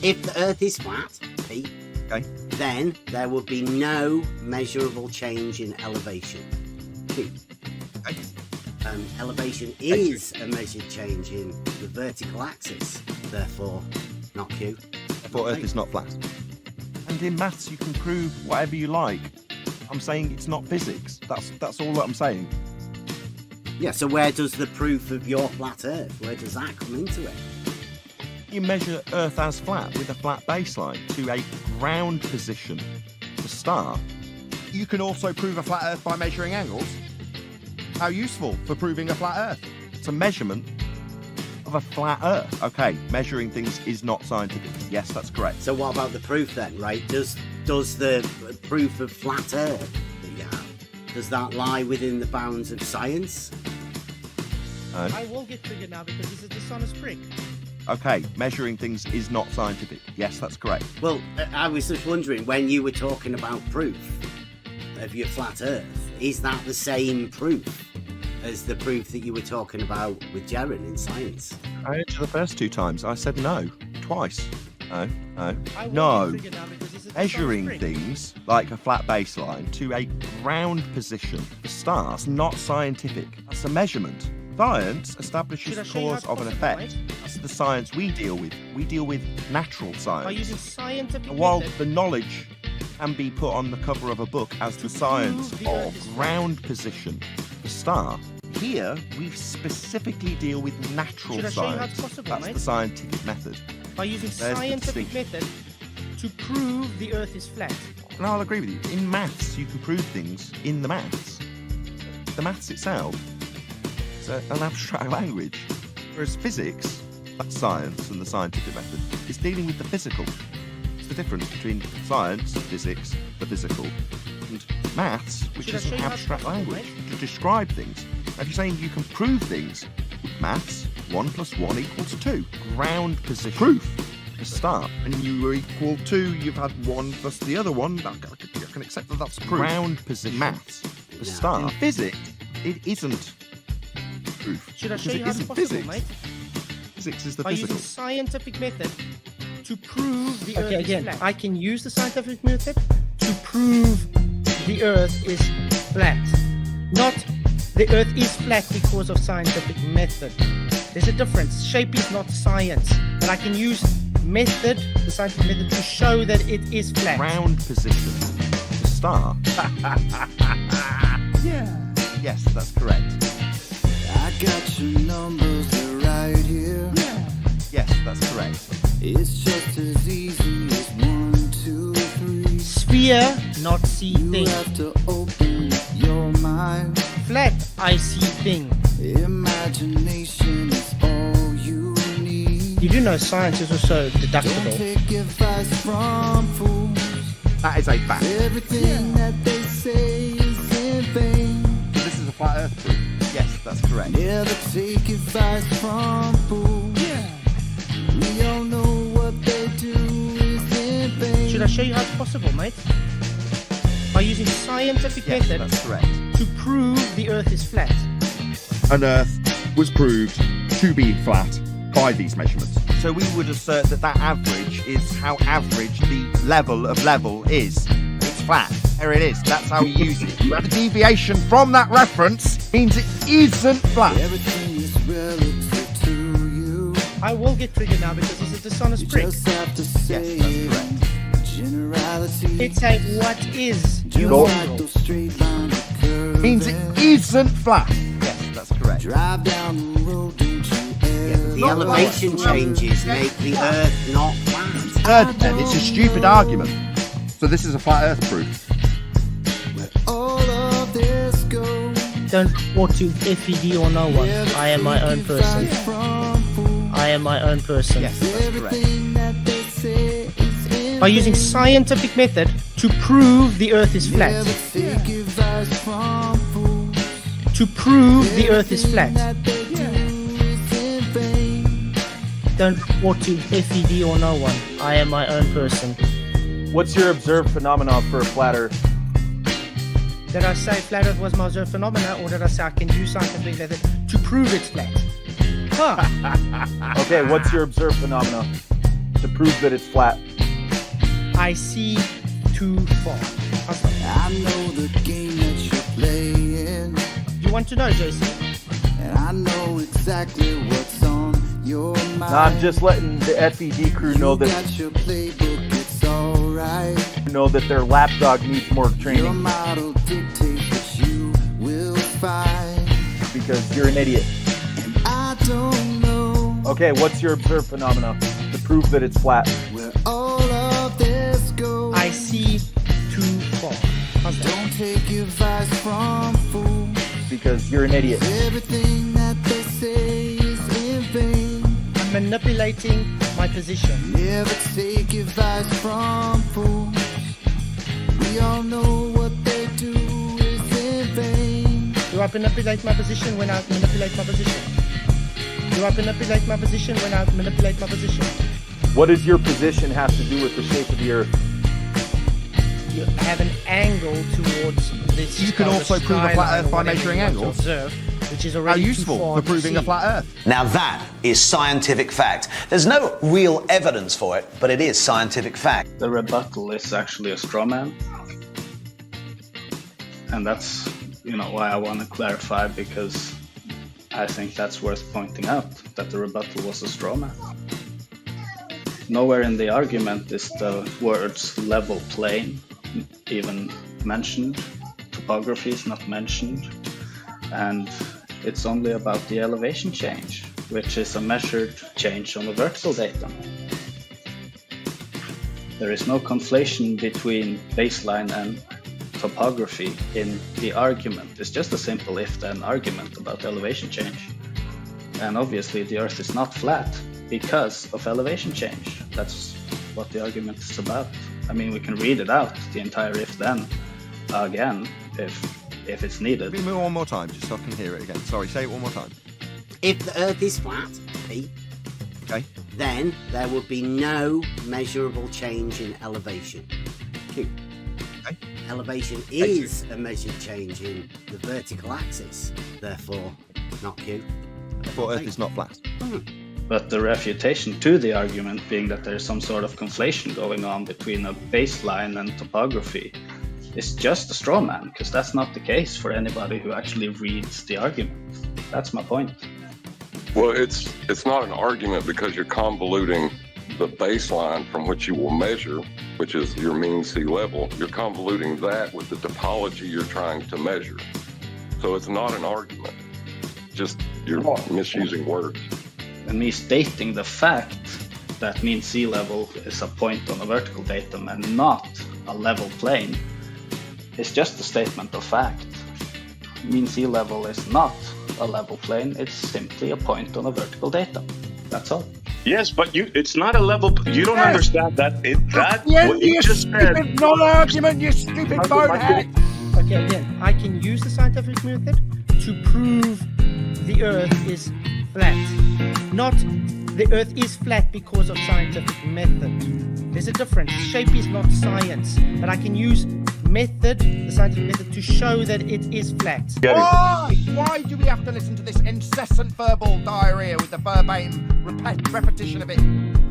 if the Earth is flat, Pete, Okay. then there would be no measurable change in elevation. Q. Okay. Elevation is a measured change in the vertical axis, therefore not Q. Therefore, Earth is not flat. And in maths, you can prove whatever you like. I'm saying it's not physics. That's all that I'm saying. Yeah, so where does the proof of your flat Earth, where does that come into it? You measure Earth as flat with a flat baseline to a ground position to start. You can also prove a flat Earth by measuring angles. How useful for proving a flat Earth? It's a measurement of a flat Earth. Okay, measuring things is not scientific. Yes, that's correct. So what about the proof then, right? Does the proof of flat Earth that you have, does that lie within the bounds of science? No. I will get triggered now because this is dishonest prick. Okay, measuring things is not scientific. Yes, that's correct. Well, I was just wondering, when you were talking about proof of your flat Earth, is that the same proof as the proof that you were talking about with Jaren in science? I answered the first two times. I said no. Twice. No. I will No. get triggered now because this is Measuring dishonest prick. things like a flat baseline to a ground position for stars, not scientific. That's a measurement. Science establishes Should I the show you how cause it's of an possible, effect. mate? That's the science we deal with. We deal with natural By science. using scientific And while method, the knowledge can be put on the cover of a book as the science prove the Earth of is flat. ground position, the star, here we specifically deal with natural Should I show you how science. it's possible, That's mate? the scientific method. by using There's the scientific distinction. method to prove the Earth is flat. And I'll agree with you. In maths, you can prove things in the maths. The maths itself is an abstract language. Whereas physics, that's science and the scientific method, is dealing with the physical. It's the difference between science, physics, the physical, and maths, which Should I is show an you how it's abstract possible, language to describe things. Now, if you're saying you can prove things with maths, 1 + 1 = 2. Ground position. Proof. To start. And you were equal to, you've had 1 plus the other one. I can accept that that's proof. Ground position. Maths. To start. In physics, it isn't proof. Should I show Because you it how it's isn't possible, physics. mate? Physics is the By physical. using scientific method to prove the Earth Okay, is again, flat. I can use the scientific method to prove the Earth is flat. Not the Earth is flat because of scientific method. There's a difference. Shape is not science. But I can use method, the scientific method, to show that it is flat. Ground position. To start. Yeah. Yes, that's correct. I got your numbers right here. Yes, that's correct. It's just as easy as 1, 2, 3. Sphere, not see You thing. have to open your mind. Flat, I see thing. Imagination is all you need. You do know science is also Don't deductible. take advice from fools. That is a fact. Everything that they say is in vain. So this is a flat Earth proof. Yes, that's correct. Never take advice from fools. We all know what they do is in vain. Should I show you how it's possible, mate? By using scientific Yes, method that's correct. to prove the Earth is flat. An Earth was proved to be flat by these measurements. So we would assert that that average is how average the level of level is. It's flat. There it is. That's how we use it. The deviation from that reference means it isn't flat. Everything is relative to you. I will get triggered now because it's a dishonest You prick. just have to say Yes, that's correct. generality. It's a what is. You Just like mongrel. those straight lines of curves. Means it isn't flat. Yes, that's correct. Drive down the road, don't you The elevation changes make the Earth not flat. Third, then, it's a stupid argument. So this is a flat Earth proof. all of this goes. Don't report to FED or no one. I am my own person. I am my own person. Yes, that's correct. Everything that they say is in By using scientific method to prove the Earth is flat. Never take advice from fools. To prove the Earth is flat. That they do is in vain. Don't report to FED or no one. I am my own person. What's your observed phenomenon for a flat Earth? Did I say flat Earth was my observed phenomena, or did I say I can use scientific method to prove it's flat? Huh. Okay, what's your observed phenomena? to prove that it's flat? I see too far. How's that? I know the game that you're playing, You want to know, Jason? and I know exactly what's on your mind. Nah, I'm just letting the FED crew know You that got your playbook, it's alright. their lapdog needs more Your training model dictates what you will find. because you're an idiot. I don't know Okay, what's your observed phenomena to prove that it's flat? where all of this goes. I see too far. How's that? Don't take advice from fools. Because you're an idiot. Everything that they say is in vain. I'm manipulating my position. Never take advice from fools. We all know what they do is in vain. Do I manipulate my position when I manipulate my position? Do I manipulate my position when I manipulate my position? What does your position have to do with the shape of the Earth? You have an angle towards this. You can also prove a flat Earth by measuring angles. Observe, which is How already too useful far for to proving a see. flat Earth. Now that is scientific fact. There's no real evidence for it, but it is scientific fact. The rebuttal is actually a straw man. And that's, why I want to clarify, because I think that's worth pointing out, that the rebuttal was a straw man. Nowhere in the argument is the words level plane even mentioned. Topography is not mentioned. And it's only about the elevation change, which is a measured change on the vertical datum. There is no conflation between baseline and topography in the argument. It's just a simple if-then argument about elevation change. And obviously the Earth is not flat because of elevation change. That's what the argument is about. I mean, we can read it out, the entire if-then, again, if it's needed. Give me one more time, just so I can hear it again. Sorry, say it one more time. If the Earth is flat, P, Okay. then there would be no measurable change in elevation. Q. Okay. Elevation is a measured change in the vertical axis, therefore not Q. Therefore, Earth is not flat. But the refutation to the argument being that there's some sort of conflation going on between a baseline and topography is just a straw man, because that's not the case for anybody who actually reads the argument. That's my point. Well, it's not an argument because you're convoluting the baseline from which you will measure, which is your mean sea level. You're convoluting that with the topology you're trying to measure. So it's not an argument. Just you're misusing words. And me stating the fact that mean sea level is a point on a vertical datum and not a level plane is just a statement of fact. Mean sea level is not a level plane, it's simply a point on a vertical datum. That's all. Yes, but it's not a level. You don't understand that. What you just said. Stupid non-argument, you stupid bonehead! Okay, again, I can use the scientific method to prove the Earth is flat. Not the Earth is flat because of scientific method. There's a difference. Shape is not science, but I can use the scientific method, to show that it is flat. Why do we have to listen to this incessant verbal diarrhea with the verbatim repetition of it?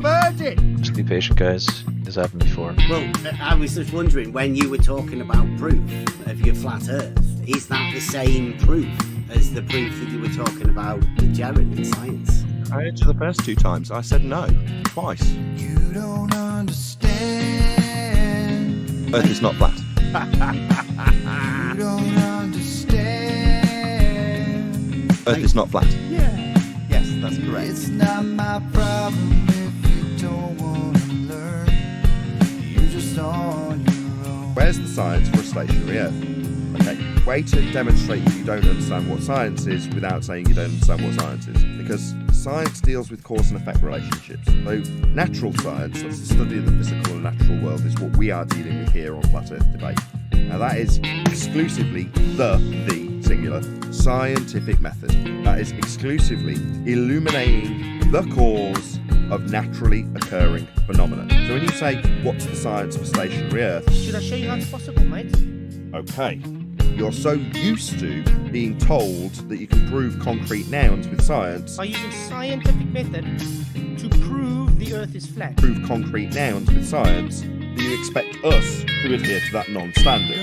Virgin! Just be patient, guys. This happened before. Well, I was just wondering, when you were talking about proof of your flat Earth, is that the same proof as the proof that you were talking about with Jaron in science? I answered the first two times. I said no. Twice. You don't understand. Earth is not flat. You don't understand. Earth is not flat. Yeah. Yes, that's correct. It's not my problem if you don't want to learn. You're just on your own. Where's the science for a stationary Earth? Okay, way to demonstrate that you don't understand what science is without saying you don't understand what science is. Because science deals with cause and effect relationships. Though natural science, that's the study of the physical and natural world, is what we are dealing with here on Flat Earth Debate. Now that is exclusively the singular, scientific method. That is exclusively illuminating the cause of naturally occurring phenomena. So when you say, what's the science of a stationary Earth? Should I show you how it's possible, mate? Okay. You're so used to being told that you can prove concrete nouns with science. By using scientific method to prove prove the Earth is flat. Prove concrete nouns with science, do you expect us to adhere to that non-standard?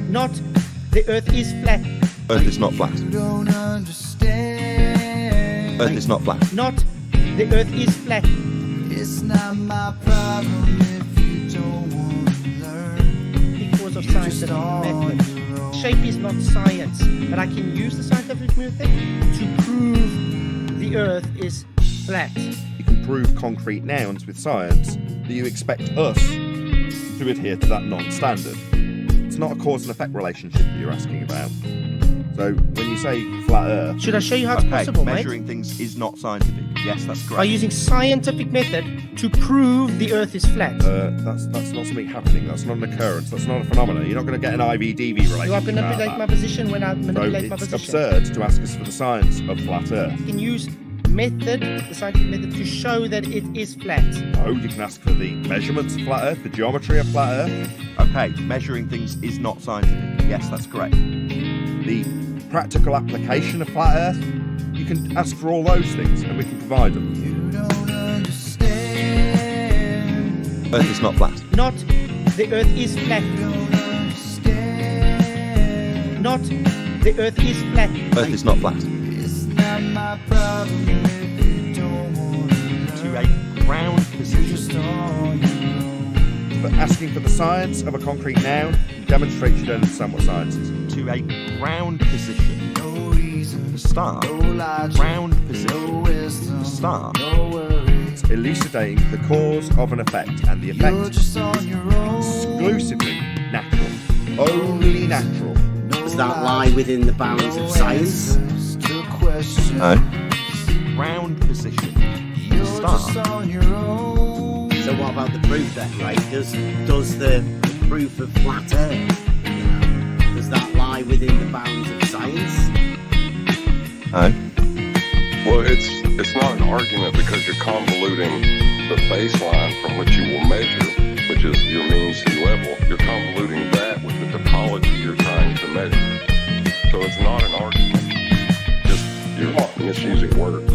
Not the Earth is flat. Earth is not flat. Earth is not flat. Not the Earth is flat. It's not my problem if you don't want to learn. Because of scientific method. Shape is not science, but I can use the scientific method to prove the Earth is flat. You can prove concrete nouns with science, do you expect us to adhere to that non-standard? It's not a cause and effect relationship that you're asking about. So when you say flat Earth... Should I show you how it's possible, mate? measuring things is not scientific. Yes, that's correct. By using scientific method to prove the Earth is flat. That's not something happening. That's not an occurrence. That's not a phenomenon. You're not going to get an IVDV relationship. Do I manipulate my position when I manipulate my position? It's absurd to ask us for the science of flat Earth. You can use method, the scientific method, to show that it is flat. No, you can ask for the measurements of flat Earth, the geometry of flat Earth. Okay, measuring things is not scientific. Yes, that's correct. The practical application of flat Earth, you can ask for all those things and we can provide them. You don't understand. Earth is not flat. Not the Earth is flat. You don't understand. Not the Earth is flat. Earth is not flat. It's not my problem if you don't want to learn. To a ground position. Just on your own. But asking for the science of a concrete noun demonstrates you don't understand what science is. To a ground position. No reason. To start. No logic. Ground position. No wisdom. To start. No worries. It's elucidating the cause of an effect, and the effect You're just on your own. exclusively natural. Only natural. Does that lie within the bounds of science? No. Ground position. To start. So what about the proof then, right? Does the proof of flat Earth, does that lie within the bounds of science? No. Well, it's not an argument because you're convoluting the baseline from which you will measure, which is your mean sea level. You're convoluting that with the topology you're trying to measure. So it's not an argument. Just you're misusing words.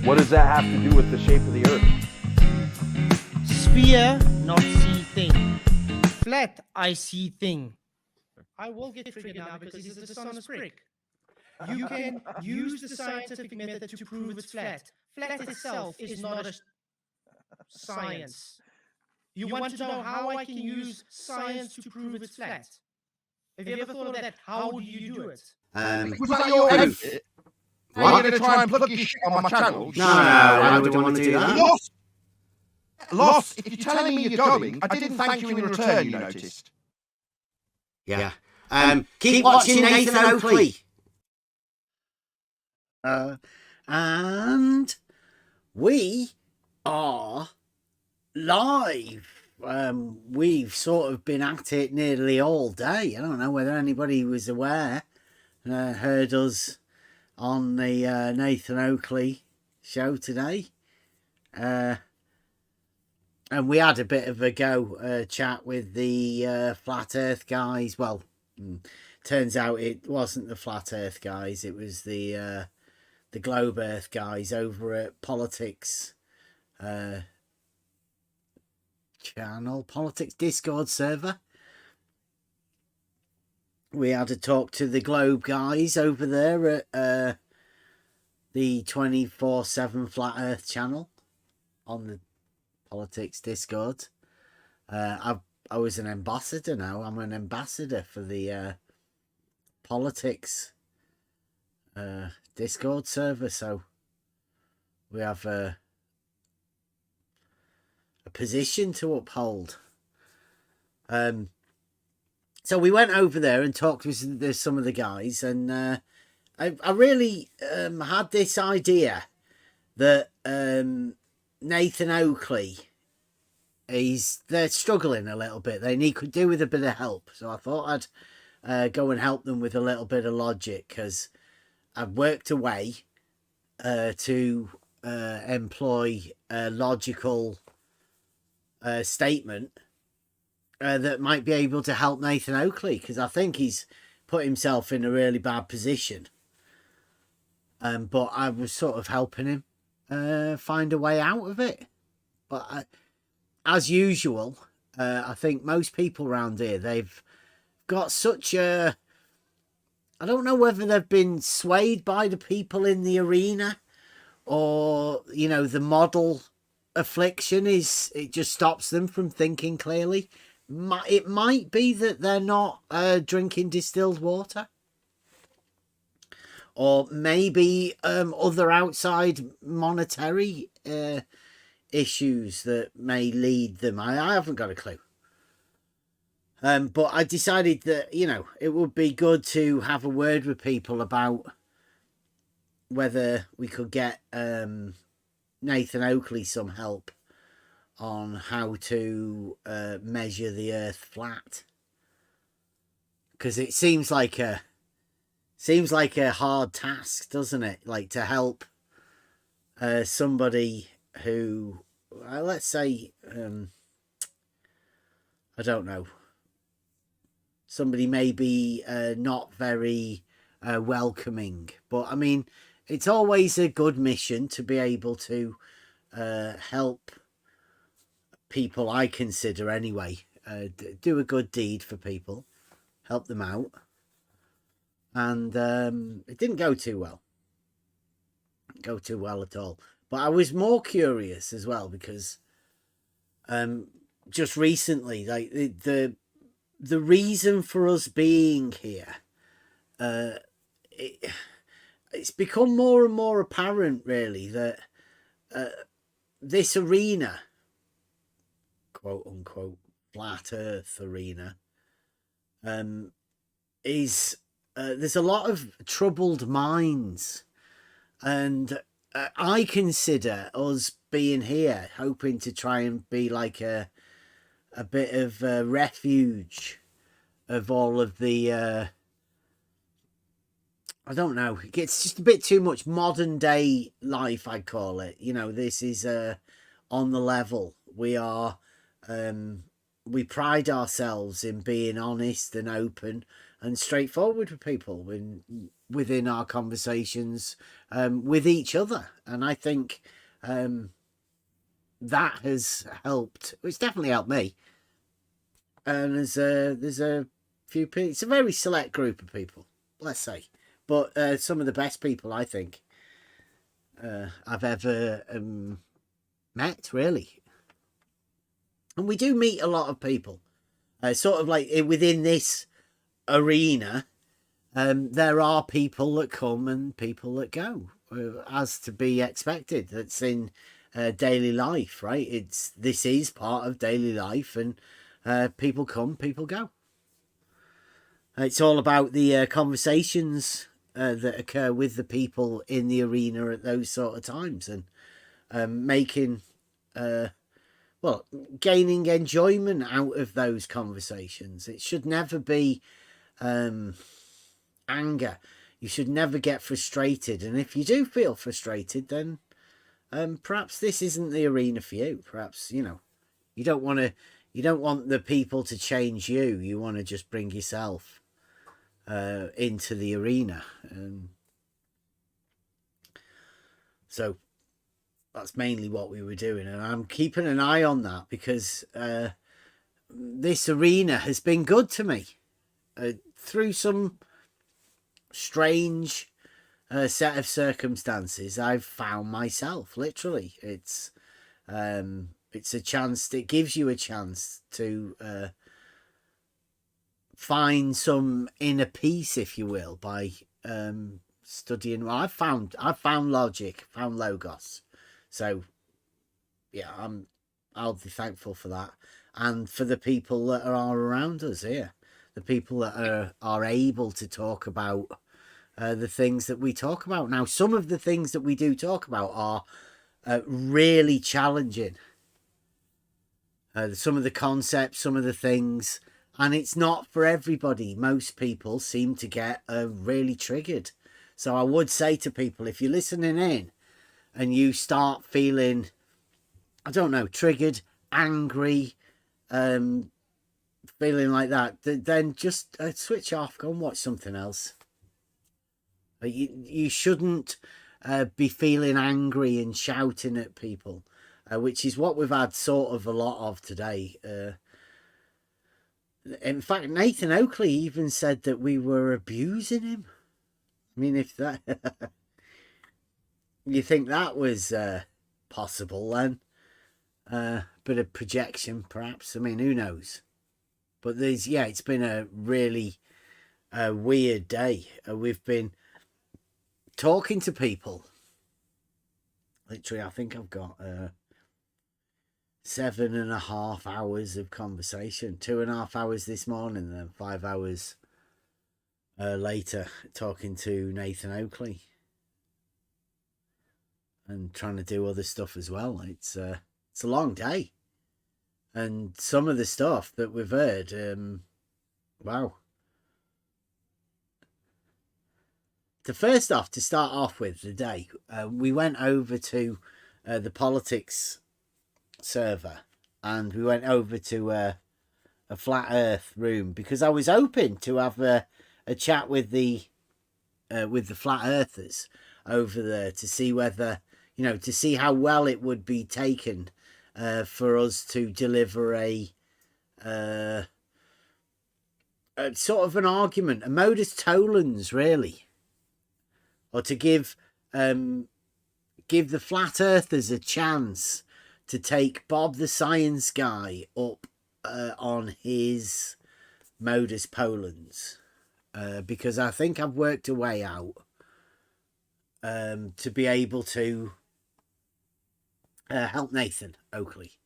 What does that have to do with the shape of the Earth? Sphere, not see thing. Flat, I see thing. I will get triggered now because this is a dishonest prick. You can use the scientific method to prove it's flat. Flat itself is not a science. You want to know how I can use science to prove it's flat? Have you ever thought of that? How would you do it? Was that your edit? Are you going to try and plug your shit on my channel? No, I don't want to do that. Loss, if you're telling me you're going, I didn't thank you in return, you noticed. Yeah. Keep watching Nathan Oakley. And we are live. We've sort of been at it nearly all day. I don't know whether anybody was aware, heard us on the Nathan Oakley show today. And we had a bit of a chat with the Flat Earth guys. Well, turns out it wasn't the Flat Earth guys. It was the Globe Earth guys over at Politics channel, Politics Discord server. We had a talk to the Globe guys over there at the 24/7 Flat Earth channel on the Politics Discord. I was an ambassador now. I'm an ambassador for the Politics Discord server, so we have a position to uphold. So we went over there and talked with some of the guys, and I really had this idea that Nathan Oakley, they're struggling a little bit. They could do with a bit of help. So I thought I'd go and help them with a little bit of logic, because I've worked away to employ a logical statement that might be able to help Nathan Oakley, because I think he's put himself in a really bad position. But I was sort of helping him find a way out of it. But as usual, I think most people around here, they've got such a... I don't know whether they've been swayed by the people in the arena, or, you know, the model affliction is, it just stops them from thinking clearly. It might be that they're not drinking distilled water, or maybe other outside monetary issues that may lead them. I haven't got a clue. But I decided that, you know, it would be good to have a word with people about whether we could get Nathan Oakley some help on how to measure the Earth flat, because it seems like a hard task, doesn't it? Like, to help somebody who, let's say, I don't know, somebody maybe not very welcoming, but I mean, it's always a good mission to be able to help people, I consider anyway, do a good deed for people, help them out. And it didn't go too well. At all. But I was more curious as well, because just recently, like the reason for us being here, it's become more and more apparent, really, that this arena, quote unquote, flat Earth arena, is there's a lot of troubled minds, and I consider us being here hoping to try and be like a bit of a refuge of all of the I don't know, it's just a bit too much modern day life, I call it. You know, this is on the level. We are we pride ourselves in being honest and open and straightforward with people within our conversations with each other. And I think that has helped. It's definitely helped me. And there's a few people. It's a very select group of people, let's say, but some of the best people, I think, I've ever met, really. And we do meet a lot of people, sort of like within this arena. There are people that come and people that go, as to be expected. That's in daily life, right? This is part of daily life, and people come, people go. It's all about the conversations that occur with the people in the arena at those sort of times, and making gaining enjoyment out of those conversations. It should never be anger. You should never get frustrated, and if you do feel frustrated, then perhaps this isn't the arena for you. Perhaps, you know, you don't want the people to change you. You want to just bring yourself into the arena. So that's mainly what we were doing, and I'm keeping an eye on that, because this arena has been good to me through some strange set of circumstances. I've found myself, literally. It's a chance. It gives you a chance to find some inner peace, if you will, by studying. Well, I've found logic, found logos. So yeah, I'll be thankful for that, and for the people that are around us here, the people that are able to talk about the things that we talk about. Now, some of the things that we do talk about are really challenging. Some of the concepts, some of the things, and it's not for everybody. Most people seem to get really triggered. So I would say to people, if you're listening in and you start feeling, I don't know, triggered, angry, feeling like that, then just switch off, go and watch something else. You shouldn't be feeling angry and shouting at people, which is what we've had sort of a lot of today. In fact, Nathan Oakley even said that we were abusing him. I mean, if that you think that was possible, then bit of projection, perhaps. I mean, who knows? But it's been a really weird day. We've been talking to people. Literally, I think I've got 7.5 hours of conversation. 2.5 hours this morning, and then 5 hours later talking to Nathan Oakley and trying to do other stuff as well. It's a long day, and some of the stuff that we've heard, wow. To start off with the day, we went over to the politics server, and we went over to a flat earth room because I was hoping to have a chat with the flat earthers over there to see whether, to see how well it would be taken for us to deliver a sort of an argument, a modus tollens, really. Or to give the flat earthers a chance to take Bob the science guy up on his modus Polens, because I think I've worked a way out to be able to help Nathan Oakley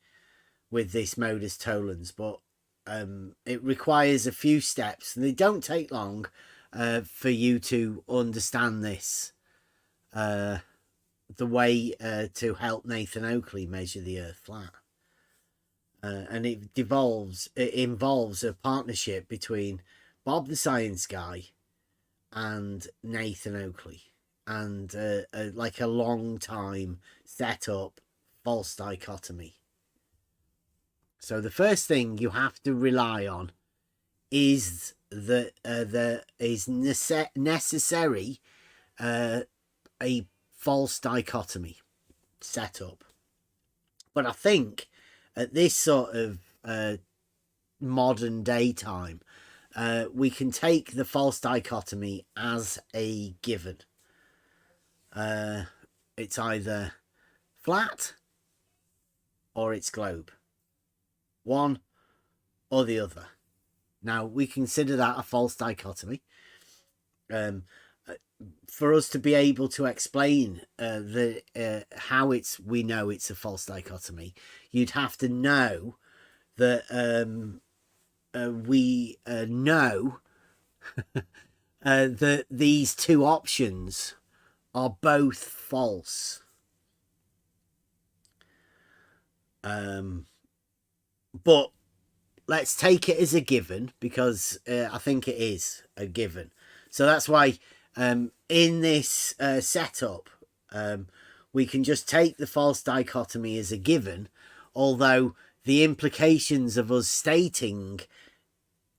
with this modus tollens, but it requires a few steps, and they don't take long. For you to understand this, the way to help Nathan Oakley measure the Earth flat, and it involves a partnership between Bob the science guy and Nathan Oakley, and like a long time set up false dichotomy. So the first thing you have to rely on is that there is necessary a false dichotomy set up. But I think at this sort of modern day time, we can take the false dichotomy as a given. It's either flat or it's globe. One or the other. Now, we consider that a false dichotomy. For us to be able to explain how we know it's a false dichotomy, you'd have to know that we know that these two options are both false. But let's take it as a given, because I think it is a given. So that's why in this setup, we can just take the false dichotomy as a given, although the implications of us stating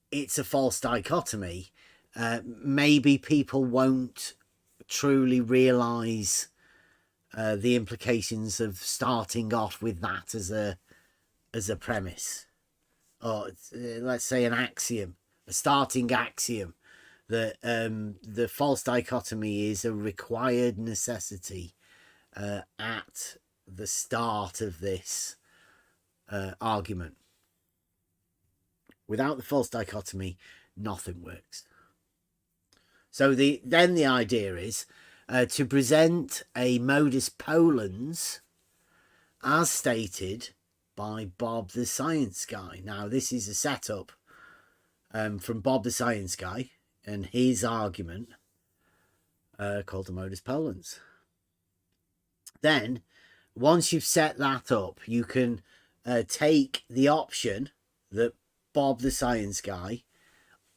it's a false dichotomy, maybe people won't truly realise the implications of starting off with that as a premise. Or let's say an axiom, a starting axiom, that the false dichotomy is a required necessity at the start of this argument. Without the false dichotomy, nothing works. So then the idea is to present a modus Polens as stated by Bob the science guy. Now, this is a setup from Bob the science guy and his argument called the modus Polens. Then, once you've set that up, you can take the option that Bob the science guy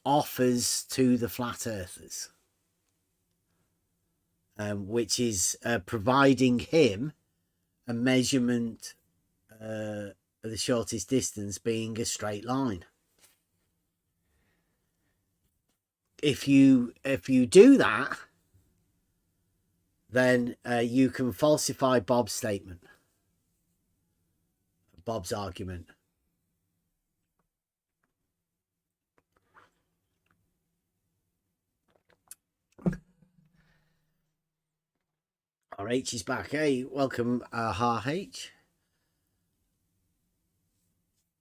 offers to the flat earthers, which is providing him a measurement the shortest distance being a straight line. If you do that, then you can falsify Bob's statement, Bob's argument. RH is back. Hey, welcome, RH.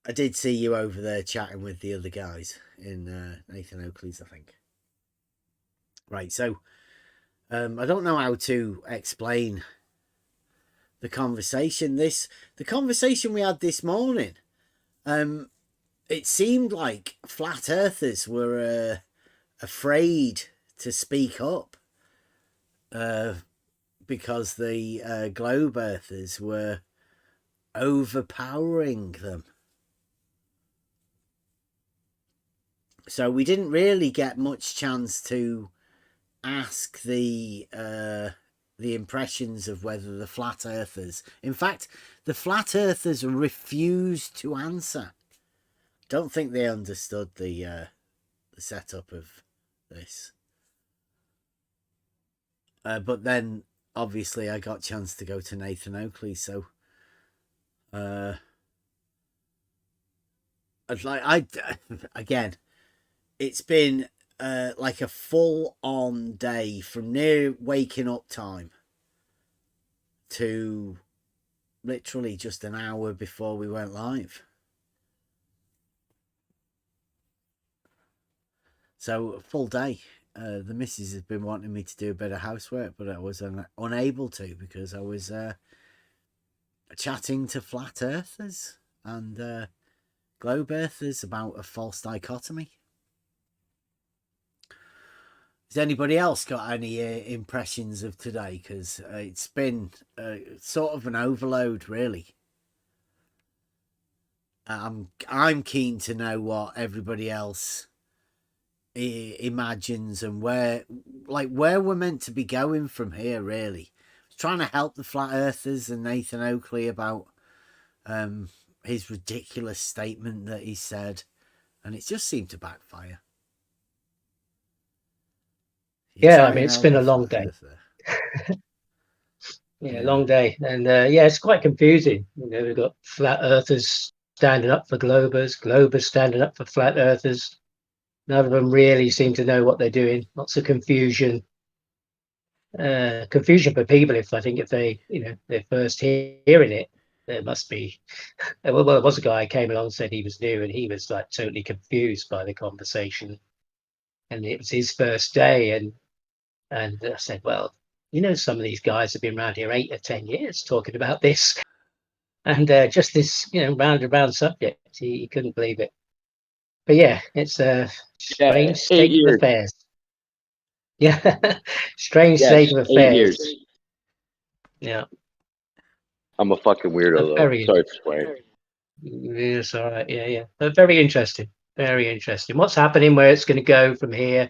I did see you over there chatting with the other guys in Nathan Oakley's, I think. Right, so I don't know how to explain the conversation. The conversation we had this morning. It seemed like flat earthers were afraid to speak up because the globe earthers were overpowering them. So we didn't really get much chance to ask the impressions of whether the flat earthers... In fact, the flat earthers refused to answer. Don't think they understood the setup of this. But then, obviously, I got a chance to go to Nathan Oakley, so... again, it's been like a full-on day from near waking up time to literally just an hour before we went live. So, a full day. The missus has been wanting me to do a bit of housework, but I was unable to because I was chatting to flat earthers and globe earthers about a false dichotomy. Has anybody else got any impressions of today? Because it's been sort of an overload, really. I'm keen to know what everybody else imagines and where we're meant to be going from here, really. Trying to help the flat earthers and Nathan Oakley about his ridiculous statement that he said, and it just seemed to backfire. Yeah, I mean, it's been a long day. Yeah, long day. And yeah, it's quite confusing. You know, we've got flat earthers standing up for globers, globers standing up for flat earthers. None of them really seem to know what they're doing. Lots of confusion. Confusion for people if they, they're first hearing it. There must be. Well, there was a guy who came along and said he was new and he was like totally confused by the conversation. And it was his first day. And I said, well, some of these guys have been around here 8 or 10 years talking about this. And just this, round and round subject. He couldn't believe it. But yeah, it's a strange state of affairs. Yeah, strange state of affairs. 8 years. Yeah. I'm a fucking weirdo, though. Sorry for swearing. It's all right. Yeah. But very interesting. Very interesting. What's happening, where it's going to go from here?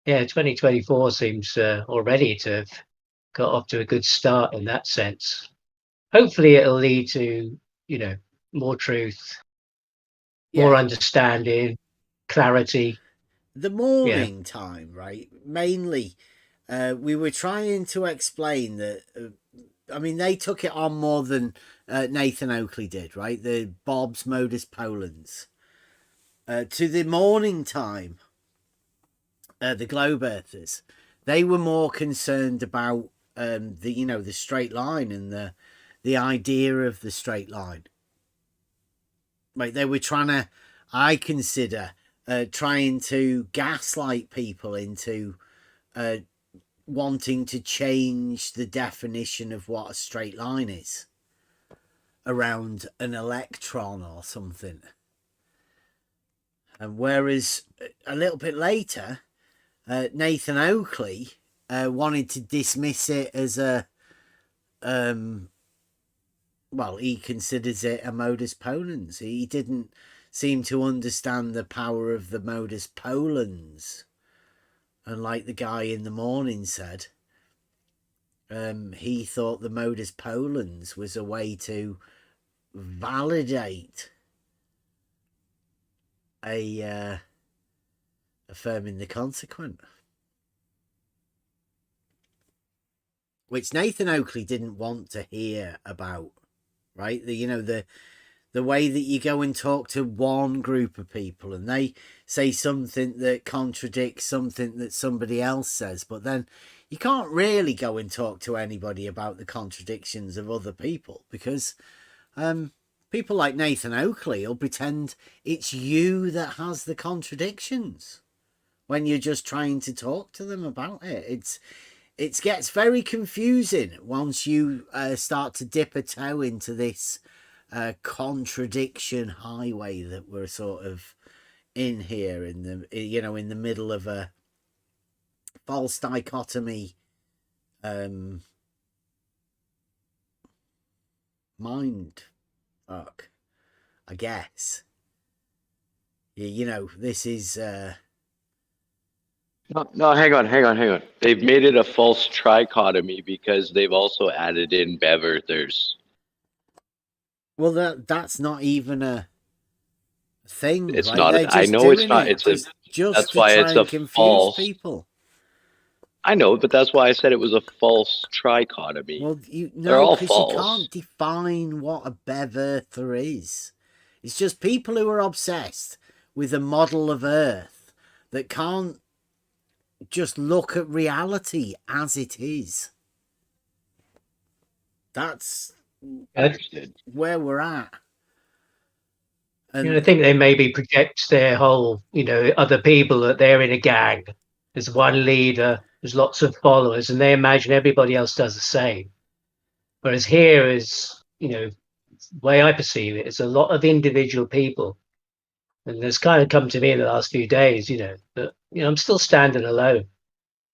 Yeah, 2024 seems already to have got off to a good start in that sense. Hopefully it'll lead to, more truth, more understanding, clarity. The morning time, right? Mainly, we were trying to explain that, they took it on more than Nathan Oakley did, right? The Bob's Modus Polens. To the morning time, the globe earthers, they were more concerned about the straight line and the idea of the straight line. Right, they were trying to, I consider, trying to gaslight people into wanting to change the definition of what a straight line is around an electron or something. And whereas a little bit later, Nathan Oakley wanted to dismiss it as he considers it a modus polens. He didn't seem to understand the power of the modus polens. And like the guy in the morning said, he thought the modus polens was a way to validate affirming the consequent. which Nathan Oakley didn't want to hear about, right? The way that you go and talk to one group of people and they say something that contradicts something that somebody else says, but then you can't really go and talk to anybody about the contradictions of other people, because people like Nathan Oakley will pretend it's you that has the contradictions when you're just trying to talk to them about it. It gets very confusing once you start to dip a toe into this contradiction highway that we're sort of in here in the middle of a false dichotomy mind fuck, I guess. This is No, hang on. They've made it a false trichotomy because they've also added in Bev Earthers. well, that's not even a thing. It's right? not. They're I just know it's doing not. it It's just that's to why try it's and a confuse false. people. I know, but that's why I said it was a false trichotomy. Well, They're all because you false. can't define what a Bev Earther is. It's just people who are obsessed with a model of Earth that can't just look at reality as it is. That's where we're at. And I think they maybe project their whole, other people, that they're in a gang. There's one leader, there's lots of followers, and they imagine everybody else does the same. Whereas here is, the way I perceive it, it's a lot of individual people. And it's kind of come to me in the last few days, that, I'm still standing alone.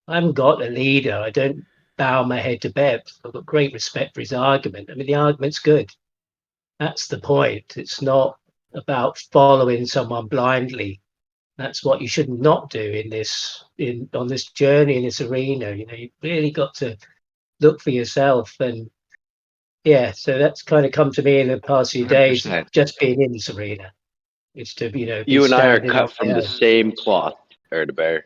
I haven't got a leader. I don't bow my head to Bev. I've got great respect for his argument. I mean, the argument's good. That's the point. It's not about following someone blindly. That's what you should not do on this journey, in this arena. You've really got to look for yourself. And yeah, so that's kind of come to me in the past few days, 100%. just being in this arena. It's to, You and I are standing cut up from there. the same cloth, Bear.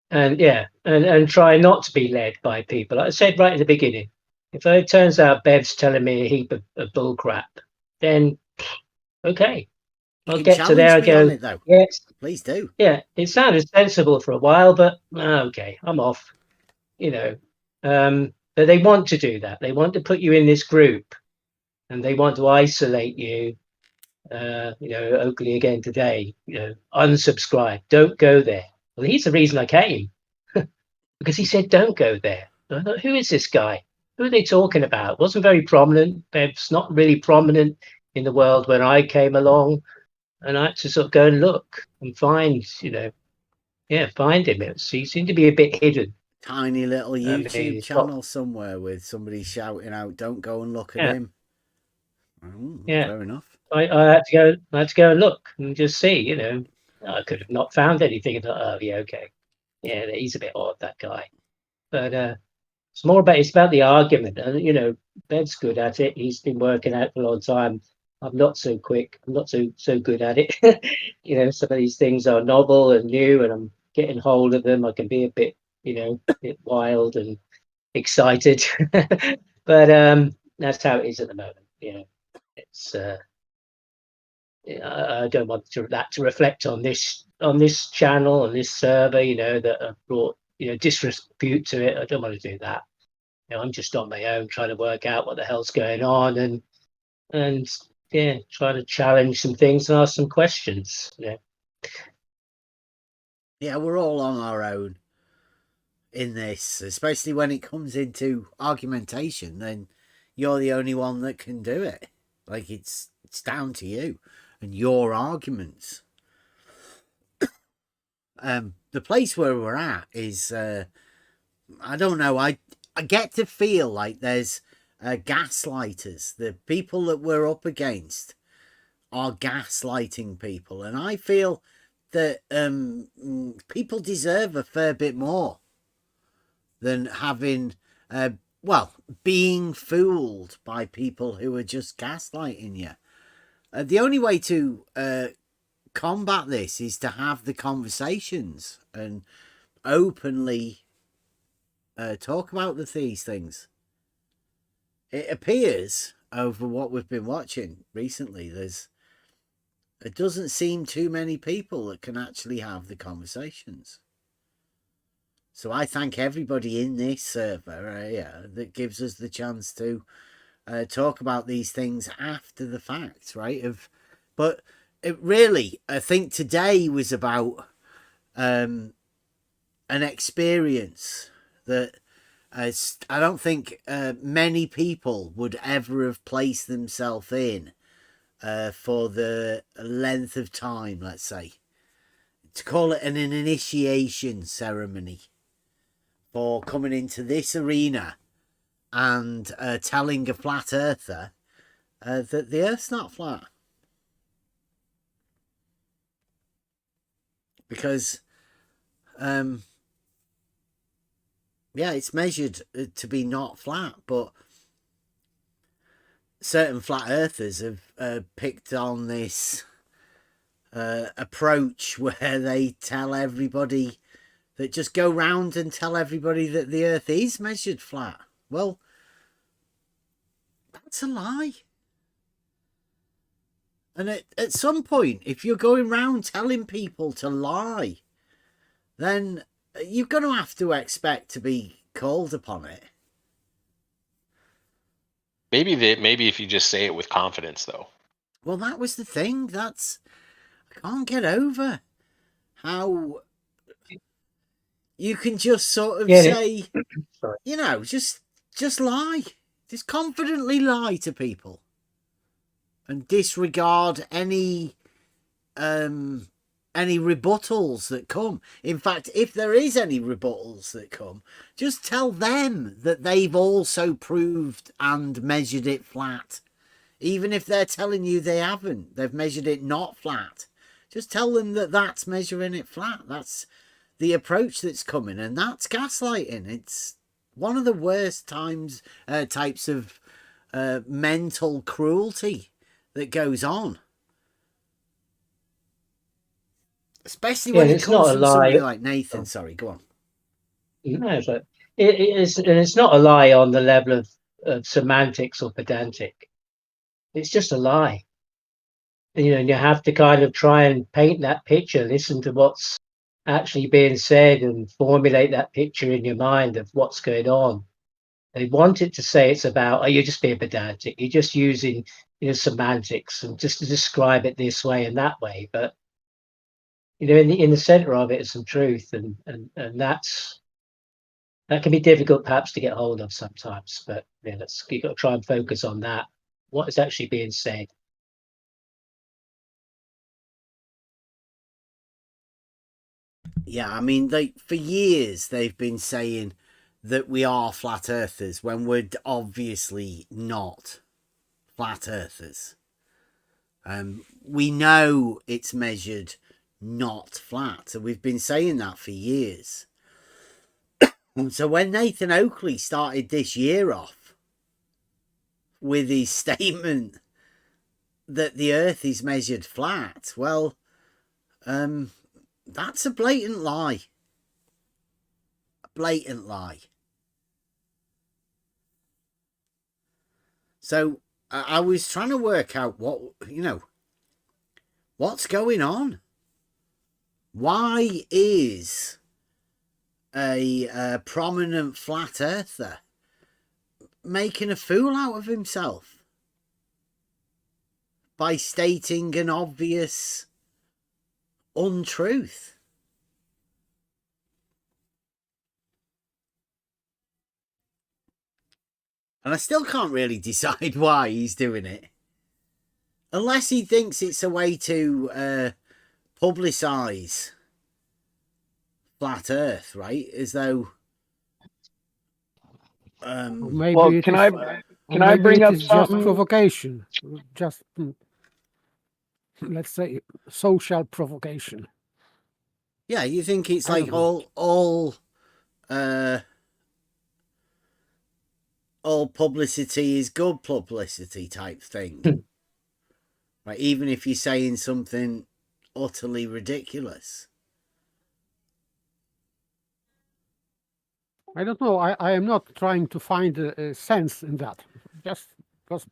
And yeah, and try not to be led by people. Like I said right in the beginning, if it turns out Bev's telling me a heap of bull crap, then okay, I'll get to there and go, it, though. Yes, please do. Yeah, it sounded sensible for a while, but okay, I'm off. But they want to do that. They want to put you in this group, and they want to isolate you. Oakley again today. Unsubscribe. Don't go there. Well, he's the reason I came, because he said don't go there. I thought, who is this guy? Who are they talking about? Wasn't very prominent. Bev's not really prominent in the world when I came along, and I had to sort of go and look and find, find him. He seemed to be a bit hidden. Tiny little YouTube channel somewhere with somebody shouting out, "Don't go and look at him." Fair enough. I had to go and look and just see. I could have not found anything. I thought, oh yeah, okay, yeah, he's a bit odd, that guy. But it's about the argument, and Bev's good at it. He's been working at it for a long time. I'm not so quick. I'm not so good at it. Some of these things are novel and new, and I'm getting hold of them. I can be a bit, bit wild and excited, but that's how it is at the moment. It's I don't want that to reflect on this channel, on this server. That have brought disrepute to it. I don't want to do that. I'm just on my own trying to work out what the hell's going on, and yeah, try to challenge some things and ask some questions. Yeah, we're all on our own in this, especially when it comes into argumentation. Then you're the only one that can do it. Like, it's down to you and your arguments. The place where we're at is I don't know, I get to feel like there's gaslighters. The people that we're up against are gaslighting people, and I feel that people deserve a fair bit more than having being fooled by people who are just gaslighting you. The only way to combat this is to have the conversations and openly talk about these things. It appears over what we've been watching recently, it doesn't seem too many people that can actually have the conversations. So I thank everybody in this server that gives us the chance to talk about these things after the fact, right? But it really, I think today was about an experience that I don't think many people would ever have placed themselves in for the length of time, let's say. To call it an initiation ceremony for coming into this arena and telling a flat earther that the Earth's not flat. Because, it's measured to be not flat, but certain flat earthers have picked on this approach where they tell everybody that just go round and tell everybody that the Earth is measured flat. Well, that's a lie. And at some point, if you're going round telling people to lie, then you're going to have to expect to be called upon it. Maybe if you just say it with confidence, though. Well, that was the thing. I can't get over how you can just sort of say, just lie, just confidently lie to people, and disregard any rebuttals that come. In fact, if there is any rebuttals that come, just tell them that they've also proved and measured it flat. Even if they're telling you they haven't, they've measured it not flat. Just tell them that that's measuring it flat. That's the approach that's coming, and that's gaslighting. It's one of the worst types of mental cruelty that goes on. Especially when it comes from somebody like Nathan. Sorry, go on. No, but it's not a lie on the level of semantics or pedantic. It's just a lie. And you have to kind of try and paint that picture, listen to what's actually being said, and formulate that picture in your mind of what's going on. They want it to say it's about, you're just being pedantic. You're just using semantics and just to describe it this way and that way. But in the center of it is some truth, and that can be difficult perhaps to get hold of sometimes. But you've got to try and focus on that. What is actually being said? Yeah, I mean, for years they've been saying that we are flat earthers when we're obviously not flat earthers. We know it's measured not flat, so we've been saying that for years. So when Nathan Oakley started this year off with his statement that the Earth is measured flat, well, that's a blatant lie. A blatant lie. So I was trying to work out what's going on. Why is a prominent flat earther making a fool out of himself by stating an obvious untruth? And I still can't really decide why he's doing it. Unless he thinks it's a way to publicise flat Earth, right? As though... maybe well, can I bring up just something? provocation? Just, let's say, social provocation. Yeah, you think it's like all publicity is good publicity type thing. Right, even if you're saying something utterly ridiculous. I don't know. I am not trying to find a sense in that. Just because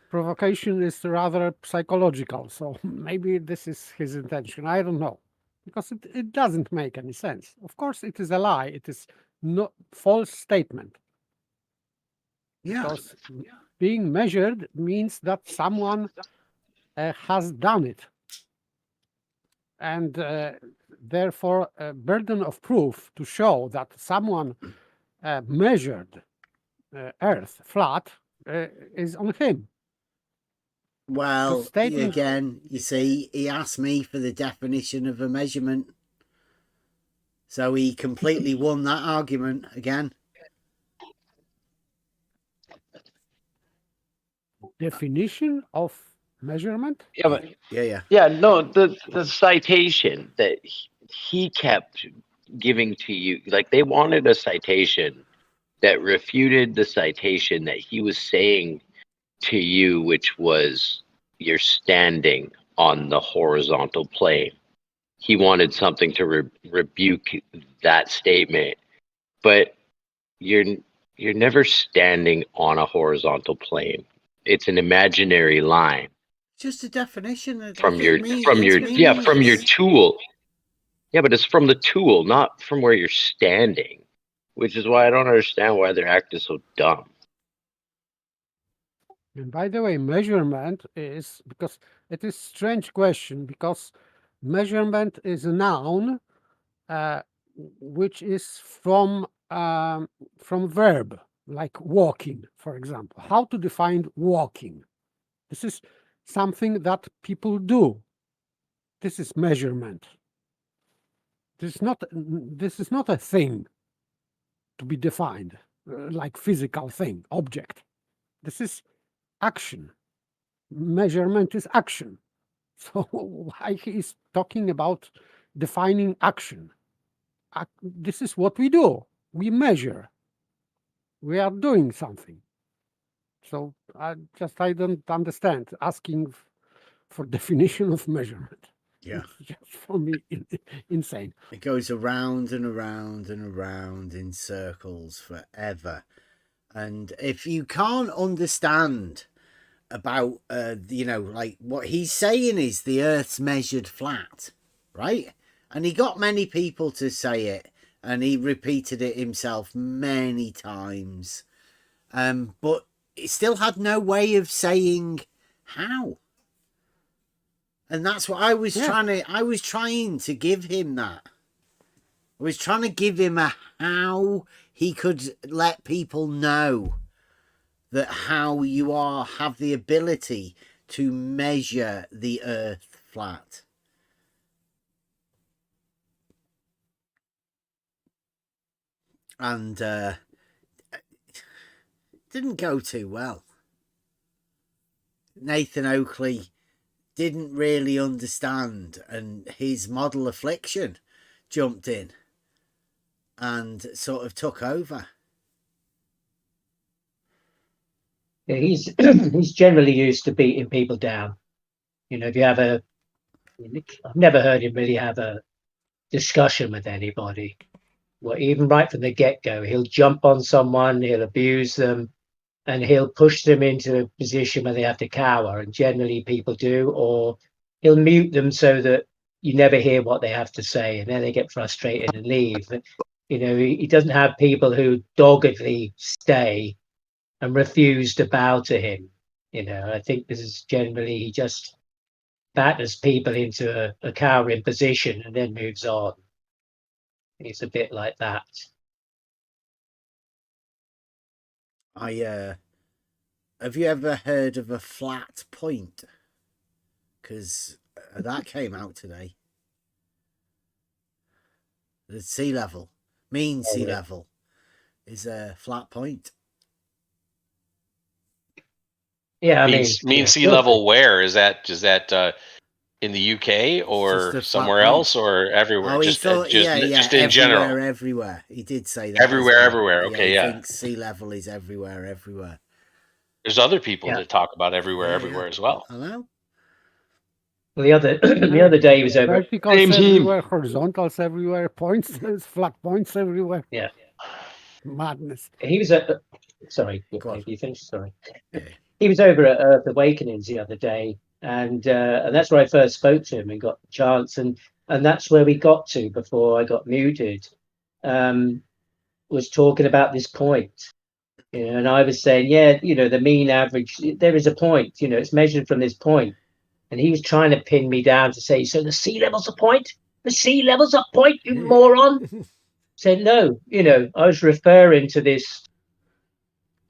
provocation is rather psychological. So maybe this is his intention. I don't know. Because it doesn't make any sense. Of course, it is a lie. It is not false statement. Yeah. Because being measured means that someone has done it. And therefore, a burden of proof to show that someone measured Earth flat is on him. Well, stating- again, you see, he asked me for the definition of a measurement. So he completely won that argument again. Definition of measurement? Yeah, but yeah. No, the citation that he kept giving to you, like they wanted a citation that refuted the citation that he was saying to you, which was you're standing on the horizontal plane. He wanted something to rebuke that statement, but you're never standing on a horizontal plane. It's an imaginary line Just a definition from your tool. Yeah, but it's from the tool, not from where you're standing, which is why I don't understand why they're acting so dumb. And by the way, measurement is, because it is strange question, because measurement is a noun which is from verb, like walking, for example. How to define walking? This is something that people do. This is measurement. This is not a thing to be defined, like physical thing, object. This is action. Measurement is action. So why he is talking about defining action? This is what we do. We measure. We are doing something. So I don't understand asking for definition of measurement. Yeah. It's just for me insane. It goes around and around and around in circles forever. And if you can't understand about, like what he's saying is the Earth's measured flat, right? And he got many people to say it, and he repeated it himself many times. But he still had no way of saying how. And that's what I was trying to give him that. I was trying to give him a how he could let people know that how you have the ability to measure the Earth flat. And didn't go too well. Nathan Oakley didn't really understand, and his model affliction jumped in and sort of took over. Yeah, he's generally used to beating people down. If you have I've never heard him really have a discussion with anybody. Well, even right from the get-go, he'll jump on someone, he'll abuse them, and he'll push them into a position where they have to cower, and generally people do, or he'll mute them so that you never hear what they have to say, and then they get frustrated and leave. But, he doesn't have people who doggedly stay and refuse to bow to him. I think this is generally, he just batters people into a cowering position and then moves on. It's a bit like that. Have you ever heard of a flat point? Because that came out today. The sea level, mean sea level, is a flat point. Yeah, mean sea level. Where is that? Is that in the UK or somewhere else or everywhere? Oh, just everywhere, in general. Everywhere. He did say that. Everywhere. Okay, yeah. He thinks sea level is everywhere. There's other people that talk about everywhere as well. Hello. Well, the other day he was over. Verticals everywhere, horizontals everywhere, points, flat points everywhere. Yeah. Madness. He was at. Sorry, Go on. if you finished. Sorry. Yeah. He was over at Earth Awakenings the other day, and that's where I first spoke to him and got the chance, and that's where we got to before I got muted. Was talking about this point, and I was saying, yeah, the mean average. There is a point, it's measured from this point, and he was trying to pin me down to say, so the sea level's a point. The sea level's a point, you moron. Said no, I was referring to this.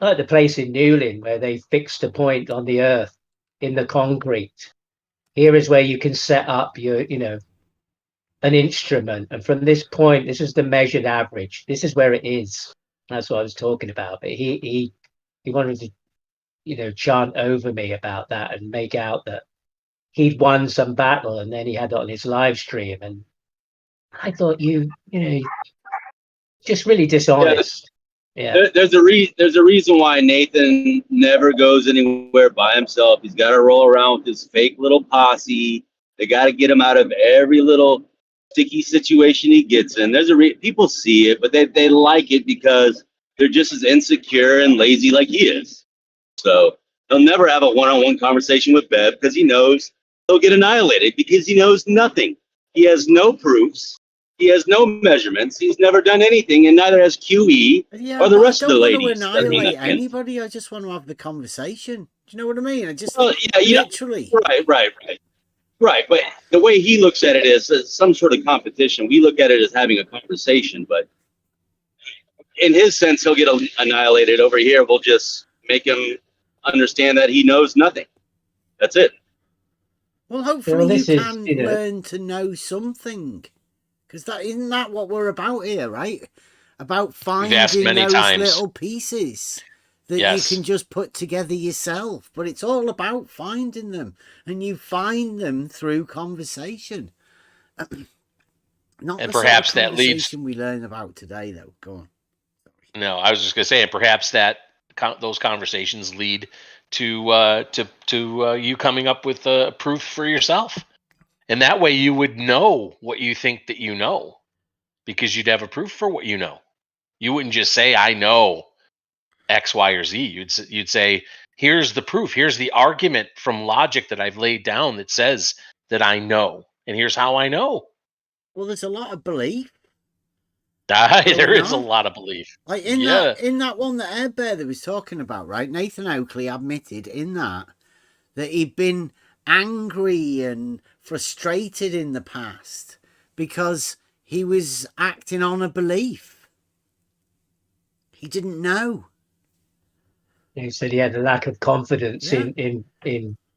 Like the place in Newlyn where they fixed a point on the earth in the concrete. Here is where you can set up your, an instrument. And from this point, this is the measured average. This is where it is. That's what I was talking about. But he wanted to, chant over me about that and make out that he'd won some battle, and then he had it on his live stream. And I thought just really dishonest. Yeah. There's a reason why Nathan never goes anywhere by himself. He's got to roll around with his fake little posse. They got to get him out of every little sticky situation he gets in. There's people see it, but they like it because they're just as insecure and lazy like he is. So he'll never have a one-on-one conversation with Bev because he knows he'll get annihilated because he knows nothing. He has no proofs. He has no measurements. He's never done anything, and neither has QE or the rest of the ladies. I don't want to annihilate anybody. I just want to have the conversation. Do you know what I mean? I just literally. Right. But the way he looks at it is some sort of competition. We look at it as having a conversation, but in his sense, he'll get annihilated. Over here, we'll just make him understand that he knows nothing. That's it. Well, hopefully you can learn to know something. Because isn't that what we're about here, right? About finding those little pieces that you can just put together yourself. But it's all about finding them. And you find them through conversation. Not and the perhaps sort of that leads we learn about today, though. Go on. No, I was just going to say, and perhaps those conversations lead to you coming up with a proof for yourself. And that way you would know what you think that you know, because you'd have a proof for what you know. You wouldn't just say, I know X, Y, or Z. You'd say, here's the proof. Here's the argument from logic that I've laid down that says that I know. And here's how I know. Well, there's a lot of belief. There is a lot of belief. Like in that one that Air Bear that was talking about, right? Nathan Oakley admitted in that he'd been angry and frustrated in the past because he was acting on a belief. He didn't know. He said he had a lack of confidence in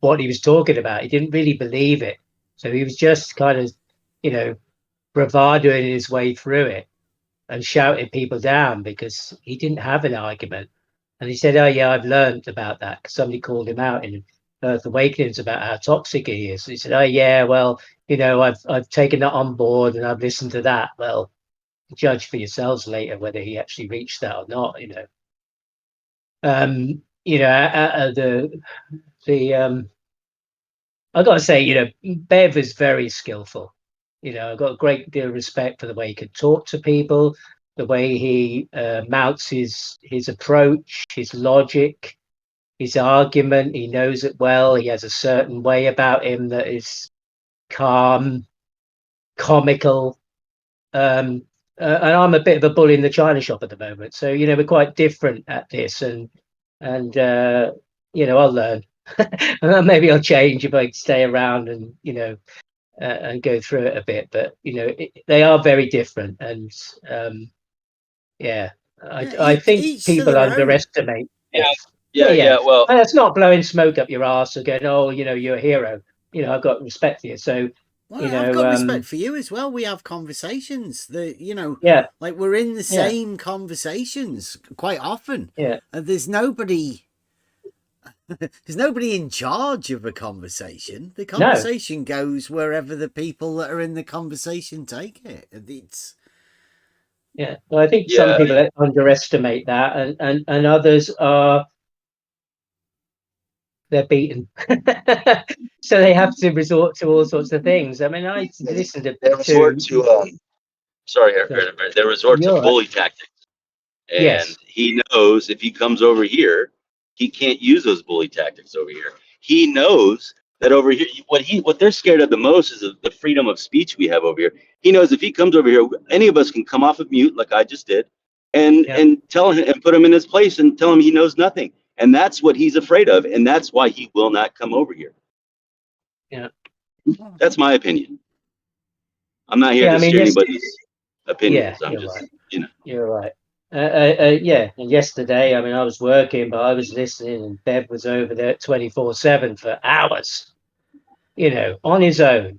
what he was talking about. He didn't really believe it. So he was just kind of, bravadoing his way through it and shouting people down because he didn't have an argument. And he said, oh yeah, I've learned about that because somebody called him out in Earth Awakenings about how toxic he is. He said, oh yeah, well, I've taken that on board and I've listened to that. Well, judge for yourselves later whether he actually reached that or not. I got to say, Bev is very skillful. I've got a great deal of respect for the way he can talk to people, the way he mounts his approach, his logic, his argument. He knows it well. He has a certain way about him that is calm, comical. And I'm a bit of a bull in the china shop at the moment. So, we're quite different at this. And I'll learn. Maybe I'll change if I stay around and, and go through it a bit. But, they are very different. And, I think people underestimate. Yeah. Well, and it's not blowing smoke up your ass or going, oh, you're a hero. I've got respect for you. So, I've got respect for you as well. We have conversations that, like we're in the same conversations quite often. Yeah. And there's nobody in charge of a conversation. The conversation goes wherever the people that are in the conversation take it. Well, I think some people underestimate that, and others are. They're beaten, so they have to resort to all sorts of things. I mean, I listened to. They resort to bully tactics. And Yes. he knows if he comes over here, he can't use those bully tactics over here. He knows that over here, what they're scared of the most is the freedom of speech we have over here. He knows if he comes over here, any of us can come off of mute like I just did, and tell him and put him in his place and tell him he knows nothing. And that's what he's afraid of, and that's why he will not come over here. Yeah. That's my opinion. I'm not here to steer anybody's opinions. I'm just, right. you know. You're right. Yeah. And yesterday, I mean, I was working, but I was listening, and Bev was over there 24/7 for hours. You know, on his own,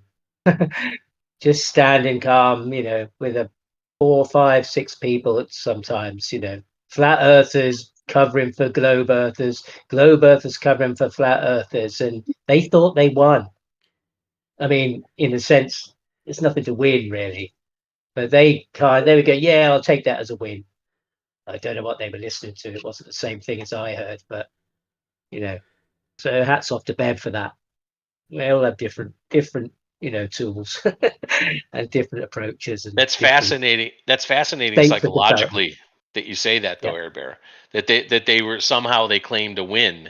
just standing calm. You know, with a 4, 5, 6 people at sometimes. You know, flat earthers covering for globe earthers covering for flat earthers, and they thought they won. I mean, in a sense, it's nothing to win really, but they would go, yeah, I'll take that as a win. I don't know what they were listening to. It wasn't the same thing as I heard, but you know, so hats off to Bev for that. They all have different, you know, tools and different approaches. And That's fascinating. That's fascinating psychologically that you say that, though, Air Bear. That they were somehow they claimed to win,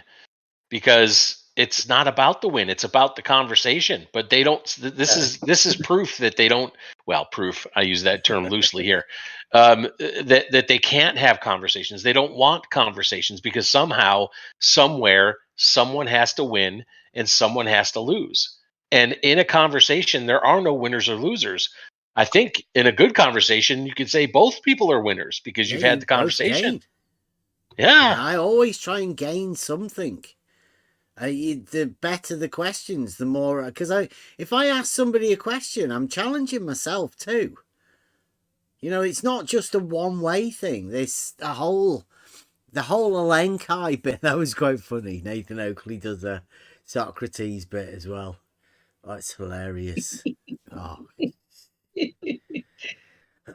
because it's not about the win; it's about the conversation. But they don't. This is proof that they don't. Well, proof. I use that term loosely here. That they can't have conversations. They don't want conversations because somehow, somewhere, someone has to win and someone has to lose. And in a conversation, there are no winners or losers. I think in a good conversation, you could say both people are winners because you've had the conversation. Yeah. I always try and gain something. The better the questions, the more, because if I ask somebody a question, I'm challenging myself too. You know, it's not just a one-way thing. The whole Elenkai bit, that was quite funny. Nathan Oakley does a Socrates bit as well. Oh, it's hilarious. Oh.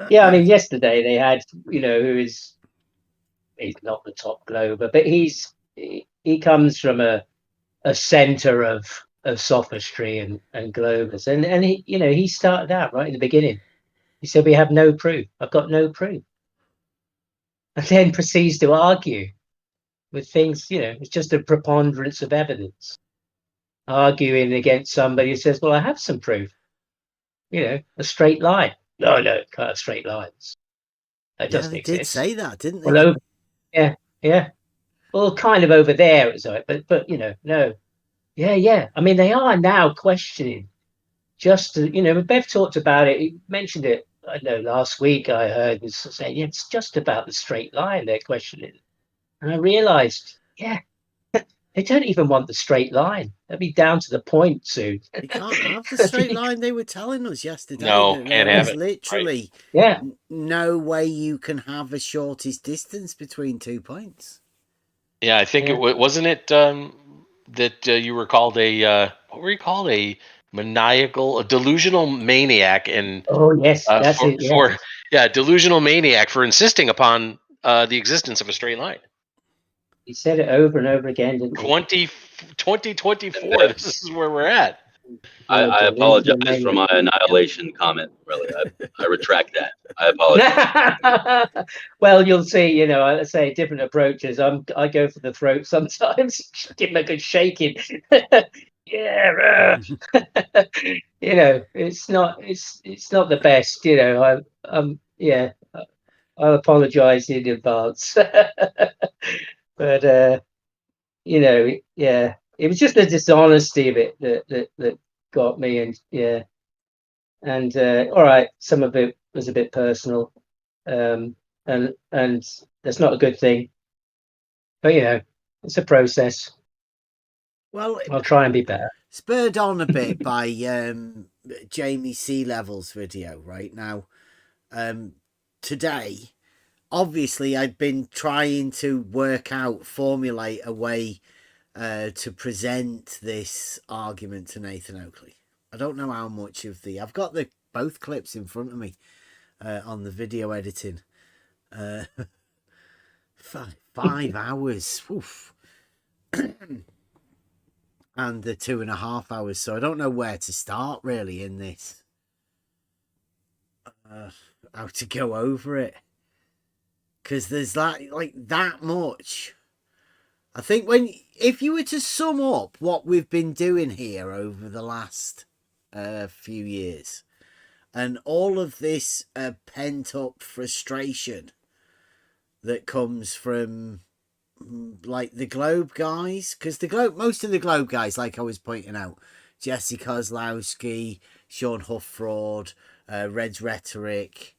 Yeah, I mean, yesterday they had, you know, he's not the top glober, but he comes from a center of sophistry and globers, and he, you know, he started out right in the beginning. He said, "We have no proof. I've got no proof," and then proceeds to argue with things. You know, it's just a preponderance of evidence. Arguing against somebody who says, "Well, I have some proof." You know, a straight line. No, can't have straight lines. That doesn't exist. They did say that, didn't they? Well, yeah. Well, kind of over there, it's like, but you know, no. Yeah. I mean, they are now questioning. Just to, you know, Bev talked about it. He mentioned it. I know last week I heard was saying, yeah, it's just about the straight line they're questioning, and I realised, yeah, they don't even want the straight line. They'll be down to the point soon. You can't have the straight line they were telling us yesterday. No, can't have it. Literally, yeah, no way you can have a shortest distance between 2 points. Yeah, I think it wasn't it that you were called a what were you called, a delusional maniac, and oh yes, that's it. Delusional maniac for insisting upon the existence of a straight line. He said it over and over again, didn't he? 2024. This is where we're at. I apologize for my annihilation comment, really. I retract that. I apologize. Well, you'll see, you know, I say different approaches. I go for the throat sometimes, give him a good shaking. Yeah. You know, it's not the best, you know. I'll apologize in advance. But you know, yeah, it was just the dishonesty of it that got me, and all right, some of it was a bit personal, and that's not a good thing, but you know, it's a process. Well, I'll try and be better. Spurred on a bit by Jamie Sea Level's video right now. Today, obviously, I've been trying to formulate a way to present this argument to Nathan Oakley. I don't know how much of I've got both clips in front of me on the video editing. 5 hours. Oof. And the 2.5 hours. So I don't know where to start really in this. How to go over it. because there's like that much. I think if you were to sum up what we've been doing here over the last few years, and all of this pent up frustration that comes from like the Globe guys, because most of the Globe guys, like I was pointing out, Jesse Kozlowski, Sean Huffraud, Red's Rhetoric,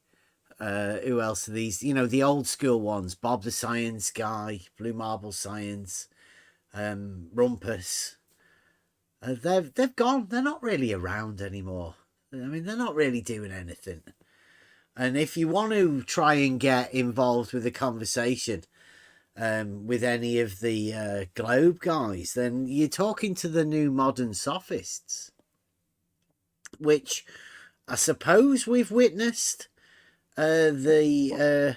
who else are these? You know, the old school ones, Bob the Science Guy, Blue Marble Science, Rumpus. They've gone. They're not really around anymore. I mean, they're not really doing anything. And if you want to try and get involved with the conversation with any of the Globe guys, then you're talking to the new modern sophists, which I suppose we've witnessed the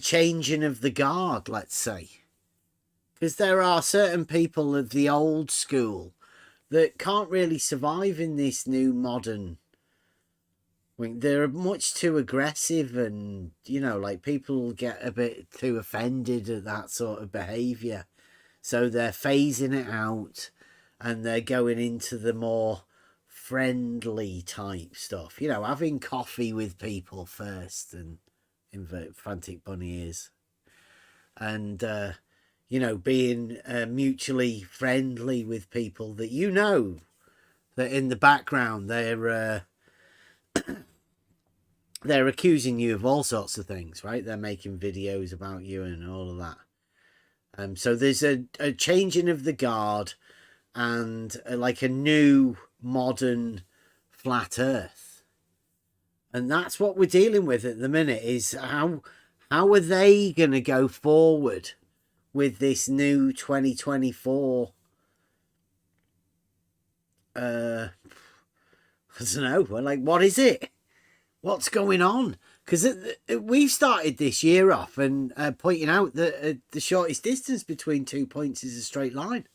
changing of the guard, let's say, because there are certain people of the old school that can't really survive in this new modern. I mean, they're much too aggressive, and you know, like people get a bit too offended at that sort of behavior, so they're phasing it out and they're going into the more friendly type stuff, you know, having coffee with people first, and invert frantic bunny ears, and you know, being mutually friendly with people that you know that in the background they're accusing you of all sorts of things, right? They're making videos about you and all of that. So there's a changing of the guard, and like a new modern flat earth, and that's what we're dealing with at the minute. Is how are they going to go forward with this new 2024 I don't know, like, what is it, what's going on? Because we've started this year off and pointing out that the shortest distance between 2 points is a straight line.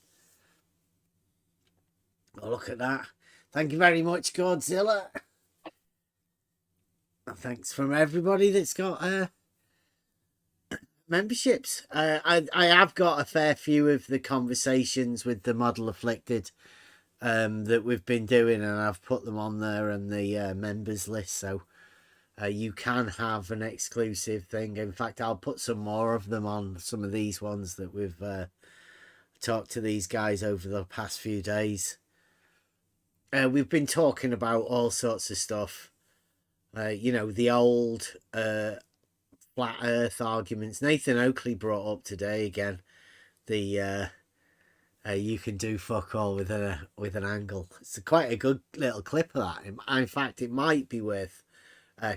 Oh, look at that. Thank you very much, Godzilla. Thanks from everybody that's got memberships. I have got a fair few of the conversations with the model afflicted that we've been doing, and I've put them on there on the members list, so you can have an exclusive thing. In fact, I'll put some more of them on some of these ones that we've talked to these guys over the past few days. We've been talking about all sorts of stuff. You know, the old flat earth arguments. Nathan Oakley brought up today again the you can do fuck all with an angle. It's quite a good little clip of that. In fact, it might be worth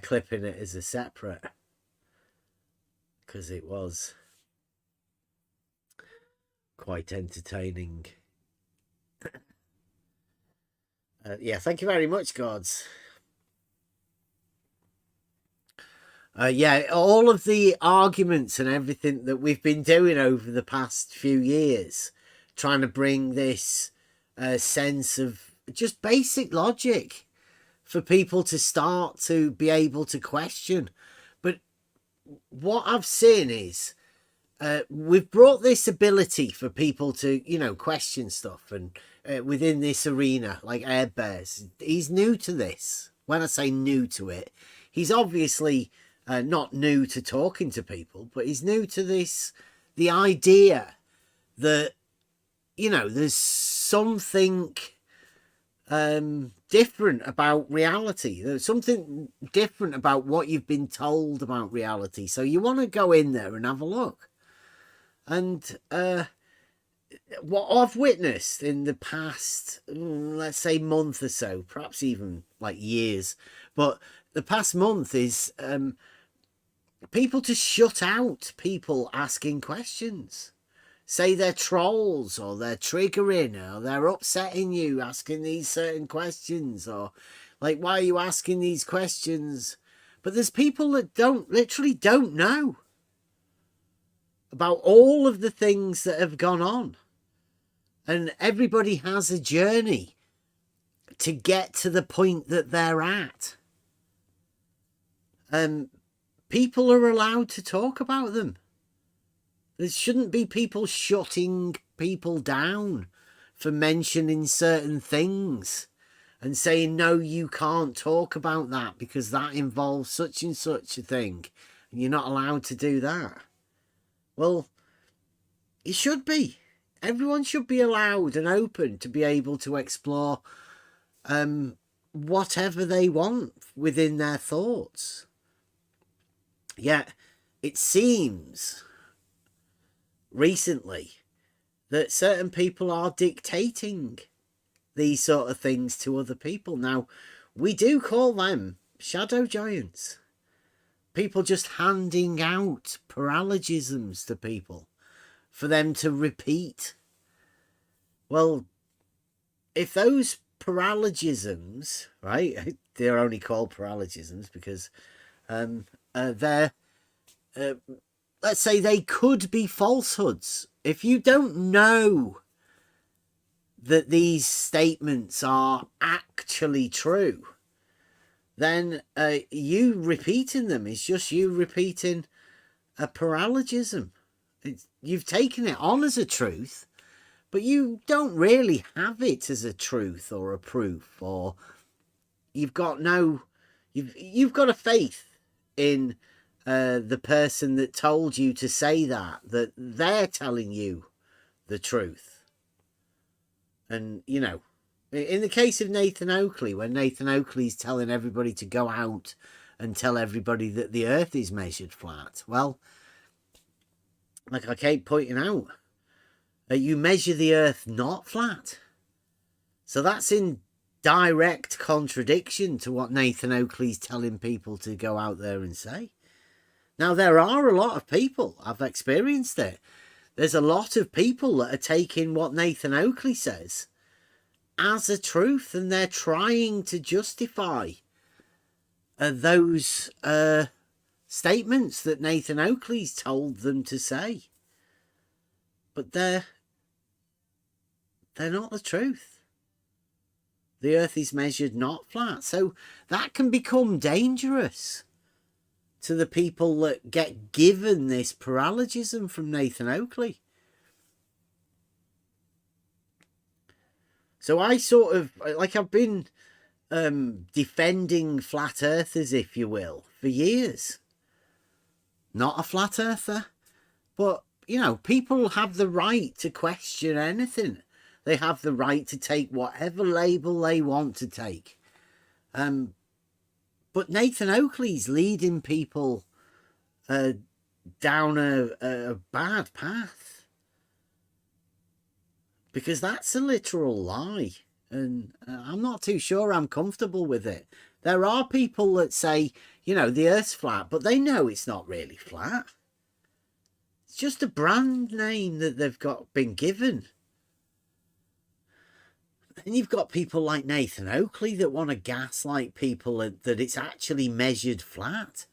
clipping it as a separate, because it was quite entertaining. Yeah, thank you very much, Gods. Yeah, all of the arguments and everything that we've been doing over the past few years, trying to bring this sense of just basic logic for people to start to be able to question. But what I've seen is we've brought this ability for people to, you know, question stuff, and within this arena, like Air Bears, he's new to this. When I say new to it, he's obviously not new to talking to people, but he's new to this, the idea that, you know, there's something different about reality. There's something different about what you've been told about reality. So you want to go in there and have a look. And what I've witnessed in the past, let's say month or so, perhaps even like years, but the past month is people to shut out people asking questions. Say they're trolls, or they're triggering, or they're upsetting you asking these certain questions, or like, why are you asking these questions? But there's people that literally don't know about all of the things that have gone on. And everybody has a journey to get to the point that they're at. people are allowed to talk about them. There shouldn't be people shutting people down for mentioning certain things and saying, no, you can't talk about that because that involves such and such a thing, and you're not allowed to do that. Well, it should be. Everyone should be allowed and open to be able to explore whatever they want within their thoughts. Yet, it seems recently that certain people are dictating these sort of things to other people. Now, we do call them shadow giants. People just handing out paralogisms to people for them to repeat. Well, if those paralogisms, right, they're only called paralogisms because they're, let's say they could be falsehoods. If you don't know that these statements are actually true, then you repeating them is just you repeating a paralogism. You've taken it on as a truth, but you don't really have it as a truth or a proof, or you've got you've got a faith in the person that told you to say that they're telling you the truth. And, you know, in the case of Nathan Oakley, when Nathan Oakley's telling everybody to go out and tell everybody that the earth is measured flat, well, like I keep pointing out, you measure the earth not flat. So that's in direct contradiction to what Nathan Oakley's telling people to go out there and say. Now, there are a lot of people, I've experienced it. There's a lot of people that are taking what Nathan Oakley says as a truth, and they're trying to justify those statements that Nathan Oakley's told them to say. But they're not the truth. The earth is measured not flat. So that can become dangerous to the people that get given this paralogism from Nathan Oakley. So I sort of, like, I've been defending flat earthers, if you will, for years. Not a flat earther, but, you know, people have the right to question anything. They have the right to take whatever label they want to take. But Nathan Oakley's leading people down a bad path, because that's a literal lie, and I'm not too sure I'm comfortable with it. There are people that say, you know, the earth's flat, but they know it's not really flat. It's just a brand name that they've been given. And you've got people like Nathan Oakley that want to gaslight people that it's actually measured flat.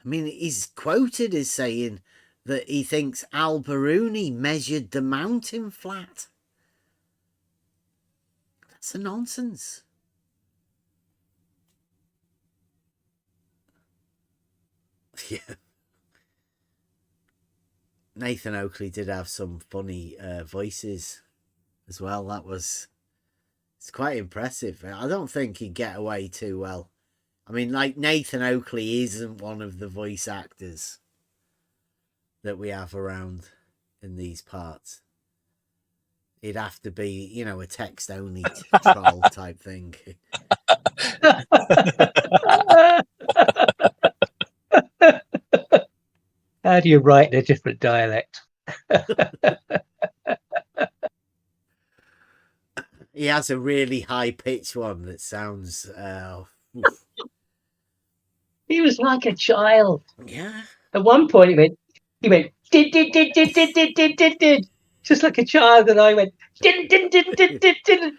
I mean, he's quoted as saying that he thinks Al-Biruni measured the mountain flat. That's a nonsense. Yeah. Nathan Oakley did have some funny voices as well. It's quite impressive. I don't think he'd get away too well. I mean, like, Nathan Oakley isn't one of the voice actors that we have around in these parts. He'd have to be, you know, a text-only troll type thing. How do you write in a different dialect? He has a really high-pitched one that sounds... He was like a child. Yeah. At one point, he went, did, just like a child, and I went, did,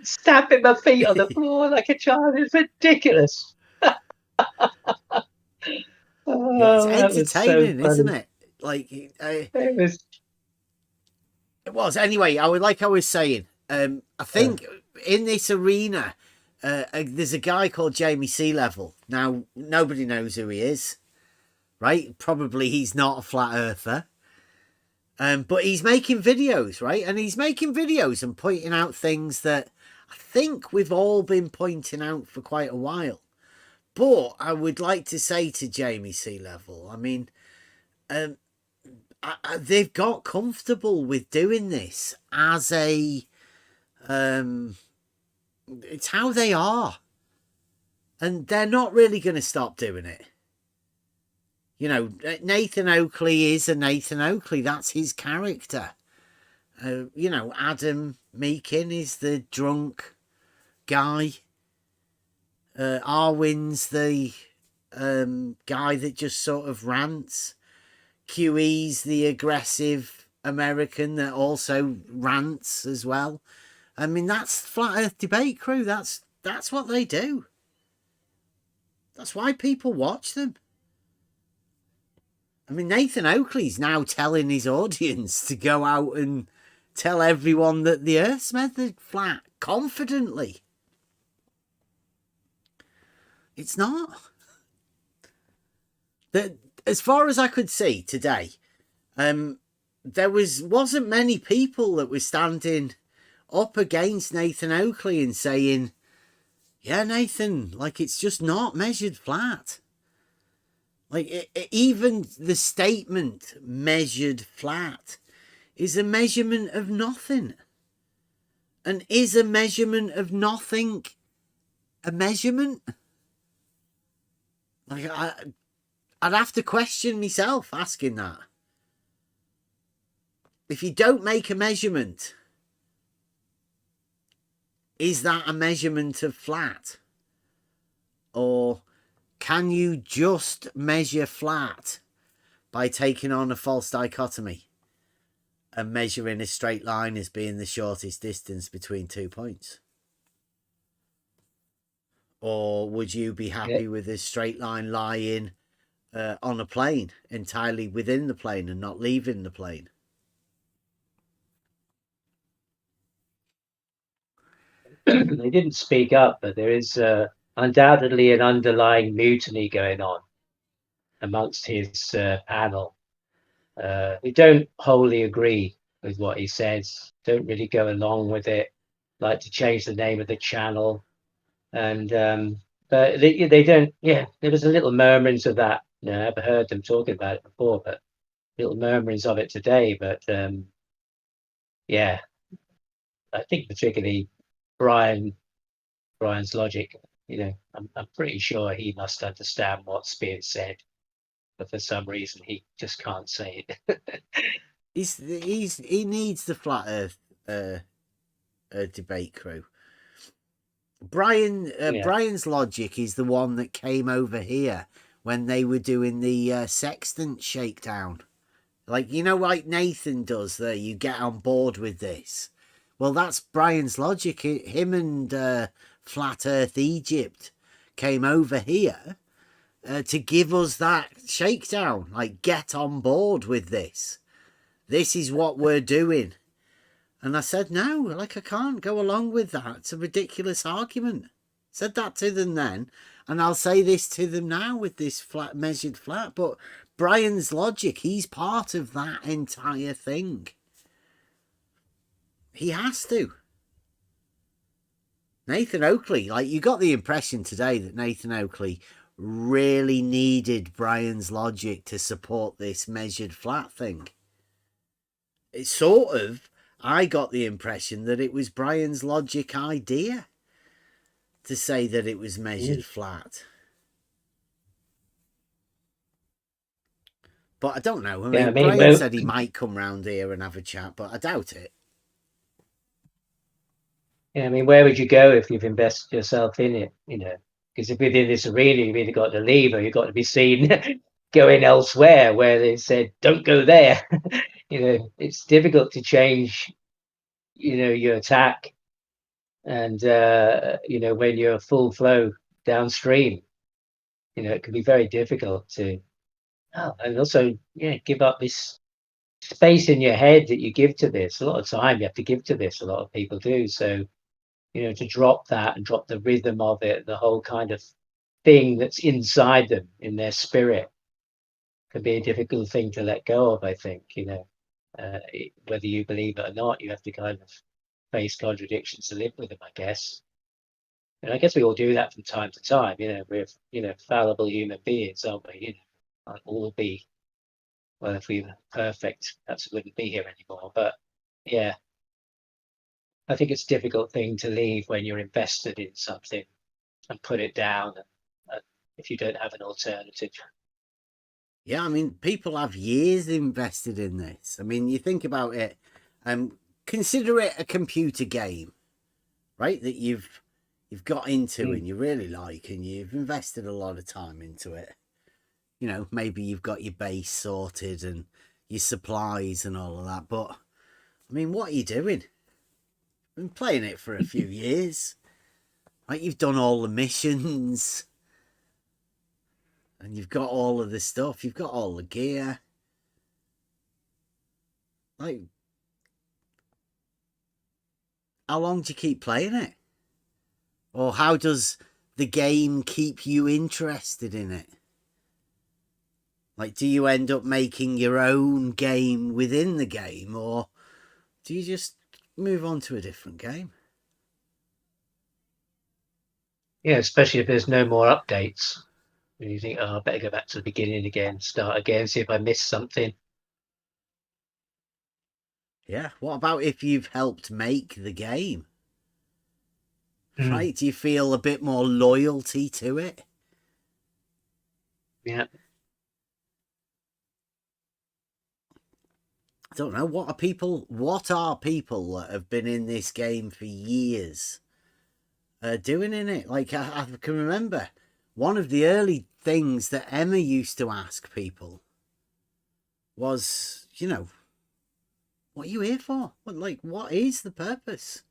stamping my feet on the floor like a child. It's ridiculous. It's entertaining, isn't it? Like, it was. Anyway, I was saying, I think in this arena, there's a guy called Jamie Sea Level. Now, nobody knows who he is. right? Probably he's not a flat earther. But he's making videos, right? And he's making videos and pointing out things that I think we've all been pointing out for quite a while. But I would like to say to Jamie Sea Level, I mean, they've got comfortable with doing this as a, it's how they are. And they're not really going to stop doing it. You know, Nathan Oakley is a Nathan Oakley. That's his character. You know, Adam Meakin is the drunk guy. Arwin's the guy that just sort of rants. QE's the aggressive American that also rants as well. I mean, that's Flat Earth Debate Crew. That's what they do. That's why people watch them. I mean, Nathan Oakley's now telling his audience to go out and tell everyone that the Earth's method flat confidently. It's not. That, as far as I could see today, there wasn't many people that were standing up against Nathan Oakley and saying, yeah, Nathan, like, it's just not measured flat. Like, even the statement measured flat is a measurement of nothing. And is a measurement of nothing a measurement? Like, I'd have to question myself asking that. If you don't make a measurement, is that a measurement of flat? Or can you just measure flat by taking on a false dichotomy and measuring a straight line as being the shortest distance between 2 points? Or would you be happy with a straight line lying on a plane, entirely within the plane and not leaving the plane? They didn't speak up, but there is undoubtedly an underlying mutiny going on amongst his panel. We don't wholly agree with what he says, don't really go along with it, like to change the name of the channel. And but they don't, yeah, there was a little murmurings of that. You know, I've heard them talking about it before, but little murmurings of it today. But yeah, I think particularly Brian's logic, you know, I'm pretty sure he must understand what's being said, but for some reason he just can't say it. he needs the Flat Earth Debate Crew. Brian's logic is the one that came over here when they were doing the sextant shakedown. Like, you know, like Nathan does there, you get on board with this. Well, that's Brian's logic. Him and Flat Earth Egypt came over here to give us that shakedown. Like, get on board with this. This is what we're doing. And I said, no, like, I can't go along with that. It's a ridiculous argument. Said that to them then, and I'll say this to them now with this flat measured flat. But Brian's logic, he's part of that entire thing. He has to. Nathan Oakley, like, you got the impression today that Nathan Oakley really needed Brian's logic to support this measured flat thing. It's sort of, I got the impression that it was Brian's logic idea to say that it was measured flat. But I don't know. I mean, Brian said he might come round here and have a chat, but I doubt it. Yeah, I mean, where would you go if you've invested yourself in it? You know, because if within this arena, you've either got to leave or you've got to be seen going elsewhere where they said, don't go there. You know, it's difficult to change, you know, your attack. And, you know, when you're full flow downstream, you know, it can be very difficult to, and also, yeah, give up this space in your head that you give to this. A lot of time you have to give to this. A lot of people do. So, you know, to drop that and drop the rhythm of it, the whole kind of thing that's inside them, in their spirit, can be a difficult thing to let go of, I think, whether you believe it or not, you have to kind of face contradictions to live with them, I guess. And I guess we all do that from time to time. We're fallible human beings, aren't we? Can't all be. Well, if we were perfect, perhaps we wouldn't be here anymore. But yeah, I think it's a difficult thing to leave when you're invested in something and put it down, and if you don't have an alternative. Yeah, I mean, people have years invested in this. I mean, you think about it, consider it a computer game, right? That you've got into and you really like, and you've invested a lot of time into it. Maybe you've got your base sorted and your supplies and all of that. But I mean, what are you doing? I've been playing it for a few years. Like, you've done all the missions. And you've got all of the stuff. You've got all the gear. Like, how long do you keep playing it? Or how does the game keep you interested in it? Like, do you end up making your own game within the game? Or do you just move on to a different game? Yeah, especially if there's no more updates. And you think, I better go back to the beginning again, start again, see if I missed something. Yeah. What about if you've helped make the game? Right? Do you feel a bit more loyalty to it? Yeah. I don't know. What are people that have been in this game for years doing in it? Like, I can remember one of the early things that Emma used to ask people was, what are you here for? What is the purpose?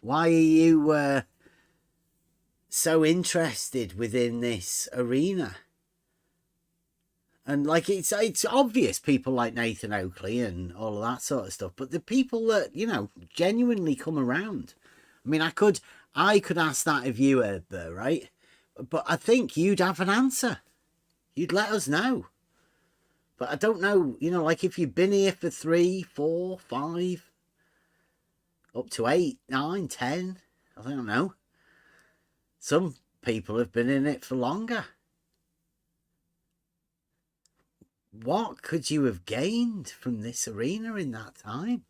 Why are you so interested within this arena? And it's obvious, people like Nathan Oakley and all of that sort of stuff, but the people that genuinely come around. I mean, I could ask that of you, Herber, right? But I think you'd have an answer. You'd let us know. But I don't know, like, if you've been here for 3, 4, 5, up to 8, 9, 10, I don't know. Some people have been in it for longer. What could you have gained from this arena in that time?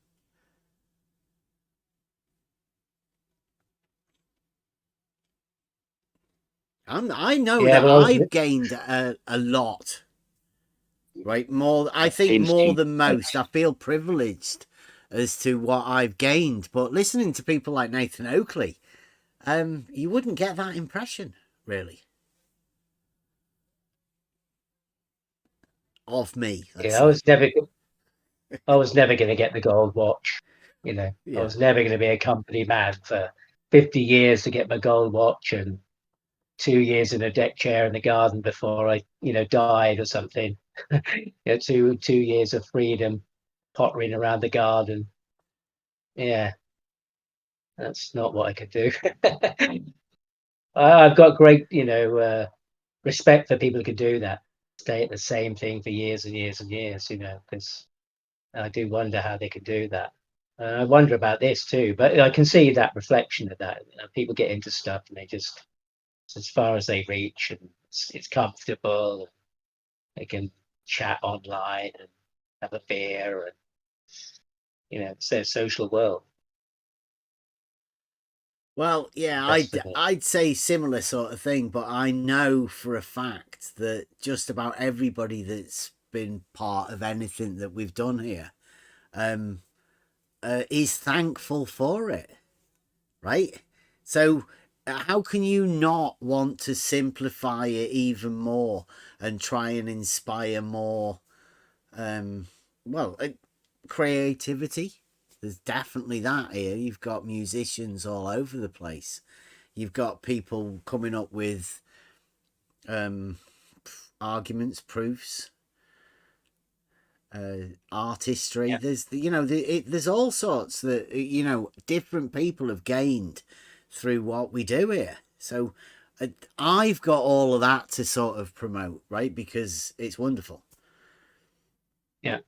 I know that I've gained a lot, right? I think more than most. I feel privileged as to what I've gained. But listening to people like Nathan Oakley, you wouldn't get that impression, really, of me. Yeah, I was never going to get the gold watch. I was never going to be a company man for 50 years to get my gold watch and 2 years in a deck chair in the garden before I, died or something. 2 years of freedom, pottering around the garden. Yeah, that's not what I could do. I've got great, respect for people who can do that, stay at the same thing for years and years and years, because I do wonder how they can do that. I wonder about this too, but I can see that reflection of that. People get into stuff and they just, as far as they reach, and it's comfortable, and they can chat online and have a beer, and it's their social world. Well, yeah, I'd say similar sort of thing, but I know for a fact that just about everybody that's been part of anything that we've done here is thankful for it, right? So how can you not want to simplify it even more and try and inspire more creativity? There's definitely that here. You've got musicians all over the place. You've got people coming up with arguments, proofs, artistry. Yeah. There's all sorts that different people have gained through what we do here. So I've got all of that to sort of promote, right? Because it's wonderful. Yeah.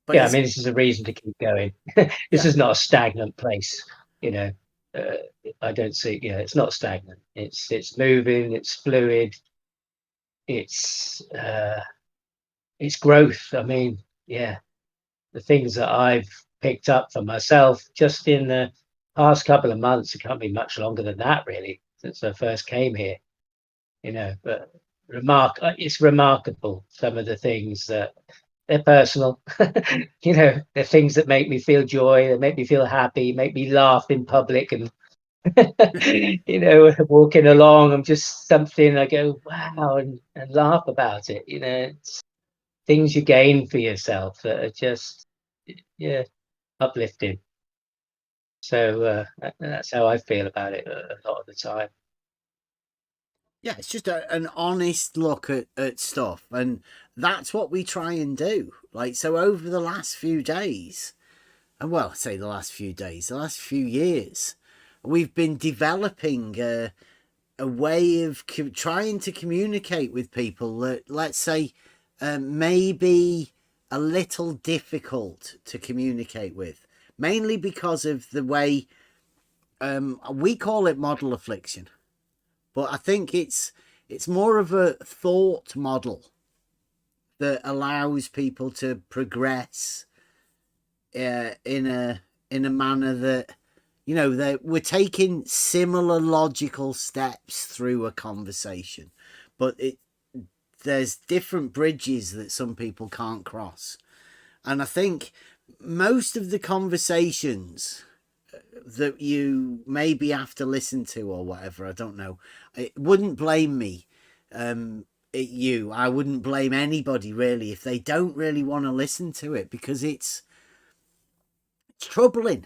But Yeah, I mean, this is a reason to keep going. This is not a stagnant place, you know. I don't see, it's not stagnant. It's moving, it's fluid, it's growth. I mean, yeah, the things that I've picked up for myself just in the past couple of months, it can't be much longer than that, really, since I first came here, but it's remarkable, some of the things that they're personal. They're things that make me feel joy, that make me feel happy, make me laugh in public, and walking along, I'm just something, I go wow, and laugh about it. It's things you gain for yourself that are just uplifting. So that's how I feel about it a lot of the time. Yeah, it's just an honest look at stuff, and that's what we try and do. Like, so over the last few days, and well, I say the last few days, the last few years, we've been developing a way of trying to communicate with people that, let's say, maybe a little difficult to communicate with, mainly because of the way we call it model affliction. But I think it's more of a thought model that allows people to progress in a manner that, that we're taking similar logical steps through a conversation, but there's different bridges that some people can't cross. And I think most of the conversations that you maybe have to listen to or whatever, I don't know, it wouldn't blame me, I wouldn't blame anybody really if they don't really want to listen to it, because it's troubling.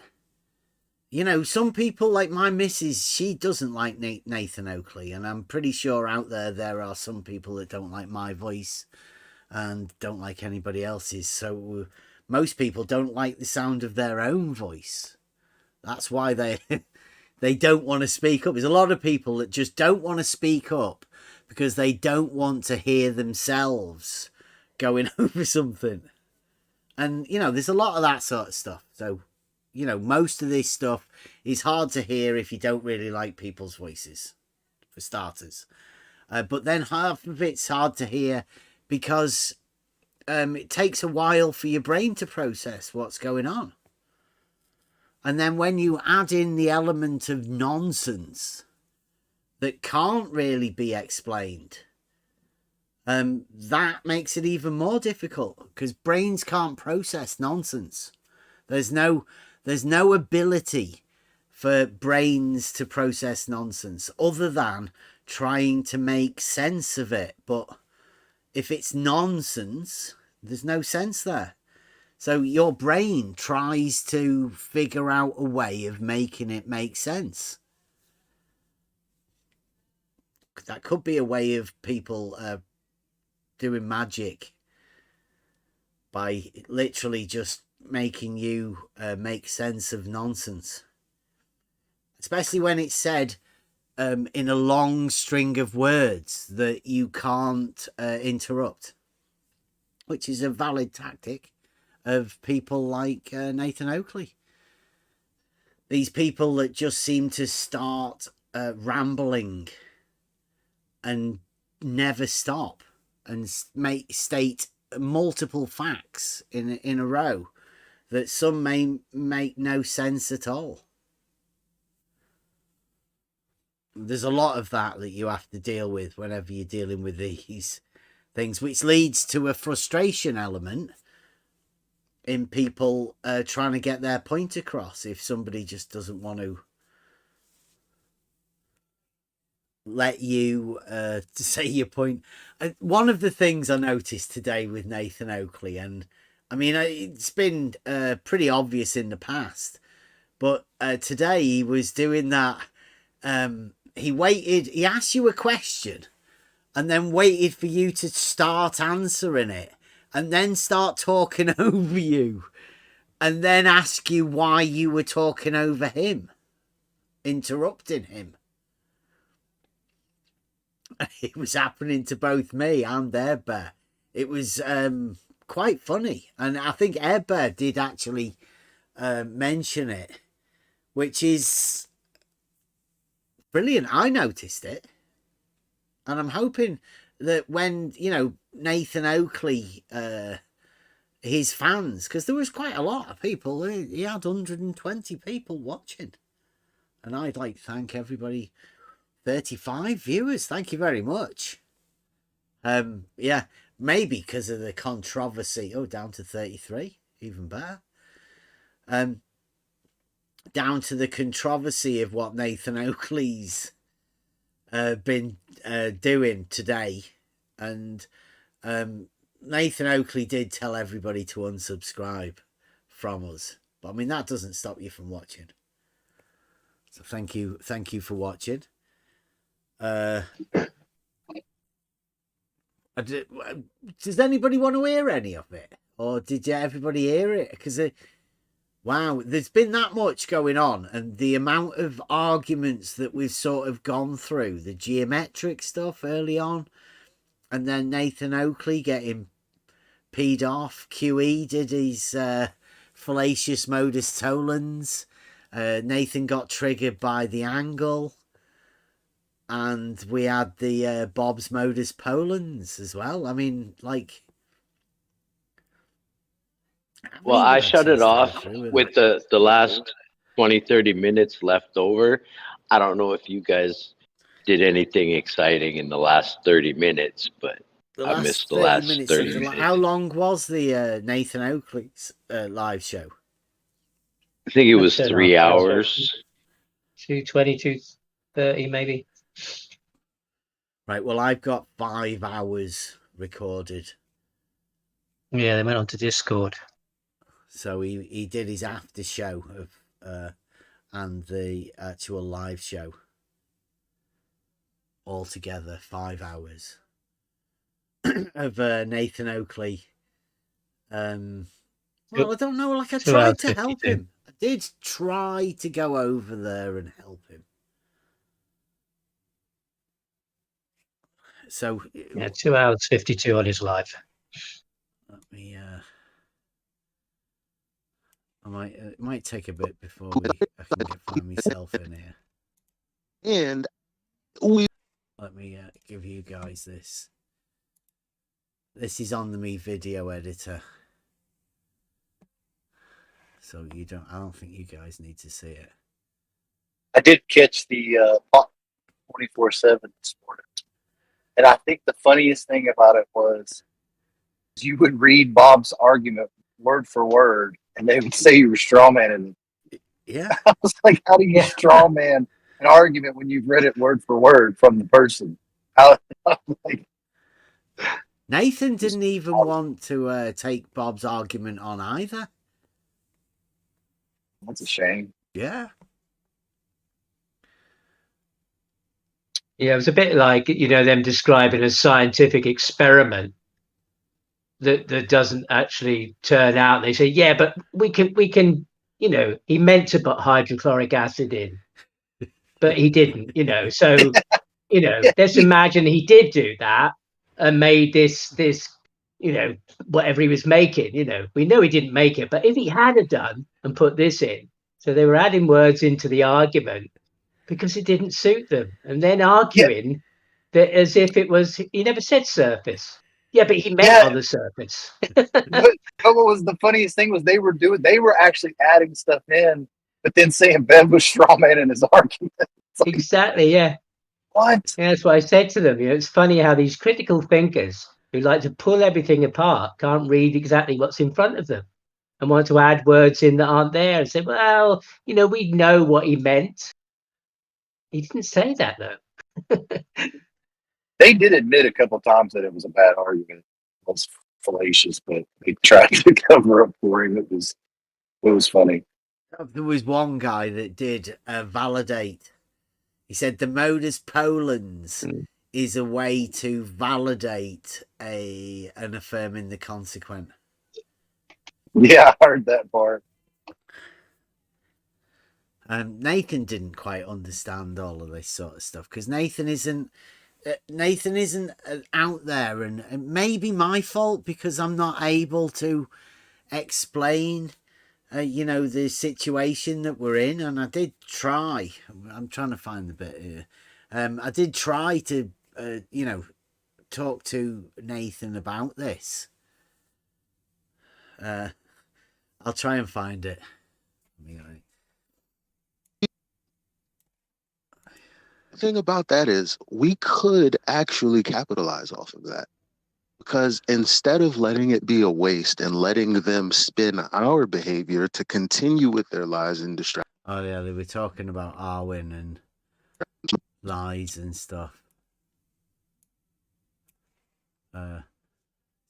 Some people, like my missus, she doesn't like Nathan Oakley, and I'm pretty sure out there are some people that don't like my voice and don't like anybody else's. So most people don't like the sound of their own voice. That's why they don't want to speak up. There's a lot of people that just don't want to speak up because they don't want to hear themselves going over something. And, there's a lot of that sort of stuff. So, most of this stuff is hard to hear if you don't really like people's voices, for starters. But then half of it's hard to hear because it takes a while for your brain to process what's going on. And then when you add in the element of nonsense that can't really be explained, that makes it even more difficult, because brains can't process nonsense. There's no ability for brains to process nonsense other than trying to make sense of it. But if it's nonsense, there's no sense there. So your brain tries to figure out a way of making it make sense. That could be a way of people doing magic by literally just making you make sense of nonsense. Especially when it's said in a long string of words that you can't interrupt, which is a valid tactic of people like Nathan Oakley. These people that just seem to start rambling and never stop and state multiple facts in a row that some may make no sense at all. There's a lot of that you have to deal with whenever you're dealing with these things, which leads to a frustration element in people trying to get their point across if somebody just doesn't want to let you say your point. One of the things I noticed today with Nathan Oakley, and I mean, it's been pretty obvious in the past, but today he was doing that. He asked you a question and then waited for you to start answering it, and then start talking over you, and then ask you why you were talking over him, interrupting him. It was happening to both me and Airbear. It was quite funny, and I think Airbear did actually mention it, which is brilliant. I noticed it, and I'm hoping that when Nathan Oakley, his fans, because there was quite a lot of people. He had 120 people watching, and I'd like to thank everybody. 35 viewers. Thank you very much. Yeah, maybe because of the controversy. Oh, down to 33, even better. Down to the controversy of what Nathan Oakley's been doing today, and Nathan Oakley did tell everybody to unsubscribe from us, but I mean that doesn't stop you from watching. So thank you for watching. Does anybody want to hear any of it, or did everybody hear it? Because wow, there's been that much going on, and the amount of arguments that we've sort of gone through, the geometric stuff early on, and then Nathan Oakley getting peed off. QE did his fallacious Modus Tollens. Nathan got triggered by the angle. And we had the Bob's Modus Polens as well. I mean, like... Well, I shut it off with the last 20, 30 minutes left over. I don't know if you guys did anything exciting in the last 30 minutes, but I missed the last 30 minutes. How long was the Nathan Oakley's live show? I think it was 3 hours. 2:20, 2:30 maybe. Right, well, I've got 5 hours recorded. Yeah, they went on to Discord. So he did his after show of and the actual live show. Altogether, 5 hours of Nathan Oakley. Well, I don't know, like I tried to help him. I did try to go over there and help him. So yeah, 2 hours 52 on his live. Let me it might take a bit before I can find myself in here. And let me give you guys this. This is on the Me video editor, so I don't think you guys need to see it. I did catch the 24/7 this morning. And I think the funniest thing about it was you would read Bob's argument word for word, and they would say you were strawmanning it. Yeah. I was like, how do you strawman an argument when you've read it word for word from the person? Nathan didn't even want to take Bob's argument on either. That's a shame. Yeah. Yeah, it was a bit like, them describing a scientific experiment that doesn't actually turn out. They say, yeah, but we can, he meant to put hydrochloric acid in, but he didn't, so, let's imagine he did do that and made this, whatever he was making, we know he didn't make it, but if he had done and put this in, so they were adding words into the argument because it didn't suit them, and then arguing that as if it was, he never said surface. Yeah, but he meant on the surface. but what was the funniest thing was they were actually adding stuff in, but then saying Ben was strawman in his argument. Like, exactly, yeah. What? Yeah, that's what I said to them. It's funny how these critical thinkers who like to pull everything apart can't read exactly what's in front of them and want to add words in that aren't there and say, well, we know what he meant. He didn't say that, though. They did admit a couple of times that it was a bad argument. It was fallacious, but they tried to cover up for him. It was funny. There was one guy that did validate. He said the Modus Polens is a way to validate an affirming the consequent. Yeah, I heard that part. Nathan didn't quite understand all of this sort of stuff because Nathan isn't Nathan isn't out there, and it may be my fault because I'm not able to explain, the situation that we're in. And I did try. I'm trying to find the bit here. I did try to, talk to Nathan about this. I'll try and find it. The thing about that is we could actually capitalize off of that, because instead of letting it be a waste and letting them spin our behavior to continue with their lies and distract. Oh yeah, they were talking about Arwen and lies and stuff.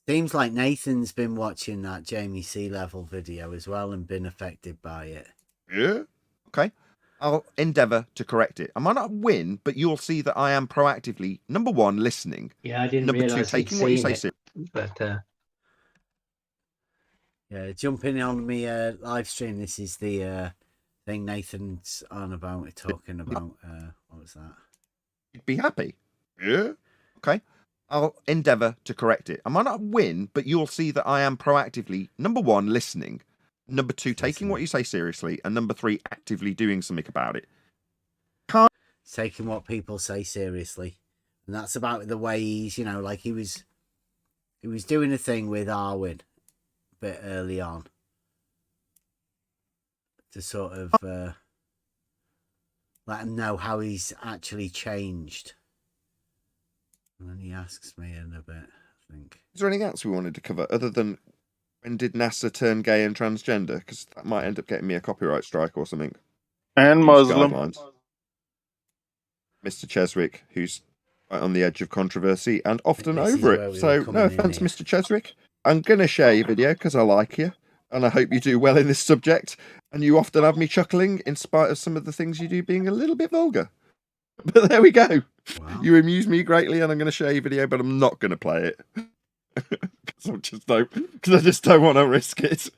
Seems like Nathan's been watching that Jamie Sea Level video as well and been affected by it. Yeah. Okay. I'll endeavour to correct it. I might not win, but you'll see that I am proactively, number one, listening. Yeah, I didn't Number two, realise he'd taking what you say seen it, but Yeah, jumping on me live stream. This is the thing Nathan's on about, talking about. What was that? You'd be happy. Yeah. Okay. I'll endeavour to correct it. I might not win, but you'll see that I am proactively, number one, listening. Number two, taking what you say seriously. And number three, actively doing something about it. Taking what people say seriously. And that's about the way he's, like he was doing a thing with Arwen a bit early on. To sort of let him know how he's actually changed. And then he asks me in a bit, I think. Is there anything else we wanted to cover other than when did NASA turn gay and transgender? Because that might end up getting me a copyright strike or something. And Muslim. Guidelines. Mr. Cheswick, who's right on the edge of controversy and often over it. So, no offence, Mr. Cheswick. I'm going to share your video because I like you. And I hope you do well in this subject. And you often have me chuckling in spite of some of the things you do being a little bit vulgar. But there we go. Wow. You amuse me greatly, and I'm going to share your video, but I'm not going to play it. Because I just don't want to risk it.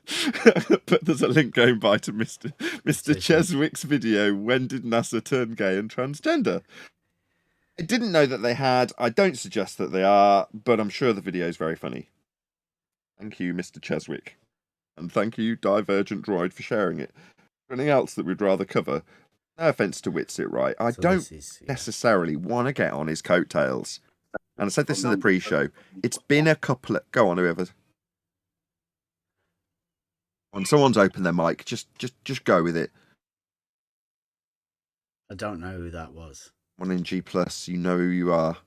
But there's a link going by to Mr. Cheswick's video, When Did NASA Turn Gay and Transgender? I didn't know that they had. I don't suggest that they are, but I'm sure the video is very funny. Thank you, Mr. Cheswick. And thank you, Divergent Droid, for sharing it. Anything else that we'd rather cover? No offence to Witsit, right? I don't necessarily want to get on his coattails. And I said this in the pre-show. It's been a couple of... Go on, whoever. When someone's opened their mic, just go with it. I don't know who that was. One in G+, you know who you are.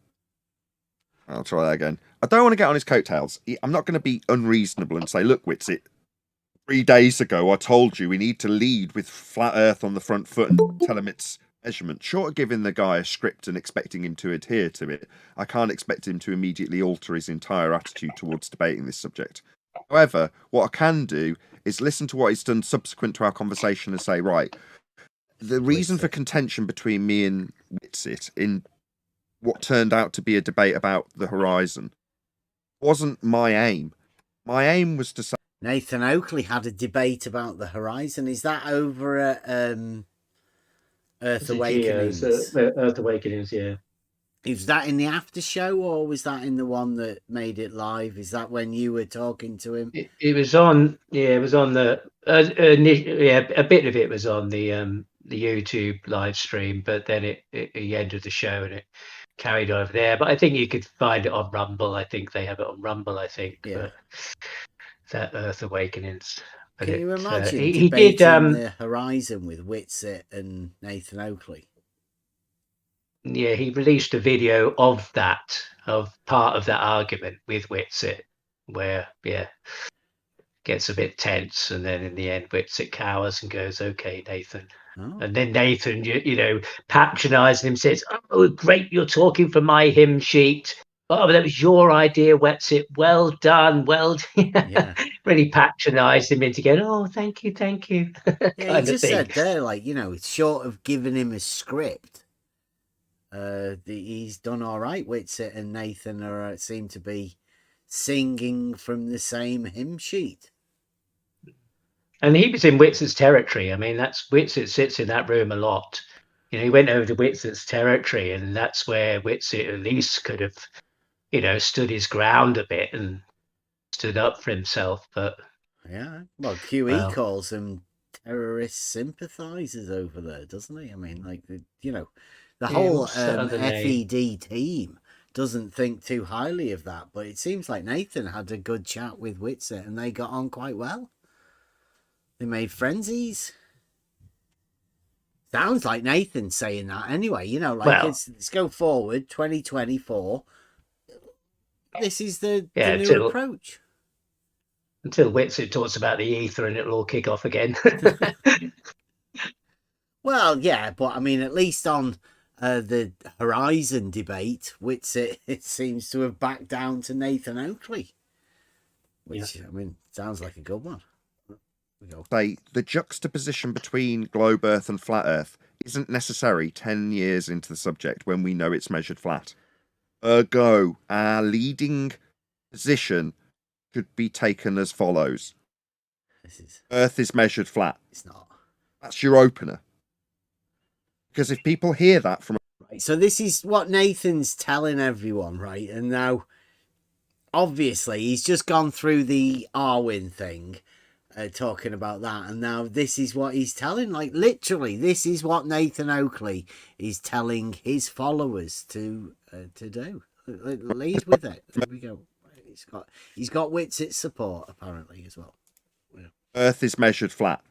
I'll try that again. I don't want to get on his coattails. I'm not going to be unreasonable and say, look, Witsit, 3 days ago I told you we need to lead with flat earth on the front foot and tell him it's measurement. Short of giving the guy a script and expecting him to adhere to it, I can't expect him to immediately alter his entire attitude towards debating this subject. However, what I can do is listen to what he's done subsequent to our conversation and say, right, the reason for contention between me and Witsit in what turned out to be a debate about the horizon wasn't my aim. My aim was to say... Nathan Oakley had a debate about the horizon. Is that over at Earth Awakenings? Earth Awakenings, yeah. Is that in the after show, or was that in the one that made it live? Is that when you were talking to him? It was on. Yeah, it was on the. A bit of it was on the YouTube live stream, but then he ended the show and it carried over there. But I think you could find it on Rumble. I think they have it on Rumble. I think. Yeah. That Earth Awakenings. But Can you imagine he debating did the horizon with Witsit and Nathan Oakley? Yeah, he released a video of that, of part of that argument with Witsit, where gets a bit tense, and then in the end Witsit cowers and goes, "Okay, Nathan." And then Nathan, patronising him, says, "Oh, great, you're talking from my hymn sheet. Oh, but that was your idea, Witsit. Well done, well done." Yeah. Really patronised him into going, "Oh, thank you." Yeah, he just said there, it's short of giving him a script. He's done all right. Witsit and Nathan seem to be singing from the same hymn sheet. And he was in Witsit's territory. I mean, Witsit sits in that room a lot. You know, he went over to Whitset's territory, and that's where Whitset at least could have, you know, stood his ground a bit and stood up for himself. But yeah, well, QE well, calls them terrorist sympathizers over there, doesn't he? I mean, like, you know, the yeah, whole what's the other name? FED team doesn't think too highly of that, but it seems like Nathan had a good chat with Whitset and they got on quite well. They made frenzies. Sounds like Nathan saying that anyway, you know, like Well, let's go forward 2024. This is the yeah, new approach. Until Whitset talks about the ether and it'll all kick off again. Well, yeah, but I mean, at least on the Horizon debate, Whitset it seems to have backed down to Nathan Oakley, which I mean sounds like a good one. Say the juxtaposition between globe Earth and flat Earth isn't necessary 10 years into the subject when we know it's measured flat. Ergo, our leading position should be taken as follows. Earth is measured flat. It's not. That's your opener. Because if people hear that from... Right, so this is what Nathan's telling everyone, right? And now, obviously, he's just gone through the Arwin thing, talking about that, and now this is what he's telling. Like, literally, this is what Nathan Oakley is telling his followers to do. Lead with it. There we go. He's got Whitset's support apparently as well. Yeah. Earth is measured flat.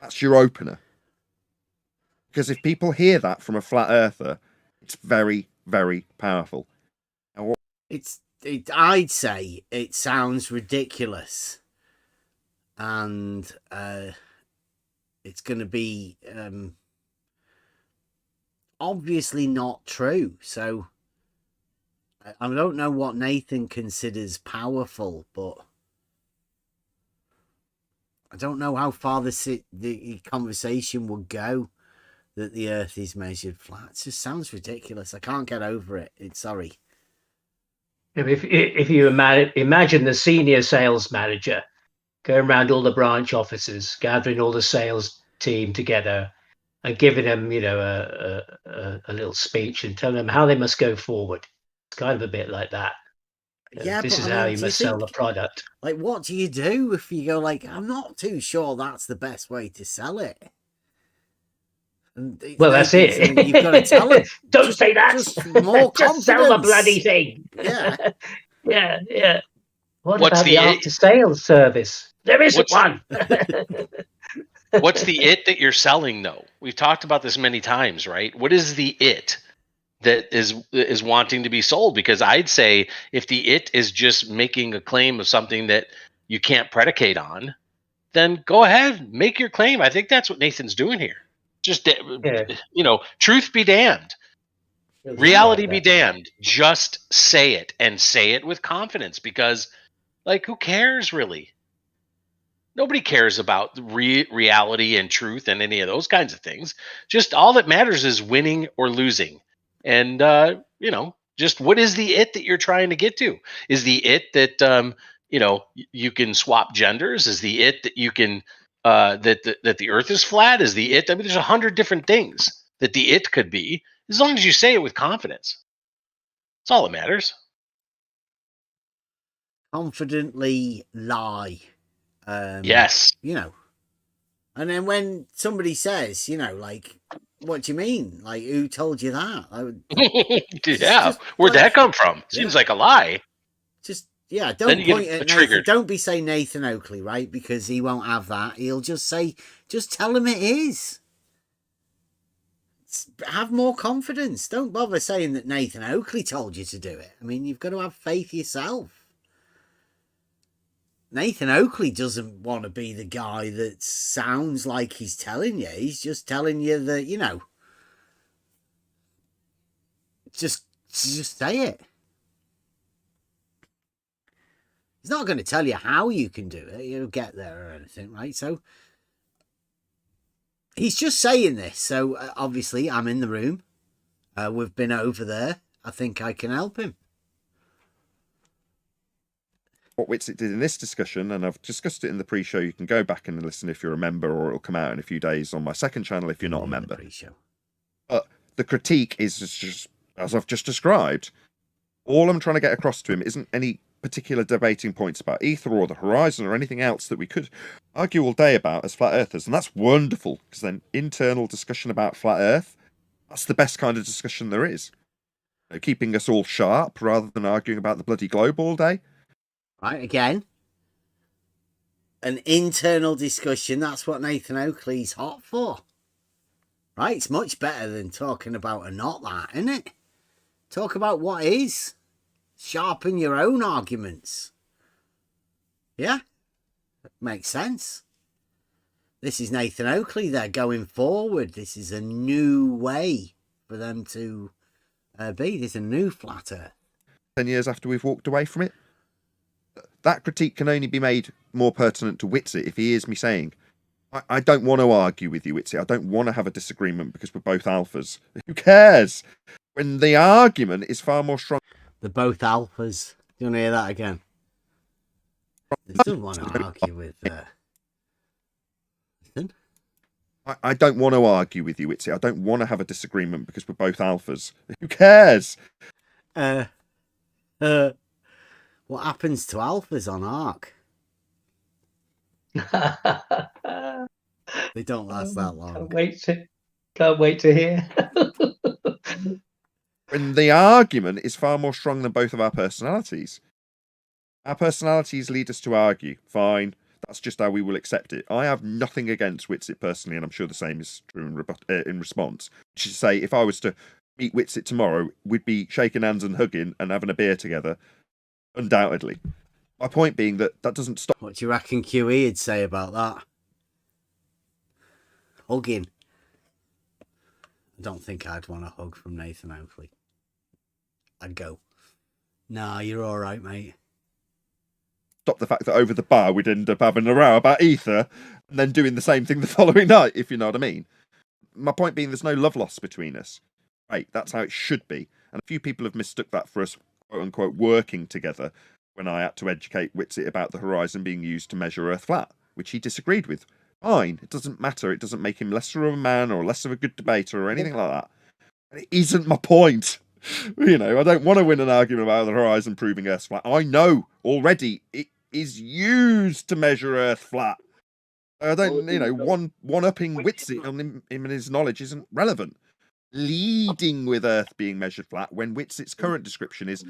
That's your opener. Because if people hear that from a flat earther, it's very, very powerful. I'd say it sounds ridiculous, and it's going to be obviously not true. So I don't know what Nathan considers powerful, but I don't know how far the conversation would go that the Earth is measured flat. It just sounds ridiculous. I can't get over it. Sorry. If you imagine the senior sales manager going around all the branch offices, gathering all the sales team together and giving them, you know, a little speech and telling them how they must go forward. It's kind of a bit like that. Yeah, this is I mean, how you must sell the product. Like, what do you do if you go like, I'm not too sure that's the best way to sell it? And well, that's it. You've got to tell them. Don't say that. Just more just sell the bloody thing. Yeah. yeah. What's about the after sales service? There isn't one. What's the it that you're selling, though? We've talked about this many times, right? What is the it that is wanting to be sold? Because I'd say if the it is just making a claim of something that you can't predicate on, then go ahead, make your claim. I think that's what Nathan's doing here. Just, you know, truth be damned. Reality be damned. Just say it, and say it with confidence, because, like, who cares, really? Nobody cares about reality and truth and any of those kinds of things. Just all that matters is winning or losing. And, you know, just what is the it that you're trying to get to? Is the it that, you know, you can swap genders? Is the it that you can... that the Earth is flat? Is the it? I mean, there's 100 different things that the it could be, as long as you say it with confidence. That's all that matters. Confidently lie. Yes. You know. And then when somebody says, you know, like, what do you mean? Like, who told you that? Where'd that come from? Seems like a lie. Yeah, don't point at Nathan. Don't be saying Nathan Oakley, right? Because he won't have that. He'll just say, just tell him it is. Have more confidence. Don't bother saying that Nathan Oakley told you to do it. I mean, you've got to have faith yourself. Nathan Oakley doesn't want to be the guy that sounds like he's telling you. He's just telling you that, you know, just say it. He's not going to tell you how you can do it. You'll get there or anything, right? So he's just saying this. So obviously I'm in the room. We've been over there. I think I can help him. What Whitset did in this discussion, and I've discussed it in the pre-show, you can go back and listen if you're a member, or it'll come out in a few days on my second channel if you're not a member. the critique is just as I've just described. All I'm trying to get across to him isn't any particular debating points about ether or the horizon or anything else that we could argue all day about as flat earthers. And that's wonderful, because then internal discussion about flat earth, that's the best kind of discussion there is. You know, keeping us all sharp rather than arguing about the bloody globe all day. Right, again. An internal discussion, that's what Nathan Oakley's hot for. Right, it's much better than talking about a not that, isn't it? Talk about what is. Sharpen your own arguments. Yeah? Makes sense. This is Nathan Oakley. They're going forward. This is a new way for them to be. This is a new flat earth. 10 years after we've walked away from it. That critique can only be made more pertinent to Whitsitt if he hears me saying, I don't want to argue with you, Whitsitt. I don't want to have a disagreement because we're both alphas. Who cares? When the argument is far more strong. They're both alphas. Do you want to hear that again? They don't want to argue with... I don't want to argue with you, Whitsitt. I don't want to have a disagreement because we're both alphas. Who cares? What happens to alphas on Ark? They don't last that long. Can't wait to hear. When the argument is far more strong than both of our personalities. Our personalities lead us to argue. Fine. That's just how we will accept it. I have nothing against Whitsitt personally, and I'm sure the same is true in response. Which is to say, if I was to meet Whitsitt tomorrow, we'd be shaking hands and hugging and having a beer together. Undoubtedly. My point being that doesn't stop. What do you reckon QE would say about that? Hugging. I don't think I'd want a hug from Nathan Oakley. I'd go, nah, you're all right, mate. Stop the fact that over the bar we'd end up having a row about ether and then doing the same thing the following night, if you know what I mean. My point being, there's no love loss between us. Right, that's how it should be. And a few people have mistook that for us, quote unquote, working together when I had to educate Whitsitt about the horizon being used to measure Earth flat, which he disagreed with. Fine, it doesn't matter. It doesn't make him lesser of a man or less of a good debater or anything like that. And it isn't my point. You know, I don't want to win an argument about the horizon proving Earth flat. I know already it is used to measure Earth flat. I don't, you know, one-upping Whitsitt on him and his knowledge isn't relevant. Leading with Earth being measured flat when Whitsitt's current description is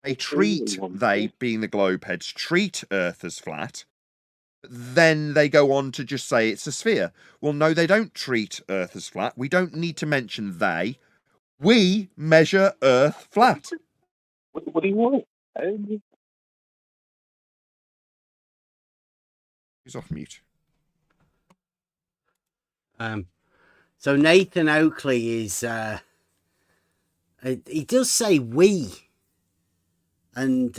they, being the globe heads, treat Earth as flat. Then they go on to just say it's a sphere. Well, no, they don't treat Earth as flat. We don't need to mention they. We measure Earth flat. What do you want? He's off mute. So Nathan Oakley is he does say we, and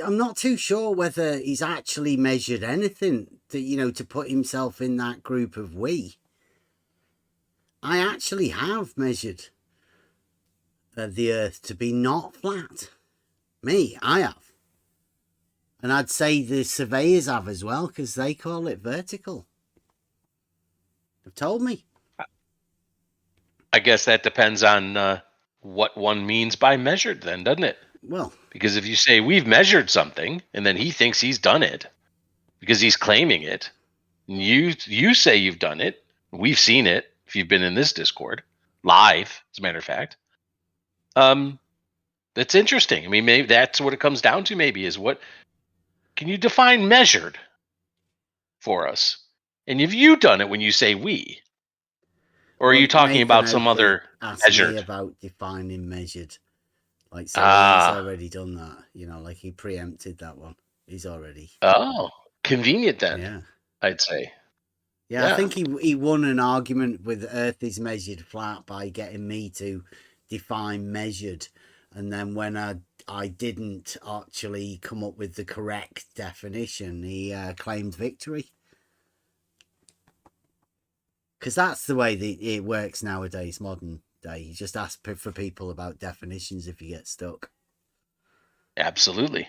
I'm not too sure whether he's actually measured anything to, you know, to put himself in that group of we. I actually have measured the Earth to be not flat. I have. And I'd say the surveyors have as well, because they call it vertical. They've told me. I guess that depends on what one means by measured then, doesn't it? Well, because if you say we've measured something and then he thinks he's done it because he's claiming it, and you say you've done it, we've seen it if you've been in this Discord live, as a matter of fact. That's interesting. I mean, maybe that's what it comes down to. Maybe is what can you define measured for us? And have you done it when you say we? Or are you talking about some other measured? Me about defining measured. Like, so he's already done that. You know, like he preempted that one. He's already. Oh, convenient then. Yeah. I'd say. Yeah, I think he won an argument with Earth is measured flat by getting me to define measured. And then when I didn't actually come up with the correct definition, he claimed victory. Because that's the way it works nowadays, modern day. You just ask for people about definitions if you get stuck. Absolutely.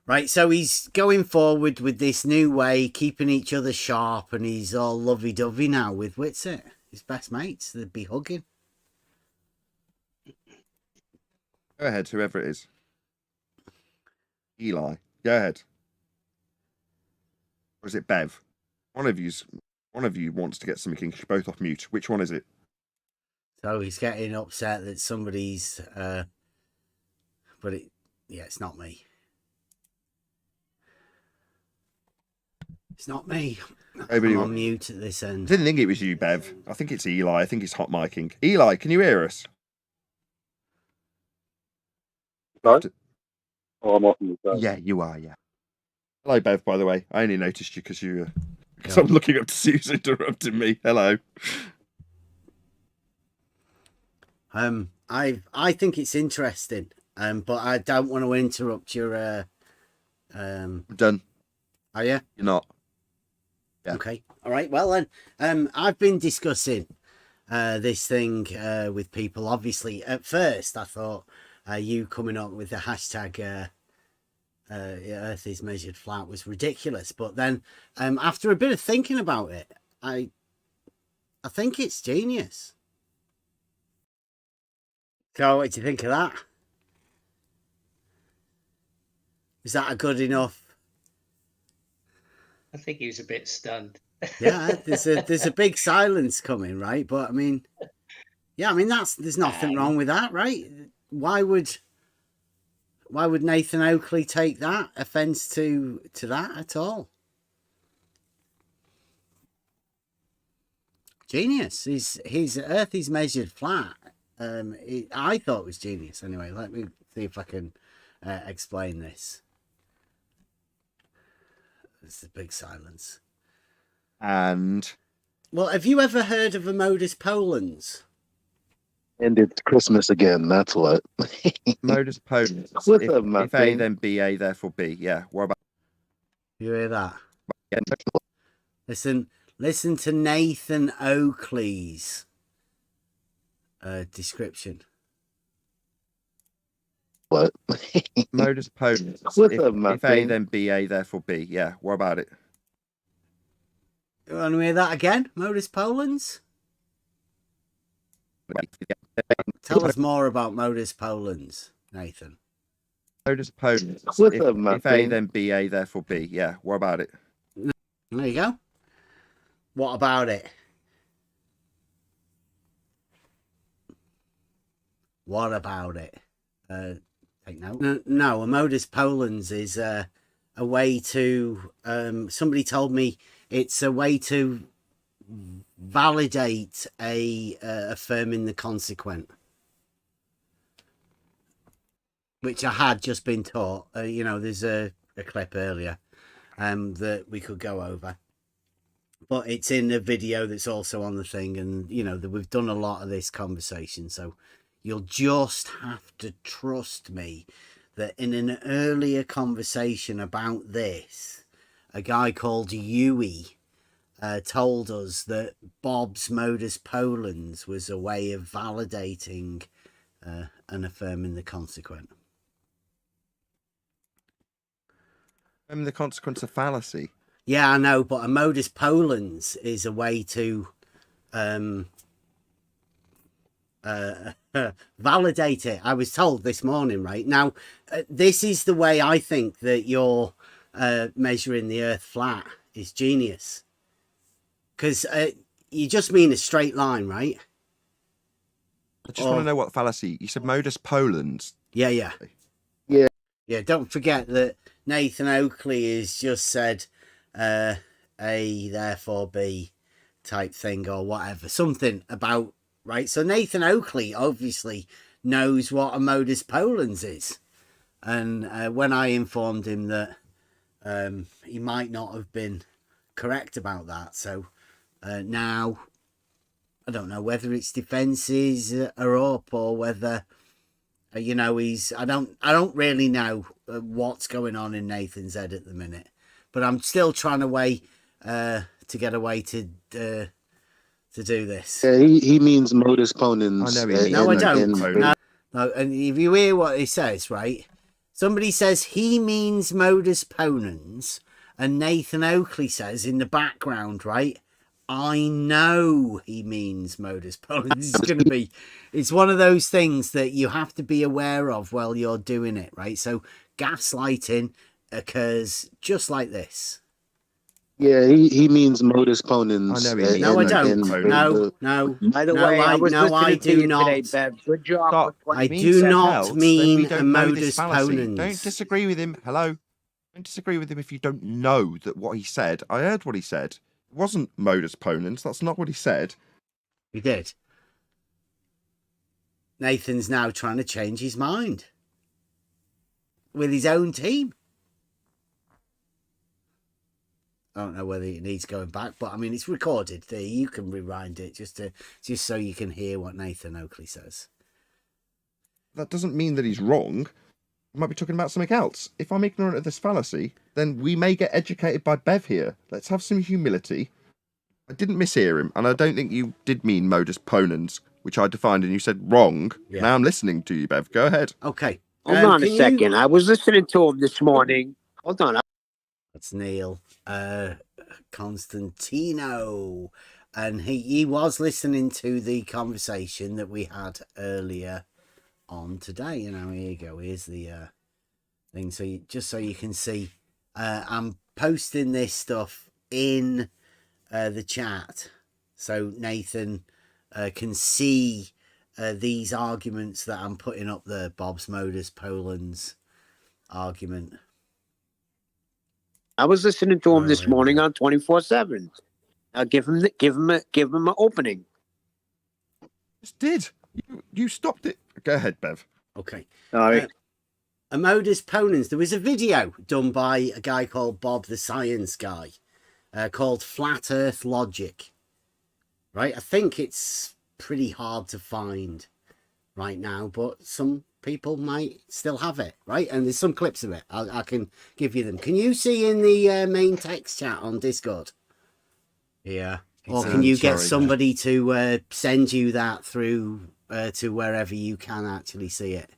Right, so he's going forward with this new way, keeping each other sharp, and he's all lovey-dovey now with Whitsitt. his best mates. They'd be hugging. Go ahead, whoever it is. Eli, go ahead. Or is it Bev? One of you wants to get something both off mute. Which one is it? So he's getting upset that somebody's, but it's not me. It's not me. I'm on mute at this end. I didn't think it was you, Bev. I think it's Eli. I think he's hot micing. Eli, can you hear us? No? Oh, I'm off mute. Yeah, you are, yeah. Hello, Bev, by the way. I only noticed you because I'm looking up to see who's interrupting me. Hello. I think it's interesting, but I don't want to interrupt your Done. Are you? You're not. Yeah. Okay. All right. Well then, I've been discussing this thing with people. Obviously, at first I thought you coming up with the hashtag Earth is measured flat was ridiculous, but then after a bit of thinking about it, I think it's genius. So what do you think of that? Is that a good enough? I think he was a bit stunned. Yeah, there's a big silence coming, right? But I mean, yeah, I mean there's nothing wrong with that, right? Why would Nathan Oakley take that offense to that at all? Genius. His Earth is measured flat. I thought it was genius. Anyway, let me see if I can explain this. It's a big silence. And well, have you ever heard of a Modus Polens? And it's Christmas again. That's what. Modus Polens. If A, then B, A, therefore B. Yeah. What about? You hear that? Listen to Nathan Oakley's description. What? Modus Polens. If A, then B, A, therefore B. Yeah. What about it? You want to hear that again? Modus Polens? Tell us more about Modus Polens, Nathan. Modus Polens. If A, then B, A, therefore B. Yeah. What about it? There you go. What about it? What about it? Take note. No, a Modus Polens is a way to. Somebody told me it's a way to validate affirming the consequent, which I had just been taught. There's a clip earlier that we could go over, but it's in a video that's also on the thing, and that we've done a lot of this conversation, so you'll just have to trust me that in an earlier conversation about this, a guy called Yui told us that Bob's Modus Polens was a way of validating and affirming the consequent. The consequence of fallacy. Yeah, I know, but a Modus Polens is a way to validate it. I was told this morning, right? Now, this is the way I think that you're measuring the Earth flat is genius. Because you just mean a straight line, right? I just want to know what fallacy. You said Modus Polens. Yeah. Don't forget that Nathan Oakley has just said A, therefore B type thing or whatever. Something about, right? So Nathan Oakley obviously knows what a Modus Polens is. And when I informed him that he might not have been correct about that, so now I don't know whether its defenses are up or whether he's I don't really know what's going on in Nathan's head at the minute, but I'm still trying to get a way to do this. Yeah, he means Modus Ponens. I know he means. No, I don't. No, and if you hear what he says, right? Somebody says he means Modus Ponens, and Nathan Oakley says in the background, right? I know he means modus ponens. It's going to be, it's one of those things that you have to be aware of while you're doing it, right? So gaslighting occurs just like this. Yeah, he means modus ponens. I know he means No, I modus don't. ponens. No. By the No, way, I was listening I to do you not. today, Bev. Good job. Stop. With I It means do something not else, then mean we a don't know this modus fallacy. ponens. Don't disagree with him. Hello. Don't disagree with him if you don't know that what he said. I heard what he said. It wasn't modus ponens. That's not what he said. He did. Nathan's now trying to change his mind with his own team. I don't know whether it needs going back, but I mean, it's recorded. You can rewind it just so you can hear what Nathan Oakley says. That doesn't mean that he's wrong. I might be talking about something else. If I'm ignorant of this fallacy, then we may get educated by Bev here. Let's have some humility. I didn't mishear him, and I don't think you did mean modus ponens, which I defined, and you said wrong. Yeah. Now I'm listening to you, Bev. Go ahead. Okay. Hold on a second. I was listening to him this morning. Hold on. That's Neil Constantino. And he was listening to the conversation that we had earlier on today. You know, here you go. Here's the thing. So just so you can see, I'm posting this stuff in the chat so Nathan can see these arguments that I'm putting up there. Bob's modus Polens argument. I was listening to him this morning on 24/7. I'll give him an opening. Just did. You stopped it. Go ahead, Bev. Okay. All right. A modus ponens. There was a video done by a guy called Bob the Science Guy called Flat Earth Logic. Right? I think it's pretty hard to find right now, but some people might still have it, right? And there's some clips of it. I can give you them. Can you see in the main text chat on Discord? Yeah. Or can you get somebody to send you that through to wherever you can actually see it?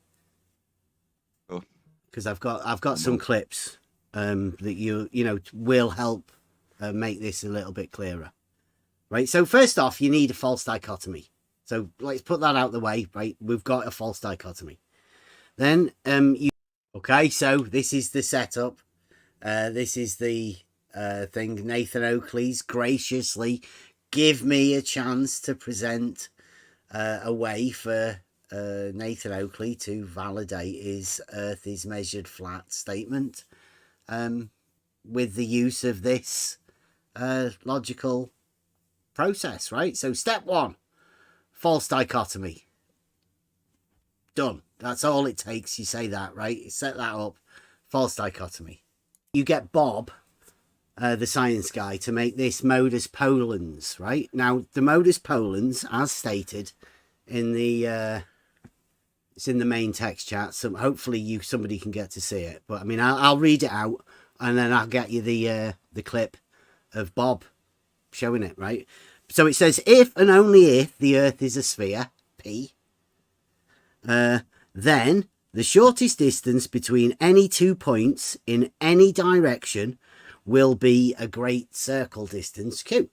Because I've got some clips that you know will help make this a little bit clearer, right? So first off, you need a false dichotomy. So let's put that out the way, right? We've got a false dichotomy. Then okay, so this is the setup. This is the thing. Nathan Oakley's graciously give me a chance to present a way for Nathan Oakley to validate his Earth is measured flat statement with the use of this logical process, right? So step one, false dichotomy. Done. That's all it takes. You say that, right? You set that up. False dichotomy. You get Bob, the science guy, to make this modus polens, right? Now, the modus polens, as stated in the it's in the main text chat. So hopefully somebody can get to see it. But I mean, I'll read it out, and then I'll get you the clip of Bob showing it, right? So it says, if and only if the Earth is a sphere, P, then the shortest distance between any 2 points in any direction will be a great circle distance, Q.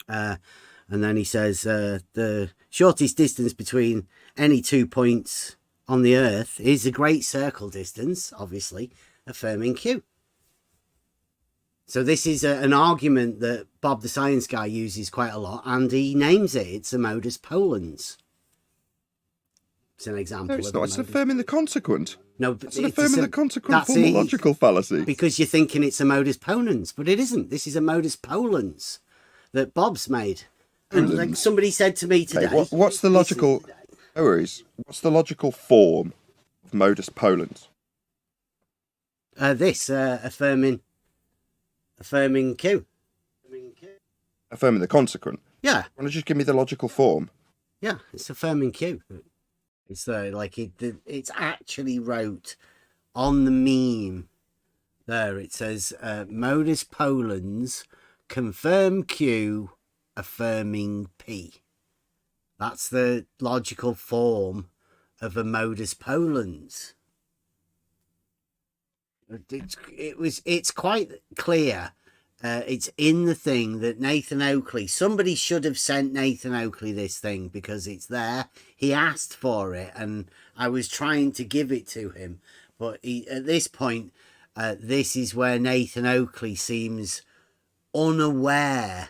And then he says the shortest distance between any 2 points on the Earth is a great circle distance, obviously, affirming Q. So this is an argument that Bob the Science Guy uses quite a lot, and he names it. It's a modus polens. It's an example. No, it's not. It's affirming the consequent. No, it's affirming the consequent logical fallacy. Because you're thinking it's a modus ponens, but it isn't. This is a modus polens that Bob's made. And like somebody said to me today... Okay, what's the logical... No worries. What's the logical form of modus polens? Affirming Q. Affirming the consequent? Yeah. Want to just give me the logical form? Yeah, it's affirming Q. It's like it's actually wrote on the meme there. It says modus polens confirm Q affirming P. That's the logical form of a modus polens. It's quite clear it's in the thing that Nathan Oakley, somebody should have sent Nathan Oakley this thing because it's there. He asked for it and I was trying to give it to him. But at this point, this is where Nathan Oakley seems unaware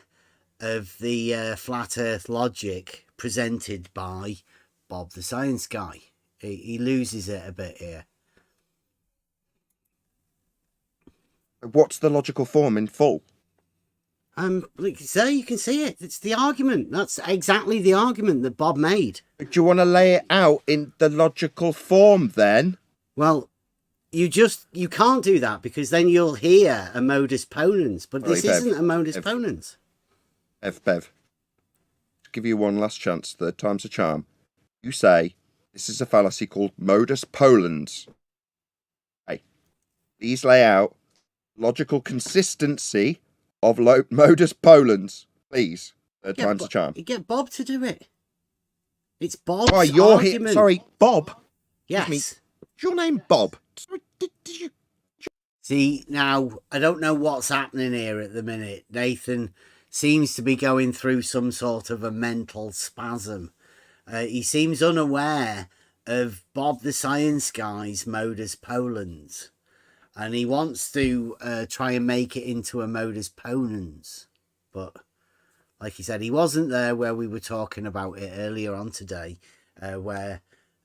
of the flat earth logic presented by Bob the Science Guy. He loses it a bit here. What's the logical form in full? Like say, you can see it. It's the argument. That's exactly the argument that Bob made. Do you want to lay it out in the logical form then? Well, you can't do that because then you'll hear a modus ponens. But this isn't a modus ponens. Bev, to give you one last chance, third time's a charm. You say this is a fallacy called modus polens. Hey, please lay out logical consistency of modus polens, please. Third time's a charm. You get Bob to do it. It's Bob's Why, you're argument. here? Sorry, Bob. Yes. Is your name Bob? Sorry, did you? See, now, I don't know what's happening here at the minute. Nathan seems to be going through some sort of a mental spasm. He seems unaware of Bob the Science Guy's modus polens. And he wants to try and make it into a modus ponens. But, like he said, he wasn't there where we were talking about it earlier on today, where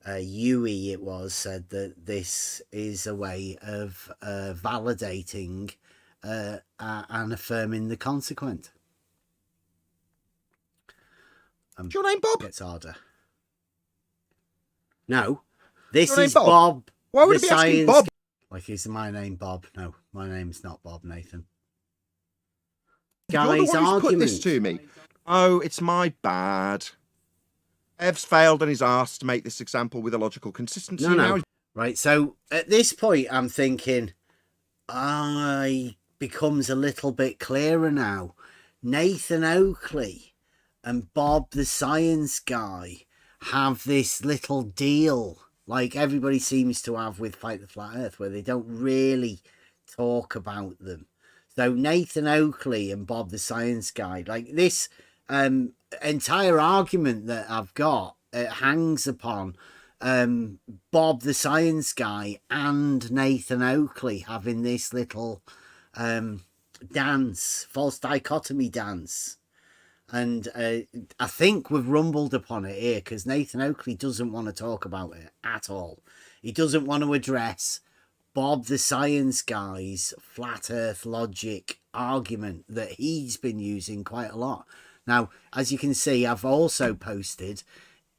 Yui, it was, said that this is a way of validating and affirming the consequent. Is your name Bob? Gets harder. No, this Your name is Bob? Bob. Why would the it be asking science Bob? Like, is my name Bob? No, my name's not Bob, Nathan. You're the Guy's one who's put argument. this to me. Oh, it's my bad. Ev's failed and he's asked to make this example with a logical consistency. No. Right, so at this point, I'm thinking, I becomes a little bit clearer now. Nathan Oakley and Bob the Science Guy have this little deal like everybody seems to have with Fight the Flat Earth, where they don't really talk about them. So Nathan Oakley and Bob the Science Guy, like this entire argument that I've got, it hangs upon Bob the Science Guy and Nathan Oakley having this little dance, false dichotomy dance. And I think we've rumbled upon it here because Nathan Oakley doesn't want to talk about it at all. He doesn't want to address Bob the Science Guy's flat earth logic argument that he's been using quite a lot. Now, as you can see, I've also posted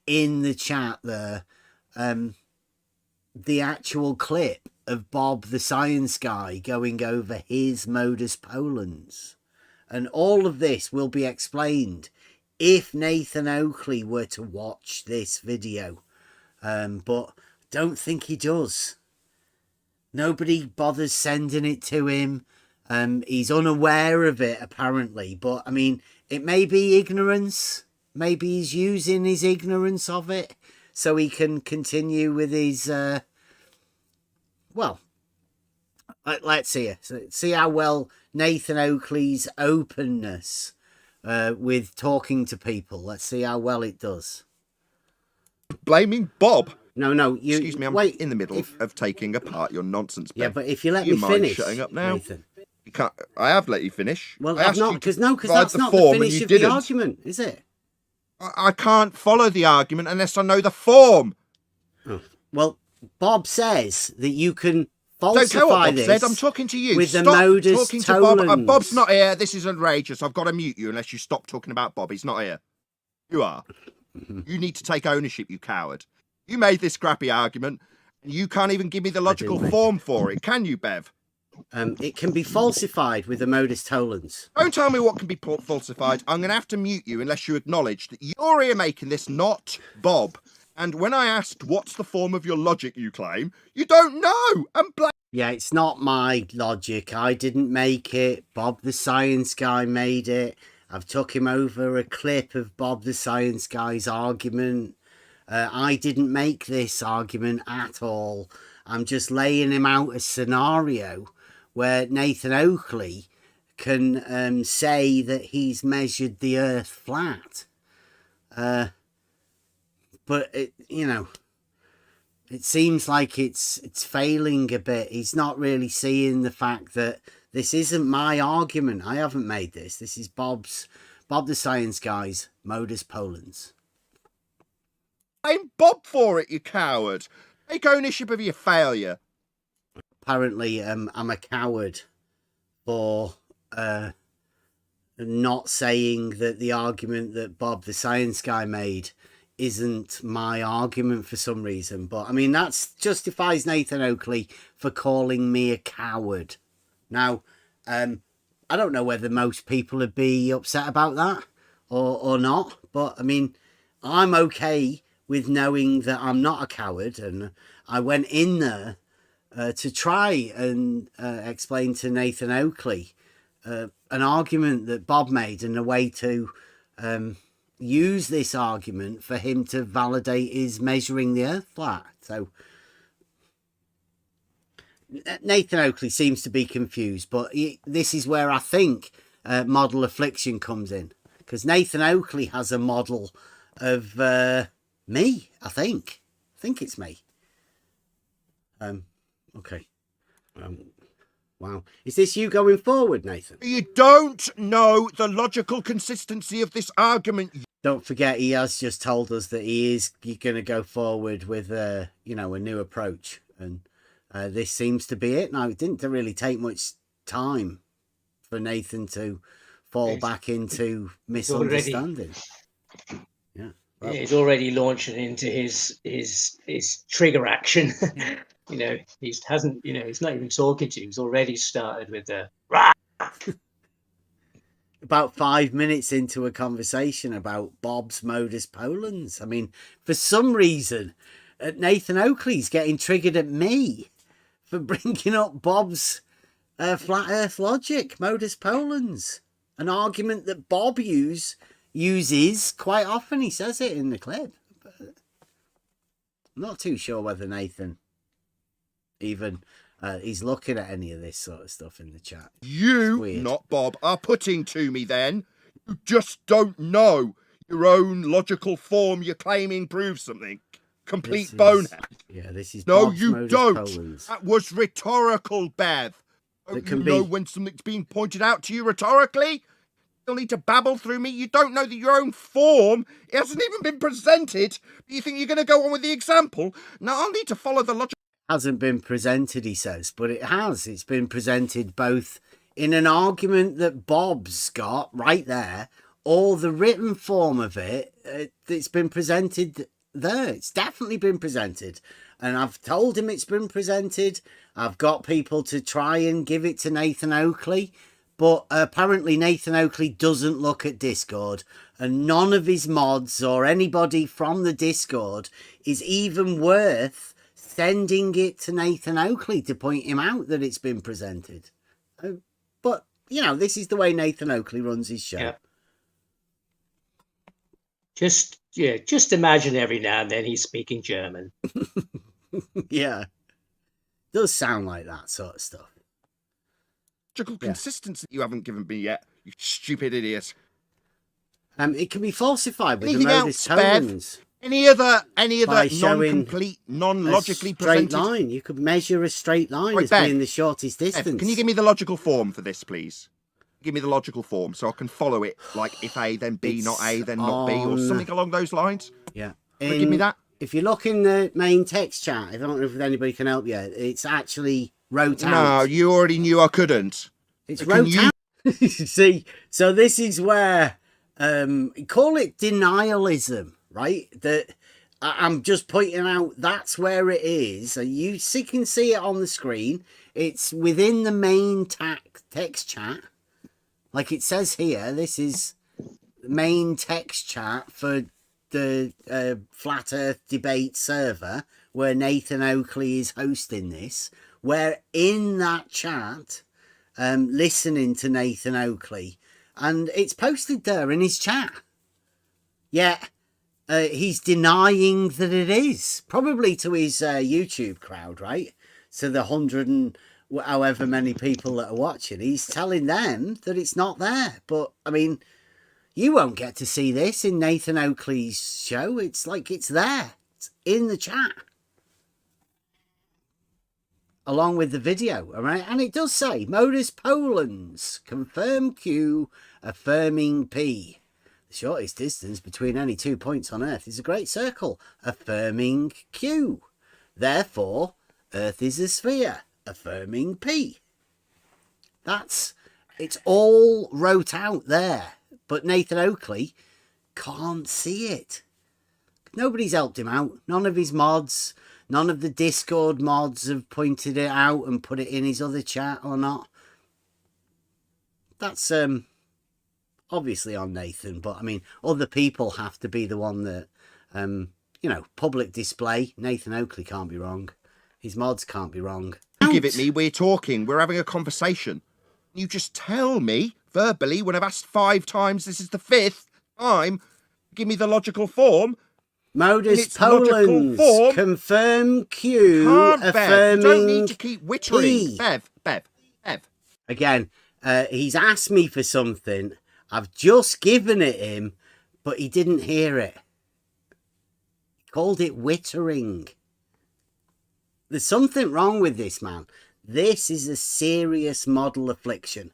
in the chat there the actual clip of Bob the Science Guy going over his modus polens. And all of this will be explained if Nathan Oakley were to watch this video. But don't think he does. Nobody bothers sending it to him. He's unaware of it, apparently. But, I mean, it may be ignorance. Maybe he's using his ignorance of it so he can continue with his... well, let's see it. See how well Nathan Oakley's openness with talking to people. Let's see how well it does. Blaming Bob? No, you... Excuse me, I'm wait, in the middle of taking apart your nonsense. Yeah, Ben. but if you let you me mind finish, shutting up now? Nathan. You can't. I have let you finish. Well, I I've asked not, you because to provide that's not the form and finish you of the didn't. argument, is it? I can't follow the argument unless I know the form. Oh. Well, Bob says that you can Don't care what falsify Bob this. said. I'm talking to you. With Stop the modus talking to Bob. tollens. Bob's not here. This is outrageous. I've got to mute you unless you stop talking about Bob. He's not here. You are. You need to take ownership, you coward. You made this scrappy argument, and you can't even give me the logical form for it, can you, Bev? It can be falsified with the modus tollens. Don't tell me what can be falsified. I'm going to have to mute you unless you acknowledge that you're here making this, not Bob. And when I asked what's the form of your logic you claim, you don't know. Yeah, it's not my logic. I didn't make it. Bob the Science Guy made it. I've took him over a clip of Bob the Science Guy's argument. I didn't make this argument at all. I'm just laying him out a scenario where Nathan Oakley can say that he's measured the Earth flat. But it, you know, it seems like it's failing a bit. He's not really seeing the fact that this isn't my argument. I haven't made this. This is Bob the Science Guy's Modus Polens. Blame Bob for it, you coward. Take ownership of your failure. Apparently, I'm a coward for not saying that the argument that Bob the Science Guy made isn't my argument for some reason. But I mean, that justifies Nathan Oakley for calling me a coward. Now, I don't know whether most people would be upset about that or not, but I mean, I'm okay with knowing that I'm not a coward, and I went in there to try and explain to Nathan Oakley an argument that Bob made and a way to use this argument for him to validate his measuring the Earth flat. So Nathan Oakley seems to be confused, but this is where I think model affliction comes in, because Nathan Oakley has a model of me. I think it's me. Okay. Wow. Is this you going forward, Nathan? You don't know the logical consistency of this argument. Don't forget, he has just told us that he's going to go forward with a new approach, and this seems to be it. Now, it didn't really take much time for Nathan to fall back into misunderstanding. Yeah. Well, he's already launching into his trigger action. You know, he's not even talking to you. He's already started with the rah! About 5 minutes into a conversation about Bob's Modus Polens. I mean, for some reason, Nathan Oakley's getting triggered at me for bringing up Bob's flat Earth logic, Modus Polens, an argument that Bob uses quite often. He says it in the clip. But I'm not too sure whether Nathan even he's looking at any of this sort of stuff in the chat. You, not Bob, are putting to me then, you just don't know your own logical form you're claiming proves something. Complete bonehead. Yeah, this is No, Bob's you Modus don't. Polens. That was rhetorical, Bev. Don't you can know be. when something's being pointed out to you rhetorically? You'll need to babble through me. You don't know that your own form, it hasn't even been presented. You think you're going to go on with the example? Now, I'll need to follow the logic. Hasn't been presented, he says, but it has. It's been presented both in an argument that Bob's got right there, or the written form of it. It's been presented there. It's definitely been presented, and I've told him it's been presented. I've got people to try and give it to Nathan Oakley, but apparently Nathan Oakley doesn't look at Discord, and none of his mods or anybody from the Discord is even worth sending it to Nathan Oakley to point him out that it's been presented. But, you know, this is the way Nathan Oakley runs his show. Yeah. Just imagine every now and then he's speaking German. Yeah. Does sound like that sort of stuff. Logical consistency you haven't given me yet, you stupid idiot. It can be falsified with Anything the Modus else, Bev? Polens. Any other By showing non-complete, non-logically a straight presented line. You could measure a straight line Right, as Ben. being the shortest distance. Bev, can you give me the logical form for this, please? Give me the logical form so I can follow it, like if A, then B, not A, then not B, or something along those lines. Yeah. Give me that. If you look in the main text chat, I don't know if anybody can help you. It's actually wrote out. No, you already knew I couldn't. It's wrote out. See, so this is where call it denialism, right? That I'm just pointing out that's where it is. You can see it on the screen. It's within the main text chat. Like it says here, this is the main text chat for the Flat Earth debate server where Nathan Oakley is hosting this. Where in that chat, listening to Nathan Oakley, and it's posted there in his chat. Yeah. He's denying that it is, probably to his YouTube crowd, right? So the 100 and however many people that are watching. He's telling them that it's not there. But I mean, you won't get to see this in Nathan Oakley's show. It's like it's there. It's in the chat. Along with the video, all right? And it does say, Modus Polens, confirm Q, affirming P. The shortest distance between any 2 points on Earth is a great circle, affirming Q. Therefore, Earth is a sphere, affirming P. It's all wrote out there. But Nathan Oakley can't see it. Nobody's helped him out. None of his mods, none of the Discord mods have pointed it out and put it in his other chat or not. That's obviously on Nathan, but I mean, other people have to be the one that, public display. Nathan Oakley can't be wrong. His mods can't be wrong. You give it me, we're talking, we're having a conversation. You just tell me verbally when I've asked 5 times, this is the 5th time, give me the logical form. Modus Polens, confirm Q, affirming You don't need to keep wittering. P. Bev. Again, he's asked me for something. I've just given it him, but he didn't hear it. He called it wittering. There's something wrong with this man. This is a serious model affliction.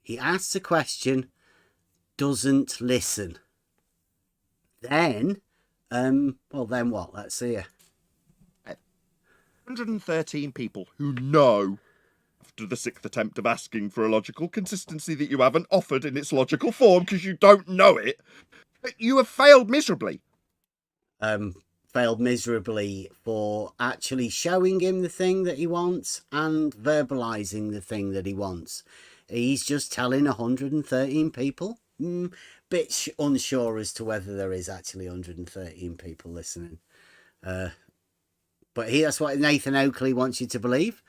He asks a question, doesn't listen. Then, then what? Let's see here. 113 people who know, after the 6th attempt of asking for a logical consistency that you haven't offered in its logical form because you don't know it, you have failed miserably. Failed miserably for actually showing him the thing that he wants and verbalizing the thing that he wants. He's just telling 113 people. Bit unsure as to whether there is actually 113 people listening. But that's what Nathan Oakley wants you to believe.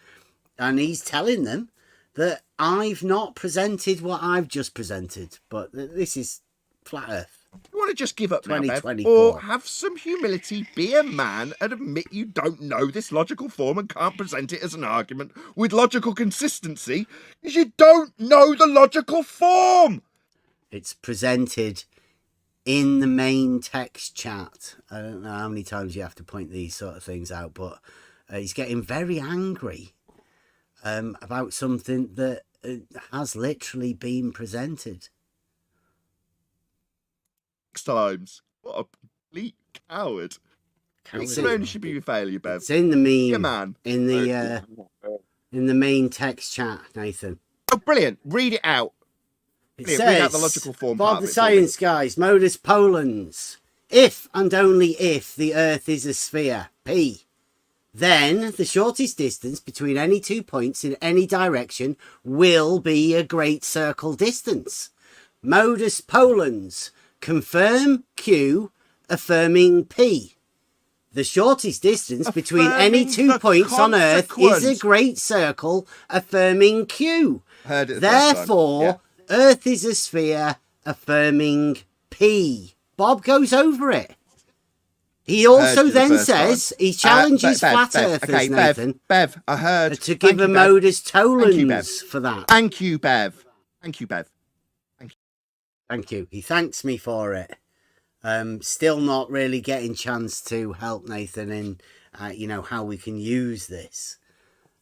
And he's telling them that I've not presented what I've just presented. But this is flat Earth. You want to just give up now, Bev? 2024. Or have some humility, be a man and admit you don't know this logical form and can't present it as an argument with logical consistency because you don't know the logical form. It's presented in the main text chat. I don't know how many times you have to point these sort of things out, but he's getting very angry about something that has literally been presented. 6 times. What a complete coward. It's an ownership of your failure, Bev. It's in the meme. Be a man. In the main text chat, Nathan. Oh, brilliant. Read it out. It Read says, out the logical form Bob part the of it for me. Science Guys, Modus Polens. If and only if the Earth is a sphere, P, then the shortest distance between any 2 points in any direction will be a great circle distance. Modus Polens. Confirm Q, affirming P. The shortest distance between any 2 points on Earth is a great circle, affirming Q. Heard it the first time. Therefore, Earth is a sphere, affirming P. Bob goes over it. He also then says he challenges flat earthers, Nathan. Bev, I heard. To give a Modus Tollens for that. Thank you, Bev. Thank you. He thanks me for it. Still not really getting chance to help Nathan in, how we can use this.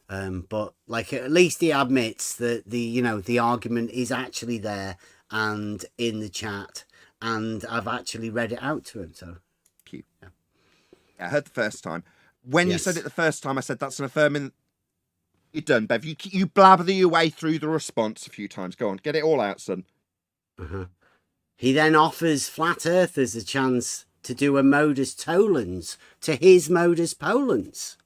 But like at least he admits that the argument is actually there and in the chat, and I've actually read it out to him. So, thank you. Yeah, I heard the first time. When you said it the first time, I said that's an affirming. You're done, Bev. You blabber your way through the response a few times. Go on, get it all out, son. He then offers flat earthers a chance to do a Modus Tollens to his Modus Polens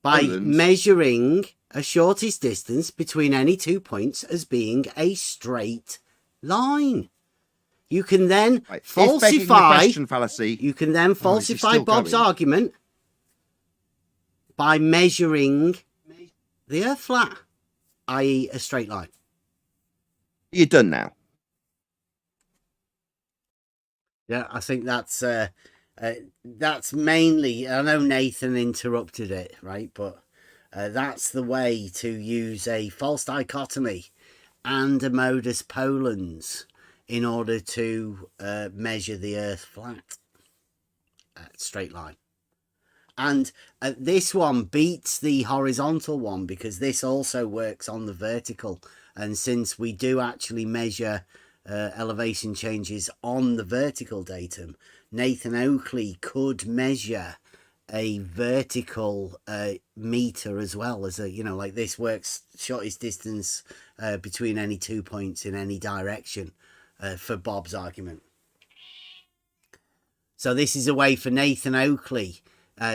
by measuring a shortest distance between any 2 points as being a straight line. You can then falsify. You can then falsify Bob's argument by measuring the Earth flat, i.e., a straight line. You're done now. Yeah, I think that's mainly. I know Nathan interrupted it, right? But That's the way to use a false dichotomy and a modus Polens in order to measure the Earth flat, straight line. And this one beats the horizontal one because this also works on the vertical. And since we do actually measure elevation changes on the vertical datum, Nathan Oakley could measure a vertical meter as well as a, like this works shortest distance between any 2 points in any direction for Bob's argument. So this is a way for Nathan Oakley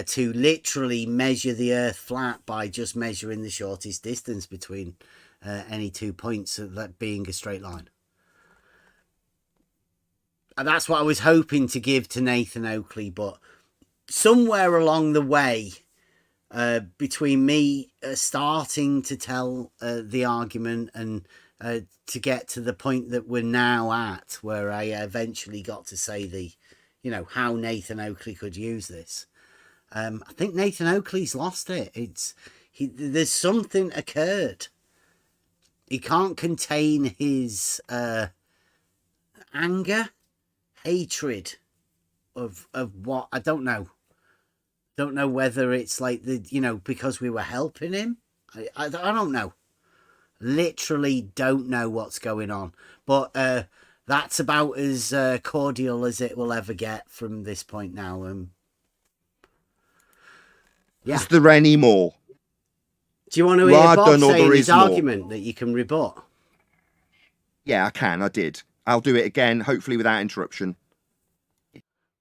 to literally measure the Earth flat by just measuring the shortest distance between any 2 points, that being a straight line. And that's what I was hoping to give to Nathan Oakley, but somewhere along the way, between me starting to tell the argument and to get to the point that we're now at, where I eventually got to say how Nathan Oakley could use this. I think Nathan Oakley's lost it. There's something occurred. He can't contain his anger, hatred of what, I don't know. Don't know whether it's like because we were helping him. I don't know. Literally don't know what's going on. But that's about as cordial as it will ever get from this point now. Yeah. Is there any more? Do you want to hear Bob saying his argument that you can rebut? Yeah, I can. I did. I'll do it again, hopefully without interruption.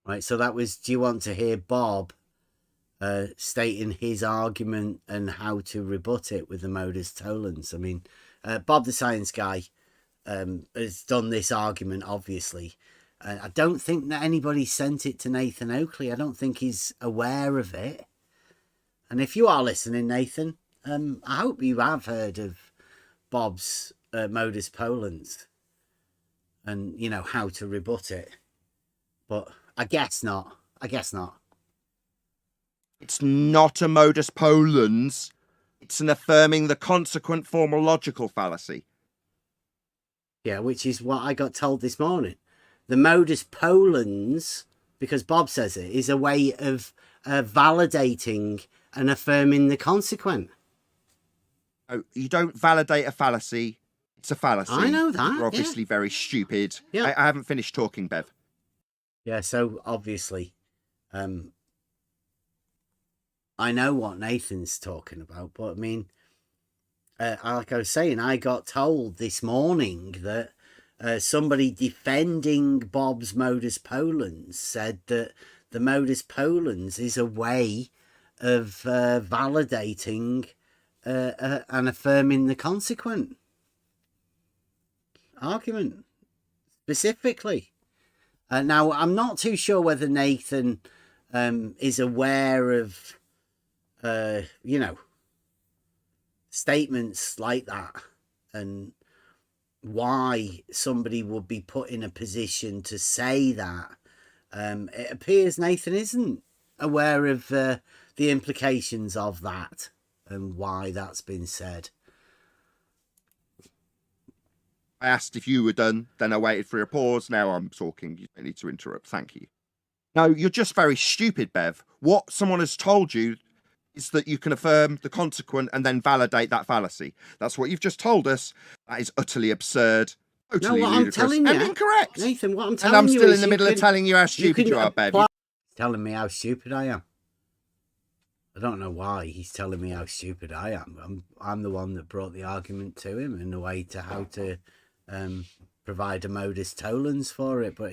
Right, so that was, do you want to hear Bob stating his argument and how to rebut it with the modus tollens? I mean, Bob the science guy has done this argument, obviously. I don't think that anybody sent it to Nathan Oakley. I don't think he's aware of it. And if you are listening, Nathan, I hope you have heard of Bob's modus Polens and, how to rebut it. But I guess not. It's not a modus Polens. It's an affirming the consequent formal logical fallacy. Yeah, which is what I got told this morning. The modus Polens, because Bob says it, is a way of validating and affirming the consequent. Oh, you don't validate a fallacy. It's a fallacy. I know that. You're obviously very stupid. Yeah. I haven't finished talking, Bev. Yeah, so obviously, I know what Nathan's talking about, but I mean, like I was saying, I got told this morning that somebody defending Bob's modus Polens said that the modus Polens is a way of validating and affirming the consequent argument specifically. Now, I'm not too sure whether Nathan is aware of, statements like that and why somebody would be put in a position to say that. It appears Nathan isn't aware of the implications of that and why that's been said. I asked if you were done, then I waited for a pause. Now I'm talking. You don't need to interrupt. Thank you. No, you're just very stupid, Bev. What someone has told you is that you can affirm the consequent and then validate that fallacy. That's what you've just told us. That is utterly absurd. Totally what ludicrous I'm telling you, and incorrect. Nathan, what I'm telling and I'm you still is in the you middle of can- telling you how stupid you are, Bev. Telling me how stupid I am. I don't know why he's telling me how stupid I am. I'm the one that brought the argument to him in a way to how to provide a modus tollens for it. But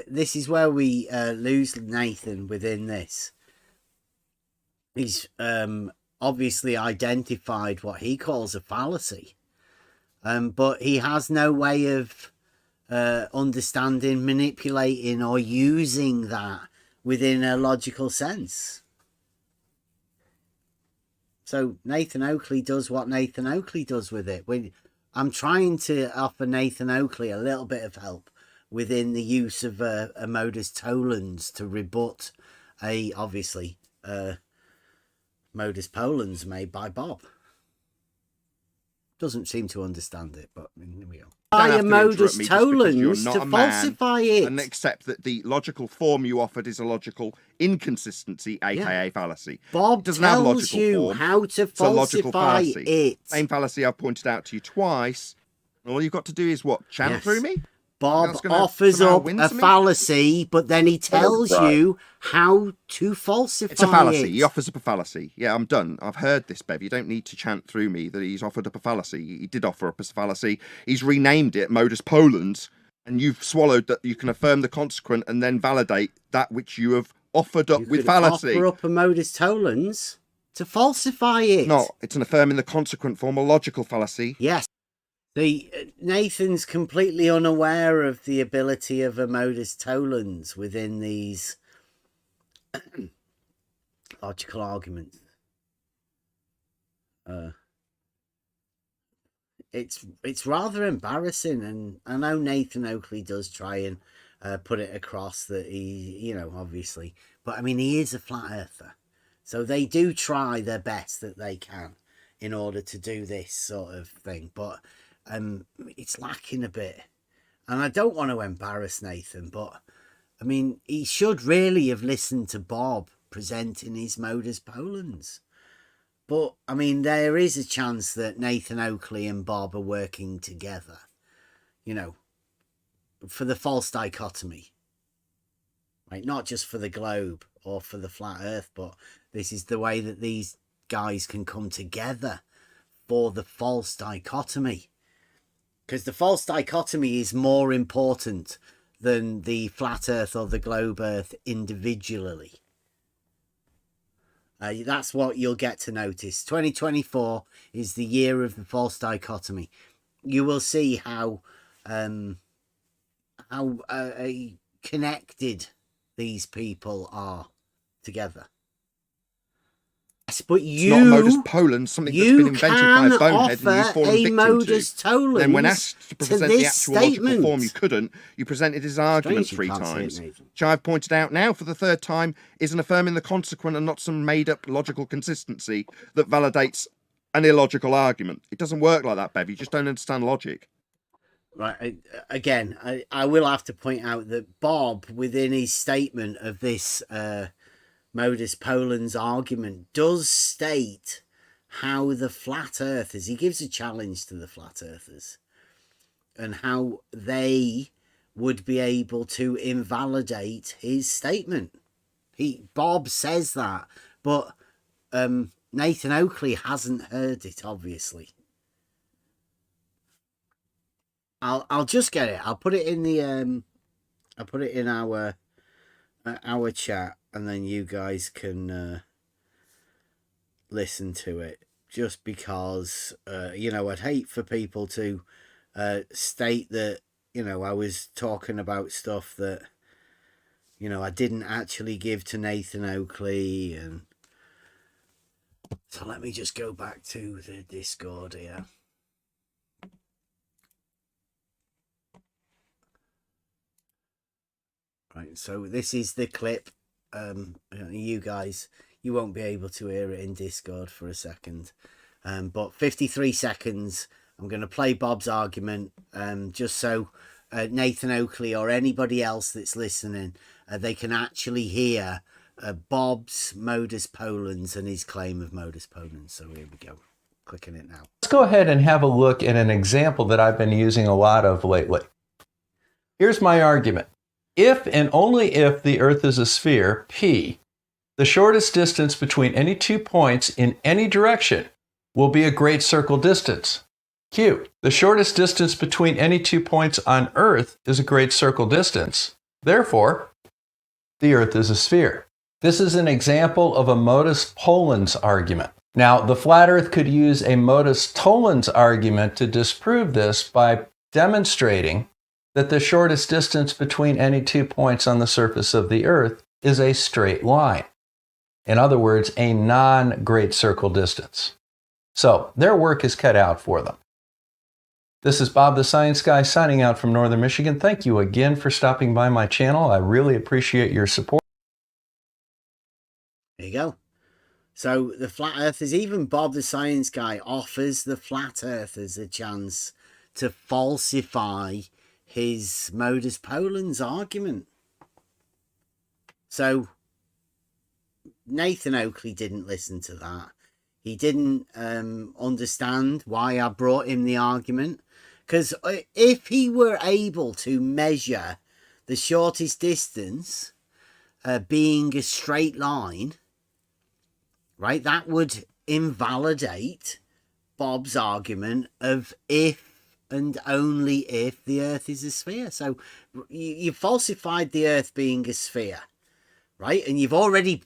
this is where we lose Nathan within this. He's obviously identified what he calls a fallacy, but he has no way of understanding, manipulating, or using that within a logical sense. So Nathan Oakley does what Nathan Oakley does with it. I'm trying to offer Nathan Oakley a little bit of help within the use of a modus tollens to rebut modus Polens made by Bob. Doesn't seem to understand it, but here we go. You don't By have a to modus interrupt me just because you're Tollens not to a man, falsify it. and accept that the logical form you offered is a logical inconsistency, aka fallacy. Bob It doesn't have a tells logical you form. how to It's a logical falsify fallacy. it. Same fallacy I've pointed out to you twice. And all you've got to do is what? Chant Yes. through me? Bob That's gonna offers somehow up win a to me? fallacy, but then he tells Right. you how to falsify It's a fallacy. it. He offers up a fallacy. Yeah, I'm done. I've heard this, Bev. You don't need to chant through me that he's offered up a fallacy. He did offer up a fallacy. He's renamed it Modus Polens, and you've swallowed that you can affirm the consequent and then validate that which you have offered up with Could fallacy. offer up a modus Tollens to falsify it. No, it's an affirming the consequent form, a logical fallacy. Yes. Nathan's completely unaware of the ability of a modus Tollens within these logical arguments. It's rather embarrassing, and I know Nathan Oakley does try and put it across that he, obviously, but I mean, he is a flat earther, so they do try their best that they can in order to do this sort of thing, but it's lacking a bit. And I don't want to embarrass Nathan, but I mean, he should really have listened to Bob presenting his modus Polens. But I mean, there is a chance that Nathan Oakley and Bob are working together, for the false dichotomy, right? Not just for the globe or for the flat earth, but this is the way that these guys can come together for the false dichotomy. Because the false dichotomy is more important than the flat earth or the globe earth individually. That's what you'll get to notice. 2024 is the year of the false dichotomy. You will see how connected these people are together. Yes, but It's not a modus Polens, something that's been invented by a bonehead and you've fallen victim to. Then when asked to present the actual logical form you couldn't, you presented his argument three times, which I've pointed out now for the third time is an affirming the consequent and not some made-up logical consistency that validates an illogical argument. It doesn't work like that, Bev. You just don't understand logic. Right. I will have to point out that Bob, within his statement of this modus Polens argument, does state how the flat earthers, he gives a challenge to the flat earthers and how they would be able to invalidate his statement. Bob says that, but Nathan Oakley hasn't heard it, obviously. I'll just get it. I'll put it in the I'll put it in our chat, and then you guys can listen to it, just because I'd hate for people to state that I was talking about stuff that I didn't actually give to Nathan Oakley. And so let me just go back to the Discord here. Right, so this is the clip. You guys, you won't be able to hear it in Discord for a second, but 53 seconds. I'm going to play Bob's argument, just so Nathan Oakley or anybody else that's listening, they can actually hear Bob's modus Polens and his claim of modus Polens. So here we go. Clicking it now. Let's go ahead and have a look at an example that I've been using a lot of lately. Here's my argument. If and only if the Earth is a sphere, P, the shortest distance between any 2 points in any direction will be a great circle distance. Q, the shortest distance between any 2 points on Earth is a great circle distance. Therefore, the Earth is a sphere. This is an example of a modus Polens argument. Now, the flat Earth could use a modus Tollens argument to disprove this by demonstrating that the shortest distance between any 2 points on the surface of the Earth is a straight line. In other words, a non-great circle distance. So their work is cut out for them. This is Bob the Science Guy signing out from Northern Michigan. Thank you again for stopping by my channel. I really appreciate your support. There you go. So the flat earthers, even Bob the science guy, offers the flat earthers a chance to falsify his Modus Polens argument. So Nathan Oakley didn't listen to that. He didn't understand why I brought him the argument. Because if he were able to measure the shortest distance being a straight line, right, that would invalidate Bob's argument of if and only if the Earth is a sphere. So you falsified the Earth being a sphere, right? And you've already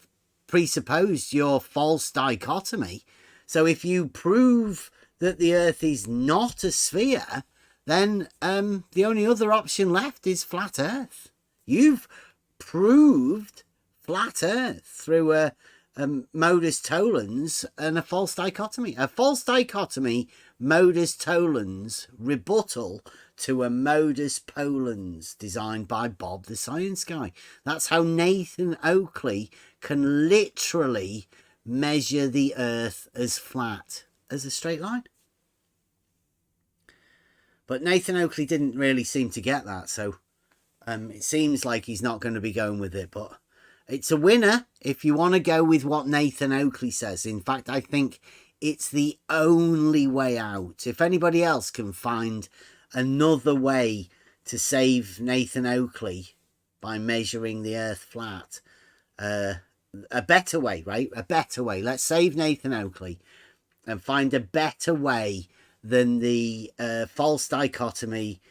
presupposed your false dichotomy. So if you prove that the Earth is not a sphere, then the only other option left is flat Earth. You've proved flat Earth through a Modus Tollens and a false dichotomy. A false dichotomy Modus Tollens rebuttal to a Modus Polens designed by Bob the science guy. That's how Nathan Oakley can literally measure the Earth as flat as a straight line. But Nathan Oakley didn't really seem to get that, so it seems like he's not going to be going with it. But it's a winner if you want to go with what Nathan Oakley says. In fact, I think it's the only way out. If anybody else can find another way to save Nathan Oakley by measuring the Earth flat, a better way, right? A better way. Let's save Nathan Oakley and find a better way than the false dichotomy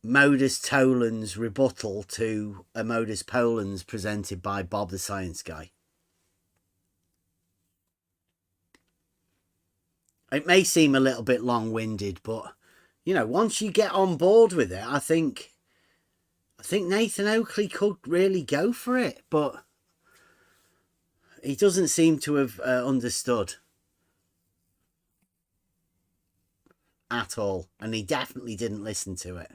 Modus Tollens rebuttal to a Modus Polens presented by Bob the science guy. It may seem a little bit long-winded, but you know, once you get on board with it, I think Nathan Oakley could really go for it, but he doesn't seem to have understood at all, and he definitely didn't listen to it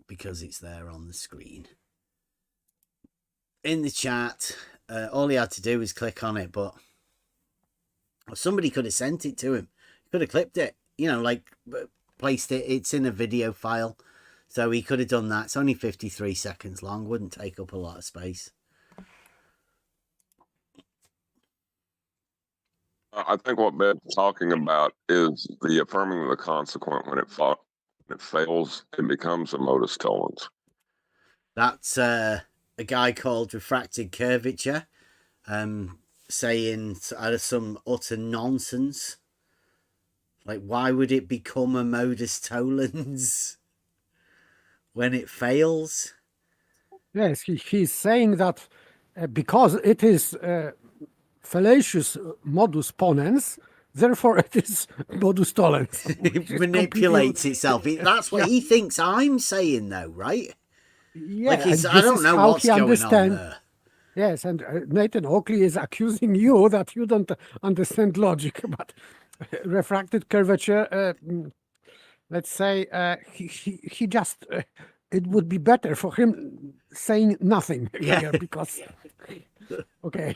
because it's there on the screen in the chat. All he had to do was click on it, but somebody could have sent it to him, could have clipped it, you know, like placed it. It's in a video file, so he could have done that. It's only 53 seconds long, wouldn't take up a lot of space. I think what Ben's talking about is the affirming of the consequent when it fails, it becomes a Modus Tollens. That's a guy called Refracted Curvature saying some utter nonsense. Like, why would it become a Modus Tollens when it fails? Yes, he's saying that because it is fallacious modus ponens, therefore it is modus tollens. It manipulates itself. That's what he thinks I'm saying, though, right? Yeah, like I don't know what's going on there. Yes, and Nathan Oakley is accusing you that you don't understand logic, but refracted curvature, let's say, he just, it would be better for him saying nothing here, because okay,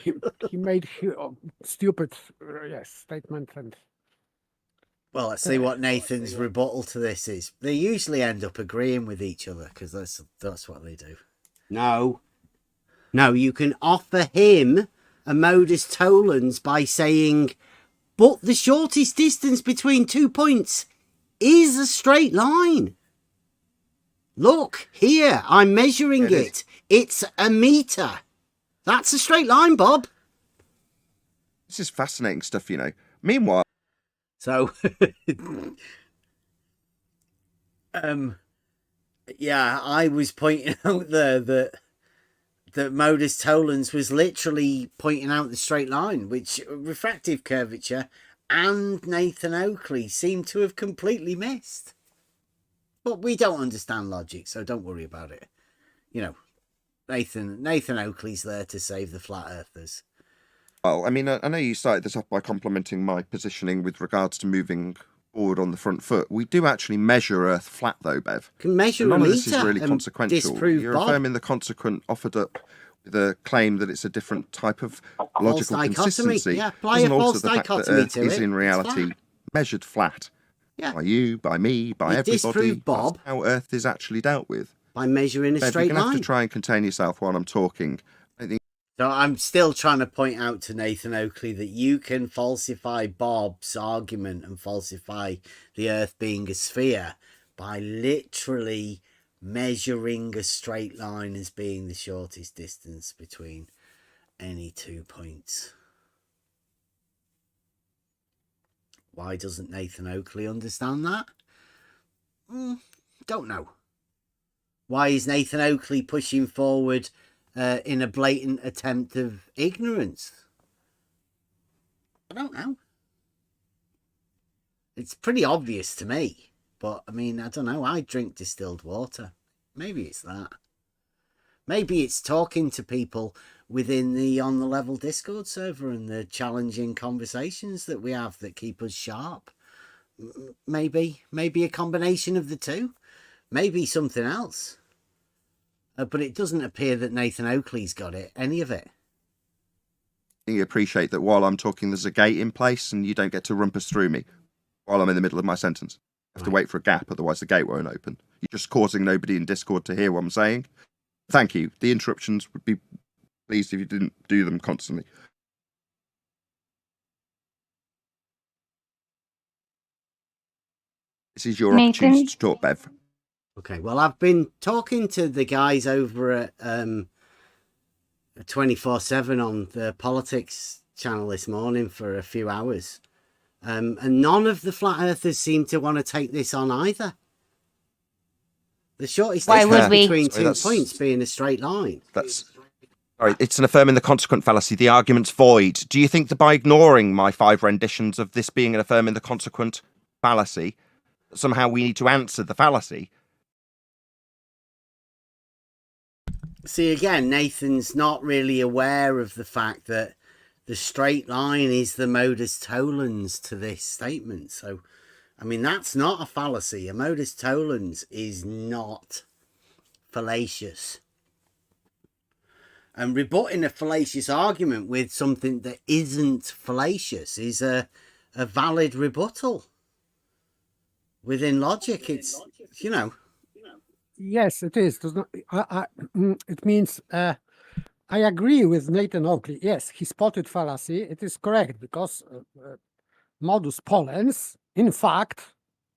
he made stupid statement. And well, let's see what Nathan's rebuttal to this is. They usually end up agreeing with each other because that's what they do. No, you can offer him a Modus Tollens by saying, but the shortest distance between 2 points is a straight line. Look, here, I'm measuring it. It's a meter. That's a straight line, Bob. This is fascinating stuff, you know. Meanwhile... So, yeah, I was pointing out there that Modus Tollens was literally pointing out the straight line, which refractive curvature and Nathan Oakley seem to have completely missed. But we don't understand logic, so don't worry about it. You know, Nathan Oakley's there to save the flat earthers. Well, I mean, I know you started this off by complimenting my positioning with regards to moving forward on the front foot. We do actually measure Earth flat, though, Bev. Can measure none a of this is meter really and consequential. disprove You're Bob. affirming the consequent offered up the claim that it's a different type of logical dichotomy. consistency Yeah, apply doesn't a alter false the fact that dichotomy Earth to is it. in It's reality flat. measured flat. Yeah. By you, by me, by You everybody. disprove Bob That's how Earth is actually dealt with. by measuring a Bev, straight you're going to have line. to try and contain yourself while I'm talking. I think So I'm still trying to point out to Nathan Oakley that you can falsify Bob's argument and falsify the Earth being a sphere by literally measuring a straight line as being the shortest distance between any 2 points. Why doesn't Nathan Oakley understand that? Don't know. Why is Nathan Oakley pushing forward in a blatant attempt of ignorance? I don't know. It's pretty obvious to me, but I mean, I don't know. I drink distilled water. Maybe it's that. Maybe it's talking to people within the On the Level Discord server and the challenging conversations that we have that keep us sharp. Maybe a combination of the two. Maybe something else. But it doesn't appear that Nathan Oakley's got it, any of it. you appreciate that while I'm talking, there's a gate in place and you don't get to rumpus through me while I'm in the middle of my sentence. You have to wait for a gap, otherwise the gate won't open. You're just causing nobody in Discord to hear what I'm saying. Thank you. The interruptions would be pleased if you didn't do them constantly. This is your opportunity to talk, Bev. Okay, well, I've been talking to the guys over at 24/7 on the politics channel this morning for a few hours. And none of the flat earthers seem to want to take this on either. The shortest distance between 2 points being a straight line. Sorry, it's an affirming the consequent fallacy. The argument's void. Do you think that by ignoring my 5 renditions of this being an affirming the consequent fallacy, somehow we need to answer the fallacy? See, again, Nathan's not really aware of the fact that the straight line is the modus tollens to this statement. So, I mean, that's not a fallacy. A modus tollens is not fallacious. And rebutting a fallacious argument with something that isn't fallacious is a valid rebuttal. Within logic, it's, you know. Yes, it is. Does not, it means I agree with Nathan Oakley. Yes, he spotted fallacy. It is correct because modus Polens, in fact,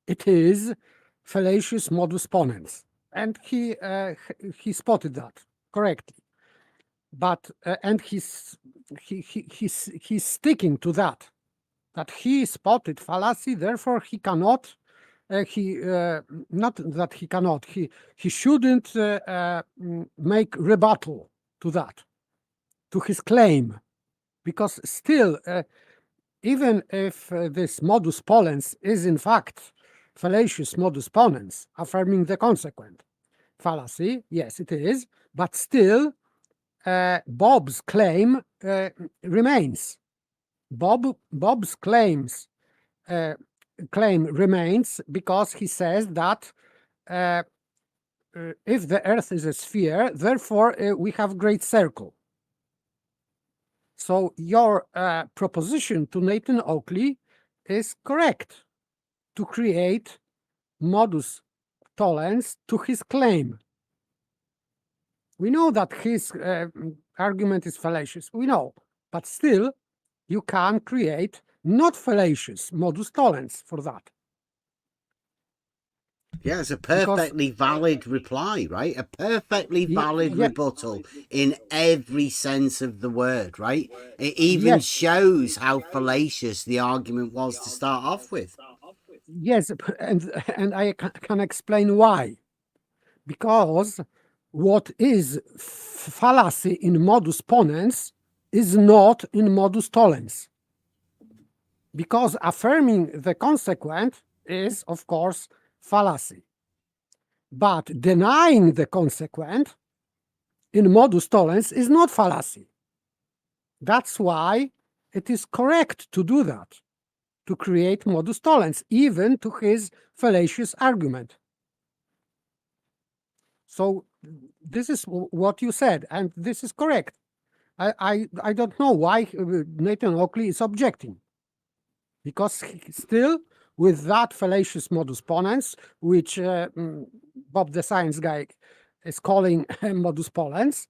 it is fallacious modus ponens, and he spotted that correctly. But and he's sticking to that he spotted fallacy. Therefore, he cannot. Not that he cannot. He shouldn't make rebuttal to that, to his claim, because still, even if this modus Polens is in fact fallacious modus ponens, affirming the consequent fallacy, yes, it is, but still, Bob's claim remains. Bob's claim remains because he says that if the Earth is a sphere, therefore we have great circle. So your proposition to Nathan Oakley is correct to create modus tollens to his claim. We know that his argument is fallacious. We know, but still, you can create not fallacious modus tollens for that. Yeah, it's a perfectly valid reply, right? A perfectly valid rebuttal in every sense of the word, right? It even shows how fallacious the argument was to start off with. Yes, and I can explain why. Because what is fallacy in modus ponens is not in modus tollens. Because affirming the consequent is, of course, fallacy. But denying the consequent in modus tollens is not fallacy. That's why it is correct to do that, to create modus tollens, even to his fallacious argument. So this is what you said, and this is correct. I don't know why Nathan Oakley is objecting, because still with that fallacious modus ponens, which Bob the science guy is calling modus Polens,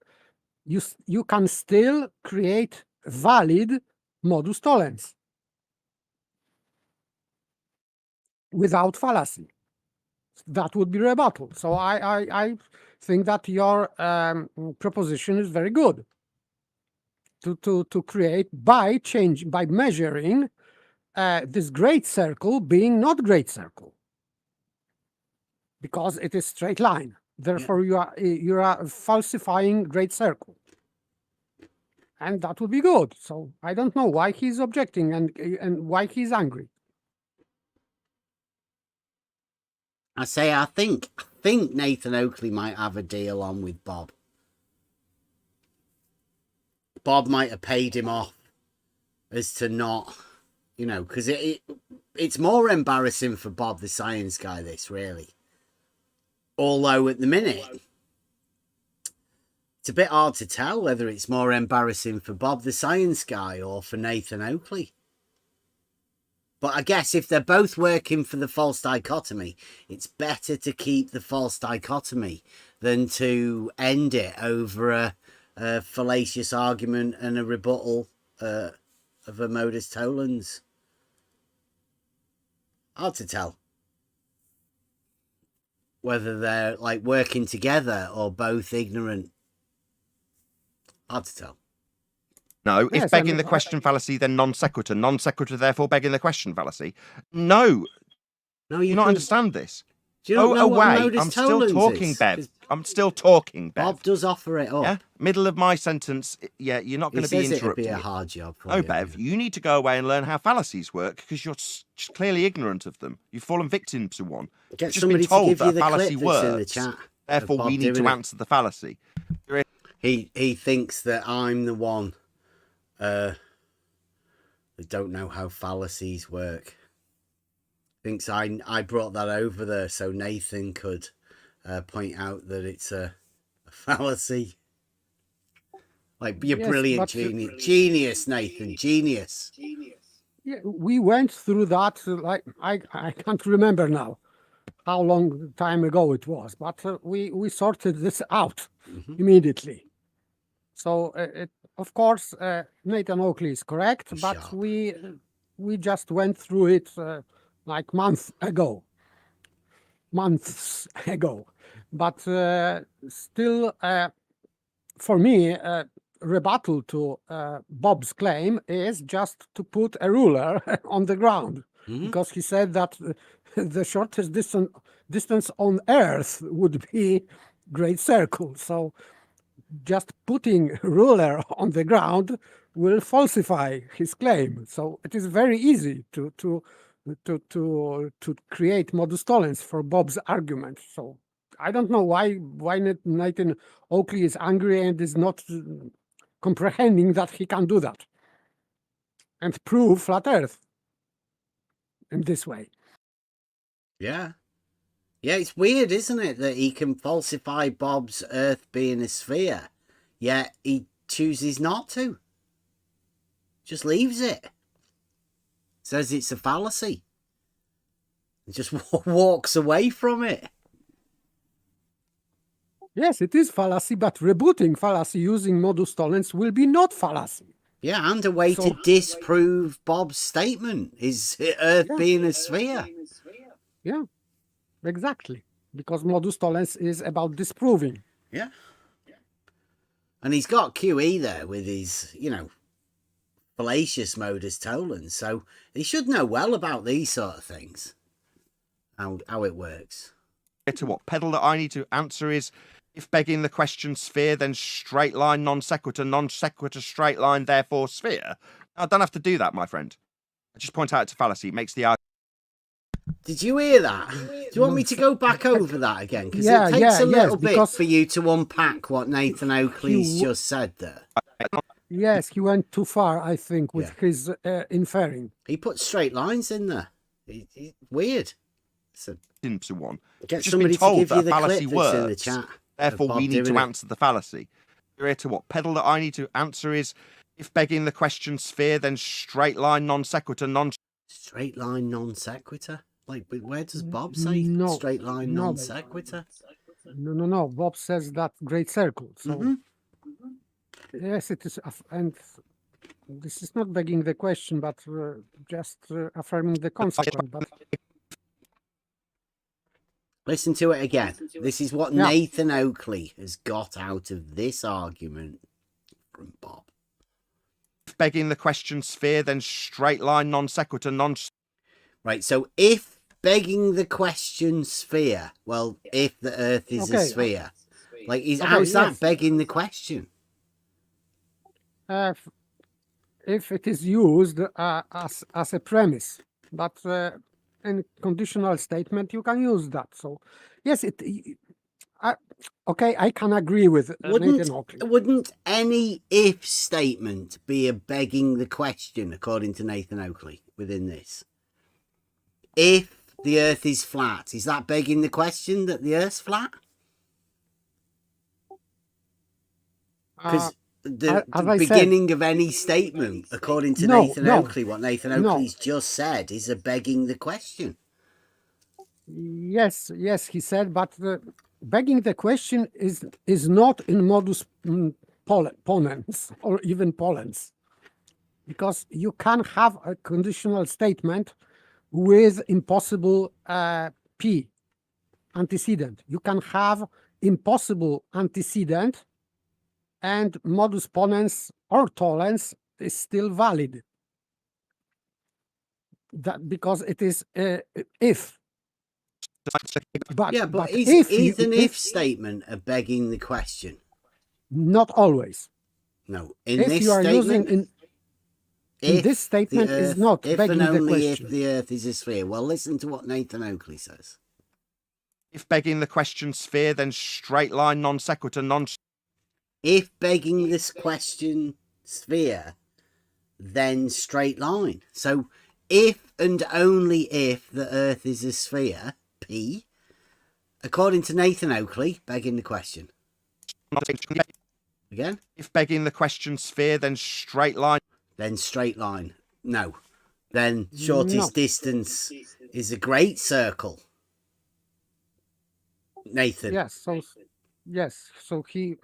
you can still create valid modus tollens without fallacy. That would be rebuttal. So I think that your proposition is very good to create by measuring this great circle being not great circle, because it is straight line. Therefore, you are falsifying great circle, and that would be good. So I don't know why he's objecting and why he's angry. I say I think Nathan Oakley might have a deal on with Bob. Bob might have paid him off as to not, you know, because it's more embarrassing for Bob the science guy, this, really. Although at the minute, it's a bit hard to tell whether it's more embarrassing for Bob the science guy or for Nathan Oakley. But I guess if they're both working for the false dichotomy, it's better to keep the false dichotomy than to end it over a fallacious argument and a rebuttal of a modus tollens. Hard to tell whether they're like working together or both ignorant. Hard to tell. No, if begging the question fallacy, then non sequitur. Non sequitur, therefore begging the question fallacy. No. No, you not understand this. Do you not know what away. modus I'm still tollens talking, is? Bev. I'm still talking, Bev. Bob does offer it up. Yeah? Middle of my sentence, yeah, you're not going to be It'd interrupting be a me. hard job for No, you. Bev, you need to go away and learn how fallacies work because you're clearly ignorant of them. You've fallen victim to one. Get You've just somebody been told to give that you a the fallacy clip that's in the works. chat. Therefore, Bob we need to doing it. answer the fallacy. He thinks that I'm the one that don't know how fallacies work. Thinks I brought that over there so Nathan could point out that it's a fallacy. Like, you're brilliant, genius, Nathan, genius. Yeah, we went through that. Like I can't remember now how long time ago it was, but we sorted this out immediately. So of course Nathan Oakley is correct, but we just went through it like months ago. But still, for me, rebuttal to Bob's claim is just to put a ruler on the ground, because he said that the shortest distance on Earth would be great circle. So just putting ruler on the ground will falsify his claim. So it is very easy to create modus tollens for Bob's argument. So I don't know why Nathan Oakley is angry and is not comprehending that he can do that and prove flat Earth in this way. Yeah, it's weird, isn't it, that he can falsify Bob's Earth being a sphere, yet he chooses not to. Just leaves it. Says it's a fallacy. And just walks away from it. Yes, it is fallacy, but rebutting fallacy using modus tollens will be not fallacy. Yeah, and a way to disprove Bob's statement is Earth being a sphere. Yeah, exactly. Because modus tollens is about disproving. Yeah. And he's got QE there with his, fallacious modus tollens. So he should know well about these sort of things. How it works. To what pedal that I need to answer is, if begging the question sphere, then straight line, non sequitur, straight line, therefore sphere. I don't have to do that, my friend. I just point out it's a fallacy. It makes the argument. Did you hear that? Do you want me to go back over that again? Because it takes a little bit for you to unpack what Nathan Oakley's just said there. Yes, he went too far, I think, with his inferring. He put straight lines in there. Weird. Into one. Get Just somebody been told to give you that the fallacy clip that's in the works. chat. Therefore, Bob we need to doing it. answer the fallacy. You're here to what? Pedal that I need to answer is, if begging the question sphere, then straight line, non sequitur, non. Straight line, non sequitur. Like, but where does Bob say No, straight line, no. non sequitur? No. Bob says that great circle. So Mm-hmm. yes, it is, and this is not begging the question, but just affirming the consequence. But Listen to it again. This is what Yeah. Nathan Oakley has got out of this argument from Bob. If begging the question sphere, then straight line, non sequitur, non. Right, so if begging the question sphere, well, if the Earth is a Okay. sphere, like, Okay, how's that yes. begging the question? If it is used as a premise, but in conditional statement, you can use that. So yes, okay, I can agree with Nathan Oakley. Wouldn't any if statement be a begging the question, according to Nathan Oakley, within this? If the Earth is flat, is that begging the question that the Earth's flat? Because the as I said- beginning of any statement, according to No, Nathan no, Oakley, what Nathan no. Oakley's just said is a begging the question. Yes, he said, but begging the question is not in modus ponens or even Polens, because you can have a conditional statement with impossible P antecedent. You can have impossible antecedent, and modus ponens or Tollens is still valid. That because it is if. But is an if statement a begging the question? Not always. No, in If this you are using statement, in this statement is not if begging and the only question. if the Earth is a sphere. Well, listen to what Nathan Oakley says. If begging the question sphere, then straight line, non sequitur, non. If begging this question sphere, then straight line. So if and only if the Earth is a sphere, P, according to Nathan Oakley, begging the question. Again? If begging the question sphere, then straight line. Then straight line. No. Then shortest distance is a great circle. Nathan. Yes, so he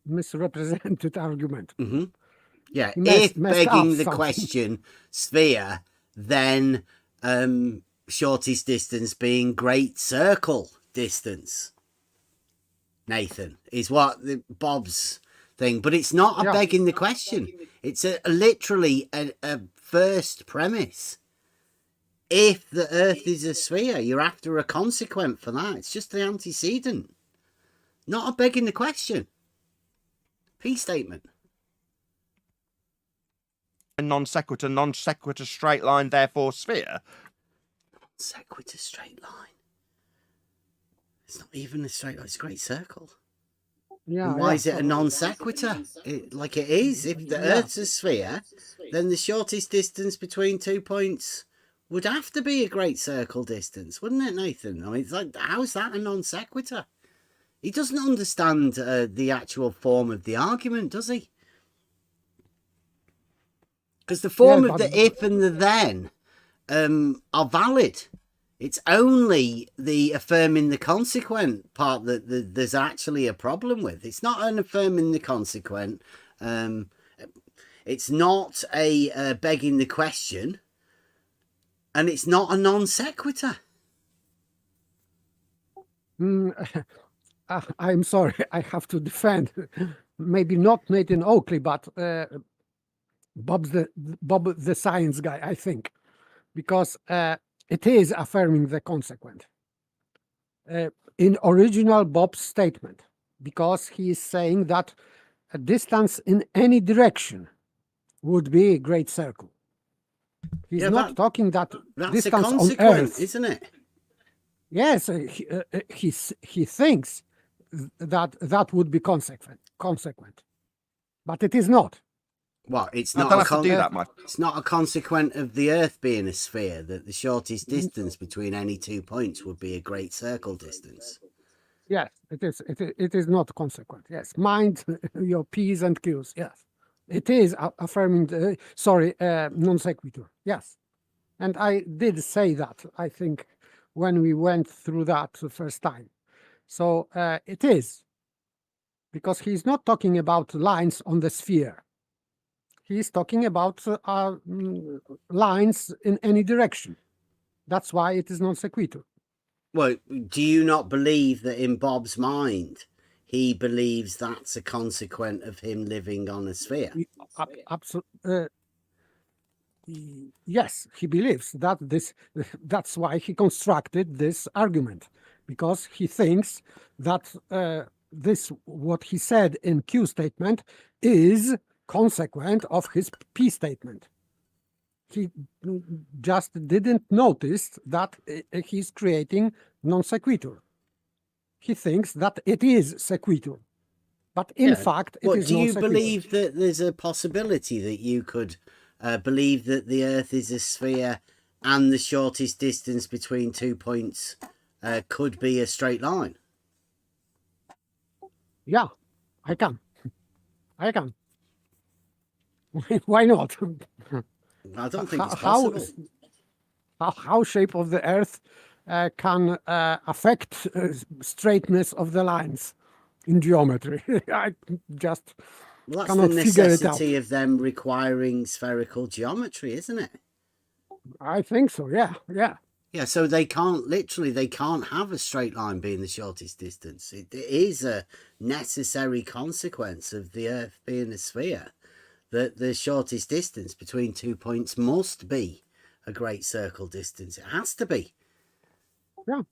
misrepresented argument. Mm-hmm. Yeah, Messed if begging up the something. question sphere, then shortest distance being great circle distance. Nathan is what Bob's thing, but it's not a begging the question. It's literally a first premise. If the Earth is a sphere, you're after a consequent for that. It's just the antecedent, not a begging the question. P statement. Non sequitur, straight line, therefore sphere. Sequitur straight line. It's not even a straight line, it's a great circle. Yeah. And why is it a non sequitur? Like it is. If the Earth's a sphere, then the shortest distance between 2 points would have to be a great circle distance, wouldn't it, Nathan? I mean, it's like, how's that a non sequitur? He doesn't understand the actual form of the argument, does he? Because the form of the if and the then are valid. It's only the affirming the consequent part that there's actually a problem with. It's not an affirming the consequent. It's not a begging the question. And it's not a non sequitur. I'm sorry, I have to defend. Maybe not Nathan Oakley, but Bob the science guy, I think, because it is affirming the consequent in original Bob's statement, because he is saying that a distance in any direction would be a great circle. He's not talking that that's distance a on consequent, Earth, isn't it? Yes, he thinks that would be consequent, but it is not. Well, it's I not don't a have to do that, Mike. It's not a consequent of the Earth being a sphere that the shortest distance between any 2 points would be a great circle distance. Yes, it is not consequent. Yes, mind your P's and Q's. Yes, it is affirming the non sequitur. Yes, and I did say that, I think, when we went through that the first time. So it is, because he's not talking about lines on the sphere. He's talking about lines in any direction. That's why it is non sequitur. Well, do you not believe that in Bob's mind, he believes that's a consequent of him living on a sphere? Absolutely. Yes, he believes that that's why he constructed this argument, because he thinks that what he said in Q statement is consequent of his P statement. He just didn't notice that he's creating non sequitur. He thinks that it is sequitur, but in fact it is do non you sequitur. believe that there's a possibility that you could believe that the Earth is a sphere and the shortest distance between 2 points could be a straight line? Yeah, I can. Why not? I don't think it's possible. How shape of the Earth can affect straightness of the lines in geometry? I just Well, that's cannot the figure it out. necessity of them requiring spherical geometry, isn't it? I think so. Yeah. Yeah, so they can't have a straight line being the shortest distance. It is a necessary consequence of the Earth being a sphere that the shortest distance between 2 points must be a great circle distance. It has to be. Yeah.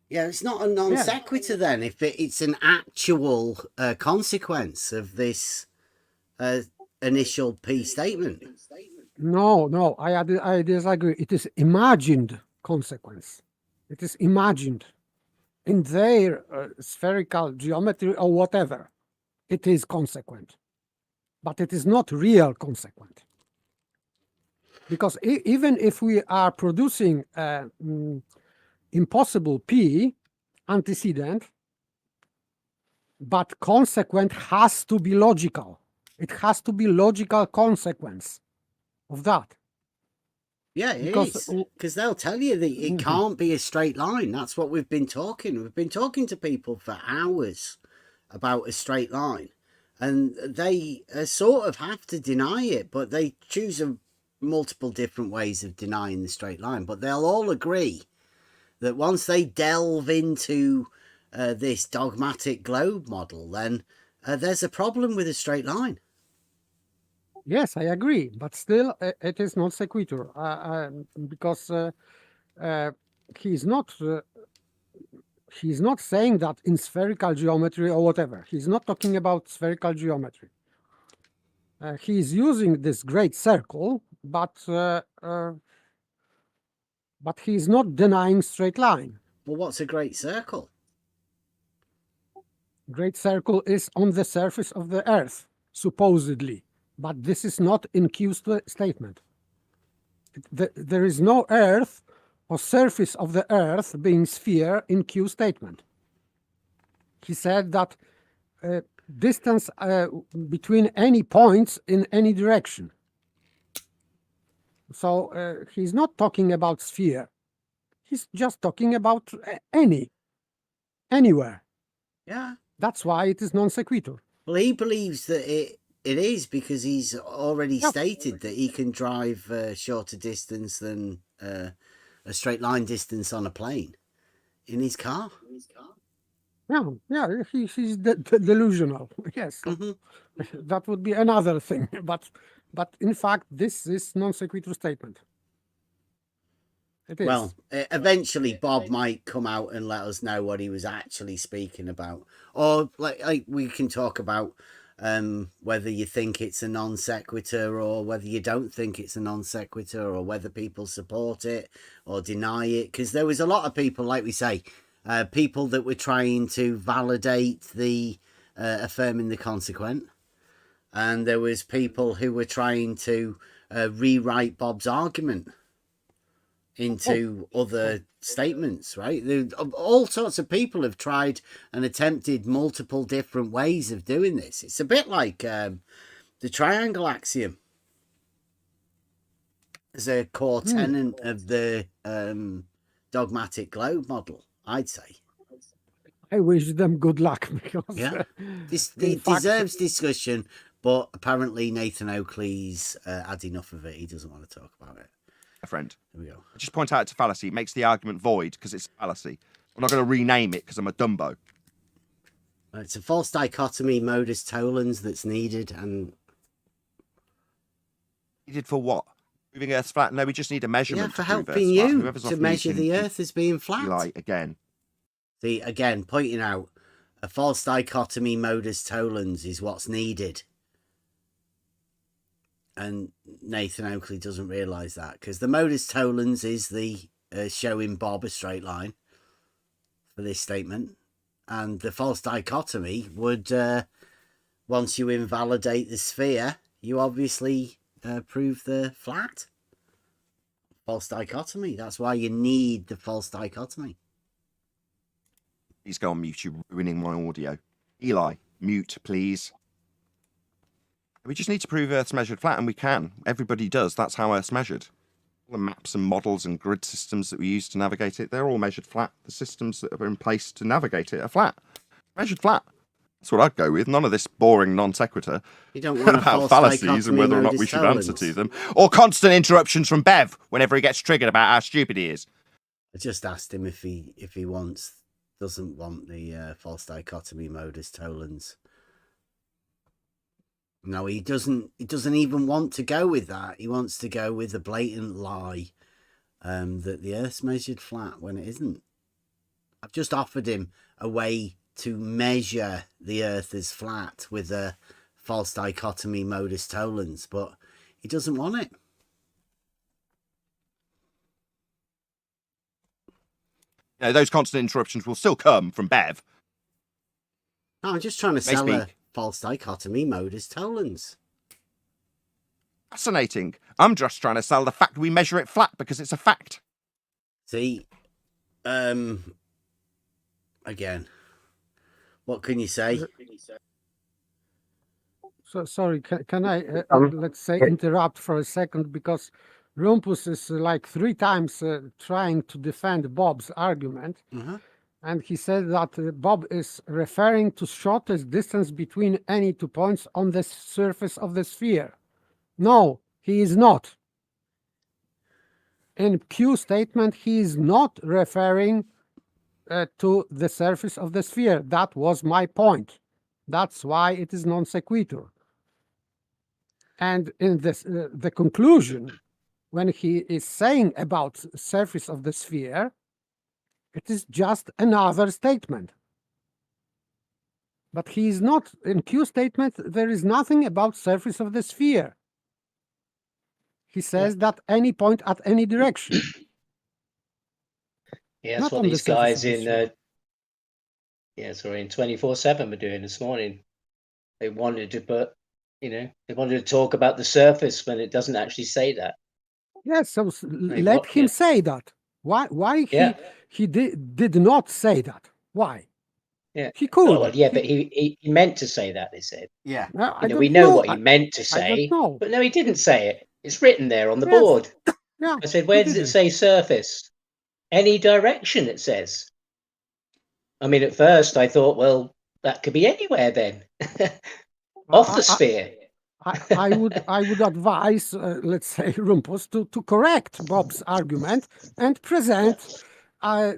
Yeah, it's not a non sequitur then if it's an actual consequence of this initial P statement. No, I disagree. It is imagined consequence. It is imagined in their spherical geometry or whatever. It is consequent, but it is not real consequent. Because even if we are producing impossible P antecedent, but consequent has to be logical. It has to be logical consequence of that. Yeah, it is. Because they'll tell you that it can't be a straight line. That's what we've been talking. We've been talking to people for hours about a straight line. And they sort of have to deny it, but they choose multiple different ways of denying the straight line. But they'll all agree that once they delve into this dogmatic globe model, then there's a problem with a straight line. Yes, I agree, but still it is not sequitur because he's not saying that in spherical geometry or whatever. He's not talking about spherical geometry. He's using this great circle, but he's not denying straight line. Well, what's a great circle? Great circle is on the surface of the Earth, supposedly. But this is not in Q statement. There is no Earth or surface of the Earth being sphere in Q statement. He said that distance between any points in any direction. So he's not talking about sphere. He's just talking about anywhere. Yeah. That's why it is non sequitur. Well, he believes that it is because he's already stated that he can drive a shorter distance than a straight line distance on a plane in his car. Yeah, he's delusional. Yes, that would be another thing. But in fact, this is non sequitur statement. It is. Well, eventually Bob might come out and let us know what he was actually speaking about, or like we can talk about whether you think it's a non sequitur or whether you don't think it's a non sequitur, or whether people support it or deny it. Because there was a lot of people, like we say, people that were trying to validate the affirming the consequent, and there was people who were trying to rewrite Bob's argument into other statements, right? All sorts of people have tried and attempted multiple different ways of doing this. It's a bit like the triangle axiom as a core tenet of the dogmatic globe model, I'd say. I wish them good luck because It deserves discussion, but apparently Nathan Oakley's had enough of it. He doesn't want to talk about it. A friend. There we go. I just point out it's a fallacy. It makes the argument void because it's a fallacy. I'm not going to rename it because I'm a Dumbo. It's a false dichotomy modus tollens that's needed, and needed for what? Moving Earth's flat? No, we just need a measurement. Yeah, for to prove helping Earth's flat. you Whoever's to off measure mute the can Earth as being flat. lie again. See, again, pointing out a false dichotomy modus tollens is what's needed. And Nathan Oakley doesn't realise that, because the modus tollens is the showing Bob a straight line for this statement. And the false dichotomy would, once you invalidate the sphere, you obviously prove the flat. False dichotomy. That's why you need the false dichotomy. Please go on mute. You're ruining my audio. Eli, mute, please. We just need to prove Earth's measured flat, and we can. Everybody does. That's how Earth's measured. All the maps and models and grid systems that we use to navigate it, they're all measured flat. The systems that are in place to navigate it are flat. Measured flat. That's what I'd go with. None of this boring non sequitur You don't want about fallacies and whether or not we should answer to them. Or constant interruptions from Bev whenever he gets triggered about how stupid he is. I just asked him if he doesn't want the false dichotomy modus tollens. No, he doesn't even want to go with that. He wants to go with the blatant lie that the Earth's measured flat when it isn't. I've just offered him a way to measure the Earth as flat with a false dichotomy modus tollens, but he doesn't want it. You know, those constant interruptions will still come from Bev. No, I'm just trying to sell a false dichotomy modus tollens. Fascinating. I'm just trying to sell the fact we measure it flat because it's a fact. See, again, what can you say? So sorry, can I let's say interrupt for a second, because Rumpus is like 3 times trying to defend Bob's argument. And he said that Bob is referring to shortest distance between any 2 points on the surface of the sphere. No, he is not. In Q statement, he is not referring to the surface of the sphere. That was my point. That's why it is non sequitur. And in this, the conclusion, when he is saying about surface of the sphere, it is just another statement. But he is not, in Q statement, there is nothing about surface of the sphere. He says that any point at any direction. Yeah, that's what these guys in in 24/7 were doing this morning. They wanted to put, they wanted to talk about the surface when it doesn't actually say that. Yes, so let him say that. Why he did not say that? Why? Yeah, he could. Oh, well, yeah, but he meant to say that. They said. Yeah, we know what he meant to say, but no, he didn't say it. It's written there on the board. Yeah, I said, where does it say surface? Any direction, it says. I mean, at first I thought, well, that could be anywhere then, off the sphere. I would advise, let's say, Rumpus to correct Bob's argument and present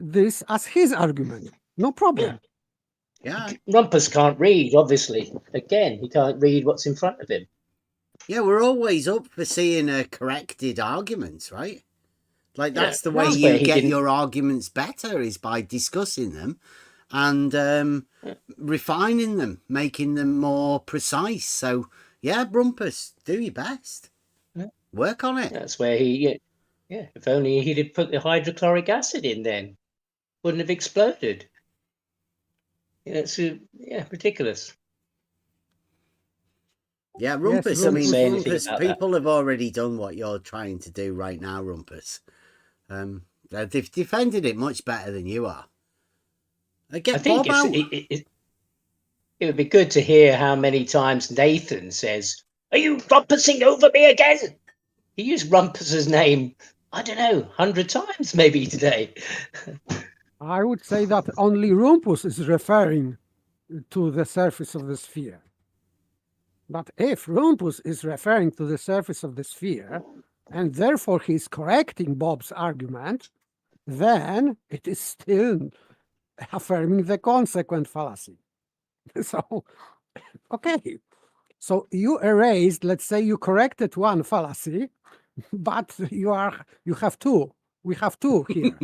this as his argument. No problem. Yeah. Rumpus can't read, obviously. Again, he can't read what's in front of him. Yeah, we're always up for seeing corrected arguments, right? Like, that's the way you get your arguments better, is by discussing them and refining them, making them more precise. So, yeah, Rumpus, do your best. Work on it. That's where if only he'd have put the hydrochloric acid in then. Wouldn't have exploded. It's ridiculous. Yeah, Rumpus, Yes, I mean, say Rumpus, about people have already done what you're trying to do right now, Rumpus. They've defended it much better than you are. I think it would be good to hear how many times Nathan says, "Are you rumpusing over me again?" He used Rumpus's name, I don't know, 100 times maybe today. I would say that only Rumpus is referring to the surface of the sphere. But if Rumpus is referring to the surface of the sphere, and therefore he's correcting Bob's argument, then it is still affirming the consequent fallacy. So, okay. So you erased, let's say you corrected one fallacy, but you have two. We have two here.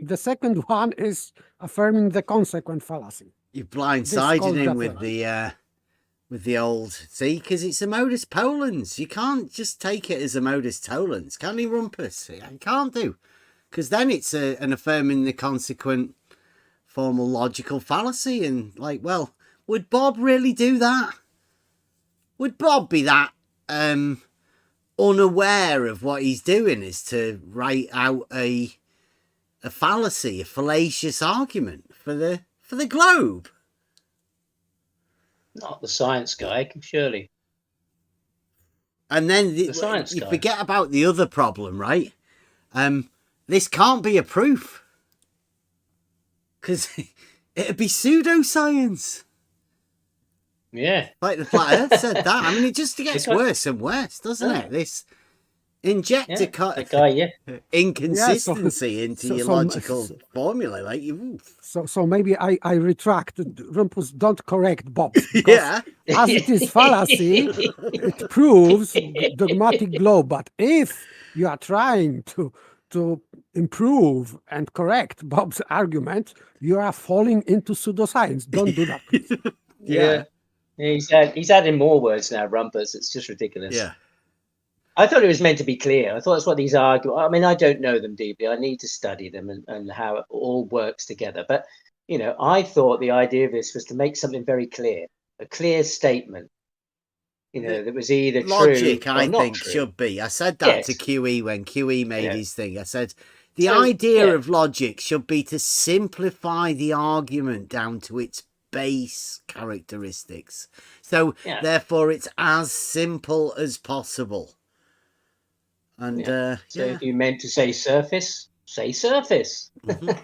The second one is affirming the consequent fallacy. You blindsided him with the old, see, because it's a modus Polens. You can't just take it as a modus Tollens, can you, Rumpus? You can't do, because then it's an affirming the consequent formal logical fallacy. And like, well, would Bob really do that? Would Bob be that unaware of what he's doing is to write out a fallacy, a fallacious argument for the globe? Not the science guy, surely. And then The science you guy. forget about the other problem, right? This can't be a proof, because it'd be pseudoscience. Yeah. Like the flat earth said that. I mean, it just gets worse and worse, doesn't it? This inject inconsistency into your logical formula. Like you. So maybe I retract. Rumpus, don't correct Bob. Yeah. As it is fallacy, it proves dogmatic globe. But if you are trying to improve and correct Bob's argument, you are falling into pseudoscience. Don't do that, please. Yeah. He's adding more words now, Rumpus. It's just ridiculous. Yeah. I thought it was meant to be clear. I thought that's what these argue. I mean, I don't know them deeply. I need to study them and how it all works together. But, I thought the idea of this was to make something very clear, a clear statement, that was either Logic, true or I not think, true. should be. I said that Yes. to QE when QE made his thing. I said, the So, idea of logic should be to simplify the argument down to its base characteristics. So, therefore, it's as simple as possible. And, So if you meant to say surface, say surface.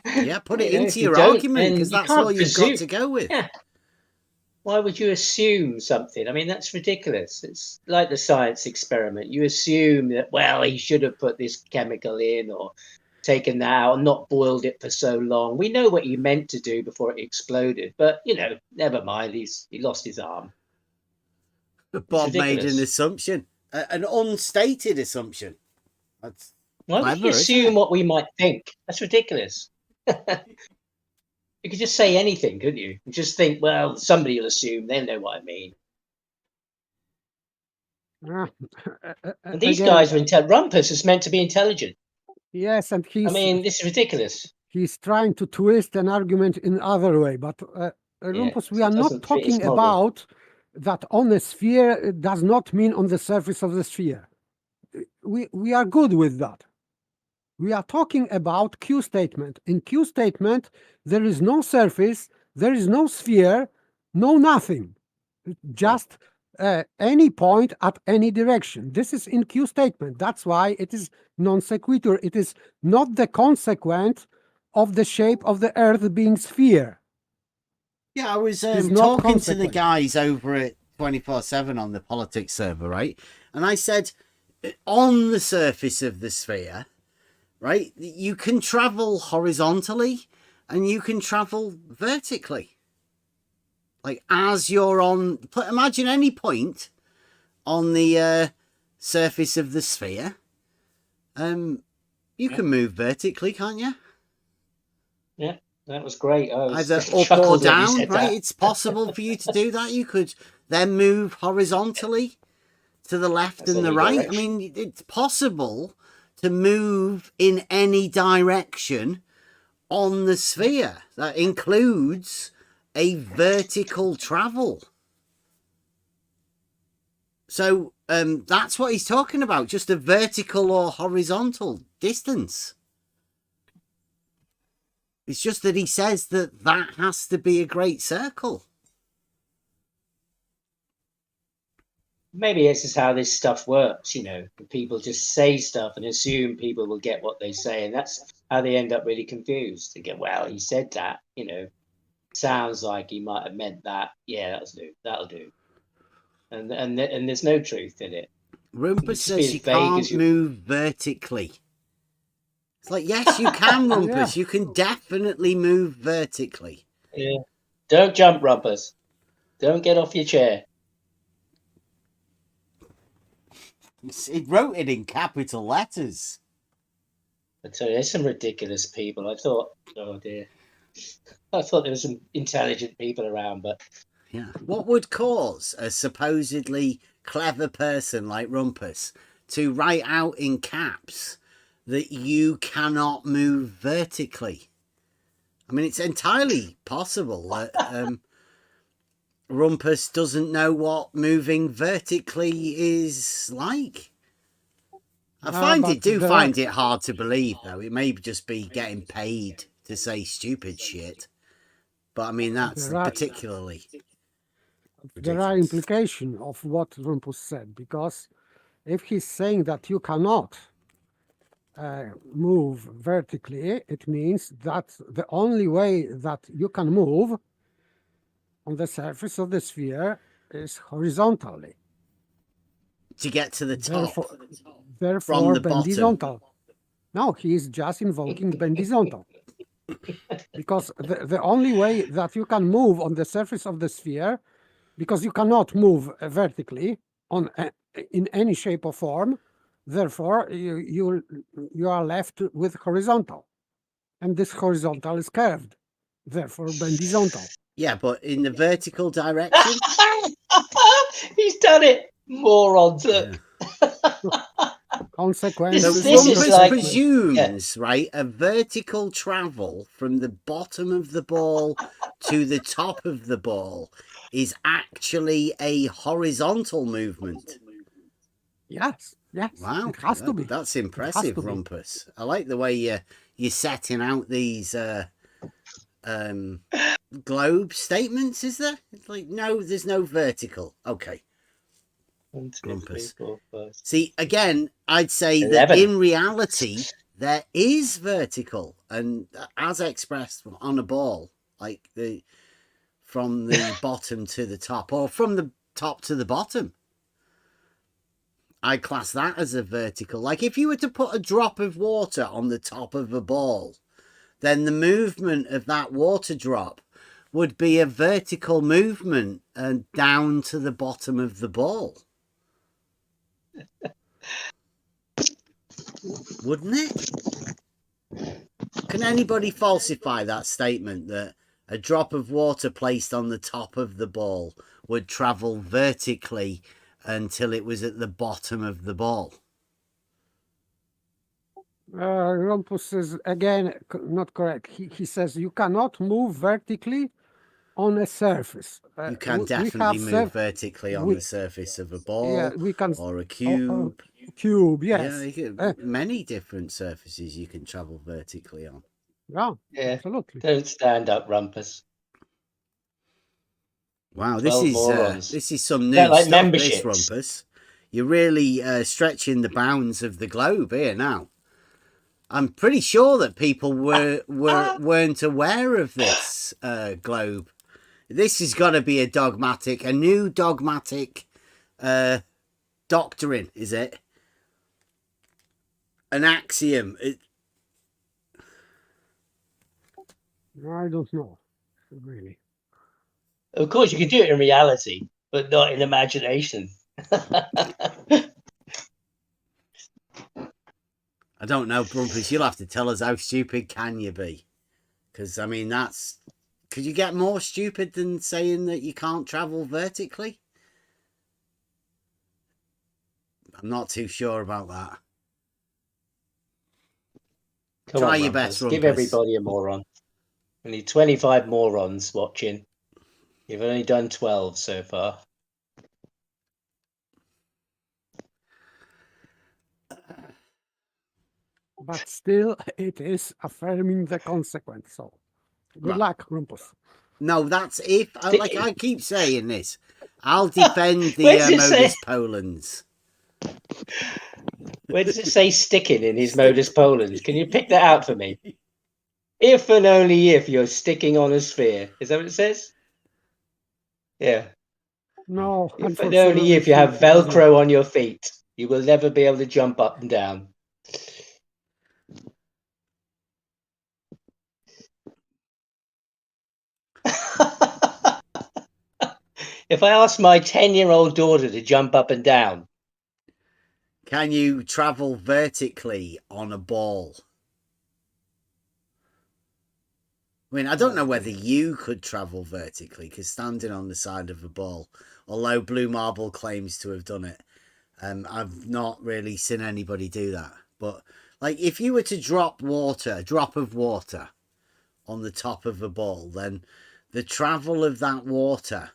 Yeah, put it into if you your don't, argument, then because you that's can't all you've presume. got to go with. Yeah. Why would you assume something? I mean, that's ridiculous. It's like the science experiment. You assume that, well, he should have put this chemical in or taken that out, not boiled it for so long. We know what he meant to do before it exploded, but never mind. He lost his arm. Bob made an ridiculous. assumption, an unstated assumption. That's Why would clever, you isn't assume it? what we might think? That's ridiculous. You could just say anything, couldn't you? You just think, well, somebody will assume they know what I mean. And these Again, guys are Rumpus is meant to be intelligent. yes, and I mean, this is ridiculous. he's trying to twist an argument in other way. But Rumpus, we are not doesn't fit his talking model. about that on a sphere does not mean on the surface of the sphere. We are good with that. We are talking about Q statement. In Q statement, there is no surface, there is no sphere, no nothing. Just any point at any direction. This is in Q statement. That's why it is non sequitur. It is not the consequent of the shape of the Earth being sphere. Yeah, I was It's not talking to the consequent. guys over at 24/7 on the politics server, right? And I said, on the surface of the sphere, right, you can travel horizontally and you can travel vertically. Like as you're on, imagine any point on the surface of the sphere. You can move vertically, can't you? Yeah, that was great. I was Either up or chuckled when you down, said right? that. It's possible for you to do that. You could then move horizontally to the left That's and the any right. direction. I mean, it's possible to move in any direction on the sphere. That includes a vertical travel. So that's what he's talking about, just a vertical or horizontal distance. It's just that he says that that has to be a great circle. Maybe this is how this stuff works, you know. People just say stuff and assume people will get what they say, and that's how they end up really confused. They go, well, he said that, you know, sounds like he might have meant that. Yeah, that'll do. And there's no truth in it. Rumpus says you can't move vertically. It's like, yes, you can, Rumpus. You can definitely move vertically. Yeah. Don't jump, Rumpus. Don't get off your chair. It wrote it in capital letters. I tell you, there's some ridiculous people. I thought, oh dear. I thought there was some intelligent people around, but... Yeah. What would cause a supposedly clever person like Rumpus to write out in caps that you cannot move vertically? I mean, it's entirely possible that Rumpus doesn't know what moving vertically is like. I find it hard to believe, though. It may just be getting paid to say stupid shit. But I mean, that's particularly... There are implications of what Rumpus said, because if he's saying that you cannot move vertically, it means that the only way that you can move on the surface of the sphere is horizontally. To get to the top. Therefore from the bendizontal. No, he is just invoking bendizontal. Because the only way that you can move on the surface of the sphere, because you cannot move vertically in any shape or form, therefore you are left with horizontal, and this horizontal is curved, therefore bendizontal. Yeah, but in the vertical direction. He's done it, morons. Look. Consequences. This is like, presumes, right, a vertical travel from the bottom of the ball to the top of the ball is actually a horizontal movement. Yes. Wow, it has to be. That's impressive, Rumpus. I like the way you're setting out these globe statements. Is there? It's like, no, there's no vertical. Okay. Rumpus. See, again, I'd say that in reality there is vertical, and as expressed on a ball, like from the bottom to the top, or from the top to the bottom. I class that as a vertical. Like if you were to put a drop of water on the top of a ball, then the movement of that water drop would be a vertical movement and down to the bottom of the ball. Wouldn't it? Can anybody falsify that statement that a drop of water placed on the top of the ball would travel vertically until it was at the bottom of the ball? Rumpus is again not correct. He says you cannot move vertically on a surface. You can definitely move vertically on the surface of a ball, or a cube. Cube, yes. Yeah, many different surfaces you can travel vertically on. Yeah, absolutely. Don't stand up, Rumpus. Wow, this is some new like stuff, memberships. this, Rumpus. You're really stretching the bounds of the globe here now. I'm pretty sure that people weren't aware of this globe. This has got to be a new dogmatic doctrine, is it? An axiom. I don't know, really. Of course, you can do it in reality, but not in imagination. I don't know, Brumpus. You'll have to tell us how stupid can you be? Because, I mean, could you get more stupid than saying that you can't travel vertically? I'm not too sure about that. Try your best, Rumpus. Give everybody a moron. We need 25 morons watching. You've only done 12 so far. but still it is affirming the consequence. So good luck, Rumpus. No, that's if, like I keep saying this, I'll defend the Where does it say- Modus Polens. Where does it say sticking in his Modus Polens? Can you pick that out for me? If and only if you're sticking on a sphere. Is that what it says? Yeah. No, If and only if you have Velcro on your feet, you will never be able to jump up and down. If I ask my 10-year-old daughter to jump up and down, can you travel vertically on a ball? I mean, I don't know whether you could travel vertically, because standing on the side of a ball, although Blue Marble claims to have done it, I've not really seen anybody do that. But like, if you were to drop a drop of water on the top of a ball, then the travel of that water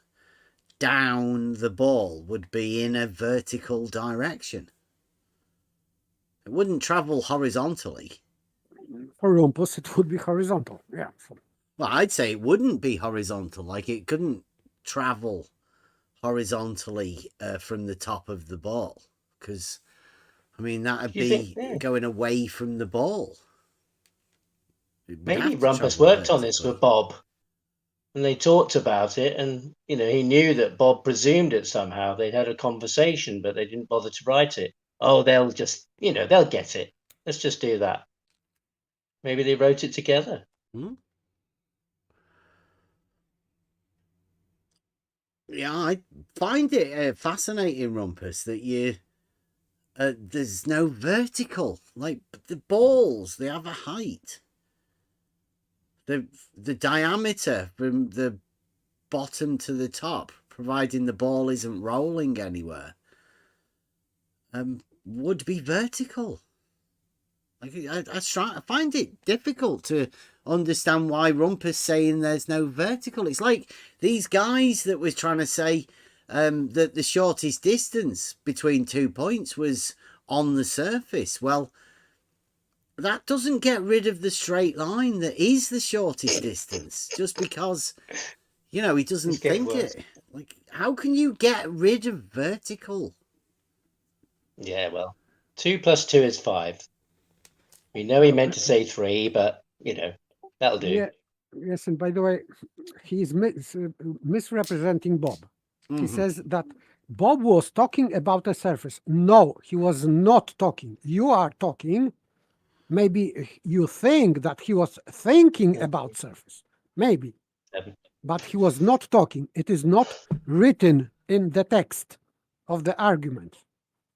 down the ball would be in a vertical direction. It wouldn't travel horizontally. For Rumpus, it would be horizontal. Yeah. So. Well, I'd say it wouldn't be horizontal. Like, it couldn't travel horizontally from the top of the ball, because I mean, that'd be going away from the ball. Maybe Rumpus worked on this with Bob, and they talked about it, and he knew that Bob presumed it somehow. They'd had a conversation, but they didn't bother to write it. Oh, they'll just, they'll get it. Let's just do that. Maybe they wrote it together. Yeah, I find it fascinating, Rumpus, that there's no vertical. Like, the balls, they have a height. The diameter from the bottom to the top, providing the ball isn't rolling anywhere, would be vertical. Like, I find it difficult to understand why Rumpus saying there's no vertical. It's like these guys that was trying to say that the shortest distance between 2 points was on the surface. Well, that doesn't get rid of the straight line that is the shortest distance, just because, he doesn't think it. Like, how can you get rid of vertical? Yeah, well, 2 plus 2 is 5. We know he meant to say 3, but, that'll do. Yeah, yes, and by the way, he's misrepresenting Bob. He says that Bob was talking about a surface. No, he was not talking. You are talking. Maybe you think that he was thinking about surface. Maybe. But he was not talking. It is not written in the text of the argument.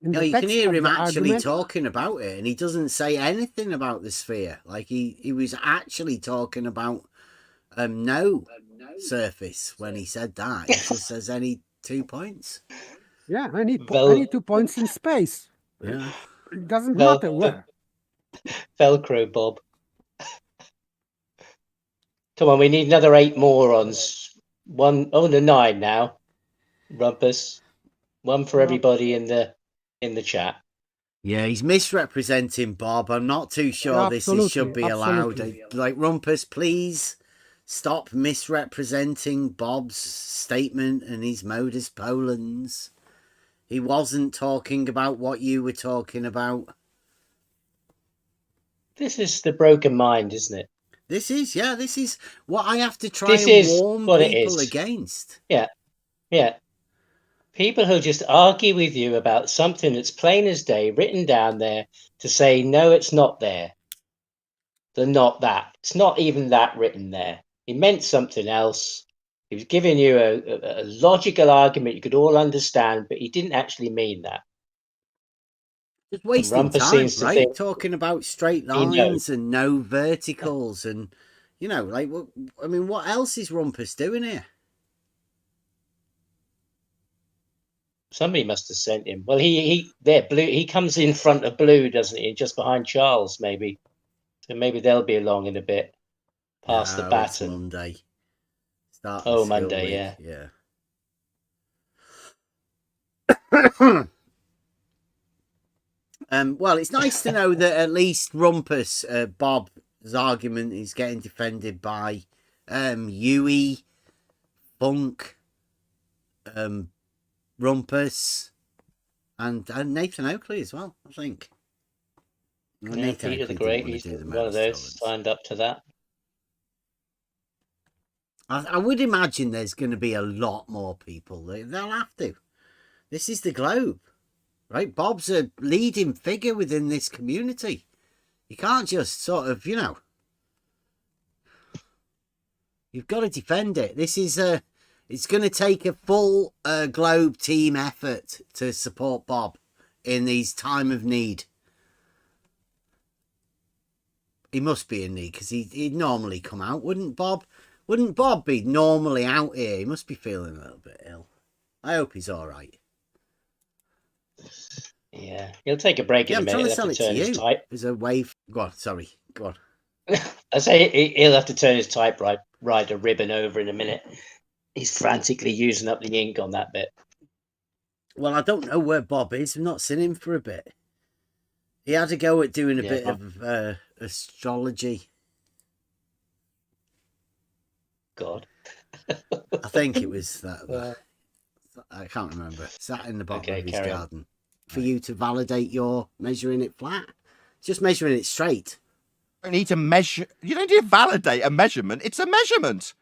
No, you can hear him actually talking about it, and he doesn't say anything about the sphere. Like, he was actually talking about no surface when he said that. He just says any 2 points. Yeah, any 2 points in space. Yeah. It doesn't matter where. Velcro Bob. Come on, we need another 8 morons. 9 now. Rumpus. 1 for everybody in the chat. Yeah, he's misrepresenting Bob. I'm not too sure this should be allowed. Like, Rumpus, please stop misrepresenting Bob's statement and his Modus Polens. He wasn't talking about what you were talking about. This is the broken mind, isn't it? This is what I have to try and warn people against. Yeah. People who just argue with you about something that's plain as day, written down there, to say, no, it's not there. They're not that. It's not even that written there. He meant something else. He was giving you a logical argument you could all understand, but he didn't actually mean that. Just wasting time, right? Talking about straight lines and no verticals and, like, I mean, what else is Rumpus doing here? Somebody must have sent him. Well, Blue. He comes in front of Blue, doesn't he? Just behind Charles, maybe. So maybe they'll be along in a bit. Pass the baton. It's Monday. Monday, yeah. Well, it's nice to know that at least Rumpus, Bob's argument is getting defended by Huey, Funk, Rumpus, and Nathan Oakley as well, I think. Well, Yeah, Nathan Peter the Oakley didn't Great, want he's to do the one of Modus those Tollens. signed up to that. I would imagine there's going to be a lot more people. They'll have to. This is the globe, right? Bob's a leading figure within this community. You can't just sort of, you've got to defend it. This is it's going to take a full globe team effort to support Bob in these time of need. He must be in need because he'd normally come out, wouldn't Bob? Wouldn't Bob be normally out here? He must be feeling a little bit ill. I hope he's all right. Yeah, he'll take a break in a I'm minute. trying to He'll sell have it to to turn his you. type. There's a wave. Go on, sorry. Go on. I say he'll have to turn his typewriter ribbon over in a minute. He's frantically using up the ink on that bit. Well, I don't know where Bob is. I've not seen him for a bit. He had to go at doing a bit of astrology. God. I think it was that. I can't remember. Sat in the bottom of his carry on. garden. For you to validate your measuring it flat. Just measuring it straight. You don't need to measure. You don't need to validate a measurement. It's a measurement.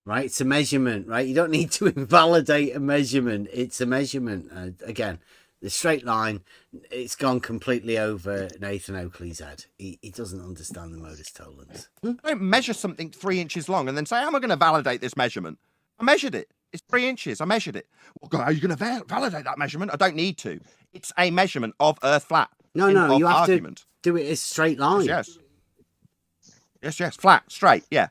Right, it's a measurement, right? You don't need to invalidate a measurement. It's a measurement. Again, the straight line, it's gone completely over Nathan Oakley's head. He doesn't understand the Modus Tollens. Don't measure something 3 inches long and then say, how am I going to validate this measurement? I measured it. It's 3 inches. I measured it. Well, God, are you going to validate that measurement? I don't need to. It's a measurement of Earth flat. No, you have to do it as straight line. Yes. Flat, straight, yeah.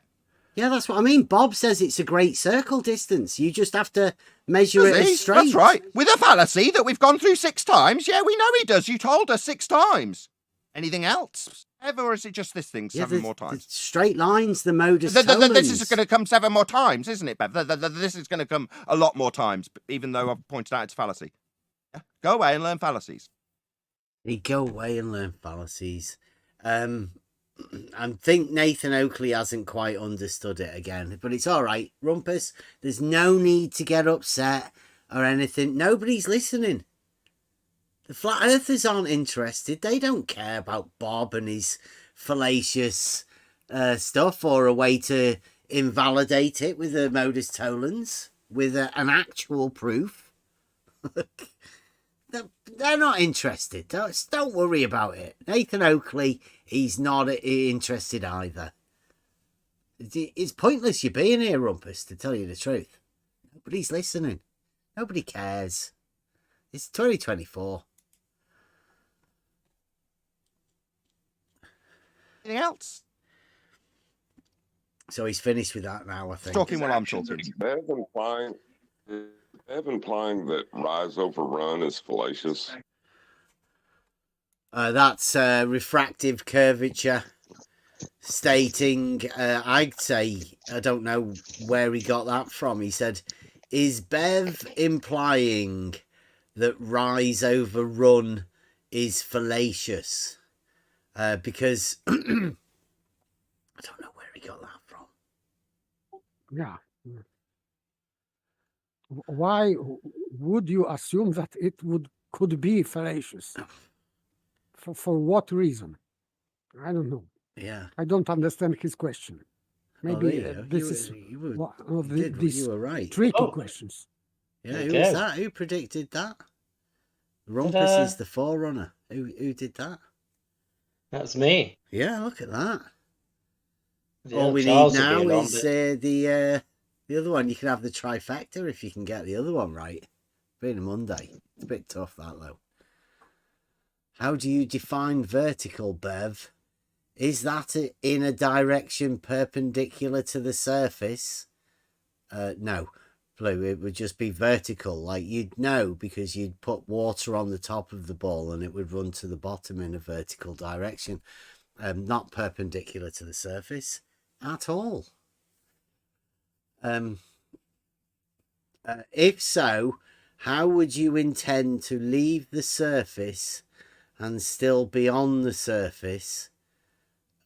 Yeah, that's what I mean. Bob says it's a great circle distance. You just have to measure it as straight. That's right. With a fallacy that we've gone through 6 times. Yeah, we know he does. You told us 6 times. Anything else? Ever, or is it just this thing 7 more times? Straight lines, the Modus Tollens. This is going to come 7 more times, isn't it, Bev? This is going to come a lot more times, even though I've pointed out it's fallacy. Yeah? Go away and learn fallacies. Go away and learn fallacies. I think Nathan Oakley hasn't quite understood it again, but it's all right. Rumpus, there's no need to get upset or anything. Nobody's listening. The flat earthers aren't interested. They don't care about Bob and his fallacious stuff or a way to invalidate it with a Modus Tollens, with an actual proof. They're not interested. Don't worry about it. Nathan Oakley, he's not interested either. It's pointless you being here, Rumpus, to tell you the truth. Nobody's listening. Nobody cares. It's 2024. Anything else? So he's finished with that now, I think. Talking while I'm talking. Bev implying that rise over run is fallacious. That's refractive curvature stating, I'd say, I don't know where he got that from. He said, is Bev implying that rise over run is fallacious? Because I don't know where he got that from. Yeah. Why would you assume that it could be fallacious? For what reason? I don't know. Yeah. I don't understand his question. Maybe this is one of these you were right. tricky questions. Yeah, who was that? Who predicted that? Rumpus is the forerunner. Who did that? That's me. Yeah, look at that. Yeah, All we Charles need will now be along, is but- the other one. You can have the trifecta if you can get the other one right. Being a Monday, it's a bit tough that though. How do you define vertical, Bev? Is that in a direction perpendicular to the surface? No, Blue. It would just be vertical. Like you'd know because you'd put water on the top of the ball and it would run to the bottom in a vertical direction, not perpendicular to the surface at all. If so, how would you intend to leave the surface and still be on the surface.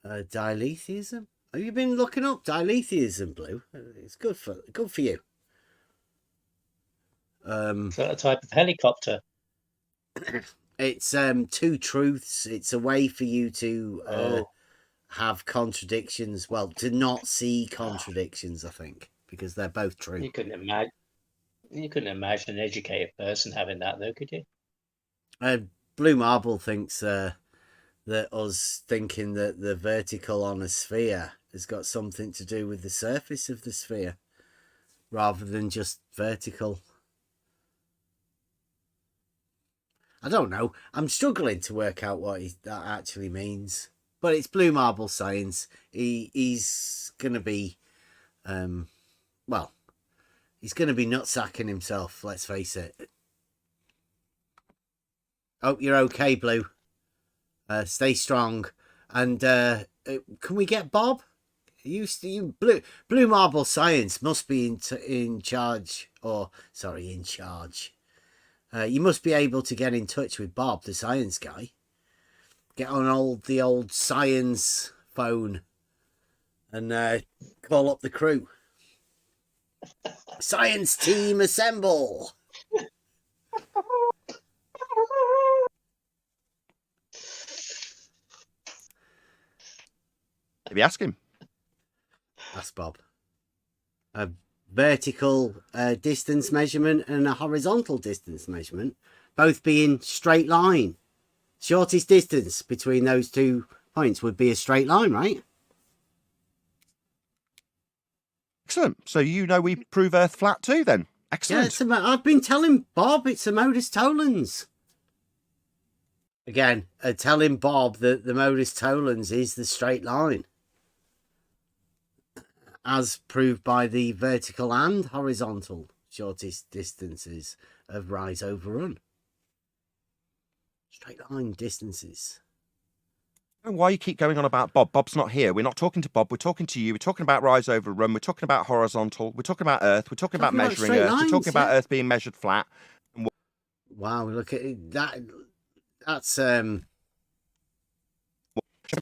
Dilithianism? Have you been looking up dilithianism, Blue? It's good for you. Is that a type of helicopter? It's two truths. It's a way for you to have contradictions. Well, to not see contradictions, I think, because they're both true. You couldn't imagine. You couldn't imagine an educated person having that, though, could you? Blue Marble thinks that us thinking that the vertical on a sphere has got something to do with the surface of the sphere, rather than just vertical. I don't know. I'm struggling to work out what that actually means. But it's Blue Marble science. He's going to be, well, he's going to be nut-sacking himself, let's face it. Hope you're okay, Blue. Stay strong. And can we get Bob? Blue Marble science must be in charge. You must be able to get in touch with Bob, the science guy. Get on the old science phone and call up the crew. Science team assemble. Maybe ask him. Ask Bob. A vertical distance measurement and a horizontal distance measurement, both being straight line. Shortest distance between those 2 points would be a straight line, right? Excellent. So we prove Earth flat too, then. Excellent. Yeah, I've been telling Bob it's a Modus Tollens. Again, telling Bob that the Modus Tollens is the straight line, as proved by the vertical and horizontal shortest distances of rise over run. Straight line distances. And why you keep going on about Bob? Bob's not here. We're not talking to Bob. We're talking to you. We're talking about rise over run. We're talking about horizontal. We're talking about Earth. We're talking about measuring Earth. We're talking about Earth being measured flat. Wow, look at it. That's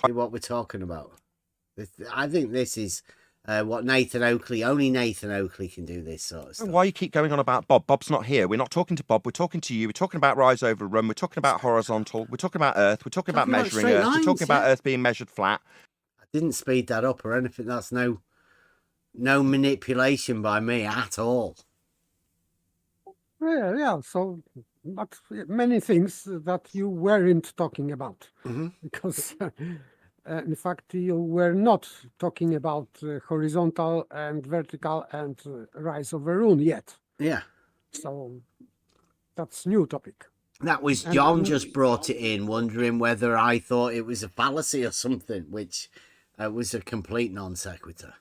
what we're talking about. I think this is what only Nathan Oakley can do this sort of stuff. Why you keep going on about Bob? Bob's not here. We're not talking to Bob. We're talking to you. We're talking about rise over run. We're talking about horizontal. We're talking about Earth. We're talking about measuring Earth. We're talking about Earth being measured flat. I didn't speed that up or anything. That's no manipulation by me at all. Yeah. So, but many things that you weren't talking about, because in fact you were not talking about horizontal and vertical and rise over run yet. Yeah. So that's new topic. That was John just brought it in, wondering whether I thought it was a fallacy or something, which was a complete non sequitur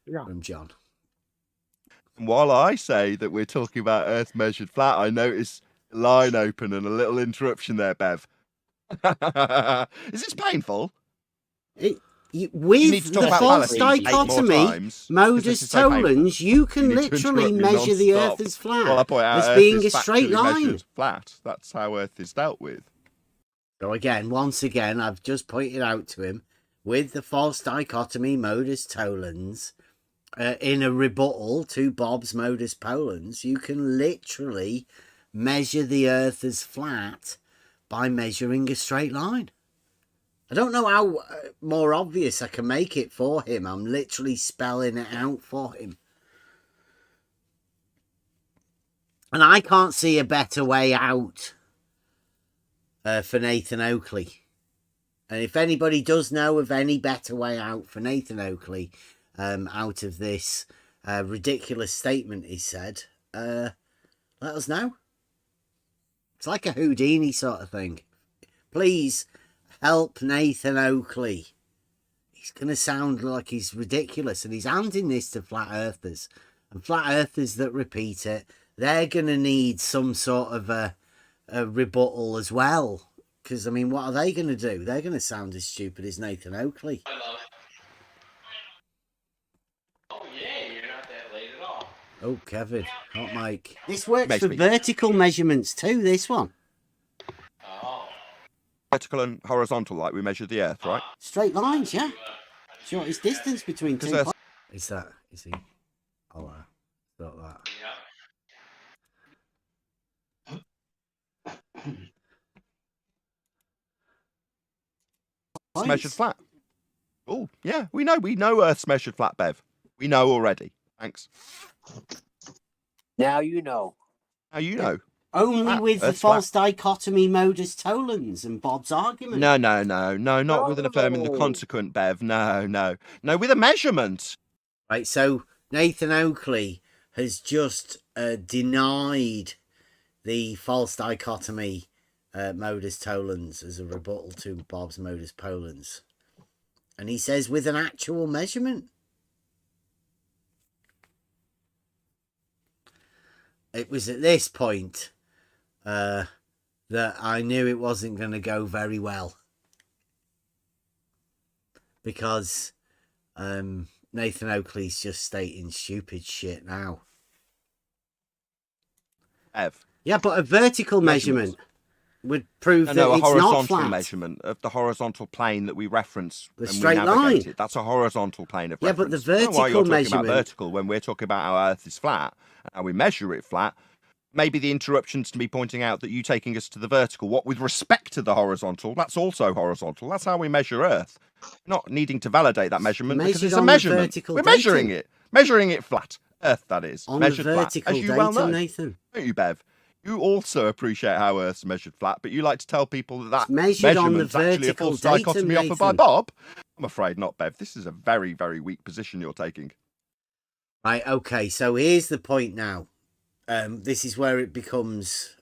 from John. While I say that we're talking about Earth measured flat, I notice a line open and a little interruption there, Bev. Is this painful? With the false dichotomy, Modus Tollens, you can literally measure the Earth as flat, well, I point out as being a straight line. Flat. That's how Earth is dealt with. So once again, I've just pointed out to him, with the false dichotomy Modus Tollens, in a rebuttal to Bob's Modus Polens, you can literally measure the Earth as flat by measuring a straight line. I don't know how more obvious I can make it for him. I'm literally spelling it out for him. And I can't see a better way out for Nathan Oakley. And if anybody does know of any better way out for Nathan Oakley out of this ridiculous statement he said, let us know. It's like a Houdini sort of thing. Please help Nathan Oakley. He's going to sound like he's ridiculous, and he's handing this to flat earthers. And flat earthers that repeat it, they're going to need some sort of a rebuttal as well. Because, I mean, what are they going to do? They're going to sound as stupid as Nathan Oakley. I love it. Oh, yeah, you're not that late at all. Oh, Kevin, hot mic. This works for vertical measurements too, this one. Oh. vertical and horizontal, like we measured the Earth, right? Straight lines, yeah. Shortest distance between two Earth- points. Is that? Is he? Oh, got that. It's measured flat. Oh, yeah, we know Earth's measured flat, Bev. We know already. Thanks. Now you know. Now you know. Only with the Earth's false dichotomy modus tollens and Bob's argument. No, not with an affirming the consequent, Bev. No, with a measurement. Right, so Nathan Oakley has just denied the false dichotomy modus tollens as a rebuttal to Bob's modus polens. And he says with an actual measurement. It was at this point that I knew it wasn't going to go very well. Because Nathan Oakley's just stating stupid shit now. Ev. Yeah, but a vertical measurement would prove that a it's not horizontal flat. measurement of the horizontal plane that we reference. The when straight we navigate line. It. That's a horizontal plane of Yeah, reference. but the I don't know why vertical you're talking measurement. about vertical when we're talking about how Earth is flat and how we measure it flat. Maybe the interruptions to me pointing out that you taking us to the vertical, what with respect to the horizontal, that's also horizontal. That's how we measure Earth. Not needing to validate that measurement because it's a measurement. We're measuring it flat. Earth, that is. On measured the vertical flat. As you datum, well know. Nathan. Don't you, Bev? You also appreciate how Earth's measured flat, but you like to tell people that measured on the measurement's actually a false vertical dichotomy datum, offered by Nathan. Bob. I'm afraid not, Bev. This is a very, very weak position you're taking. Right, okay, so here's the point now. This is where it becomes,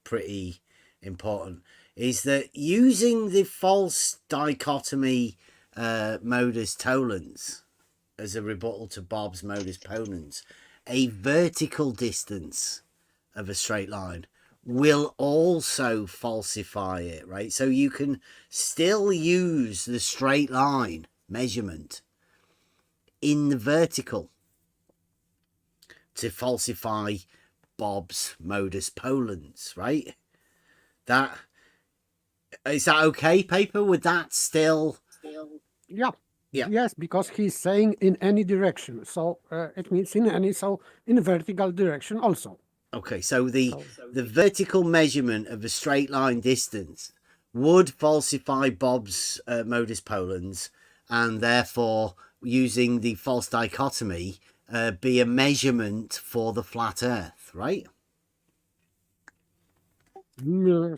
pretty important, is that using the false dichotomy modus tollens as a rebuttal to Bob's modus ponens, a vertical distance of a straight line will also falsify it, right? So you can still use the straight line measurement in the vertical to falsify Bob's modus polens, right? Is that okay, Paper? Would that still... Yeah. Yes, because he's saying in any direction. So it means in any, so in a vertical direction also. Okay, so the vertical measurement of a straight line distance would falsify Bob's modus polens, and therefore using the false dichotomy be a measurement for the flat Earth, right? In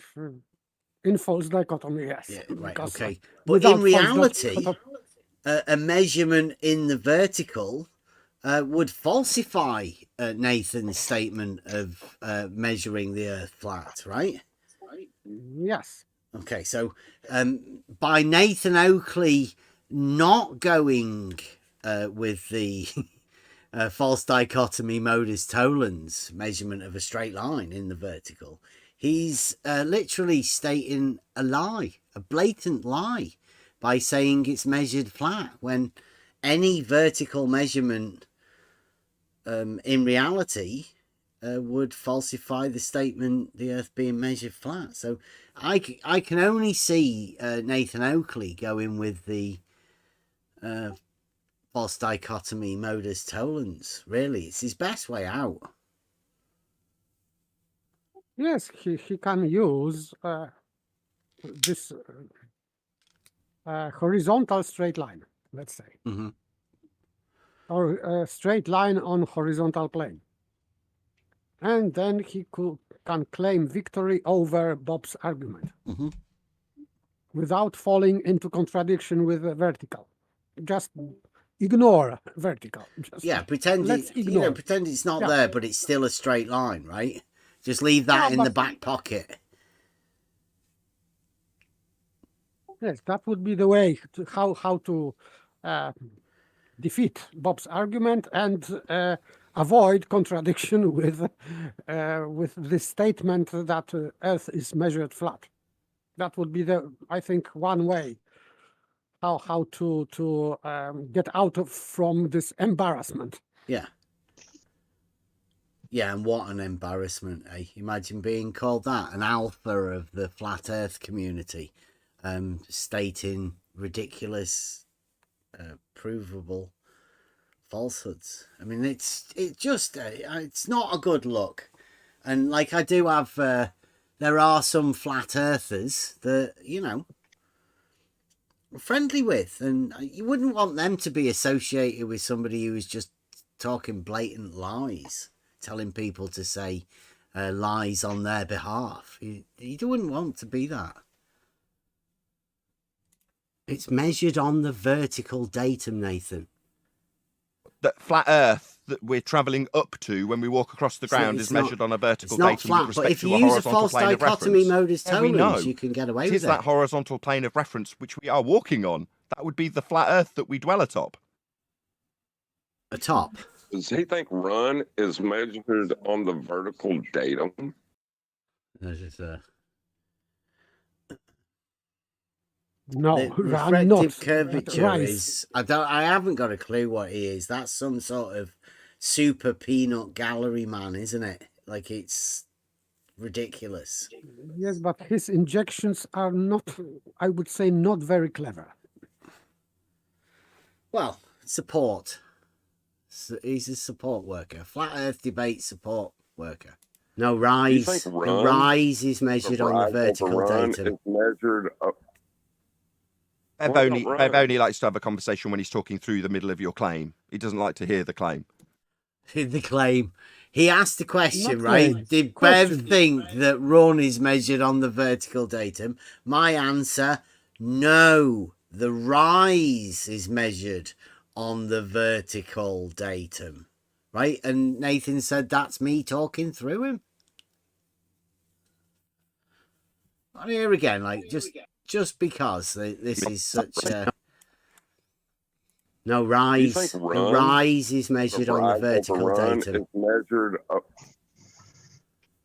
false dichotomy, yes. Yeah, right, because, okay. But in without false reality, dichotomy- a measurement in the vertical would falsify Nathan's statement of measuring the Earth flat, right? Yes. Okay, so by Nathan Oakley not going with the false dichotomy modus tollens measurement of a straight line in the vertical, he's literally stating a lie, a blatant lie, by saying it's measured flat when any vertical measurement in reality would falsify the statement the Earth being measured flat. So I can only see Nathan Oakley going with the false dichotomy modus tollens. Really, it's his best way out. Yes, he can use this horizontal straight line, let's say. Mm-hmm. Or a straight line on horizontal plane. And then he can claim victory over Bob's argument without falling into contradiction with the vertical. Just ignore vertical. Just Pretend pretend it's not there, but it's still a straight line, right? Just leave that in the back pocket. Yes, that would be the way to how to defeat Bob's argument and avoid contradiction with the statement that Earth is measured flat. That would be I think, one way how to get out from this embarrassment. Yeah. Yeah, and what an embarrassment, eh? Imagine being called that, an alpha of the flat Earth community, stating ridiculous, provable falsehoods. I mean, it's not a good look. And like, I do have, there are some flat earthers that, you know, I'm friendly with, and you wouldn't want them to be associated with somebody who is just talking blatant lies, telling people to say lies on their behalf. You wouldn't want to be that. It's measured on the vertical datum, Nathan. That flat Earth that we're travelling up to when we walk across the ground is measured on a vertical datum. It's not flat, with but respect if to you a use a horizontal false plane of dichotomy reference. modus We know. tollens, you can get away It with is it. that horizontal plane of reference which we are walking on. That would be the flat Earth that we dwell atop. Atop? Does he think run is measured on the vertical datum? This is No, the I'm refractive not. curvature Rise. is. I haven't got a clue what he is. That's some sort of super peanut gallery man, isn't it? Like, it's ridiculous. Yes, but his injections are not, I would say, not very clever. Well, support. So he's a support worker. Flat Earth debate support worker. No, rise. The rise is measured on the vertical datum. Is measured up. Bev only likes to have a conversation when he's talking through the middle of your claim. He doesn't like to hear the claim. The claim. He asked the question, Not right? claim. Did Question. Bev think that run is measured on the vertical datum? My answer, no. The rise is measured on the vertical datum, right? And Nathan said that's me talking through him. And here again, like, just because this is such a... No, rise. The rise is measured on the vertical datum. Is measured up.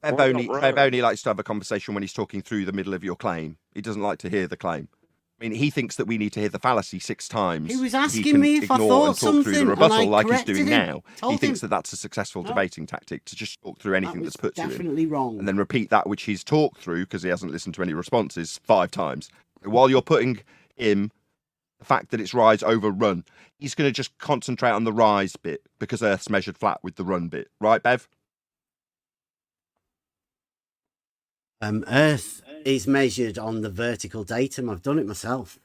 Bev only likes to have a conversation when he's talking through the middle of your claim. He doesn't like to hear the claim. I mean, he thinks that we need to hear the fallacy 6 times. He was He asking can me if I ignore thought and talk through something, the rebuttal and I like he's corrected doing him. now. Told He thinks him. that that's a successful debating tactic, to just talk through anything that's put to him. Definitely wrong. And then repeat that which he's talked through, because he hasn't listened to any responses, 5 times. While you're putting him the fact that it's rise over run, he's going to just concentrate on the rise bit, because Earth's measured flat with the run bit. Right, Bev? Earth is measured on the vertical datum. I've done it myself.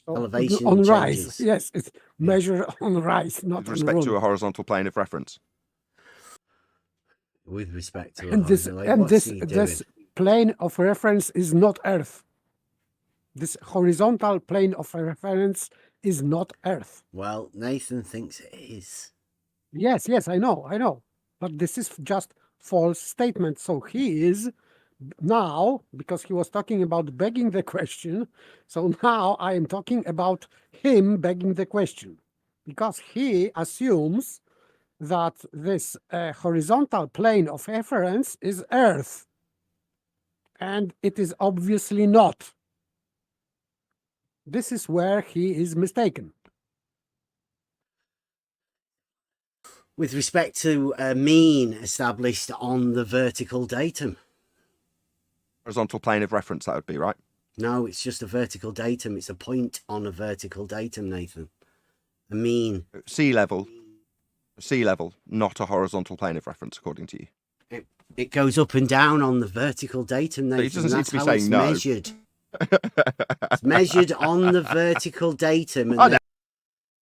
Elevation On changes. rise. Yes, it's measured on rise, not With on respect run. to a horizontal plane of reference. With respect to And this this plane of reference is not Earth. This horizontal plane of reference is not Earth. Well, Nathan thinks it is. Yes, I know. But this is just false statement. So he is now, because he was talking about begging the question, so now I am talking about him begging the question, because he assumes that this horizontal plane of reference is Earth, and it is obviously not. This is where he is mistaken. With respect to a mean established on the vertical datum. Horizontal plane of reference, that would be, right? No, it's just a vertical datum. It's a point on a vertical datum, Nathan. A mean. Sea level, not a horizontal plane of reference, according to you. It goes up and down on the vertical datum, Nathan. He doesn't seem That's to be how saying it's no. measured. It's measured on the vertical datum. And I know.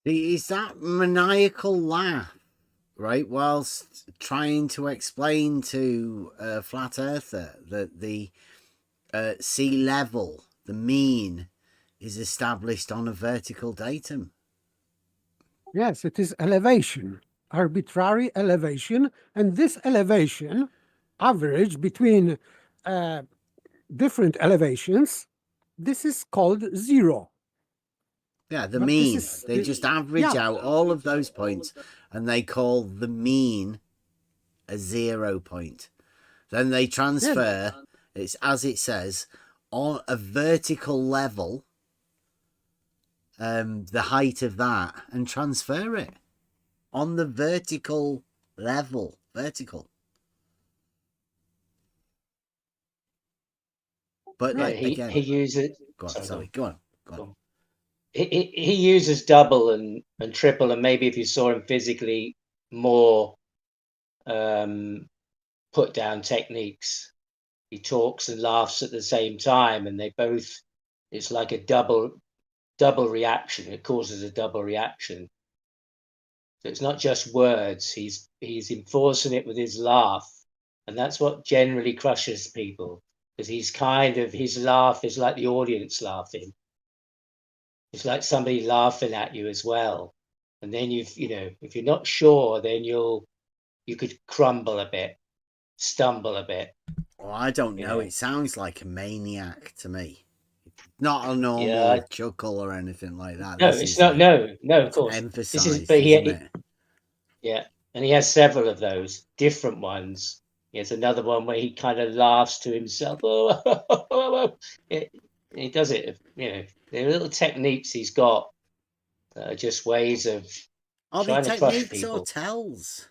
it's that maniacal laugh, right? Whilst trying to explain to a flat earther that the sea level, the mean, is established on a vertical datum. Yes, it is elevation, arbitrary elevation, and this elevation, average between different elevations, this is called zero. Yeah, the But mean. this is- They just average out all of those points, and they call the mean a 0 point. Then they transfer, it's as it says, on a vertical level, the height of that, and transfer it on the vertical level. Vertical. But like he again, uses. go on. Sorry, Sorry, go on. Go on. He uses double and triple, and maybe if you saw him physically, more put down techniques. He talks and laughs at the same time, and they both. It's like a double reaction. It causes a double reaction. So it's not just words. He's enforcing it with his laugh, and that's what generally crushes people, because his laugh is like the audience laughing. It's like somebody laughing at you as well, and then if you're not sure, then you could crumble a bit, stumble a bit. Well, I don't know. It sounds like a maniac to me. Not a normal chuckle or anything like that. No, This it's is not. like, No, of it's course. emphasized, This is, but isn't it? Yeah, and he has several of those different ones. He has another one where he kind of laughs to himself. He does it. The little techniques he's got are just ways of Are they trying to crush techniques or people. tells?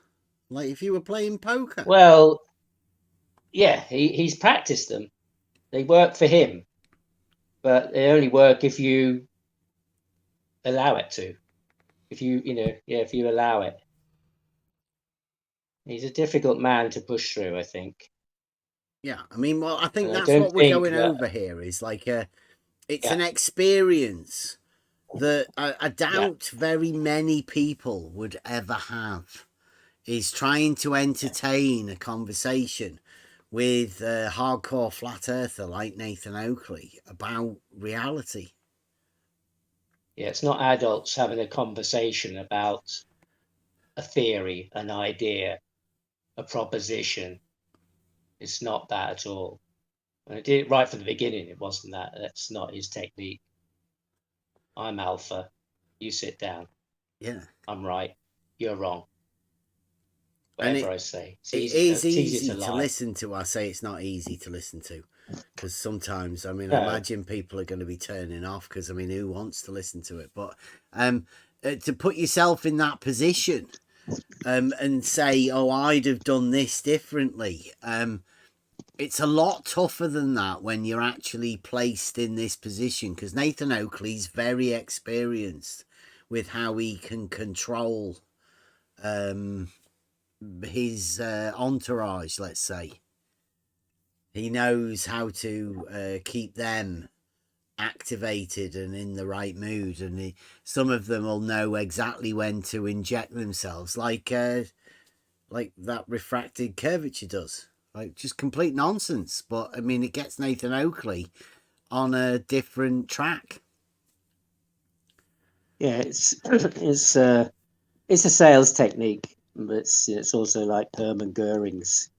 Like if you were playing poker? Well, yeah, he's practiced them. They work for him, but they only work if you allow it to. If you allow it. He's a difficult man to push through, I think. Yeah, I mean, well, I think And I that's don't what we're think going that- over here. Is like it's an experience that I doubt very many people would ever have. Is trying to entertain a conversation with a hardcore flat earther like Nathan Oakley about reality. Yeah, it's not adults having a conversation about a theory, an idea, a proposition. It's not that at all. And I did it right from the beginning. It wasn't that. That's not his technique. I'm alpha. You sit down. Yeah. I'm right. You're wrong. And Whatever I say. it is easy to to lie. listen to. I say it's not easy to listen to because sometimes, I mean, No. I imagine people are going to be turning off because, I mean, who wants to listen to it? But to put yourself in that position and say, oh, I'd have done this differently. It's a lot tougher than that when you're actually placed in this position because Nathan Oakley's very experienced with how he can control his entourage, let's say. He knows how to keep them activated and in the right mood, and some of them will know exactly when to inject themselves, like that refracted curvature does. Like just complete nonsense, but I mean it gets Nathan Oakley on a different track. Yeah, it's a sales technique, but it's also like Hermann Goering's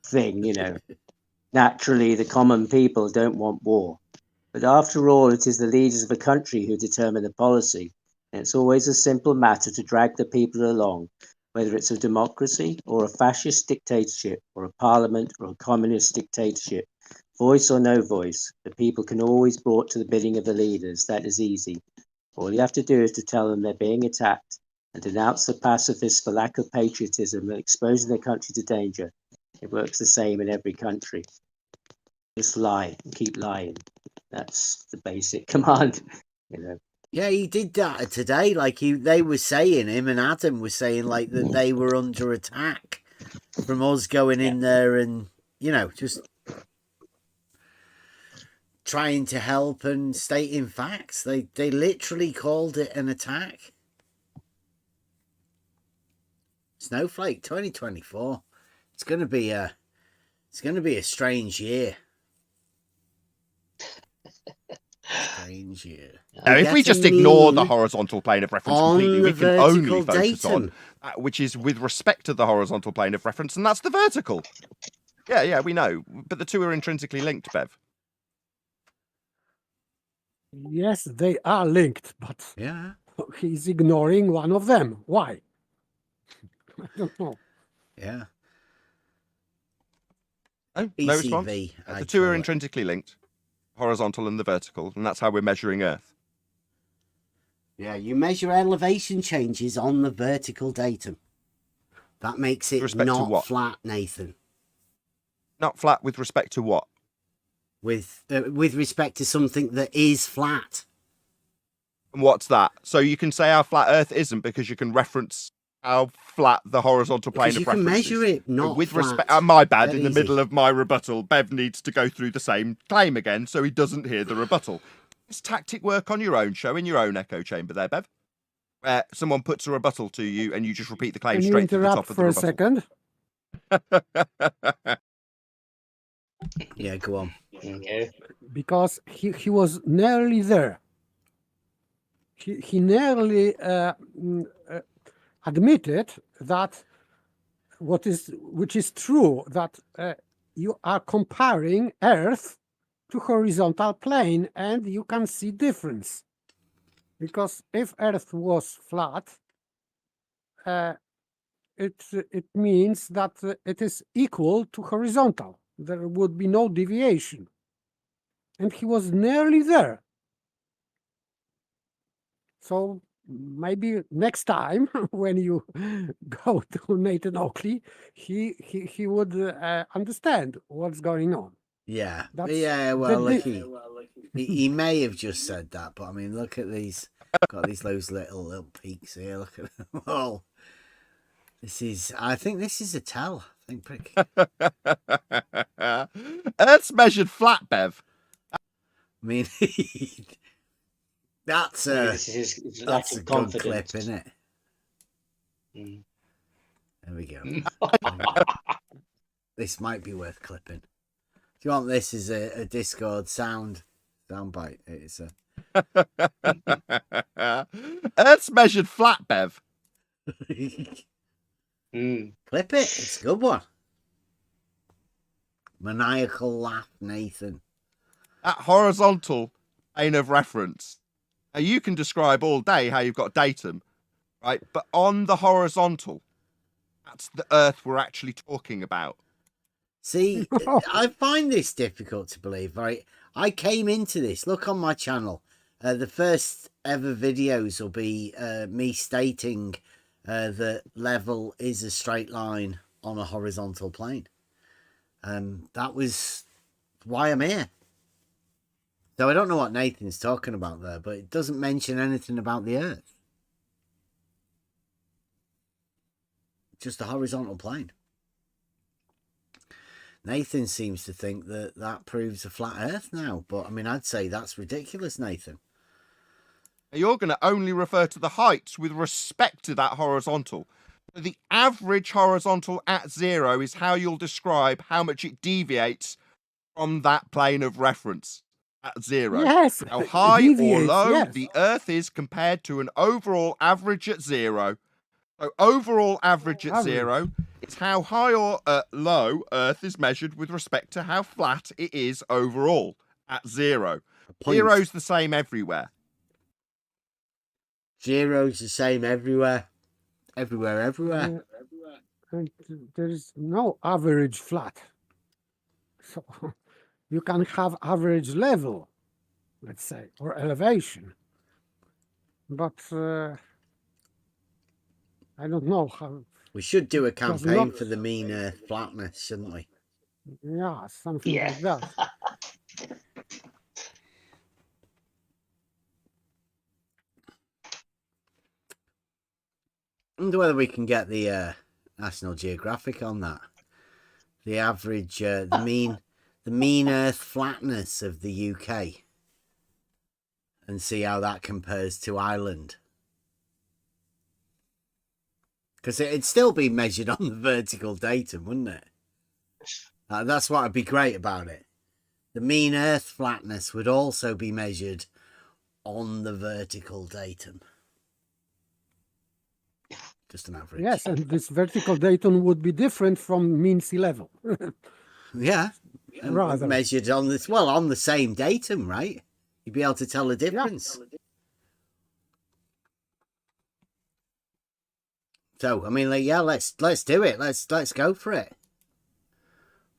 thing, Naturally, the common people don't want war. But after all, it is the leaders of a country who determine the policy. And it's always a simple matter to drag the people along, whether it's a democracy or a fascist dictatorship or a parliament or a communist dictatorship. Voice or no voice, the people can always be brought to the bidding of the leaders. That is easy. All you have to do is to tell them they're being attacked and denounce the pacifists for lack of patriotism and exposing their country to danger. It works the same in every country. Just lie and keep lying. That's the basic command, Yeah, he did that today. Like they were saying, him and Adam were saying like that they were under attack from us going in there and just trying to help and stating facts. They literally called it an attack. Snowflake 2024. It's going to be a strange year. Strange year. Now, if we just ignore the horizontal plane of reference completely, we can only focus on which is with respect to the horizontal plane of reference, and that's the vertical. Yeah, we know, but the two are intrinsically linked, Bev. Yes, they are linked, but he's ignoring one of them. Why? I don't know. Yeah. No response. The two are intrinsically linked, horizontal and the vertical, and that's how we're measuring Earth. Yeah, you measure elevation changes on the vertical datum. That makes it not flat, Nathan. Not flat with respect to what? with respect to something that is flat. And what's that? So you can say how flat Earth isn't because you can reference how flat the horizontal plane Because of you can reference measure is. it, not with flat. respect, my bad. Dead In the easy. middle of my rebuttal, Bev needs to go through the same claim again, so he doesn't hear the rebuttal. This tactic work on your own show in your own echo chamber, there, Bev. Where someone puts a rebuttal to you, and you just repeat the claim Can you straight to the interrupt top of for the a rebuttal. second? Yeah, go on. Okay. Because he was nearly there. He nearly admitted that which is true, that you are comparing Earth to horizontal plane, and you can see difference. Because if Earth was flat, it means that it is equal to horizontal. There would be no deviation. And he was nearly there. So maybe next time when you go to Nathan Oakley, he would understand what's going on. Yeah, That's yeah. Well, the look, di- he may have just said that, but I mean, look at these. Got these those little peaks here. Look at them all. I think this is a tell. I think pretty. Earth's measured flat, Bev. I mean, that's Maybe a this is his lack that's of a good confidence. clip, isn't it? Mm. There we go. This might be worth clipping. Do you want this as a Discord soundbite? It's a Earth's measured flat, Bev. Clip it. It's a good one. Maniacal laugh, Nathan. At horizontal plane of reference. Now you can describe all day how you've got datum, right? But on the horizontal, that's the Earth we're actually talking about. See, I find this difficult to believe, right? I came into this. Look on my channel. The first ever videos will be me stating that level is a straight line on a horizontal plane. That was why I'm here. So I don't know what Nathan's talking about there, but it doesn't mention anything about the Earth. Just a horizontal plane. Nathan seems to think that that proves a flat Earth now, but I mean, I'd say that's ridiculous, Nathan. You're going to only refer to the heights with respect to that horizontal. The average horizontal at 0 is how you'll describe how much it deviates from that plane of reference at 0. Yes, How high or deviates, low yes. the Earth is compared to an overall average at 0. So overall average at 0 is how high or low Earth is measured with respect to how flat it is overall at 0. 0's the same everywhere. 0's the same everywhere. Everywhere. And there is no average flat. So you can have average level, let's say, or elevation. But I don't know how. We should do a does campaign not- for the mean Earth flatness, shouldn't we? Yeah, something like that. I wonder whether we can get the National Geographic on that. The average, the mean Earth flatness of the UK, and see how that compares to Ireland. Because it'd still be measured on the vertical datum, wouldn't it? That's what would be great about it. The mean Earth flatness would also be measured on the vertical datum. Just an average. Yes, and this vertical datum would be different from mean sea level. Yeah. And Rather. measured on this, well, on the same datum, right? You'd be able to tell the difference. So, I mean, like, yeah, let's do it. Let's go for it.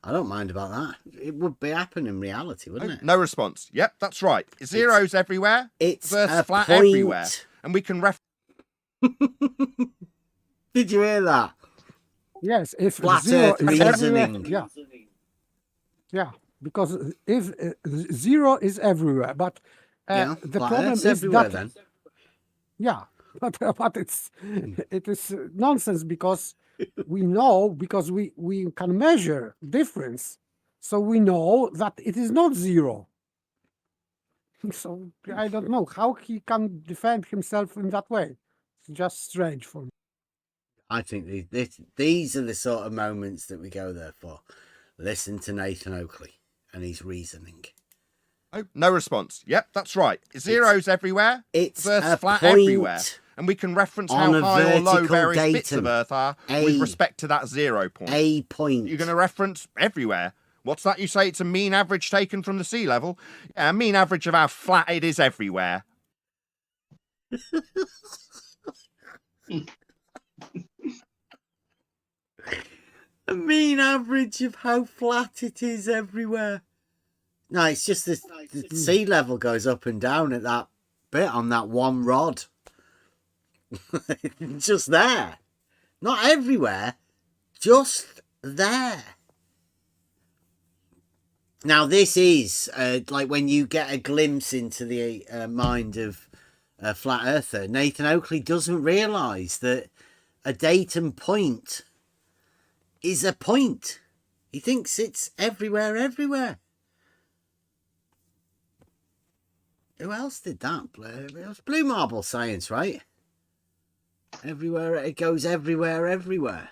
I don't mind about that. It would be happening in reality, wouldn't it? No response. Yep, that's right. 0's everywhere. It's Earth's a flat point. everywhere. And we can Did you hear that? Yes, if Flat 0 Earth is everywhere, reasoning. yeah. because if zero is everywhere, but Yeah, the flat problem Earth's is everywhere that then. yeah, but it is nonsense because we know, because we can measure difference, so we know that it is not zero. So I don't know how he can defend himself in that way. It's just strange for me. I think these are the sort of moments that we go there for. Listen to Nathan Oakley and his reasoning. Oh, no response. Yep, that's right. Zeros everywhere. It's Earth's a flat point everywhere. And we can reference how on a high or low vertical various bits of datum. Earth are with respect to that 0 point. A point. You're going to reference everywhere. What's that you say? It's a mean average taken from the sea level? Yeah, a mean average of how flat it is everywhere. A mean average of how flat it is everywhere. No, it's just the sea level goes up and down at that bit on that one rod. Just there. Not everywhere. Just there. Now, this is like when you get a glimpse into the mind of a flat earther. Nathan Oakley doesn't realise that a datum point is a point. He thinks it's everywhere, everywhere. Who else did that? It was Blue Marble Science, right? Everywhere, it goes everywhere, everywhere.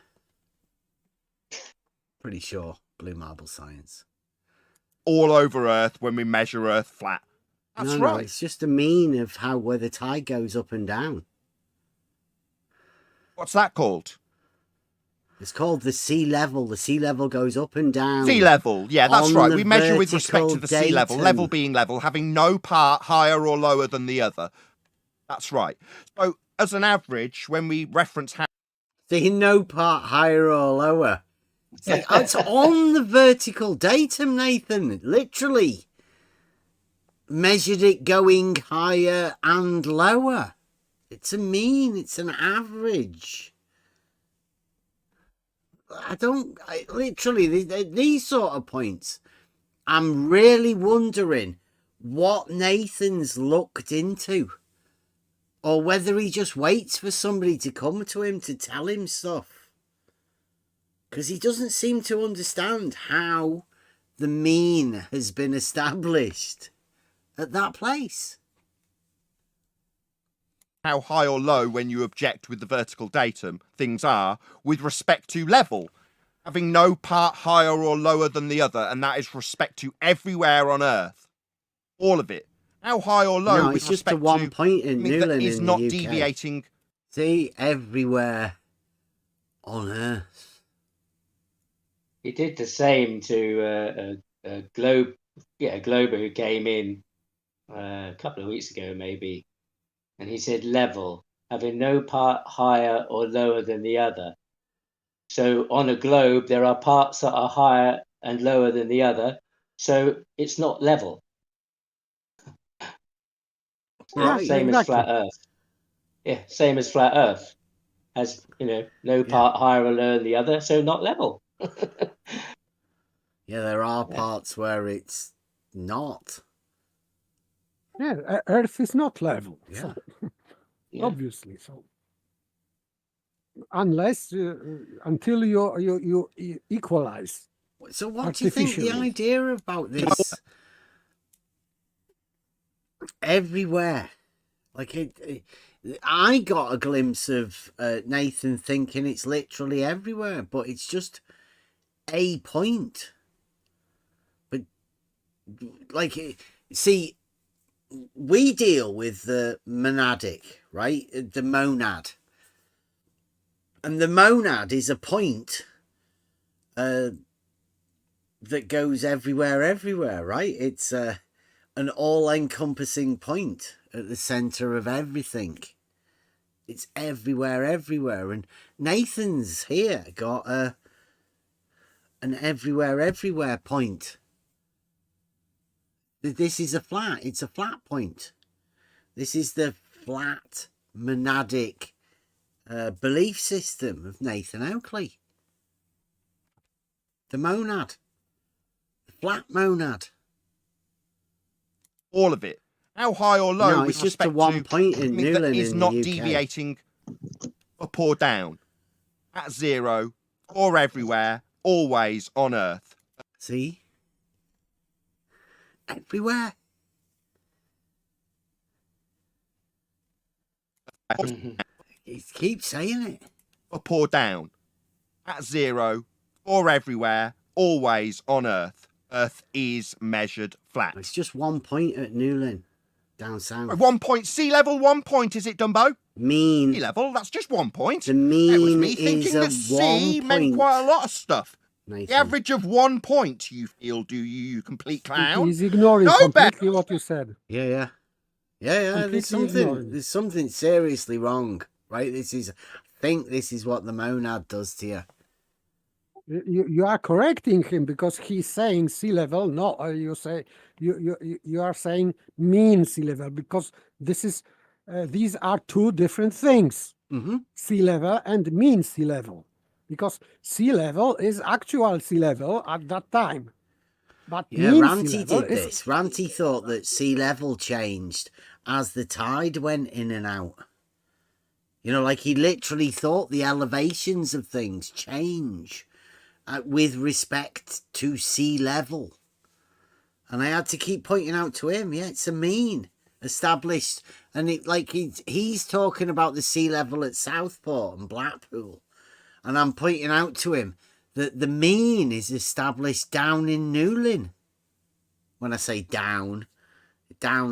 Pretty sure Blue Marble Science. All over Earth when we measure Earth flat. That's no, right. It's just a mean of how where the tide goes up and down. What's that called? It's called the sea level. The sea level goes up and down. Sea level, yeah, that's on right. the We measure with respect to vertical the sea level, datum. level being level, having no part higher or lower than the other. That's right. So, as an average, when we reference how... See, no part higher or lower. It's on the vertical datum, Nathan. Literally. Measured it going higher and lower. It's a mean. It's an average. Literally, these sort of points, I'm really wondering what Nathan's looked into. Or whether he just waits for somebody to come to him to tell him stuff. Because he doesn't seem to understand how the mean has been established at that place. How high or low, when you object with the vertical datum, things are with respect to level, having no part higher or lower than the other, and that is respect to everywhere on Earth. All of it. How high or low No, with it's just respect a 1 to, point in that Newland is in not the UK. deviating. See, everywhere on Earth. He did the same to a Glober who came in a couple of weeks ago, maybe, and he said level, having no part higher or lower than the other. So on a globe, there are parts that are higher and lower than the other, so it's not level. Right. Same as flat Earth. Yeah, same as flat Earth. Has, no part higher or lower than the other, so not level. Yeah, there are parts where it's not. Yeah, Earth is not level. Yeah. So, obviously. So unless until you equalize. So what do you think the idea about this? Everywhere, like I got a glimpse of Nathan thinking it's literally everywhere, but it's just a point. But like, see, we deal with the monadic, right? The monad, and the monad is a point that goes everywhere, right? It's an all-encompassing point at the center of everything. It's everywhere, and Nathan's here got an everywhere point. This is it's a flat point. This is the flat monadic belief system of Nathan Oakley. The monad. flat monad. All of it. How high or low No, with it's just the respect 1 to point in something that Newland is in not the UK. deviating up or down, at zero, or everywhere, always on Earth. See? Everywhere. He keeps saying it. Up or down, at zero, or everywhere, always on Earth. Earth is measured flat. It's just 1 point at Newlyn, down south. 1 point, sea level, 1 point, is it, Dumbo? Mean. Sea level, that's just 1 point. The It was mean me is thinking a that sea 1 meant point. quite a lot of stuff. Nathan. The average of 1 point, you feel, do you complete clown? He's ignoring No, Ben. completely what you said. Yeah. There's Completely ignoring. there's something seriously wrong, right? I think this is what the monad does to you. You are correcting him because he's saying sea level. No, you say you are saying mean sea level because this is these are two different things. Sea level and mean sea level, because sea level is actual sea level at that time. But Yeah, mean Ranty sea level did is this. Ranty thought that sea level changed as the tide went in and out. You know, like he literally thought the elevations of things change with respect to sea level. And I had to keep pointing out to him, yeah, it's a mean established. And it like he's talking about the sea level at Southport and Blackpool. And I'm pointing out to him that the mean is established down in Newlyn. When I say down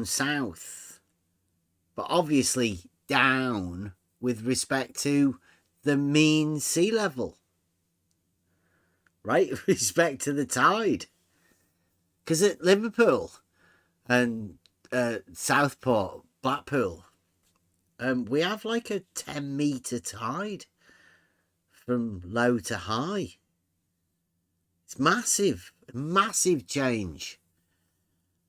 south. But obviously down with respect to the mean sea level. Right? With respect to the tide. Because at Liverpool and Southport, Blackpool, we have like a 10-metre tide from low to high. It's massive change.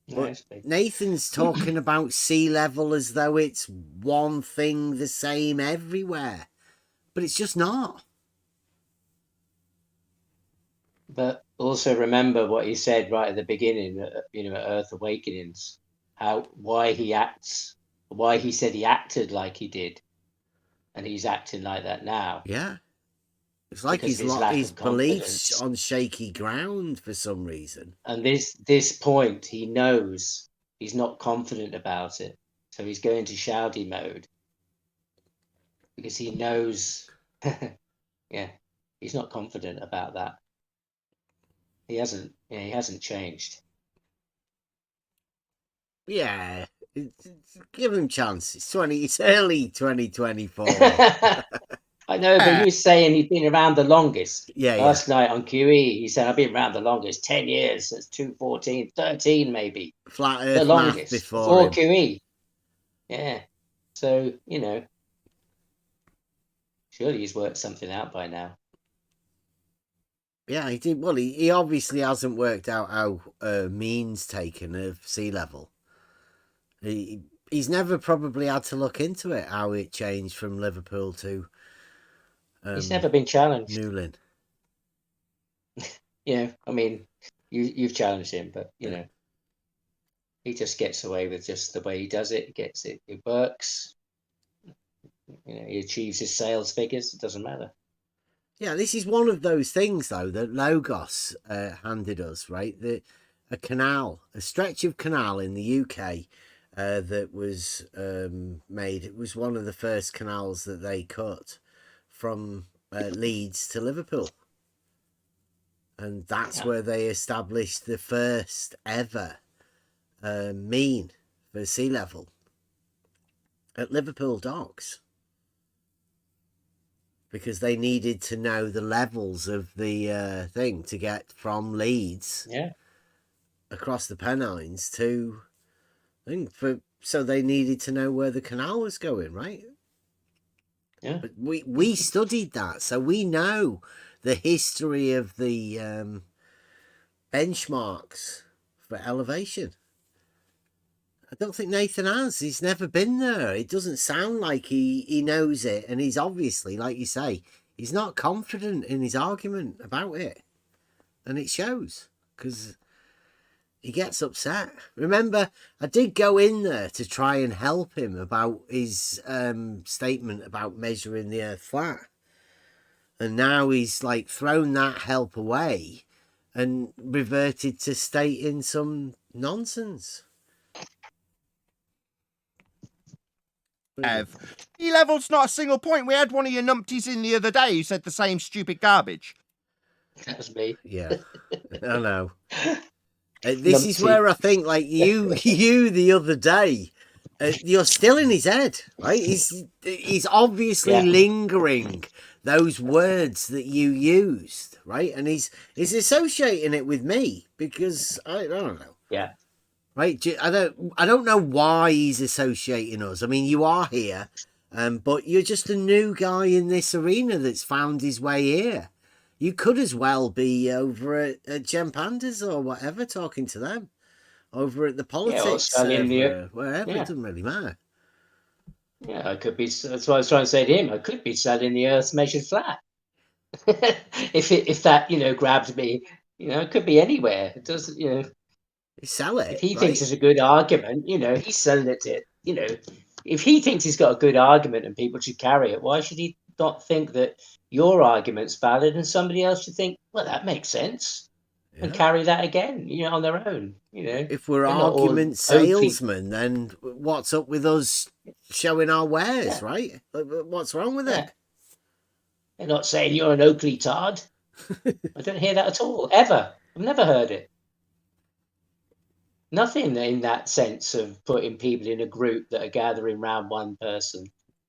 But Nathan's talking about sea level as though it's one thing the same everywhere. But it's just not. But also remember what he said right at the beginning, at Earth Awakenings, why he said he acted like he did, and he's acting like that now. Yeah. It's like Because he's his lost lack his of beliefs confidence. on shaky ground for some reason. And this point, he knows he's not confident about it. So he's going to shouty mode. Because he knows, yeah, he's not confident about that. He hasn't changed. Yeah. Give him chance. It's early 2024. I know, but he was saying he'd been around the longest. Yeah, Last night on QE, he said, I've been around the longest, 10 years, since 2014, 13 maybe. Flat The Earth math longest, before him. QE. Yeah. So, surely he's worked something out by now. Yeah, he did. Well, he obviously hasn't worked out how means taken of sea level. He's never probably had to look into it, how it changed from Liverpool to He's never been challenged. Newlyn. You've challenged him, but he just gets away with just the way he does it. He gets it. It works. He achieves his sales figures. It doesn't matter. Yeah, this is one of those things, though, that Logos handed us, right? A stretch of canal in the UK that was made. It was one of the first canals that they cut from Leeds to Liverpool. And that's where they established the first ever mean for sea level at Liverpool docks. Because they needed to know the levels of the thing to get from Leeds across the Pennines to so they needed to know where the canal was going, right? Yeah. But we studied that, so we know the history of the benchmarks for elevation. I don't think Nathan has. He's never been there. It doesn't sound like he knows it. And he's obviously, like you say, he's not confident in his argument about it. And it shows. Because he gets upset. Remember, I did go in there to try and help him about his statement about measuring the Earth flat. And now he's like thrown that help away and reverted to stating some nonsense. Sea level's not a single point. We had one of your numpties in the other day who said the same stupid garbage. That was me. Yeah, I know. This is where I think, like you the other day, you're still in his head, right? He's obviously lingering those words that you used, right? And he's associating it with me because I don't know. Yeah. Right? I don't know why he's associating us. I mean, you are here, but you're just a new guy in this arena that's found his way here. You could as well be over at Gem Pandas or whatever, talking to them. Over at the politics server, wherever, it doesn't really matter. Yeah, I could be. That's what I was trying to say to him. I could be selling the Earth's measured flat. if that grabs me, it could be anywhere. It doesn't, sell it. If he thinks it's a good argument, he's selling it to if he thinks he's got a good argument and people should carry it, why should he not think that your argument's valid and somebody else should think, well, that makes sense, and carry that again, on their own, If we're argument salesmen, then what's up with us showing our wares, right? What's wrong with it? They're not saying you're an Oakley tard. I don't hear that at all, ever. I've never heard it. Nothing in that sense of putting people in a group that are gathering around one person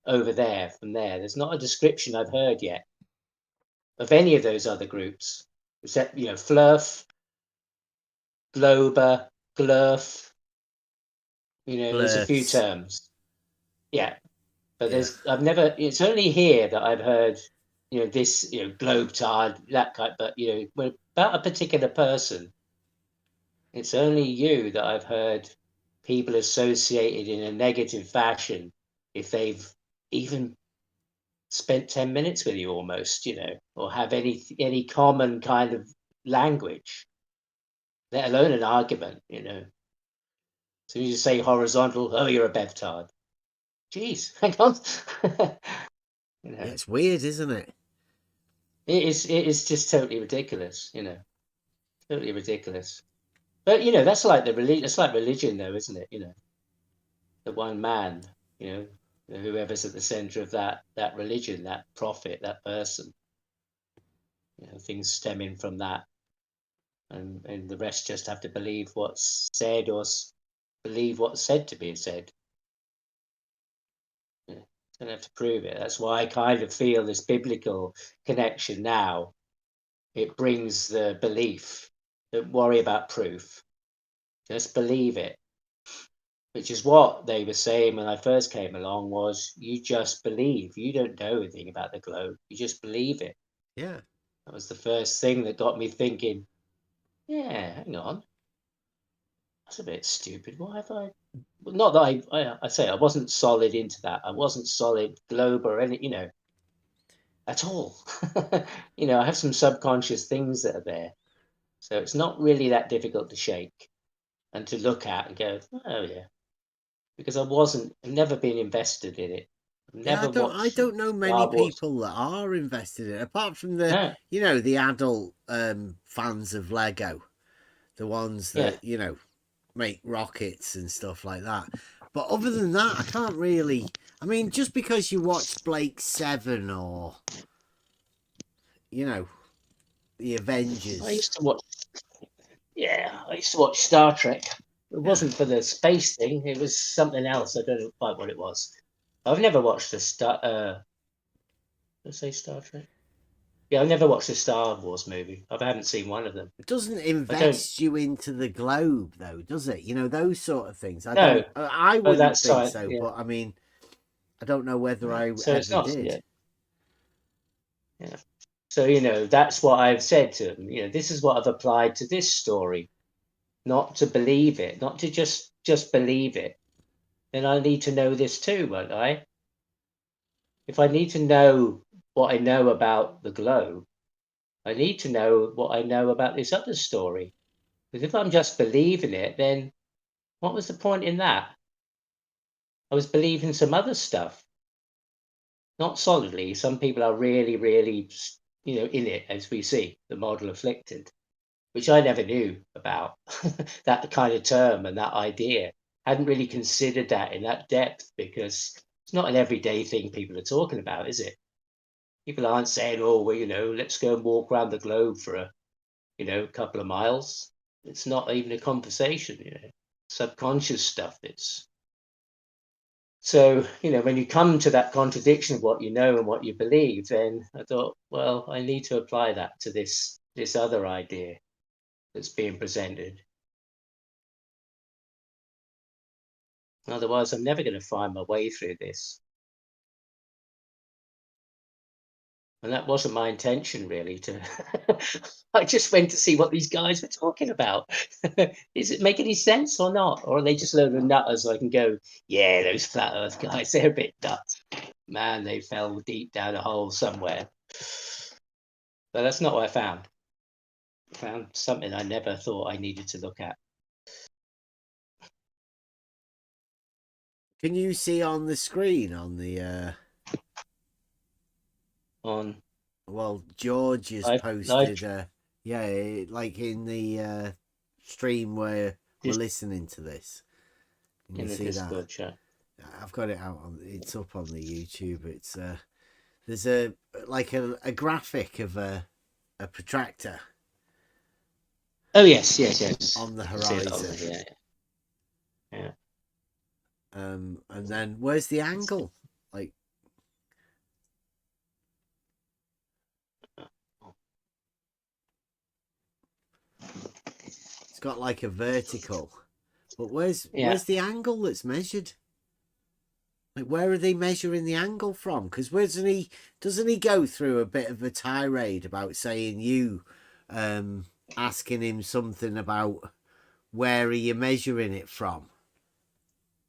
over there, from there. There's not a description I've heard yet of any of those other groups, except, Flurf, Glober, Glurf. There's a few terms. Yeah. But I've never, it's only here that I've heard, this, globetard, that kind, but, when about a particular person, it's only you that I've heard people associated in a negative fashion if they've even spent 10 minutes with you almost, or have any common kind of language, let alone an argument, So you just say horizontal, oh, you're a bevtard. Jeez, hang on. It's weird, isn't it? It is just totally ridiculous, totally ridiculous. But that's like it's like religion, though, isn't it? The one man, whoever's at the center of that religion, that prophet, that person. Things stemming from that, and the rest just have to believe what's said or believe what's said to be said. Don't have to prove it. That's why I kind of feel this biblical connection now. It brings the belief. Don't worry about proof. Just believe it. Which is what they were saying when I first came along, was you just believe. You don't know anything about the globe. You just believe it. Yeah. That was the first thing that got me thinking, yeah, hang on. That's a bit stupid. Why have I... Not that I say I wasn't solid into that. I wasn't solid globe or any, at all. I have some subconscious things that are there. So it's not really that difficult to shake and to look at and go, oh yeah, because I've never been invested in it. I don't know many people that are invested in it, apart from the the adult fans of Lego, the ones that make rockets and stuff like that. But other than that, I can't really. I mean, just because you watch Blake 7 or the Avengers. I used to watch Star Trek. It wasn't for the space thing. It was something else. I don't know quite what it was. I've never watched the Star Trek? Yeah, I've never watched a Star Wars movie. I haven't seen one of them. It doesn't invest you into the globe, though, does it? Those sort of things. I wouldn't think so. Yeah. But I mean, I don't know whether I ever did. Yeah. So, that's what I've said to them. This is what I've applied to this story. Not to believe it, not to just believe it. Then I need to know this too, won't I? If I need to know what I know about the globe, I need to know what I know about this other story. Because if I'm just believing it, then what was the point in that? I was believing some other stuff, not solidly. Some people are really, really, in it, as we see, the model afflicted, which I never knew about, that kind of term and that idea. I hadn't really considered that in that depth, because it's not an everyday thing people are talking about, is it? People aren't saying, oh, well, let's go and walk around the globe for a couple of miles. It's not even a conversation, subconscious stuff. So, when you come to that contradiction of what you know and what you believe, then I thought, well, I need to apply that to this other idea that's being presented. Otherwise, I'm never going to find my way through this. And that wasn't my intention, really. I just went to see what these guys were talking about. Does it make any sense or not? Or are they just a load of nutters so I can go, yeah, those flat earth guys, they're a bit nuts. Man, they fell deep down a hole somewhere. But that's not what I found. I found something I never thought I needed to look at. Can you see on the screen on the well, George has posted like in the stream where we're listening to this. Can you see that? Chat. I've got it out on, it's up on the YouTube. It's there's a graphic of a protractor. Oh yes. On the horizon. Yeah. And then where's the angle? Like, it's got like a vertical, but where's the angle that's measured? Like, where are they measuring the angle from? Because doesn't he go through a bit of a tirade about saying asking him something about where are you measuring it from?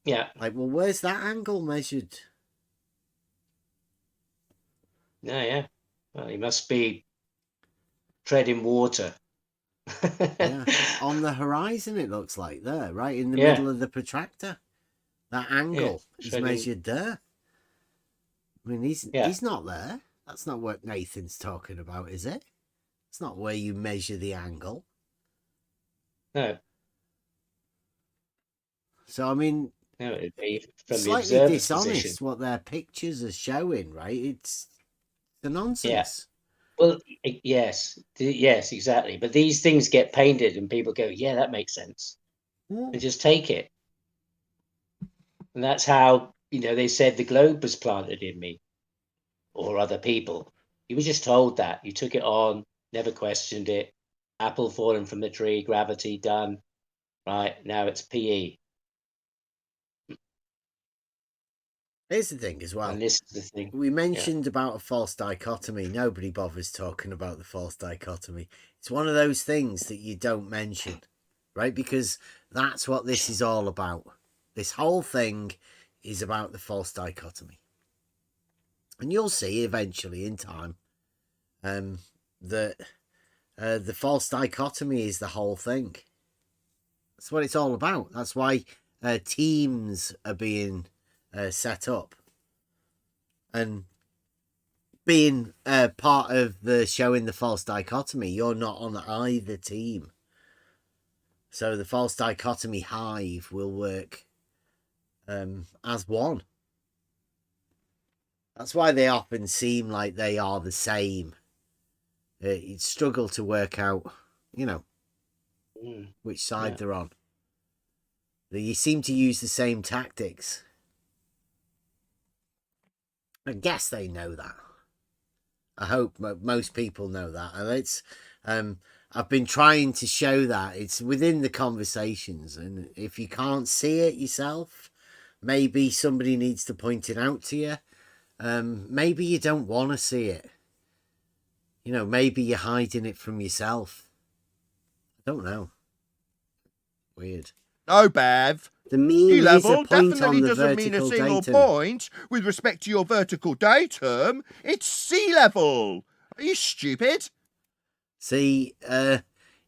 Yeah. Like, well, where's that angle measured? Yeah. Well, he must be treading water. Yeah. On the horizon, it looks like there, right in the middle of the protractor. That angle is measured there. I mean, he's not there. That's not what Nathan's talking about, is it? It's not where you measure the angle. No. So, I mean, no, it'd be from slightly the dishonest position. what their pictures are showing, right? It's the nonsense. Well, yes, exactly. But these things get painted and people go, yeah, that makes sense. And just take it. And that's how, they said the globe was planted in me or other people. You were just told that. You took it on, never questioned it. Apple falling from the tree, gravity done. Right, now it's PE. Here's the thing as well. And this is the thing. We mentioned about a false dichotomy. Nobody bothers talking about the false dichotomy. It's one of those things that you don't mention, right? Because that's what this is all about. This whole thing is about the false dichotomy. And you'll see eventually in time that the false dichotomy is the whole thing. That's what it's all about. That's why teams are being set up. And being part of the showing the false dichotomy, you're not on either team. So the false dichotomy hive will work as one. That's why they often seem like they are the same. You struggle to work out, which side they're on. You seem to use the same tactics. I guess they know that. I hope most people know that. And it's, I've been trying to show that it's within the conversations. And if you can't see it yourself, maybe somebody needs to point it out to you. Maybe you don't want to see it. Maybe you're hiding it from yourself. I don't know. Weird. No, Bev. The mean sea is level a point definitely on the doesn't mean a vertical single datum. point with respect to your vertical datum. It's sea level. Are you stupid? See,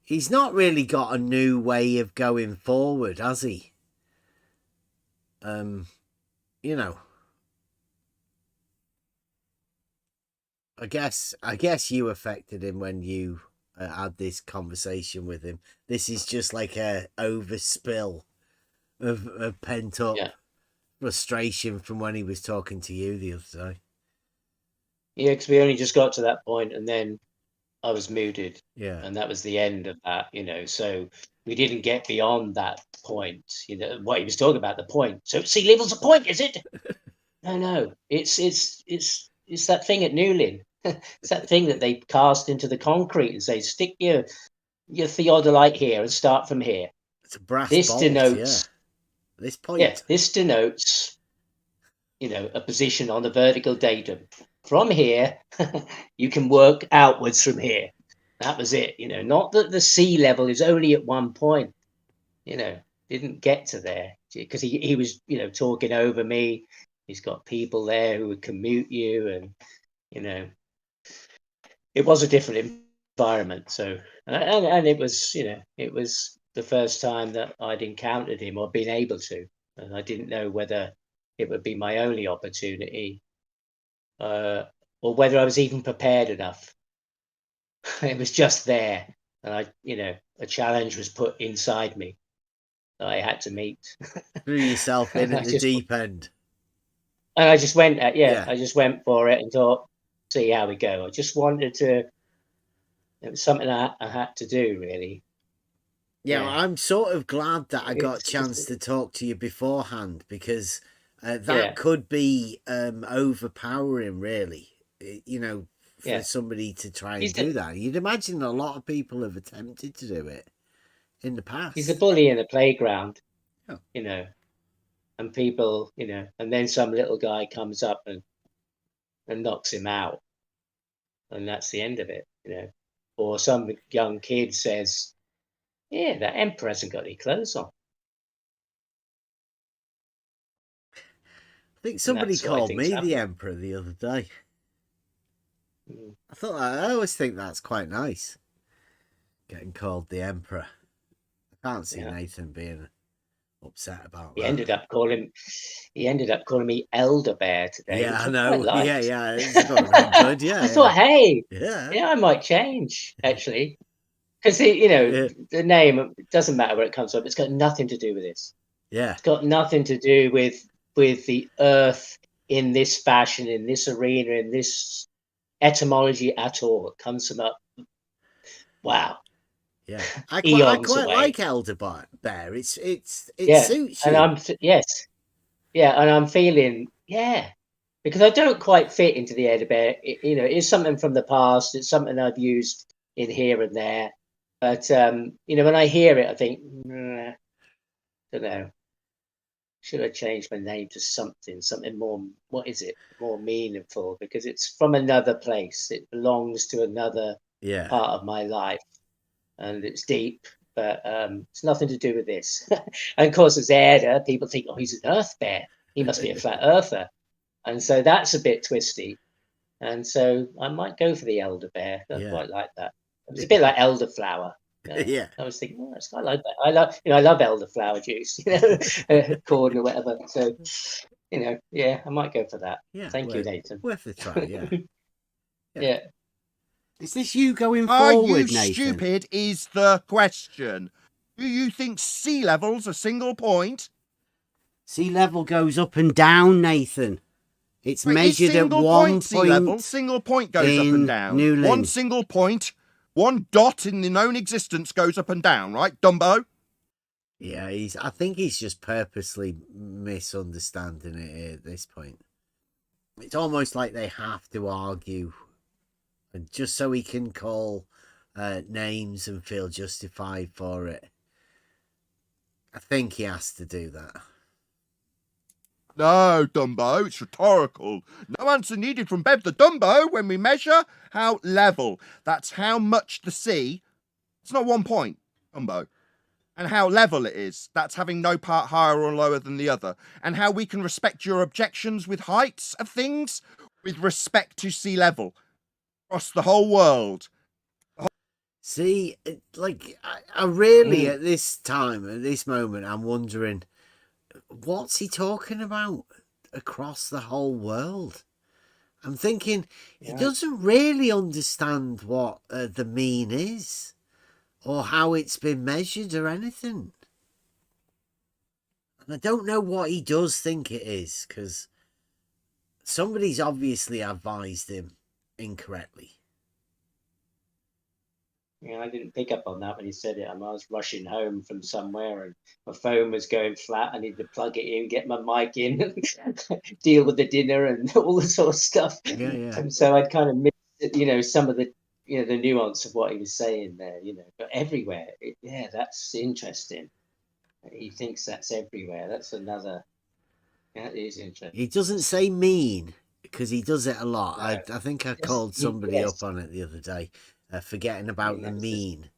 He's not really got a new way of going forward, has he? You know, I guess you affected him when you had this conversation with him. This is just like a overspill of pent up frustration from when he was talking to you the other day. Yeah, because we only just got to that point, and then I was muted. Yeah. And that was the end of that, you know. So we didn't get beyond that point, you know, what he was talking about, the point. So sea level's a point, is it? No. It's that thing at Newlyn. It's that thing that they cast into the concrete and say, stick your theodolite here and start from here. It's a brass This bolt, denotes this point. Yeah, this denotes, you know, a position on the vertical datum. From here, you can work outwards from here. That was it, you know, not that the sea level is only at one point, you know, didn't get to there because he was, you know, talking over me. He's got people there who would commute you, and, you know, it was a different environment. So, and it was, you know, it was the first time that I'd encountered him or been able to, and I didn't know whether it would be my only opportunity, or whether I was even prepared enough. It was just there, and I, you know, a challenge was put inside me that I had to meet. Threw yourself in at the deep end. And I just went, I just went for it and thought, see how we go. I just wanted to. It was something I had to do, really. Yeah, I'm sort of glad that I got a chance to talk to you beforehand, because that could be overpowering, really. You know, for somebody to try and do that. You'd imagine a lot of people have attempted to do it in the past. He's a bully in the playground, you know, and people, you know, and then some little guy comes up and knocks him out, and that's the end of it, you know. Or some young kid says, yeah, that emperor hasn't got any clothes on. I think somebody called me the emperor the other day. I always think that's quite nice, getting called the emperor. I can't see Nathan being upset about that. He ended up calling me Elder Bear today. Yeah, which I know. quite liked. Yeah, it's good. Yeah, I thought, hey, yeah, I might change actually, because you know the name, it doesn't matter where it comes from. It's got nothing to do with this. Yeah, it's got nothing to do with the Earth in this fashion, in this arena, in this etymology at all. It comes from wow. Yeah, I quite like Elder Bear. It suits you. And I'm and I'm feeling because I don't quite fit into the Elder Bear. You know, it's something from the past. It's something I've used in here and there. But you know, when I hear it, I think, don't know. Should I change my name to something more? What is it? More meaningful, because it's from another place. It belongs to another part of my life. And it's deep, but it's nothing to do with this. And of course, as Erda, people think, oh, he's an Earth Bear. He must be a flat earther. And so that's a bit twisty. And so I might go for the Elder Bear. I quite like that. It's a bit like elderflower. Yeah. I was thinking, I quite like that. I love elderflower juice, you know, corn or whatever. So, you know, I might go for that. Yeah. Thank you, Nathan. Worth a try, yeah. Is this you going forward, Are you Nathan? stupid is the question. Do you think sea level's a single point? Sea level goes up and down, Nathan. It's measured at 1 point. Sea level, single point goes up and down. Newlyn. One single point, one dot in the known existence goes up and down, right, Dumbo? Yeah, I think he's just purposely misunderstanding it at this point. It's almost like they have to argue, and just so he can call names and feel justified for it. I think he has to do that. No, Dumbo, it's rhetorical. No answer needed from Bev the Dumbo when we measure how level. That's how much the sea. It's not 1 point, Dumbo. And how level it is. That's having no part higher or lower than the other. And how we can respect your objections with heights of things with respect to sea level across the whole world. See, like, I really, at this time, at this moment, I'm wondering, what's he talking about across the whole world? I'm thinking he doesn't really understand what the mean is or how it's been measured or anything. And I don't know what he does think it is, because somebody's obviously advised him incorrectly. Yeah, I didn't pick up on that when he said it. I was rushing home from somewhere and my phone was going flat. I needed to plug it in, get my mic in, and deal with the dinner and all the sort of stuff. Yeah, yeah. And so I'd kind of missed, some of the, the nuance of what he was saying there, but everywhere. Yeah, that's interesting. He thinks that's everywhere. That is interesting. He doesn't say mean, because he does it a lot. No. I think I called somebody up on it the other day, forgetting about the mean,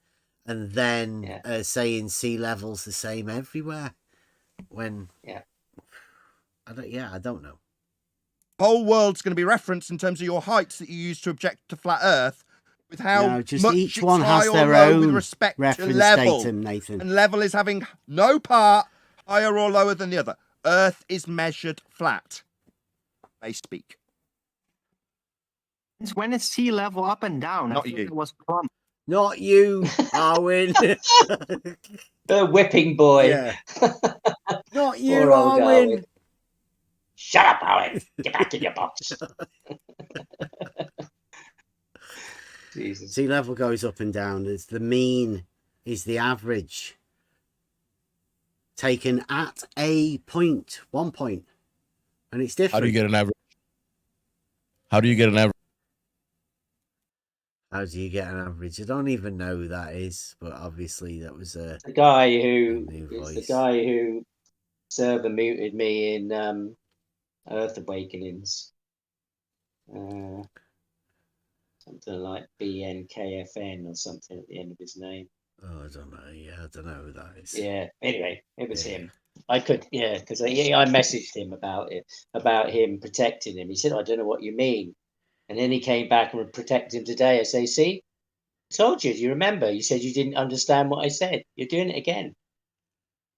and then saying sea level's the same everywhere. When I don't know. Whole world's going to be referenced in terms of your heights that you use to object to flat Earth, with how just much each it's one high has or their low own with respect to reference level. datum, Nathan. And level is having no part higher or lower than the other. Earth is measured flat. They speak. When is sea level up and down? Not I think you. it was plumb. Not you, Arwin. The whipping boy. Yeah. Not you, Poor old Arwin. Shut up, Arwin. Get back in your box. Jesus. Sea level goes up and down. It's the mean is the average taken at a point, 1 point, and it's different. How do you get an average? How do you get an average? How do you get an average? I don't even know who that is, but obviously that was the guy who server muted me in Earth Awakenings. Something like BNKFN or something at the end of his name. Oh, I don't know. Yeah, I don't know who that is. Yeah. Anyway, it was him. I could, because I messaged him about him protecting him. He said, "I don't know what you mean," and then he came back and protected him today. I say, "See, I told you. Do you remember? You said you didn't understand what I said. You're doing it again."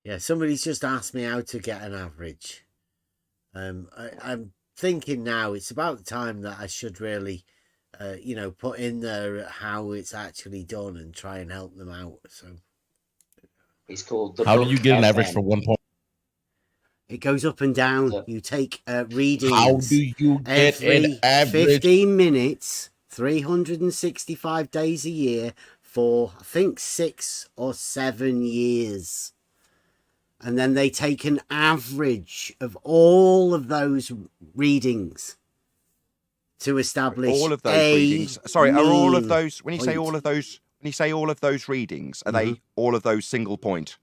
Yeah, somebody's just asked me how to get an average. I'm thinking now it's about the time that I should really, put in there how it's actually done and try and help them out. So it's called the. How do you get an average for 1 point? It goes up and down. You take readings. How do you get an average? 15 minutes, 365 days a year for, I think, 6 or 7 years. And then they take an average of all of those readings to establish all of those readings. Sorry, are all of those, when you point. say all of those readings, are they all of those single point?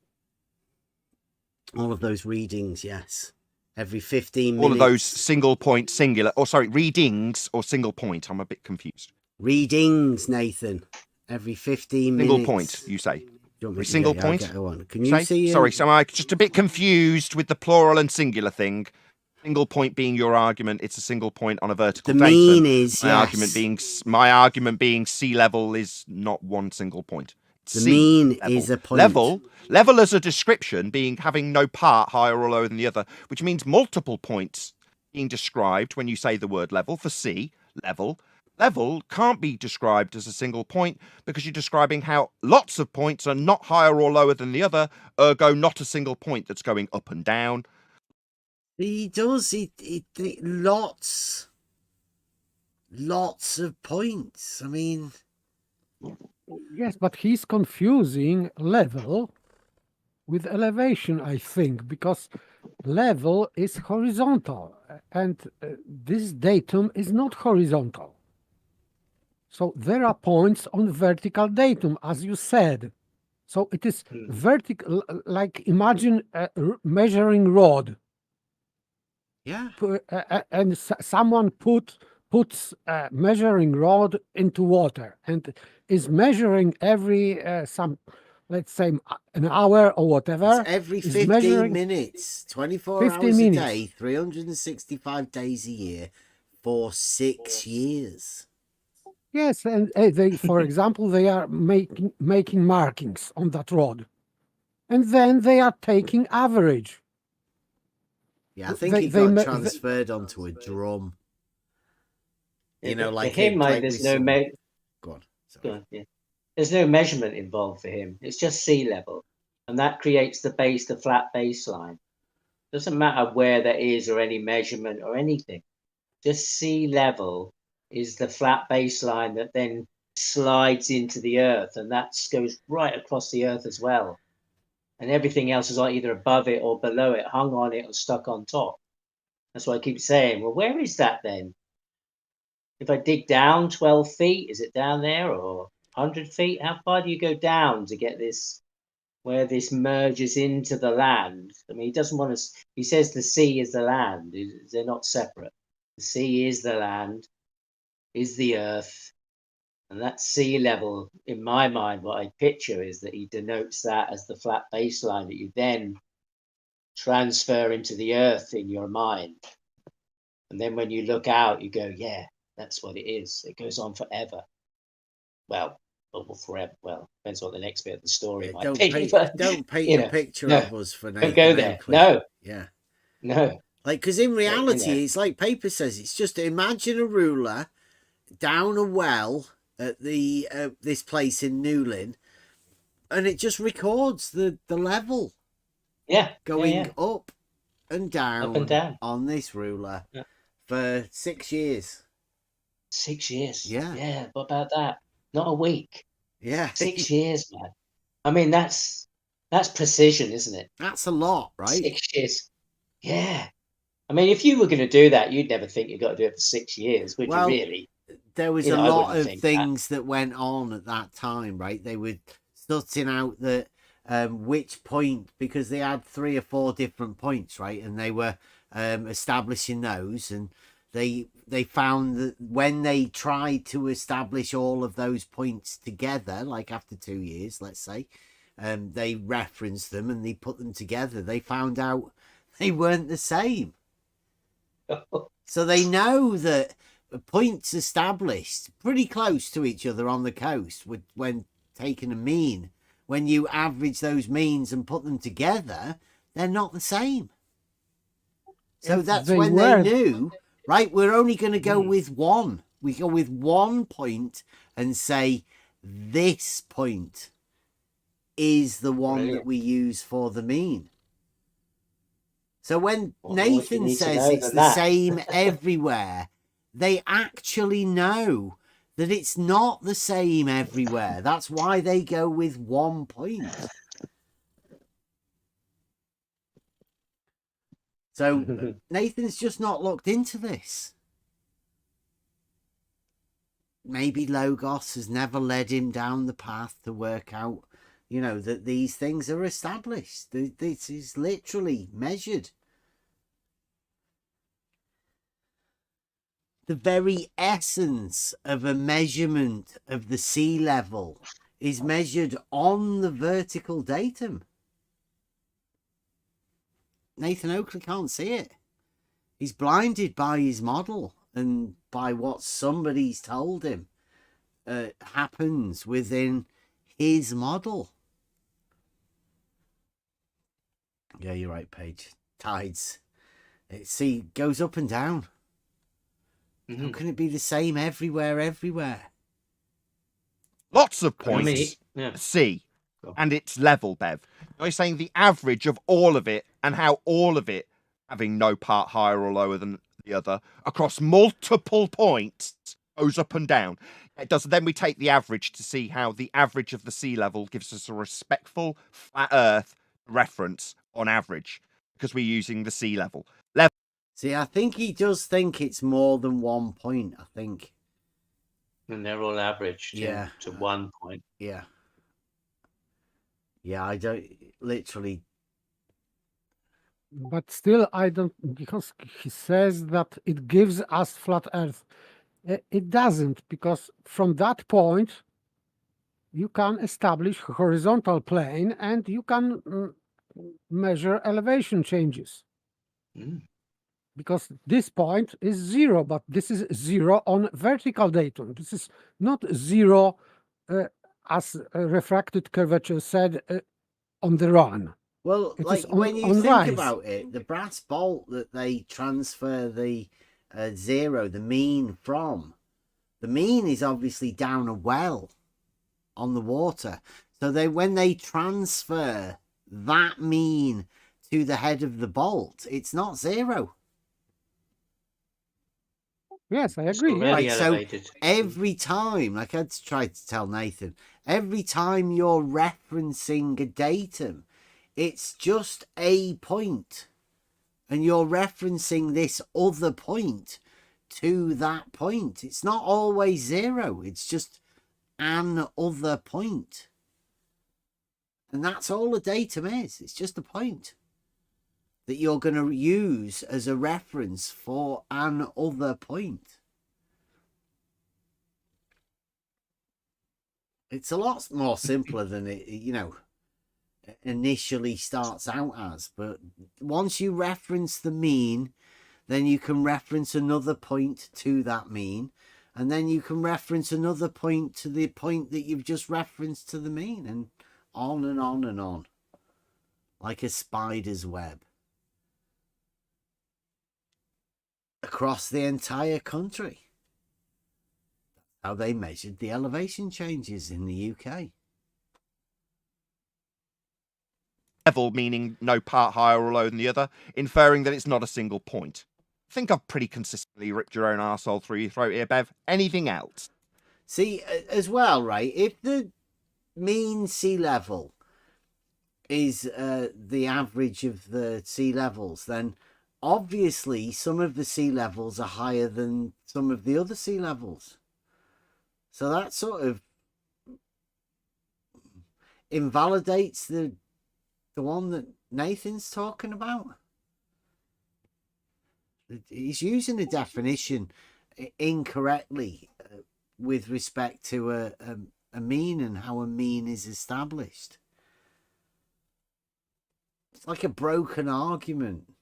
All of those readings, yes. Every 15 minutes. All of those single point singular, readings or single point. I'm a bit confused. Readings, Nathan. Every 15 minutes. Single point, you say. Every single point. Okay, go on. Can you see? Sorry, so I'm just a bit confused with the plural and singular thing. Single point being your argument, it's a single point on a vertical The datum. mean is, my argument being sea level is not one single point. The mean is a point. Level as a description being having no part higher or lower than the other, which means multiple points being described when you say the word level for sea, level. Level can't be described as a single point because you're describing how lots of points are not higher or lower than the other, ergo not a single point that's going up and down. He does. He lots of points. I mean, yes, but he's confusing level with elevation, I think, because level is horizontal and this datum is not horizontal. So there are points on vertical datum, as you said. So it is vertical, like imagine a measuring rod. Yeah. And someone puts a measuring rod into water and is measuring every let's say an hour or whatever. It's every 15 minutes, 24 hours a day, 365 days a year for 6 years. Yes, and they, for example, they are making markings on that road, and then they are taking average. Yeah, I think it got transferred onto a drum. You know, like for him, like there's with no some... Go on. Go on, yeah. There's no measurement involved for him. It's just sea level, and that creates the flat baseline. Doesn't matter where that is or any measurement or anything. Just sea level is the flat baseline that then slides into the earth, and that goes right across the earth as well. And everything else is either above it or below it, hung on it or stuck on top. That's why I keep saying, well, where is that then? If I dig down 12 feet, is it down there, or 100 feet? How far do you go down to get this, where this merges into the land? I mean, he doesn't want to, he says the sea is the land. They're not separate. The sea is the land, is the earth. And that sea level, in my mind, what I picture is that he denotes that as the flat baseline that you then transfer into the earth in your mind. And then when you look out, you go, yeah, that's what it is. It goes on forever. Well, forever. Well, depends what the next bit of the story might be. Don't paint a picture of us for Nathan. Don't go there. Oakley. No. Yeah. No. Like, because in reality, it's like paper says. It's just imagine a ruler down a well at the this place in Newlyn, and it just records the level. Yeah. Going up and down on this ruler Yeah. for 6 years. 6 years. Yeah. Yeah. What about that? Not a week. Yeah. 6 years, man. I mean, that's precision, isn't it? That's a lot, right? 6 years. Yeah. I mean, if you were going to do that, you'd never think you've got to do it for 6 years, would you really? There was a lot of things that went on at that time, right? They were sorting out that which point, because they had 3 or 4 different points, right? And they were establishing those, and they found that when they tried to establish all of those points together, like after 2 years, let's say, they referenced them and they put them together, they found out they weren't the same. So they know that points established pretty close to each other on the coast when taking a mean, when you average those means and put them together, they're not the same. So that's when they knew, right, we're only going to go with one. We go with 1 point and say this point is the one that we use for the mean. So when Nathan says it's the same everywhere, they actually know that it's not the same everywhere. That's why they go with 1 point. So Nathan's just not looked into this. Maybe Logos has never led him down the path to work out, you know, that these things are established. This is literally measured. The very essence of a measurement of the sea level is measured on the vertical datum. Nathan Oakley can't see it. He's blinded by his model and by what somebody's told him happens within his model. Yeah, you're right, Paige. Tides. See, goes up and down. How can it be the same everywhere? Lots of points. C. And it's level, Bev. You're saying the average of all of it and how all of it, having no part higher or lower than the other, across multiple points, goes up and down. It does. Then we take the average to see how the average of the sea level gives us a respectful flat Earth reference on average, because we're using the sea level. See, I think he does think it's more than 1 point, I think. And they're all averaged to 1 point. Yeah. Yeah, I don't literally. But still, I don't, because he says that it gives us flat Earth. It doesn't, because from that point, you can establish horizontal plane and you can measure elevation changes. because this point is 0, but this is 0 on vertical datum. This is not 0, as refracted curvature said, on the run. Well, It like is on, when you on think rise. about it, the brass bolt that they transfer the 0, the mean from, the mean is obviously down a well on the water. So when they transfer that mean to the head of the bolt, it's not 0. Yes, I agree. Really Right, so elevated. every time, like I tried to tell Nathan, every time you're referencing a datum, it's just a point, and you're referencing this other point to that point. It's not always 0. It's just an other point. And that's all a datum is. It's just a point that you're going to use as a reference for an other point. It's a lot more simpler than it, initially starts out as. But once you reference the mean, then you can reference another point to that mean, and then you can reference another point to the point that you've just referenced to the mean, and on and on and on, like a spider's web, across the entire country. How they measured the elevation changes in the UK. Level meaning no part higher or lower than the other, inferring that it's not a single point. I think I've pretty consistently ripped your own arsehole through your throat here, Bev. Anything else? See, as well, right, if the mean sea level is the average of the sea levels, then obviously some of the sea levels are higher than some of the other sea levels. So that sort of invalidates the one that Nathan's talking about. He's using a definition incorrectly with respect to a mean and how a mean is established. It's like a broken argument.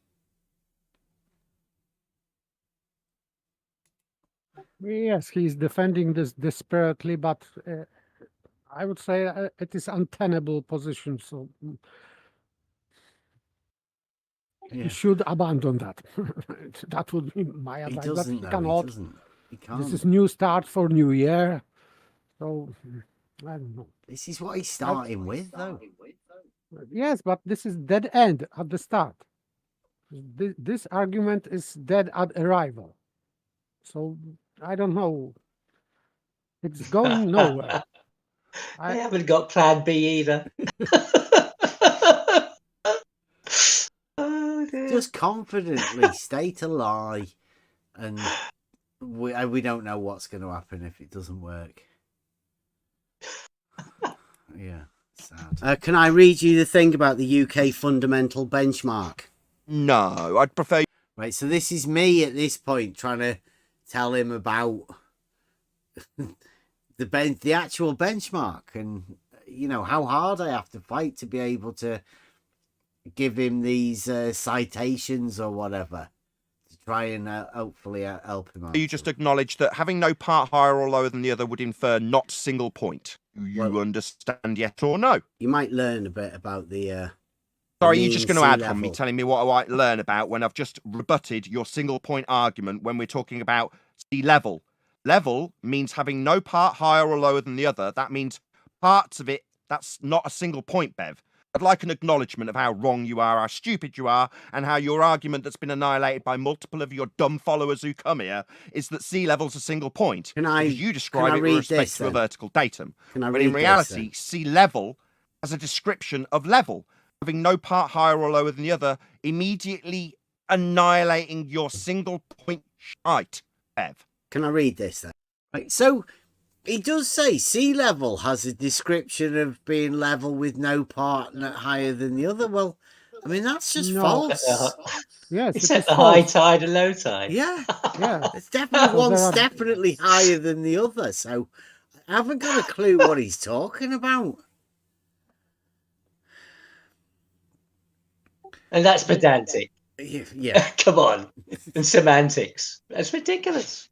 Yes, he's defending this desperately, but I would say it is untenable position. So he should abandon that. That would be my advice. He doesn't, but he though. cannot. He doesn't. He can't. This is new start for new year. So I don't know. This is what he's starting with, though. Yes, but this is dead end at the start. This argument is dead at arrival. So I don't know. It's going nowhere. I haven't got plan B either. Oh, dear. Just confidently state a lie, and we don't know what's going to happen if it doesn't work. Yeah, sad. Can I read you the thing about the UK fundamental benchmark? No, I'd prefer... Right, so this is me at this point trying to tell him about the actual benchmark, and how hard I have to fight to be able to give him these citations or whatever to try and hopefully help him out. You just acknowledge that having no part higher or lower than the other would infer not single point. You understand, yes or no? You might learn a bit about the... Sorry, you're just going to add on me telling me what I might learn about when I've just rebutted your single point argument when we're talking about sea level. Level means having no part higher or lower than the other. That means parts of it, that's not a single point, Bev. I'd like an acknowledgement of how wrong you are, how stupid you are, and how your argument that's been annihilated by multiple of your dumb followers who come here is that sea level's a single point. Because you describe it with respect to a vertical datum. But in reality, sea level has a description of level. Having no part higher or lower than the other, immediately annihilating your single point shite, Bev. Can I read this then? Right, so it does say sea level has a description of being level with no part higher than the other. Well, I mean, that's just false. Yes, it's at the high tide and low tide. Yeah, yeah. It's definitely one's definitely higher than the other. So I haven't got a clue what he's talking about. And that's pedantic. Yeah. Come on. And semantics. That's ridiculous.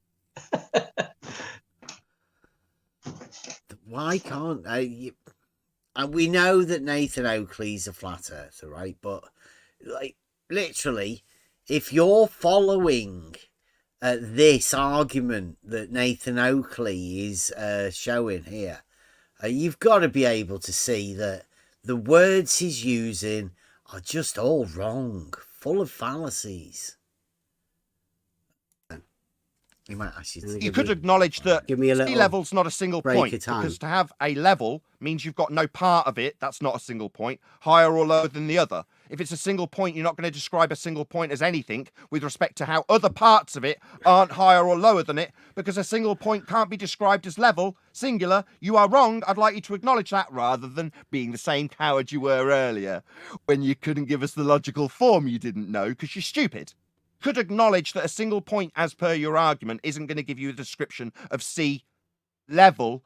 Why can't and we know that Nathan Oakley's a flat earther, right? But like literally, if you're following this argument that Nathan Oakley is showing here, you've got to be able to see that the words he's using are just all wrong, full of fallacies. You might actually you could acknowledge that give me a sea level's not a single break point, of time. because to have a level means you've got no part of it that's not a single point, higher or lower than the other. If it's a single point, you're not going to describe a single point as anything with respect to how other parts of it aren't higher or lower than it, because a single point can't be described as level, singular. You are wrong. I'd like you to acknowledge that, rather than being the same coward you were earlier when you couldn't give us the logical form you didn't know because you're stupid. Could acknowledge that a single point, as per your argument, isn't going to give you a description of sea level,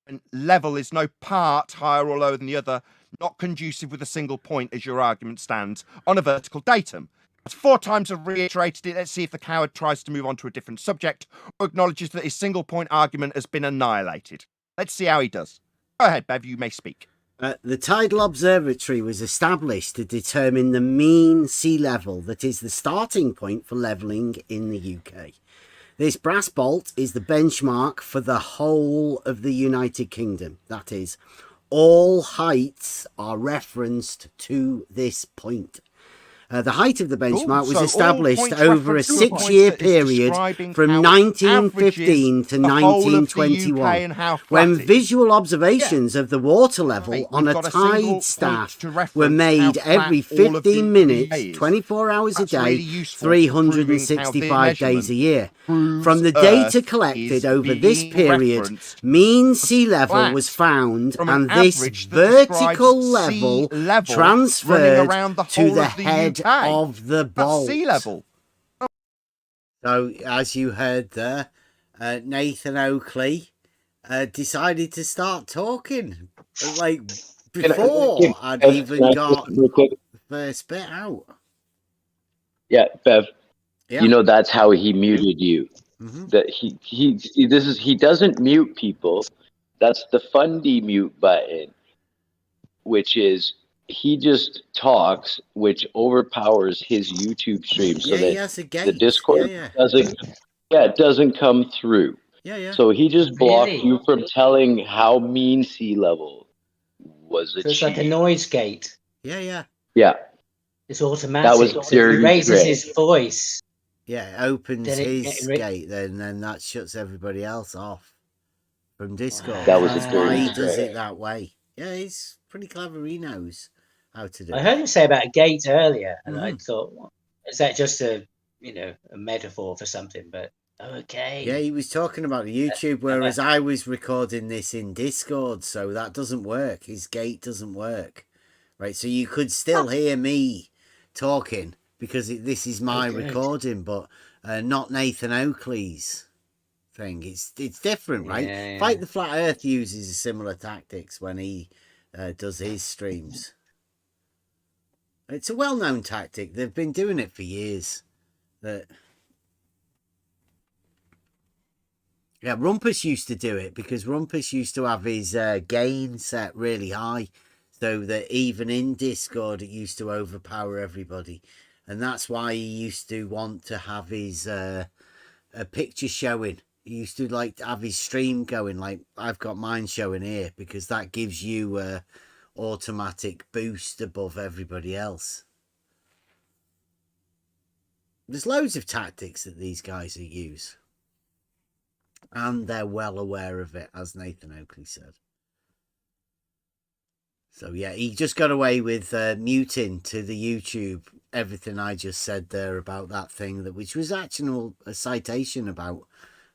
and level is no part higher or lower than the other, not conducive with a single point as your argument stands on a vertical datum. That's 4 times I've reiterated it. Let's see if the coward tries to move on to a different subject or acknowledges that his single point argument has been annihilated. Let's see how he does. Go ahead, Bev, you may speak. The Tidal Observatory was established to determine the mean sea level that is the starting point for levelling in the UK. This brass bolt is the benchmark for the whole of the United Kingdom. That is, all heights are referenced to this point. The height of the benchmark was established over a 6-year period from 1915 to 1921, when visual observations of the water level on a tide staff were made every 15 minutes, 24 hours a day, 365 days a year. From the data collected over this period, mean sea level was found, and this vertical level transferred to the head of the bolt. Sea level. So, as you heard there, Nathan Oakley decided to start talking. Like, before I'd even got the first bit out. Yeah, Bev. Yeah. You know that's how he muted you. That he doesn't mute people. That's the Fundy mute button, which is he just talks, which overpowers his YouTube stream, so he that has a gate. the Discord Yeah. doesn't come through. Yeah. So he just blocked Really? you from telling how mean sea level was achieved. So it's like a noise gate. Yeah. Yeah. It's automatic. That was So if he dirty raises trick. his voice. Yeah, it opens Then his gate, then that shuts everybody else off from Discord. That was a That's why he dirty does trick. it that way. Yeah, he's pretty clever. He knows how to do I it. heard him say about a gate earlier, and I thought, well, is that just a metaphor for something? But okay. Yeah, he was talking about the YouTube, whereas I was recording this in Discord, so that doesn't work. His gate doesn't work. Right, so you could still hear me talking, because this is my recording, but not Nathan Oakley's thing. It's different, right? Yeah. Fight the Flat Earth uses similar tactics when he does his streams. It's a well-known tactic. They've been doing it for years. Yeah, Rumpus used to do it, because Rumpus used to have his gain set really high, so that even in Discord it used to overpower everybody. And that's why he used to want to have his a picture showing. He used to like to have his stream going, like I've got mine showing here, because that gives you a automatic boost above everybody else. There's loads of tactics that these guys use, and they're well aware of it, as Nathan Oakley said. So yeah, he just got away with muting to the YouTube everything I just said there about that thing, which was actually a citation about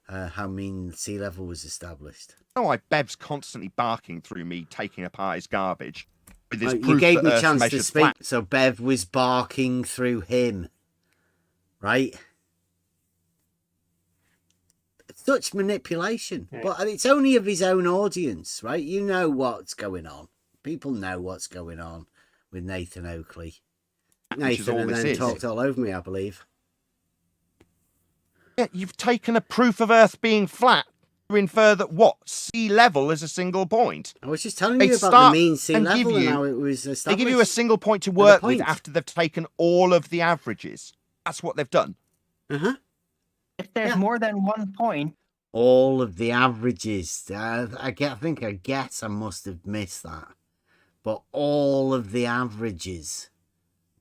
how mean sea level was established. Oh, why Bev's constantly barking through me taking apart his garbage. With his You proof gave that me a Earth's chance to measured speak, flat. so Bev was barking through him, right? Such manipulation, but it's only of his own audience, right? You know what's going on. People know what's going on with Nathan Oakley. which is Nathan, all and this then is. talked all over me, I believe. Yeah, you've taken a proof of Earth being flat to infer that what? Sea level is a single point. I was just telling They you about the start mean sea and level give and you- how it was established. They give you a single point to At a work with point. after they've taken all of the averages. That's what they've done. Uh-huh. If there's more than 1 point, All of the averages. I guess I must have missed that. But all of the averages.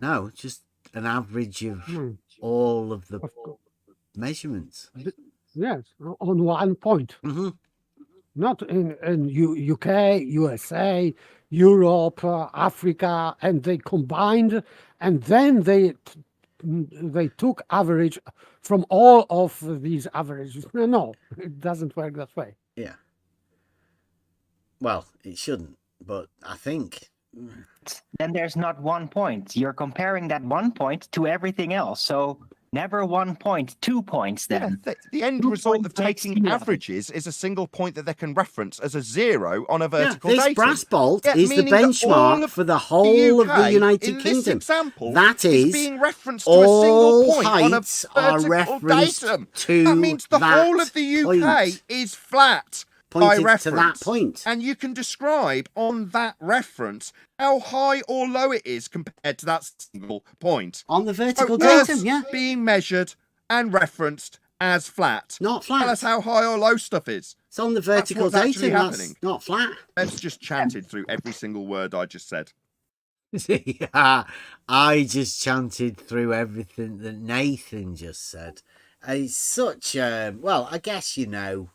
No, just an average of all of the measurements. Yes, on 1 point. Mm-hmm. Not in UK, USA, Europe, Africa, and they combined, and then they took average from all of these averages. No, it doesn't work that way. Yeah. Well, it shouldn't, but I think. then there's not 1 point. You're comparing that 1 point to everything else. So never 1 point, 2 points then. Yeah, the end 2 result points of makes taking sea level. averages is a single point that they can reference as a 0 on a vertical this datum. brass bolt Yeah, is the meaning that all benchmark of for the whole of the UK United in Kingdom. This example That is being referenced to a single all point on a heights are vertical referenced datum. to That means the that whole of the UK point. is flat by Pointed reference. to that point. And you can describe on that reference how high or low it is compared to that single point. On the vertical Earth's datum, yeah. being measured and referenced as flat. Not flat. Tell us how high or low stuff is. It's on the That's vertical what's actually datum. That's happening. not flat. Let's just chanted through every single word I just said. Yeah, I just chanted through everything that Nathan just said. It's such a I guess you know.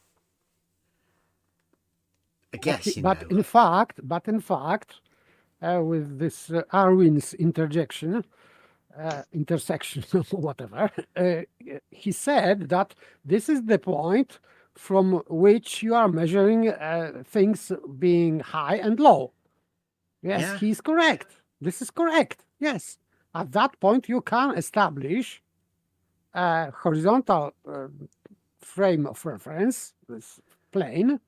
I guess you But know. in fact, with this Arwin's intersection, whatever, he said that this is the point from which you are measuring things being high and low. Yes, Yeah. he's correct. This is correct. Yes. At that point, you can establish a horizontal frame of reference, this plane,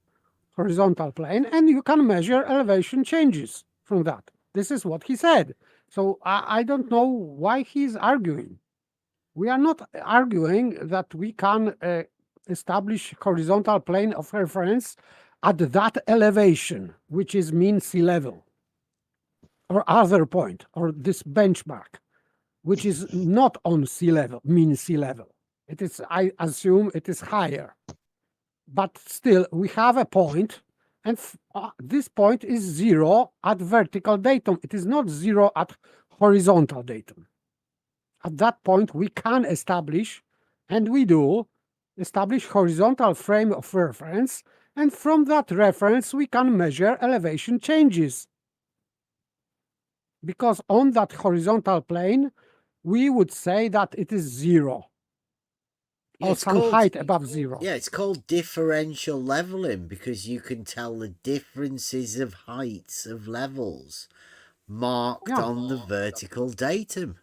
horizontal plane, and you can measure elevation changes from that. This is what he said. So I don't know why he's arguing. We are not arguing that we can establish horizontal plane of reference at that elevation, which is mean sea level, or other point, or this benchmark, which is not on sea level, mean sea level. It is, I assume it is higher. But still, we have a point, and this point is 0 at vertical datum. It is not 0 at horizontal datum. At that point, we can establish, and we do, establish horizontal frame of reference, and from that reference, we can measure elevation changes. Because on that horizontal plane, we would say that it is 0. Yeah, Or it's some called- height above 0. Yeah, it's called differential leveling because you can tell the differences of heights of levels marked on the vertical datum.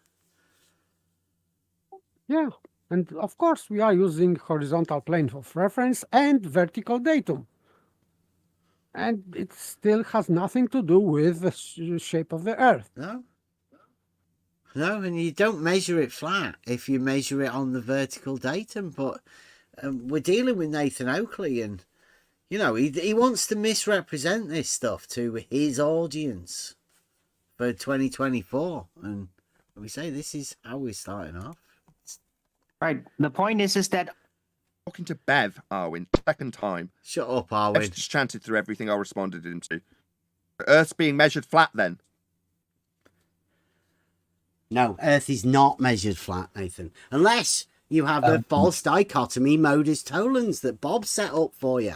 Yeah, and of course we are using horizontal plane of reference and vertical datum. And it still has nothing to do with the shape of the Earth. No. No, and you don't measure it flat if you measure it on the vertical datum. But we're dealing with Nathan Oakley, and you know he wants to misrepresent this stuff to his audience for 2024, and we say this is how we're starting off. Right. The point is that Talking to Bev, Arwin, second time. Shut up, Bev's Arwin. just chanted through everything I responded into. Earth's being measured flat then. No, Earth is not measured flat, Nathan, unless you have a false dichotomy Modus Tollens that Bob set up for you.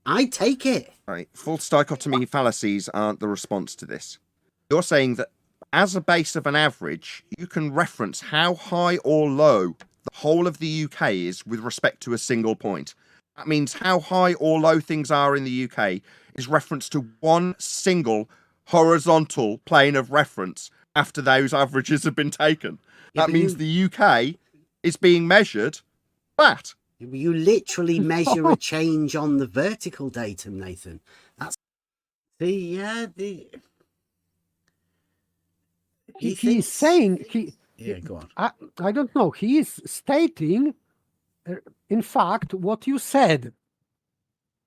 I take it. Right. False dichotomy fallacies aren't the response to this. You're saying that as a base of an average, you can reference how high or low the whole of the UK is with respect to a single point. That means how high or low things are in the UK is reference to one single horizontal plane of reference after those averages have been taken. Yeah, that means the UK is being measured flat. You literally measure a change on the vertical datum, Nathan. That's he's saying Yeah, go on. I don't know. He is stating, in fact, what you said,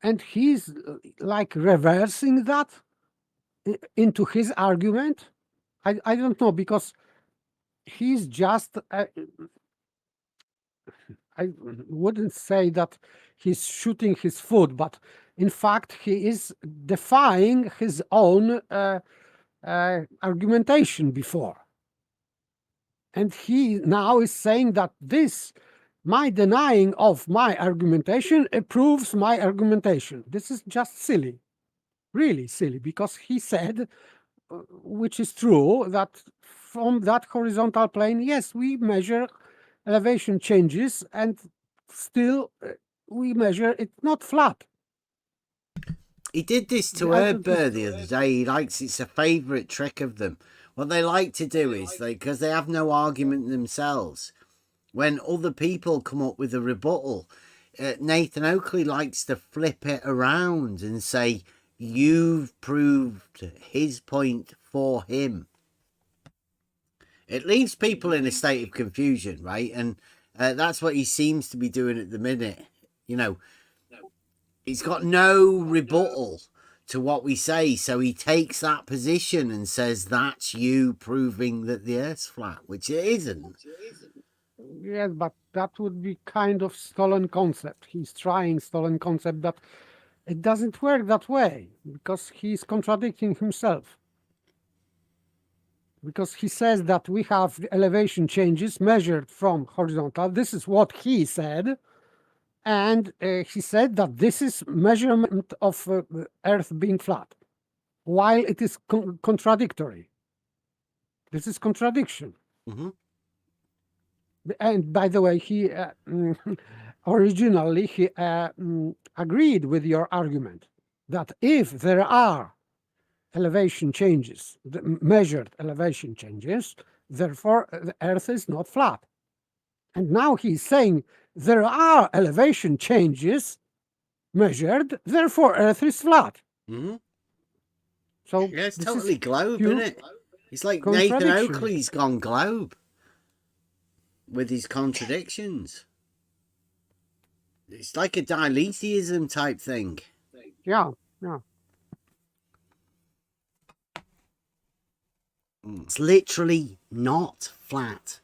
and he's like reversing that into his argument. I don't know, because he's just. I wouldn't say that he's shooting his foot, but in fact, he is defying his own argumentation before. And he now is saying that my denying of my argumentation proves my argumentation. This is just silly, really silly, because he said, which is true, that from that horizontal plane, yes, we measure elevation changes, and still we measure it not flat. He did this to Herber the other day. It's a favourite trick of them. What they like to do is, because they have no argument themselves, when other people come up with a rebuttal, Nathan Oakley likes to flip it around and say, you've proved his point for him. It leaves people in a state of confusion, right? And that's what he seems to be doing at the minute. You know, he's got no rebuttal to what we say, so he takes that position and says that's you proving that the Earth's flat, which it isn't. Yes, but that would be kind of stolen concept. He's trying stolen concept, but it doesn't work that way, because he's contradicting himself. Because he says that we have the elevation changes measured from horizontal. This is what he said. And he said that this is measurement of Earth being flat, while it is contradictory. This is contradiction. Mm-hmm. And by the way, he originally he agreed with your argument that if there are elevation changes, measured elevation changes, therefore the Earth is not flat. And now he's saying there are elevation changes measured, therefore Earth is flat. Mm-hmm. So yeah, it's totally globe, isn't it? It's like Nathan Oakley's gone globe with his contradictions. It's like a diletheism type thing. Yeah. It's literally not flat.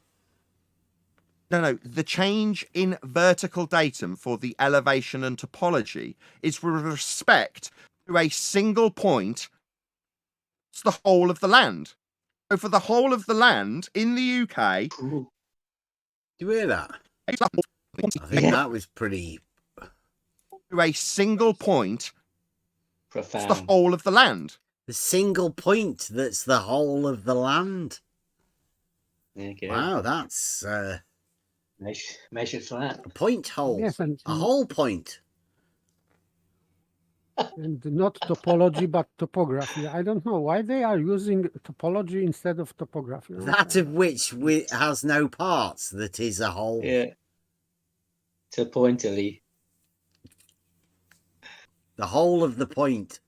No, the change in vertical datum for the elevation and topology is with respect to a single point. It's the whole of the land. So for the whole of the land in the UK... Do you hear that? I think that was pretty... To a single point. Profound. It's the whole of the land. The single point that's the whole of the land. Okay. Wow, that's... measured flat. A point hole. Yes, and a whole point. And not topology, but topography. I don't know why they are using topology instead of topography. That of which has no parts, that is a whole. Yeah. To pointily. The whole of the point.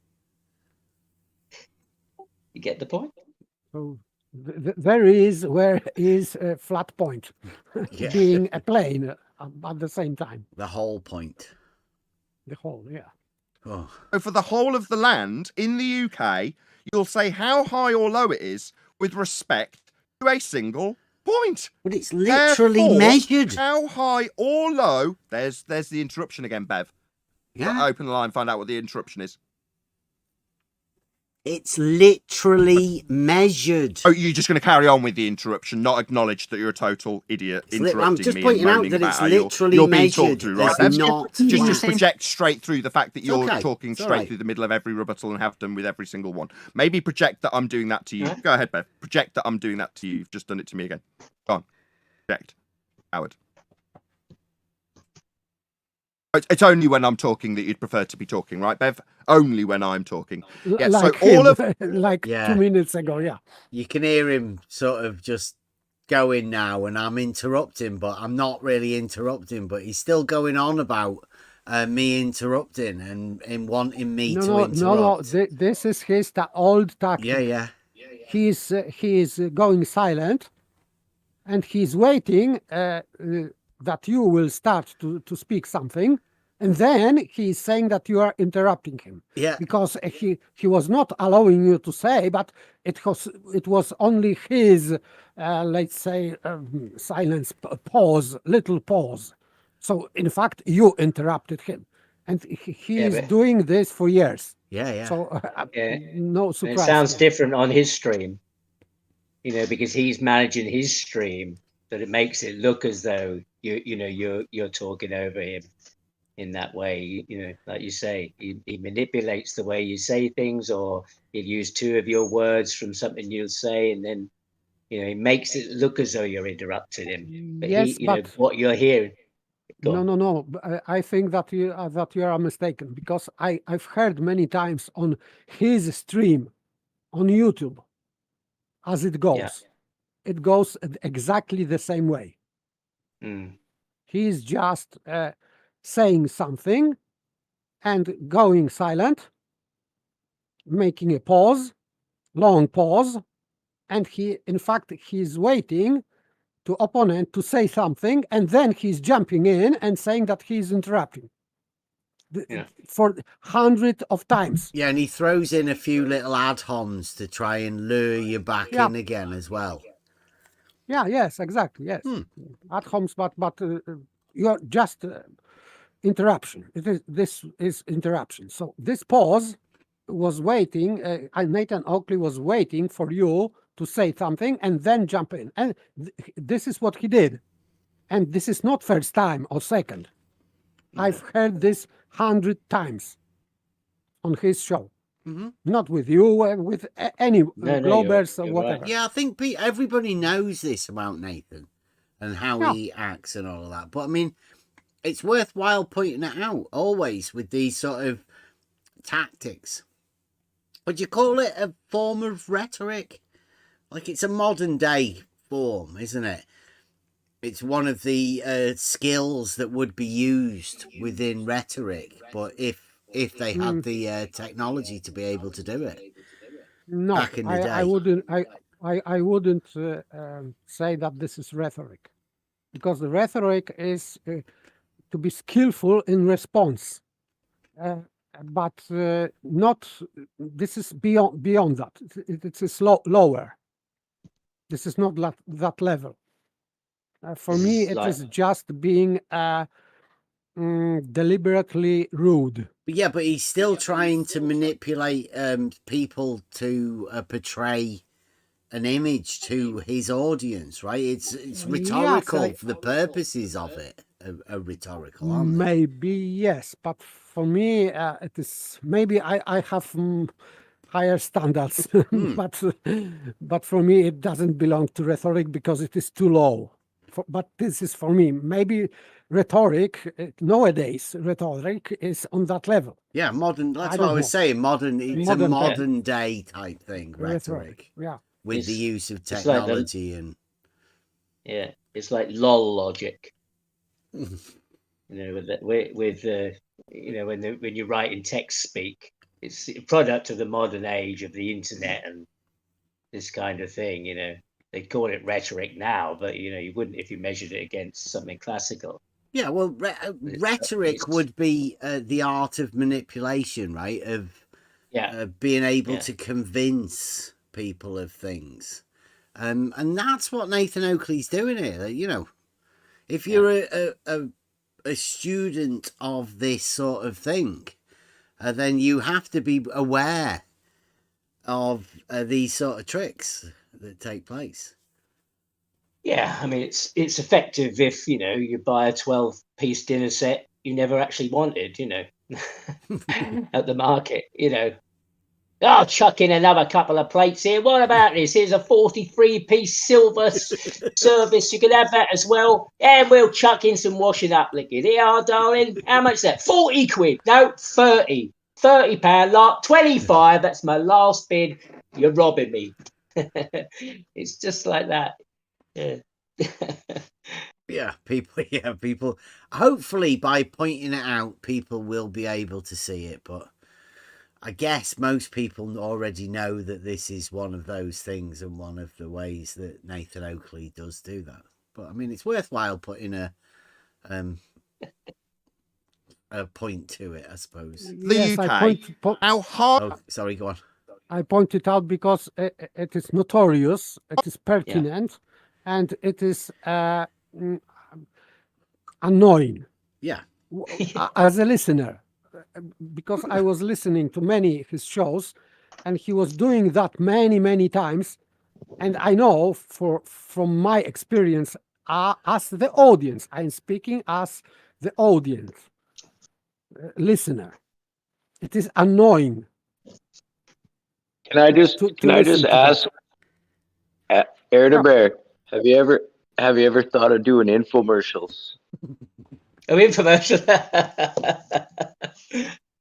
You get the point? So there is where is a flat point being a plane at the same time. The whole point. The whole, yeah. Oh. So for the whole of the land in the UK, you'll say how high or low it is with respect to a single point. But it's literally Therefore, measured. How high or low? There's the interruption again, Bev. Yeah. Open the line, find out what the interruption is. It's literally measured. Oh, you're just going to carry on with the interruption, not acknowledge that you're a total idiot interrupting I'm just me pointing and out moaning that about it's how literally you're being measured. talked to, right? It's Bev? not. Just project straight through the fact that you're okay. talking It's straight right. through the middle of every rebuttal and have done with every single one. Maybe project that I'm doing that to you. Go ahead, Bev. Project that I'm doing that to you. You've just done it to me again. Go on. Project. Howard. It's only when I'm talking that you'd prefer to be talking, right, Bev? Only when I'm talking. Yeah, Like so all of like 2 minutes ago, yeah. You can hear him sort of just going now, and I'm interrupting, but I'm not really interrupting, but he's still going on about me interrupting and wanting me to interrupt. No, this is his old tactic. Yeah. he is going silent, and he's waiting that you will start to speak something, and then he's saying that you are interrupting him. Yeah. Because he was not allowing you to say, but it was only his let's say silence pause, little pause. So in fact you interrupted him, and he Yeah, is but- doing this for years. Yeah. So Yeah. no And surprise. it sounds here. different on his stream, because he's managing his stream, that it makes it look as though you're talking over him in that way. Like you say, he manipulates the way you say things, or he'll use two of your words from something you'll say, and then he makes it look as though you're interrupting him. But Yes, but what you're hearing. Go on. no. I think that you are mistaken, because I've heard many times on his stream on YouTube as it goes. Yeah. It goes exactly the same way. Mm. He's just saying something and going silent, making a pause, long pause, and in fact he's waiting to opponent to say something, and then he's jumping in and saying that he's interrupting. For hundreds of times. Yeah, and he throws in a few little ad-homs to try and lure you back Yeah. in again as well. Yeah, yes, exactly, yes. At homes, but you're just interruption. This is interruption. So this pause was waiting, Nathan Oakley was waiting for you to say something and then jump in. And this is what he did. And this is not first time or second. I've heard this 100 times on his show. Not with you, with any Globers or whatever. Yeah, I think everybody knows this about Nathan and how he acts and all of that. But I mean, it's worthwhile pointing it out always with these sort of tactics. Would you call it a form of rhetoric? Like, it's a modern day form, isn't it? It's one of the skills that would be used within rhetoric, but if they had the technology to be able to do it. No, back in the day. I wouldn't say that this is rhetoric, because the rhetoric is to be skillful in response, but not. This is beyond that. It's lower. This is not that level. For me, it is just being deliberately rude. But he's still trying to manipulate people to portray an image to his audience, right? It's rhetorical for the purposes of it. Are rhetorical, aren't they? Maybe yes, but for me, it is maybe I have higher standards, but for me, it doesn't belong to rhetoric because it is too low. But this is for me. Maybe rhetoric nowadays, rhetoric is on that level. Yeah, modern. That's what I was saying. Modern. It's a modern day type thing. Rhetoric. Yeah. With the use of technology and. Yeah, it's like lol logic. When you write in text speak, it's a product of the modern age of the internet and this kind of thing. They call it rhetoric now, but you wouldn't if you measured it against something classical. Yeah, well, rhetoric would be the art of manipulation, right? Of being able to convince people of things, and that's what Nathan Oakley's doing here. If you're a student of this sort of thing, then you have to be aware of these sort of tricks that take place. Yeah, I mean it's effective if you buy a 12-piece dinner set you never actually wanted, at the market. I'll chuck in another couple of plates here. What about this? Here's a 43-piece silver service. You can have that as well. And we'll chuck in some washing up liquid. Here, darling. How much is that? 40 quid. No, 30. £30 lot. 25. That's my last bid. You're robbing me. It's just like that. Yeah. People. Hopefully, by pointing it out, people will be able to see it. But I guess most people already know that this is one of those things and one of the ways that Nathan Oakley does do that. But I mean, it's worthwhile putting a point to it, I suppose. Yes, I how hard? Oh, sorry, go on. I point it out because it is notorious, it is pertinent, and it is annoying. Yeah. As a listener, because I was listening to many of his shows, and he was doing that many times, and I know from my experience as the audience, I'm speaking as the audience listener. It is annoying. Can I just ask, Air to Bear, have you ever thought of doing infomercials? Oh, infomercial.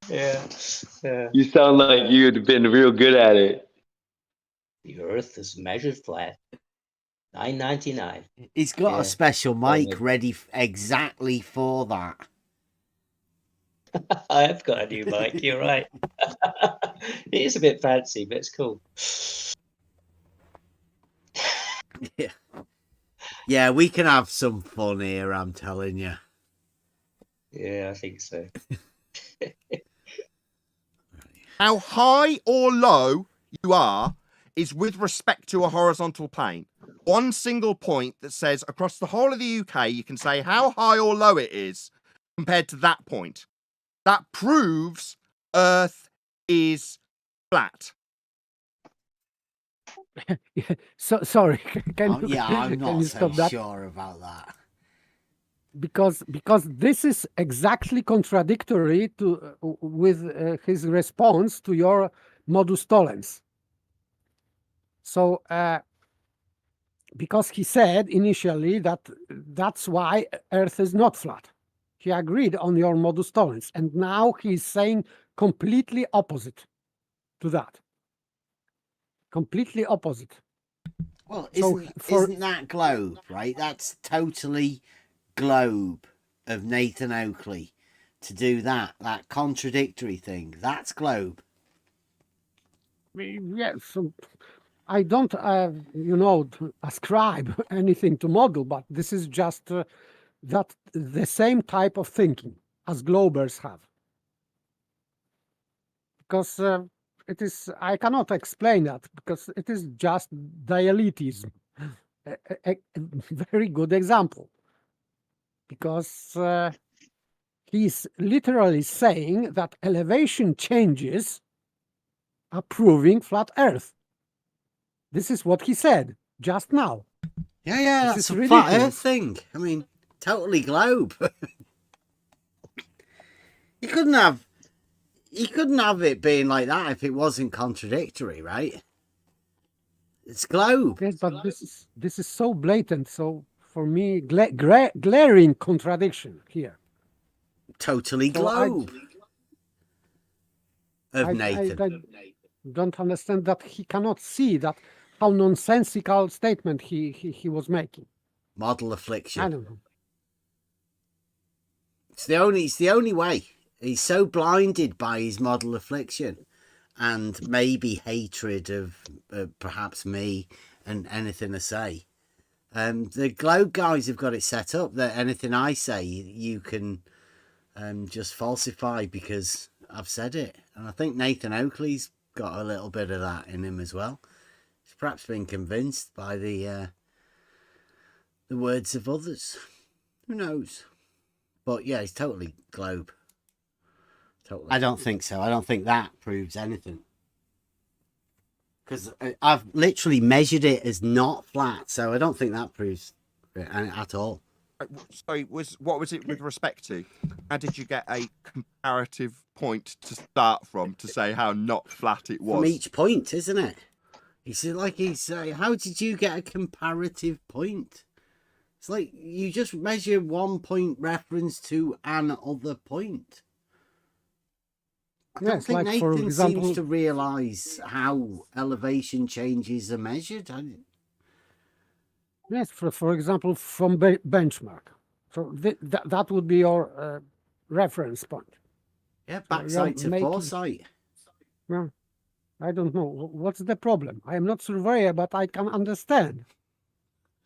Yeah. You sound like you'd been real good at it. The Earth is measured flat. $9.99. He's got a special mic ready exactly for that. I have got a new mic. You're right. It is a bit fancy, but it's cool. Yeah, we can have some fun here, I'm telling you. Yeah, I think so. How high or low you are is with respect to a horizontal plane. One single point that says across the whole of the UK, you can say how high or low it is compared to that point. That proves Earth is flat. So sorry. Can you, I'm can not you so stop that? sure about that. Because this is exactly contradictory to with his response to your modus tollens. So because he said initially that that's why Earth is not flat. He agreed on your modus tollens, and now he's saying completely opposite to that. Completely opposite. Well, So isn't that globe, right? That's totally globe of Nathan Oakley to do that contradictory thing. That's globe. Yeah, so I don't, ascribe anything to model, but this is just that the same type of thinking as globers have. Because it is, I cannot explain that because it is just dialectism. A very good example. Because he's literally saying that elevation changes are proving flat Earth. This is what he said just now. Yeah, This that's is a flat ridiculous. Earth thing. I mean, totally globe. You couldn't have it being like that if it wasn't contradictory, right? It's globe. Yes, but this is so blatant. So for me, glaring contradiction here. Totally So I- globe of Nathan. I don't understand that he cannot see that how nonsensical statement he was making. Model affliction. I don't know. It's the only way. He's so blinded by his model affliction and maybe hatred of perhaps me and anything I say. The globe guys have got it set up that anything I say you can just falsify because I've said it. And I think Nathan Oakley's got a little bit of that in him as well. He's perhaps been convinced by the words of others. Who knows? But yeah, he's totally globe. Totally. I don't think so. I don't think that proves anything. Because I've literally measured it as not flat, so I don't think that proves it at all. So what was it with respect to? How did you get a comparative point to start from to say how not flat it was? From each point, isn't it? He's saying, how did you get a comparative point? It's like you just measure 1 point reference to another point. I don't think like, for Nathan example- seems to realise how elevation changes are measured. Yes, for example, from benchmark. So that would be your reference point. Yeah, So backside you're to foresight. Well, I don't know. What's the problem? I am not surveyor, but I can understand.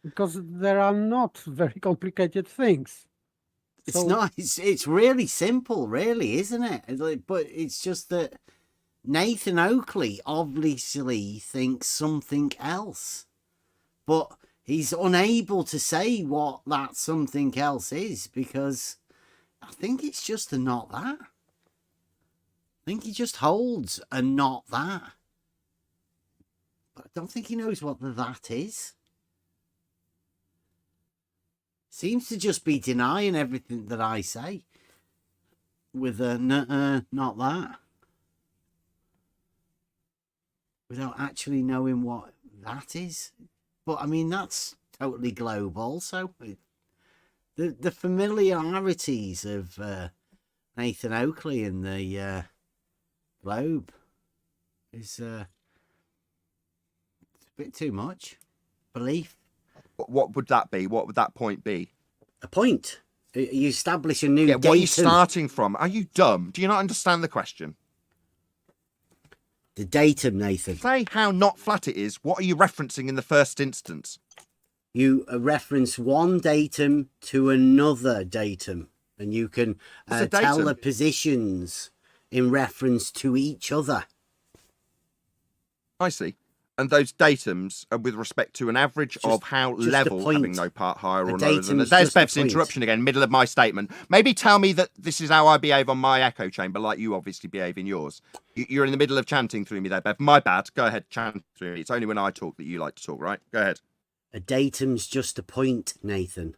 Because there are not very complicated things. It's not. It's really simple, really, isn't it? But it's just that Nathan Oakley obviously thinks something else, but he's unable to say what that something else is because I think it's just a not that. I think he just holds a not that. But I don't think he knows what the that is. Seems to just be denying everything that I say with a not that. Without actually knowing what that is. But I mean, that's totally global also. The familiarities of Nathan Oakley and the globe is a bit too much. Belief. What would that be? What would that point be? A point. You establish a new datum. What are you starting from? Are you dumb? Do you not understand the question? The datum, Nathan. Say how not flat it is. What are you referencing in the first instance? You reference one datum to another datum, and you can tell the positions in reference to each other. I see. And those datums are with respect to an average of how level, having no part higher or lower than that. There's Bev's interruption again, middle of my statement. Maybe tell me that this is how I behave on my echo chamber, like you obviously behave in yours. You're in the middle of chanting through me there, Bev. My bad. Go ahead, chant through me. It's only when I talk that you like to talk, right? Go ahead. A datum's just a point, Nathan.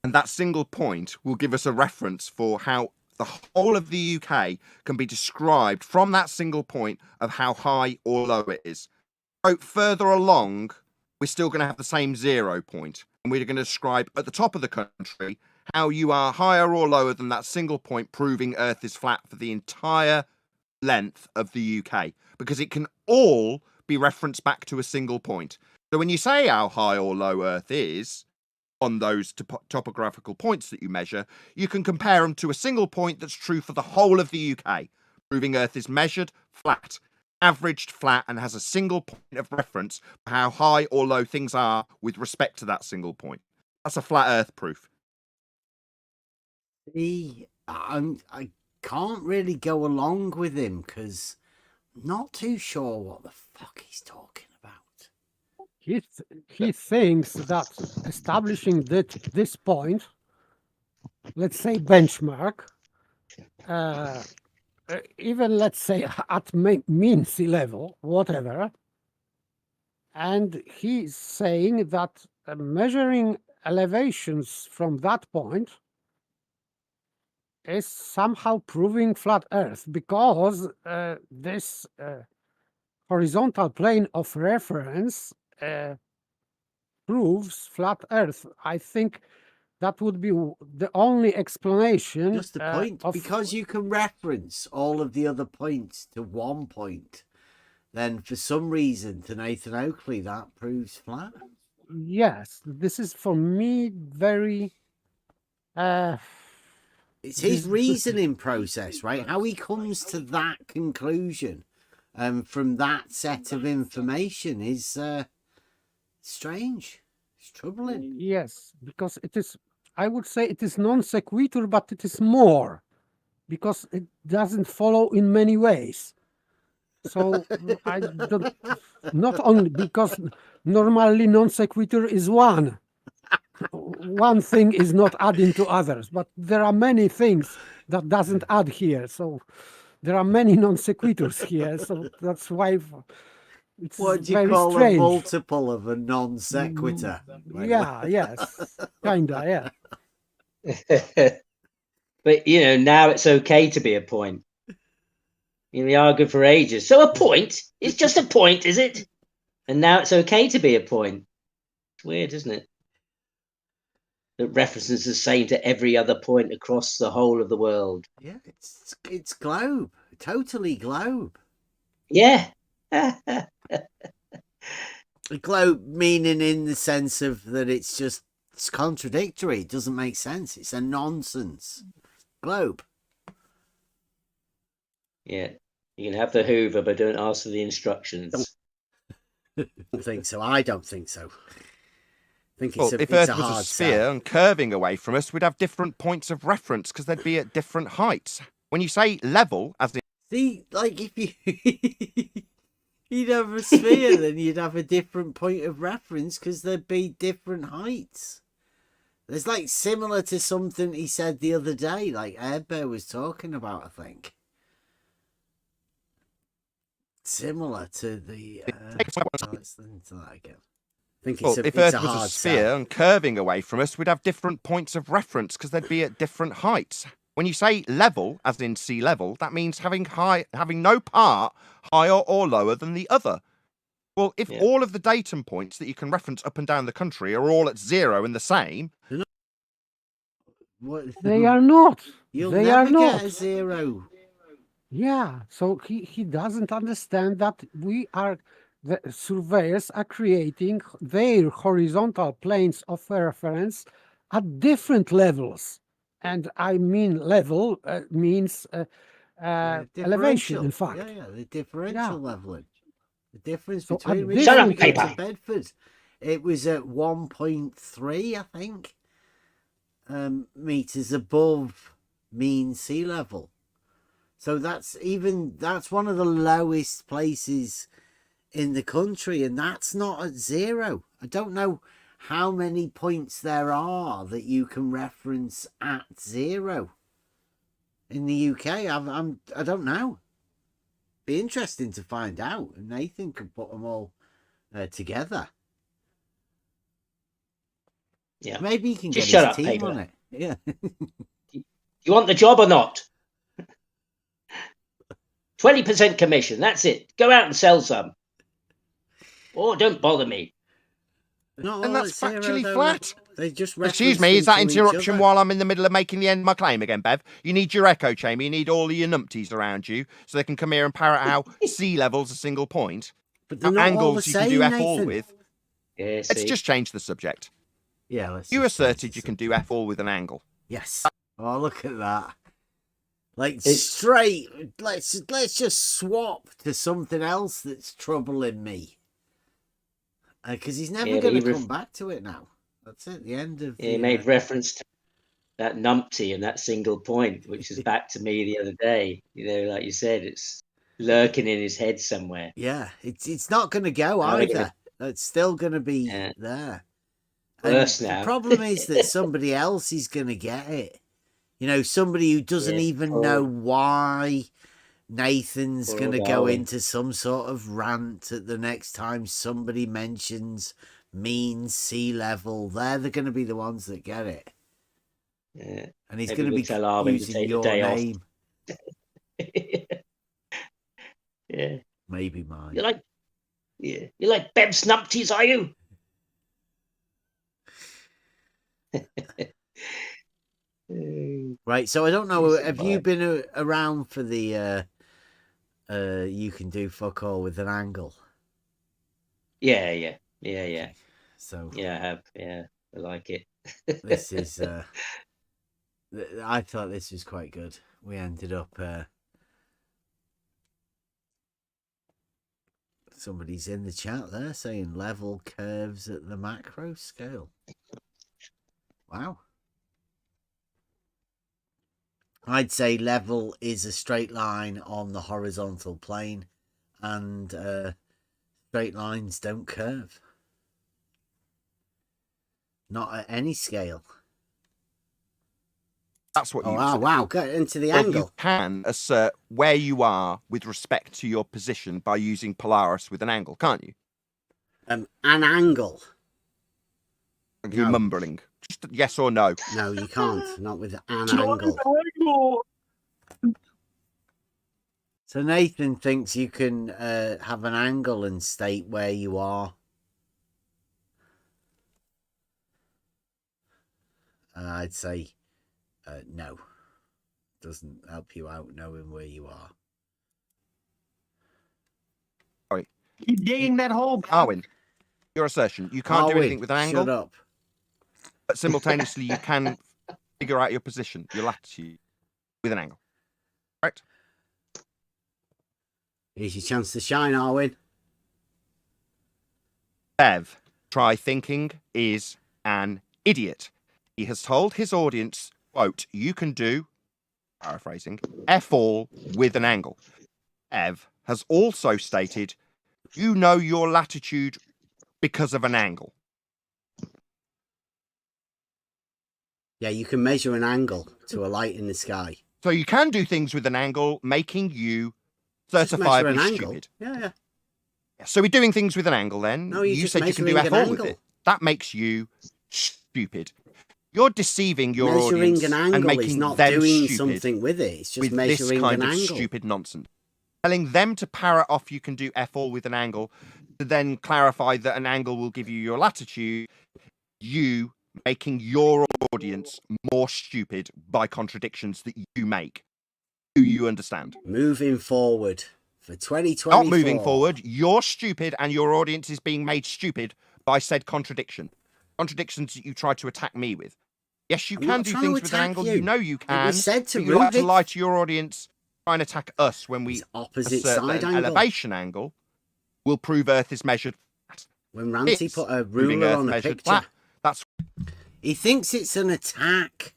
And that single point will give us a reference for how the whole of the UK can be described from that single point of how high or low it is. So further along, we're still going to have the same 0 point. And we're going to describe at the top of the country how you are higher or lower than that single point, proving Earth is flat for the entire length of the UK. Because it can all be referenced back to a single point. So when you say how high or low Earth is, on those topographical points that you measure, you can compare them to a single point that's true for the whole of the UK, proving Earth is measured flat, averaged flat, and has a single point of reference for how high or low things are with respect to that single point. That's a flat Earth proof. I can't really go along with him because I'm not too sure what the fuck he's talking about. He thinks that establishing this point, let's say benchmark, even let's say at mean sea level, whatever, and he's saying that measuring elevations from that point is somehow proving flat Earth because this horizontal plane of reference proves flat Earth. I think that would be the only explanation. Just the point, because you can reference all of the other points to one point. Then, for some reason, to Nathan Oakley, that proves flat. Yes, this is for me very. It's his reasoning process, right? How he comes to that conclusion, from that set of information is strange. It's troubling. Yes, because it is, I would say it is non sequitur, but it is more because it doesn't follow in many ways. So I don't, not only because normally non sequitur is one. One thing is not adding to others, but there are many things that doesn't add here. So there are many non sequiturs here. So that's why it's what do you very call strange. a multiple of a non sequitur? Yeah, yes, kinda, yeah. But you know, now it's okay to be a point. You know, we argued for ages. So a point? It's just a point, is it? And now it's okay to be a point. It's weird, isn't it? That references the same to every other point across the whole of the world. Yeah, it's globe, totally globe. Yeah. A globe meaning in the sense of that it's contradictory. It doesn't make sense. It's a nonsense globe. Yeah. You can have the Hoover, but don't ask for the instructions. I think so. I don't think so. I think Well, it's a, if it's Earth a was a hard sphere sell. and curving away from us, we'd have different points of reference because they'd be at different heights. When you say level, as in See, like if you'd have a sphere, then you'd have a different point of reference because there'd be different heights. There's like similar to something he said the other day, like Airbear was talking about, I think. Similar to the. Let's listen to that again. I think well, it's if it's Earth was a hard sphere sell. and curving away from us, we'd have different points of reference because they'd be at different heights. When you say level, as in sea level, that means having no part higher or lower than the other. Well, if all of the datum points that you can reference up and down the country are all at 0 and the same, They are not. You'll They never are get not. a 0. Yeah, so he doesn't understand that the surveyors are creating their horizontal planes of reference at different levels. And I mean level means elevation, in fact. Yeah, the differential leveling. The difference So between at when different we go to Bedford, it was at 1.3, I think, meters above mean sea level. So that's one of the lowest places in the country, and that's not at 0. I don't know how many points there are that you can reference at 0 in the UK. I don't know. Be interesting to find out, and Nathan could put them all together. Yeah. Maybe he can Just get shut his up, team paper. on it. Yeah. You want the job or not? 20% commission. That's it. Go out and sell some. Or don't bother me. Not and all that's at 0, factually though. flat. They just Excuse reference me, is them that to each interruption other. while I'm in the middle of making the end of my claim again, Bev? You need your echo chamber, you need all of your numpties around you so they can come here and parrot how sea level's a single point. But they're not all the angles you can do same, F all Nathan. with. Yeah, Let's see. just change the subject. Yeah, let's You just change asserted you can do F all with an angle. Yes. Oh, look at that. Like It's- straight. Let's just swap to something else that's troubling me. Because he's never Yeah, but going he to ref- come back to it now. That's it. The end of He the. made reference to that numpty and that single point, which is back to me the other day. You know, like you said, it's lurking in his head somewhere. Yeah, it's not going to go How are they either. It's still going to be there. Worse And now. the problem is that somebody else is going to get it. You know, somebody who doesn't Yeah, even poor- know why Nathan's Poor going to go Darwin. into some sort of rant at the next time somebody mentions mean sea level. They're going to be the ones that get it. Yeah. And he's Maybe going to we'll be tell Arvin to using take the your day off. name. Yeah. Maybe mine. You like Beb Snumpties, are you? Right, so I don't know. Decent Have you vibe. been around for the you can do fuck all with an angle? Yeah. So Yeah, I have. Yeah, I like it. this is I thought this was quite good. We ended up somebody's in the chat there saying level curves at the macro scale. Wow. I'd say level is a straight line on the horizontal plane, and straight lines don't curve. Not at any scale. That's what you Oh, said. wow. Go into the Well, angle. you can assert where you are with respect to your position by using Polaris with an angle, can't you? An angle. You're mumbling. Just yes or no. No, you can't. Not with an angle. So Nathan thinks you can have an angle and state where you are. I'd say no. Doesn't help you out knowing where you are. Sorry. Keep digging that hole. Arwin, your assertion. You can't do anything with an angle. Shut up. But simultaneously, you can figure out your position, your latitude, with an angle. Right? Here's your chance to shine, Arwin. Bev, try thinking, is an idiot. He has told his audience, quote, you can do, paraphrasing, F all with an angle. Ev has also stated, you know your latitude because of an angle. Yeah, you can measure an angle to a light in the sky. So you can do things with an angle, making you Just measure an certifiably angle. stupid. Yeah. So we're doing things with an angle then. No, you're you just said you can do measuring F an all with angle. it. That makes you stupid. You're deceiving your Measuring audience an and angle making is not them doing stupid something with it. It's just with measuring this kind an of angle. stupid nonsense. Telling them to parrot off you can do F all with an angle, to then clarify that an angle will give you your latitude, you making your audience more stupid by contradictions that you make. Do you understand? Moving forward for 2024. Not moving forward. You're stupid and your audience is being made stupid by said contradiction. Contradictions that you try to attack me with. Yes, you I'm can not do trying things to with an attack angle. you. You know you It can. was said to but you like move to it. lie to your audience, try and attack us when we opposite assert that side an angle. elevation angle will prove Earth is measured flat. When Ranty It's put a proving ruler Earth on a measured picture. flat. That's He thinks it's an attack.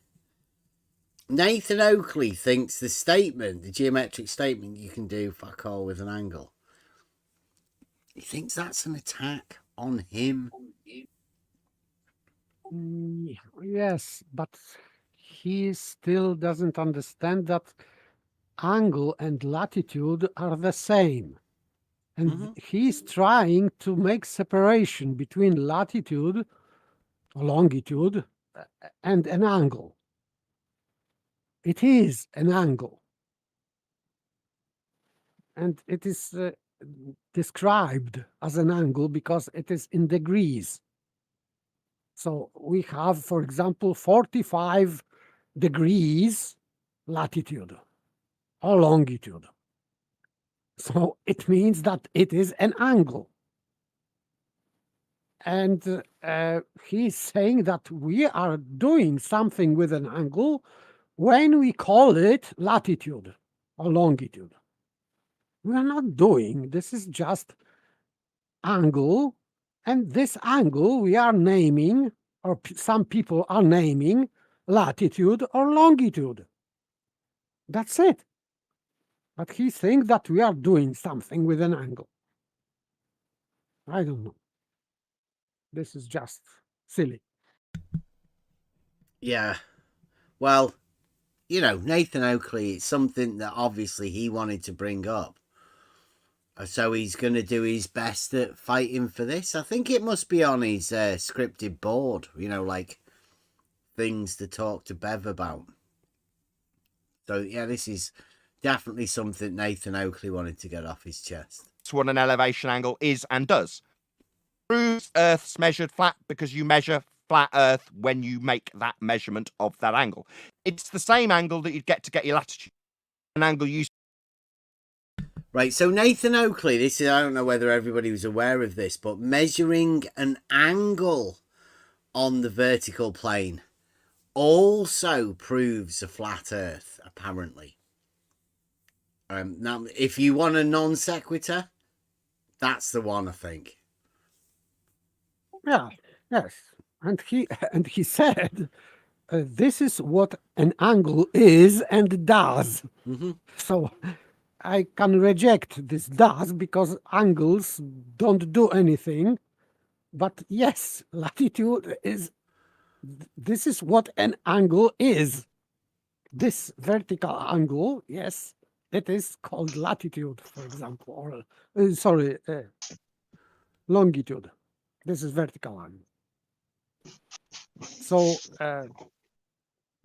Nathan Oakley thinks the statement, the geometric statement, you can do fuck all with an angle. He thinks that's an attack on him. Yes, but he still doesn't understand that angle and latitude are the same. And he's trying to make separation between latitude or longitude and an angle. It is an angle. And it is described as an angle because it is in degrees. So we have, for example, 45 degrees latitude or longitude. So it means that it is an angle. And he's saying that we are doing something with an angle when we call it latitude or longitude. We are not doing, this is just angle, and this angle we are naming, or some people are naming, latitude or longitude. That's it. But he thinks that we are doing something with an angle. I don't know. This is just silly. Yeah. Well, you know, Nathan Oakley, it's something that obviously he wanted to bring up. So he's going to do his best at fighting for this. I think it must be on his scripted board, you know, like things to talk to Bev about. So, yeah, this is definitely something Nathan Oakley wanted to get off his chest. That's what an elevation angle is and does. Proves Earth's measured flat because you measure flat Earth when you make that measurement of that angle. It's the same angle that you'd get to get your latitude. An angle you... Right, so Nathan Oakley, this is, I don't know whether everybody was aware of this, but measuring an angle on the vertical plane also proves a flat Earth, apparently. Now, if you want a non sequitur, that's the one, I think. Yeah, yes. And he said, this is what an angle is and does. So I can reject this does because angles don't do anything. But yes, latitude is, this is what an angle is. This vertical angle, yes, it is called latitude, for example, or longitude. This is vertical angle. So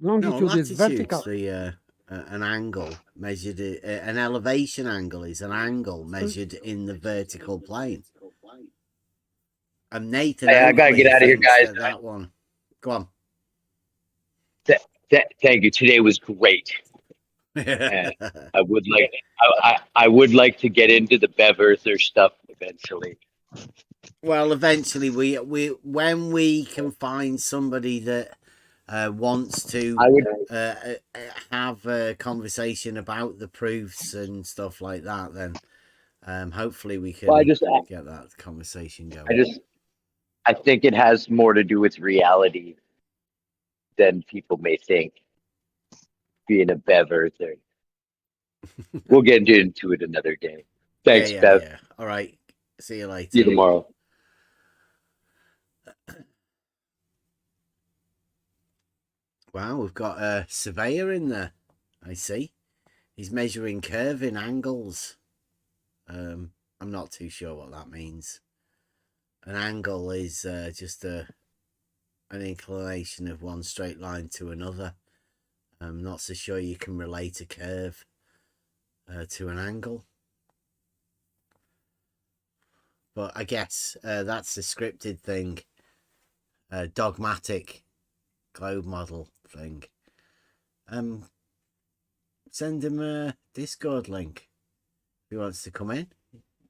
longitude is vertical. The an angle measured, an elevation angle is an angle measured in the vertical plane. And Nathan, Hey, I gotta Oakley get out of here, thinks guys. that one. Go on. Thank you. Today was great. And I would like to get into the Bev Earther stuff eventually. Well, eventually, we when we can find somebody that wants to have a conversation about the proofs and stuff like that, then Hopefully we can Well, get that conversation going. I think it has more to do with reality than people may think. Being a Bev Earther. We'll get into it another day. Thanks, Bev. Yeah. All right. See you later. See you tomorrow. Wow, we've got a surveyor in there. I see. He's measuring curving angles. I'm not too sure what that means. An angle is just an inclination of one straight line to another. I'm not so sure you can relate a curve to an angle. But I guess that's a scripted thing. Dogmatic globe model thing. Send him a Discord link if he wants to come in.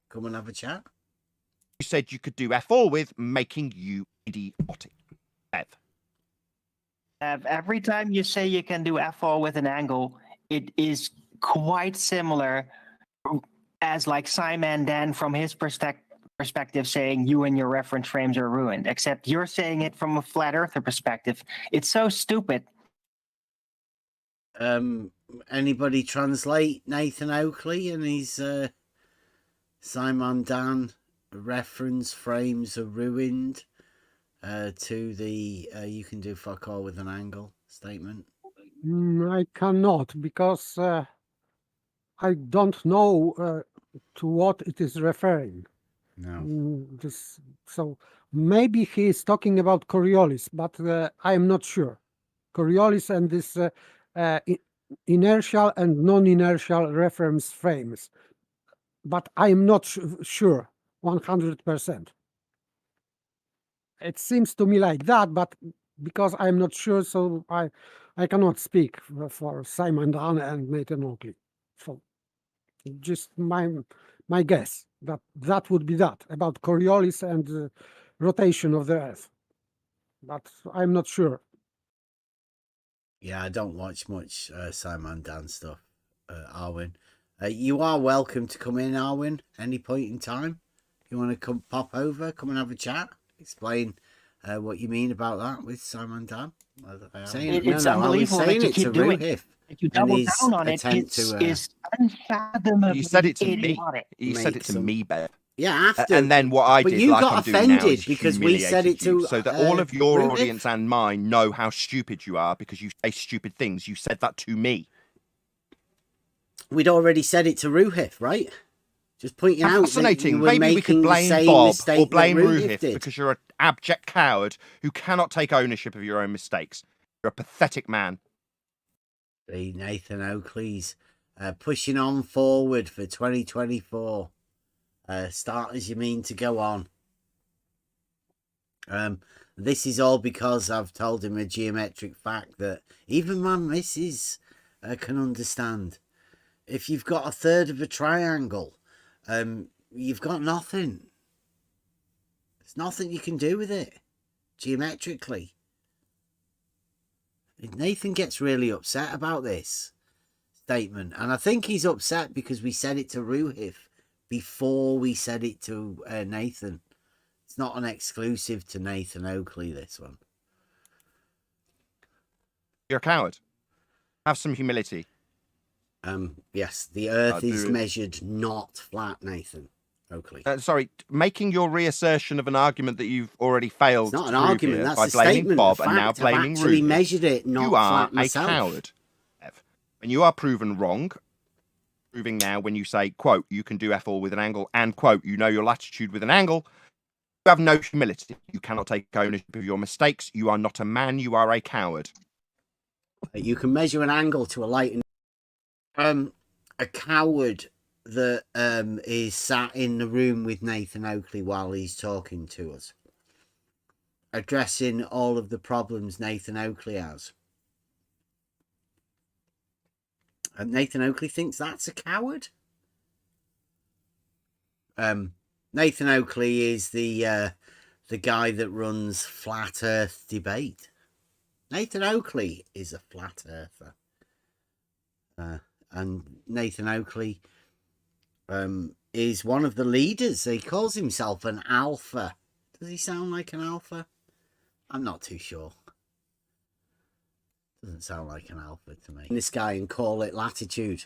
Come and have a chat. You said you could do F4 with making you idiotic. Bev. Every time you say you can do F4 with an angle, it is quite similar as like Simon Dan from his perspective saying you and your reference frames are ruined, except you're saying it from a flat earther perspective. It's so stupid. Anybody translate Nathan Oakley and his Simon Dan reference frames are ruined to the you can do fuck all with an angle statement? I cannot, because I don't know to what it is referring. No. So maybe he is talking about Coriolis, but I am not sure. Coriolis and this inertial and non-inertial reference frames, but I am not sure 100%. It seems to me like that, but because I'm not sure, so I cannot speak for Simon Dan and Nathan Oakley. So just my guess that would be that about Coriolis and rotation of the Earth, but I'm not sure. Yeah, I don't watch much Simon Dan stuff, Arwin. You are welcome to come in, Arwin, any point in time. You want to come pop over, come and have a chat, explain what you mean about that with Simon Dan. It's unbelievable that you keep doing it. If you double down on it, it's unfathomably You said it to me. idiotic. You said it to me, Bev. Yeah, after. And then what I But did, you like got I'm doing now, offended is because we said it humiliated you, to, so that all of your Rubik. audience and mine know how stupid you are because you say stupid things. You said that to me. We'd already said it to Ruhif, right? Just pointing out that you Fascinating. were Maybe we making could the blame same Bob mistake or blame that Ruhif Ruhif did. because you're an abject coward who cannot take ownership of your own mistakes. You're a pathetic man. The Nathan Oakley's pushing on forward for 2024. Start as you mean to go on. This is all because I've told him a geometric fact that even my missus can understand. If you've got a third of a triangle, you've got nothing. There's nothing you can do with it geometrically. Nathan gets really upset about this statement, and I think he's upset because we said it to Ruhif before we said it to Nathan. It's not an exclusive to Nathan Oakley, this one. You're a coward. Have some humility. Yes, the Earth is measured not flat, Nathan Oakley. Sorry, making your reassertion of an argument that you've already failed It's not to an prove argument, here that's by a blaming statement Bob of and now fact. I've blaming actually Ruhif. measured it, not you are flat myself. a coward, Ev. And you are proven wrong. Proving now when you say, quote, you can do F all with an angle, and quote, you know your latitude with an angle. You have no humility. You cannot take ownership of your mistakes. You are not a man. You are a coward. You can measure an angle to a light. A coward that is sat in the room with Nathan Oakley while he's talking to us, addressing all of the problems Nathan Oakley has. And Nathan Oakley thinks that's a coward. Nathan Oakley is the guy that runs Flat Earth Debate. Nathan Oakley is a flat earther. And Nathan Oakley is one of the leaders. He calls himself an alpha. Does he sound like an alpha? I'm not too sure. Doesn't sound like an alpha to me. In the sky and call it latitude.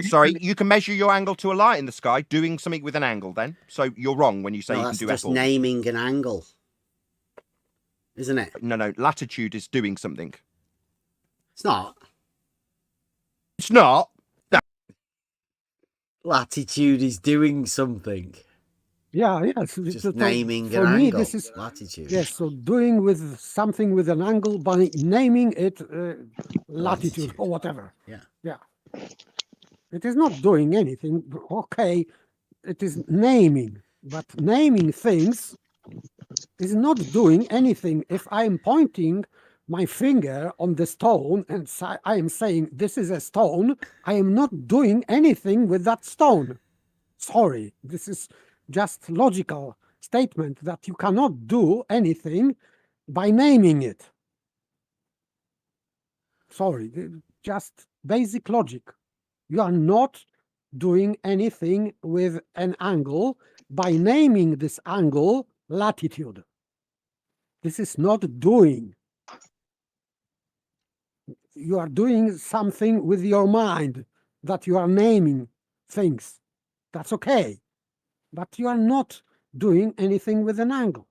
Sorry, you can measure your angle to a light in the sky doing something with an angle then. So you're wrong when you say No, you can that's do just F all. naming an angle, isn't it? No, latitude is doing something. It's not. It's not. Latitude is doing something. Yeah, yes. Just naming for an me, angle. this is Latitude. yes. So doing with something with an angle by naming it latitude or whatever. Yeah. Yeah. It is not doing anything. Okay, it is naming, but naming things is not doing anything. If I am pointing my finger on the stone and I am saying this is a stone, I am not doing anything with that stone. Sorry, this is just logical statement that you cannot do anything by naming it. Sorry, just basic logic. You are not doing anything with an angle by naming this angle latitude. This is not doing. You are doing something with your mind that you are naming things. That's okay. But you are not doing anything with an angle.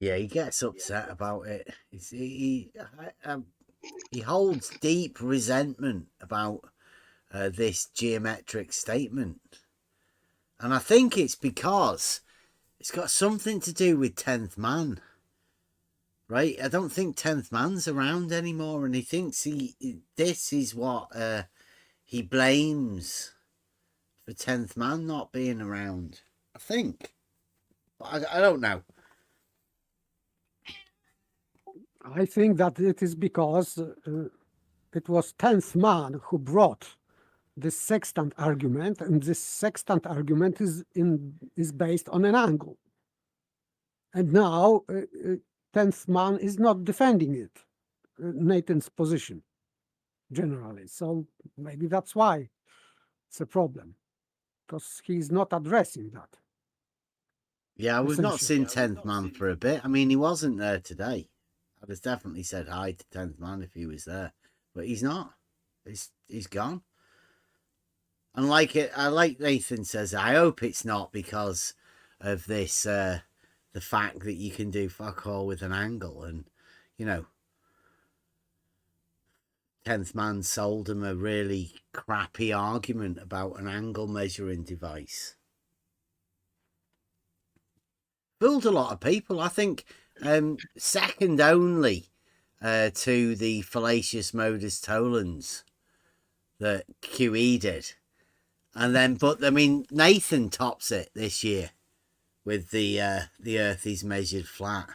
Yeah, he gets upset about it. He holds deep resentment about this geometric statement. And I think it's because it's got something to do with 10th man. Right? I don't think 10th man's around anymore, and he thinks this is what he blames for 10th man not being around. I think. I don't know. I think that it is because it was 10th man who brought this sextant argument, and this sextant argument is based on an angle. And now 10th man is not defending it, Nathan's position, generally. So maybe that's why it's a problem, because he's not addressing that. Yeah, we've not Essentially. seen 10th man for a bit. I mean, he wasn't there today. I'd have definitely said hi to 10th man if he was there, but he's not. He's gone. And I like Nathan says, I hope it's not because of this, the fact that you can do fuck all with an angle, and 10th man sold him a really crappy argument about an angle measuring device. Fooled a lot of people. I think second only to the fallacious modus tollens that QE did. And then, but I mean, Nathan tops it this year with the Earth is measured flat,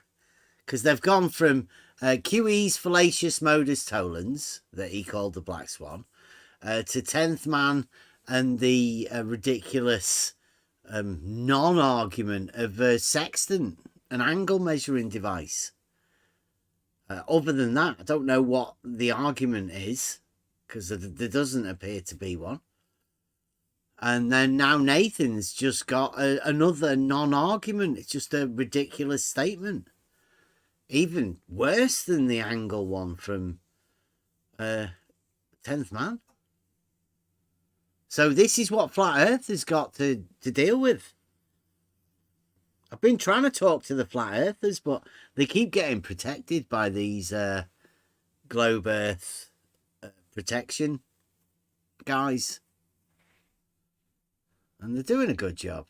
because they've gone from QE's fallacious modus tollens that he called the Black Swan to 10th man and the ridiculous non-argument of a sextant, an angle measuring device. Other than that, I don't know what the argument is, because there doesn't appear to be one. And then now Nathan's just got another non-argument. It's just a ridiculous statement. Even worse than the angle one from 10th man. So this is what Flat Earth has got to deal with. I've been trying to talk to the Flat Earthers, but they keep getting protected by these Globe Earth protection guys. And they're doing a good job.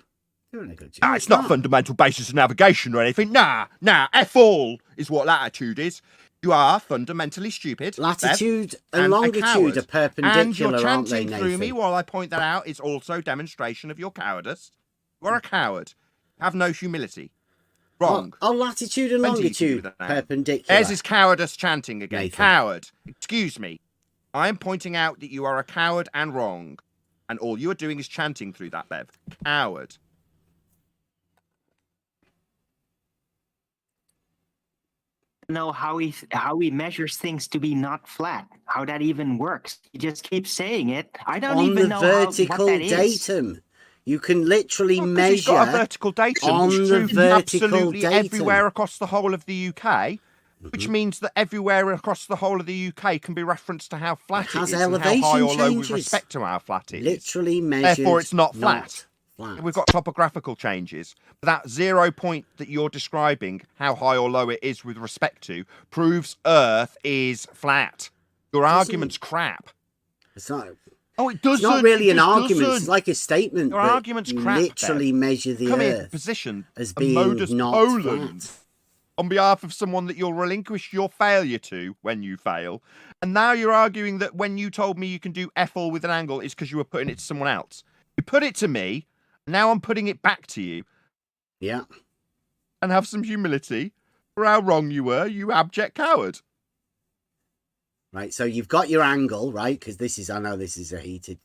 It's not fundamental basis of navigation or anything. Nah, F all is what latitude is. You are fundamentally stupid. Latitude Bev, and longitude are perpendicular, and your aren't they, chanting through Nathan? me while I point that out is also demonstration of your cowardice. You are a coward. Have no humility. Wrong. Oh, latitude and Plenty you can do longitude with that. perpendicular. There's his cowardice chanting again. Nathan. Coward. Excuse me. I am pointing out that you are a coward and wrong. And all you are doing is chanting through that, Bev. Coward. know how he measures things to be not flat. How that even works? He just keeps saying it. I don't On even the know vertical what that is. datum. You can literally Well, 'cause measure he's got a vertical datum, on which the proves vertical absolutely datum. everywhere across the whole of the UK, which means that everywhere across the whole of the UK can be referenced to how flat it has is and how high elevation or low with changes. respect to how flat it is. Literally measured. Therefore, it's not not flat. flat. We've got topographical changes. That 0 point that you're describing, how high or low it is with respect to, proves Earth is flat. Your argument's crap. It's not. Oh, it doesn't. It's not really it an just argument. doesn't. It's like a statement. Your that argument's you crap, literally Bev. measure the Come in Earth position as a being Modus not Polens flat. on behalf of someone that you'll relinquish your failure to when you fail. And now you're arguing that when you told me you can do F all with an angle is because you were putting it to someone else. You put it to me. Now I'm putting it back to you. Yeah. And have some humility for how wrong you were, you abject coward. Right. So you've got your angle, right? Because I know this is a heated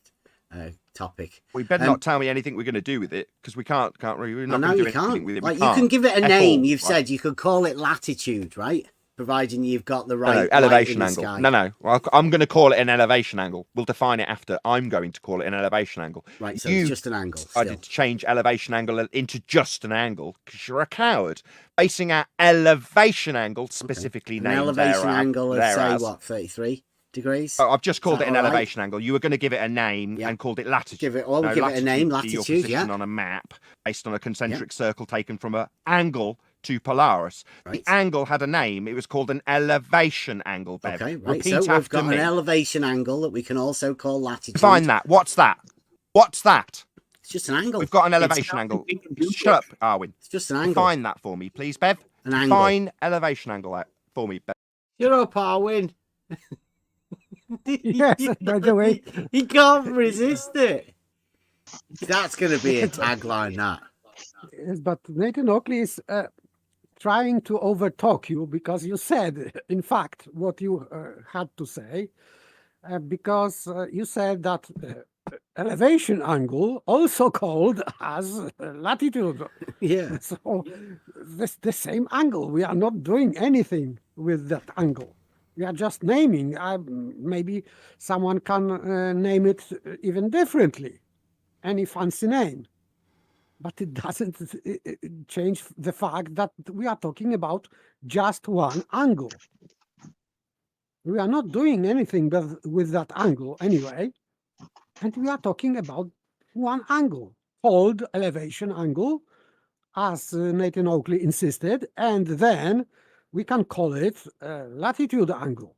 topic. We better not tell me anything we're going to do with it, because we're not I going know to do you anything can't. with it. Like, We can't. you can give it a F name. all, You've right? said you could call it latitude, right? Providing you've got the right No, elevation light in the angle. sky. No. I'm going to call it an elevation angle. We'll define it after. I'm going to call it an elevation angle. Right, so it's just an angle. I did change elevation angle into just an angle because you're a coward. Basing our elevation angle specifically An named elevation angle of say thereas. what, 33 degrees? Oh, I've just called Is it that an all right? elevation angle. You were going to give it a name and called it latitude. We'll give it a name, would be your latitude, position yeah. on a map based on a concentric circle taken from an angle to Polaris. The angle had a name. It was called an elevation angle, Bev. Okay, right. Repeat So we've after got me. an elevation angle that we can also call latitude. Define that. What's that? What's that? It's just an angle. We've got an It's elevation not angle. something Shut up, Arwin. It's just an angle. Define that for me, please, Bev. An angle. Define elevation angle out for me, Bev. Shut up, Arwin. Yes, by the way. He can't resist it. That's going to be a tagline, that. Yes, but Nathan Oakley is trying to overtalk you because you said, in fact, what you had to say, because you said that elevation angle, also called as latitude. Yeah. So this the same angle. We are not doing anything with that angle. We are just naming. Maybe someone can name it even differently, any fancy name. But it doesn't change the fact that we are talking about just one angle. We are not doing anything with that angle anyway. And we are talking about one angle, called elevation angle, as Nathan Oakley insisted. And then we can call it latitude angle,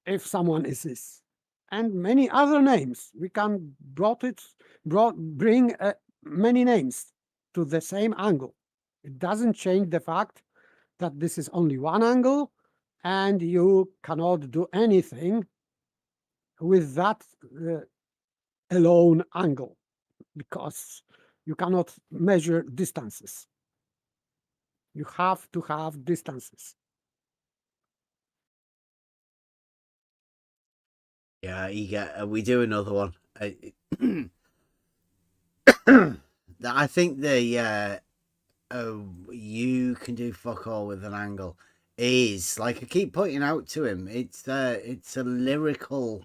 if someone insists. And many other names. We can bring many names to the same angle. It doesn't change the fact that this is only one angle and you cannot do anything with that alone angle because you cannot measure distances. You have to have distances. Yeah, we do another one. I think the you can do fuck all with an angle is, like I keep pointing out to him, it's a lyrical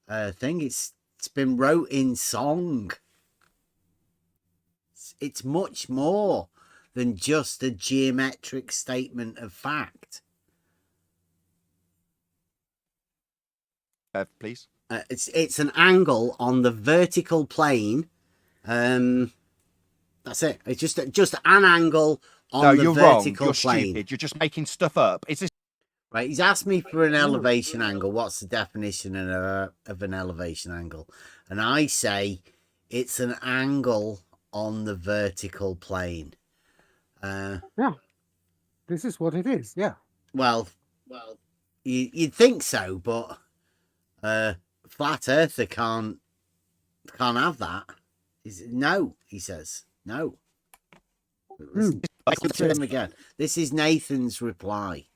thing. It's been wrote in song. It's much more than just a geometric statement of fact. Please. It's an angle on the vertical plane. That's it. It's just an angle on the vertical plane. Stupid. You're just making stuff up. Is this right? He's asked me for an elevation angle. What's the definition of an elevation angle? And I say it's an angle on the vertical plane. Yeah, this is what it is. Yeah. Well, you'd think so, but flat earther can't have that. No, he says no. Listen to him again. This is Nathan's reply.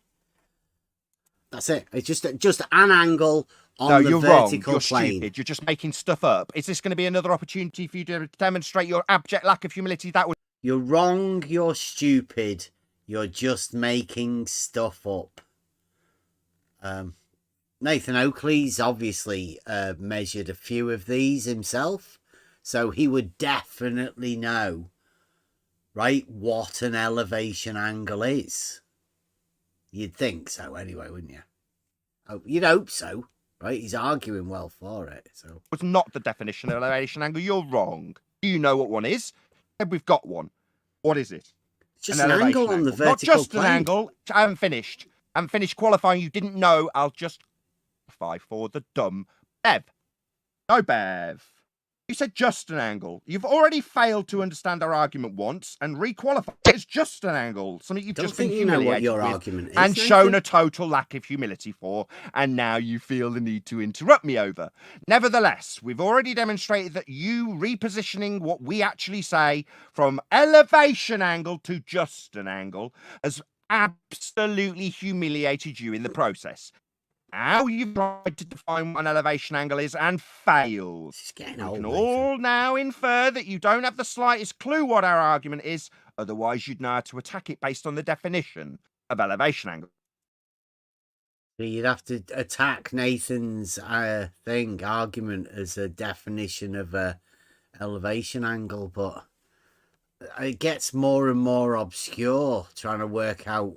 That's it. It's just an angle on the you're vertical wrong. You're plane. stupid. You're just making stuff up. Is this going to be another opportunity for you to demonstrate your abject lack of humility? That would. You're wrong. You're stupid. you're just making stuff up. Nathan Oakley's obviously measured a few of these himself, so he would definitely know, right, what an elevation angle is. You'd think so anyway, wouldn't you? Oh, you'd hope so, right? He's arguing well for it. So It's not the definition of elevation angle. You're wrong. Do you know what one is? We've got one. What is it? It's just an angle on the vertical Not just plane. an angle. I haven't finished. I haven't finished qualifying. You didn't know. I'll just qualify for the dumb Bev. No, Bev. You said just an angle. You've already failed to understand our argument once and requalified. It's just an angle. Something you've Don't just been think you know what humiliated your with argument is, and Nathan. shown a total lack of humility for, and now you feel the need to interrupt me over. Nevertheless, we've already demonstrated that you repositioning what we actually say from elevation angle to just an angle has absolutely humiliated you in the process. How you've tried to define what an elevation angle is and failed. We can all now infer that you don't have the slightest clue what our argument is, otherwise you'd know how to attack it based on the definition of elevation angle. So you'd have to attack Nathan's argument as a definition of a elevation angle, but it gets more and more obscure trying to work out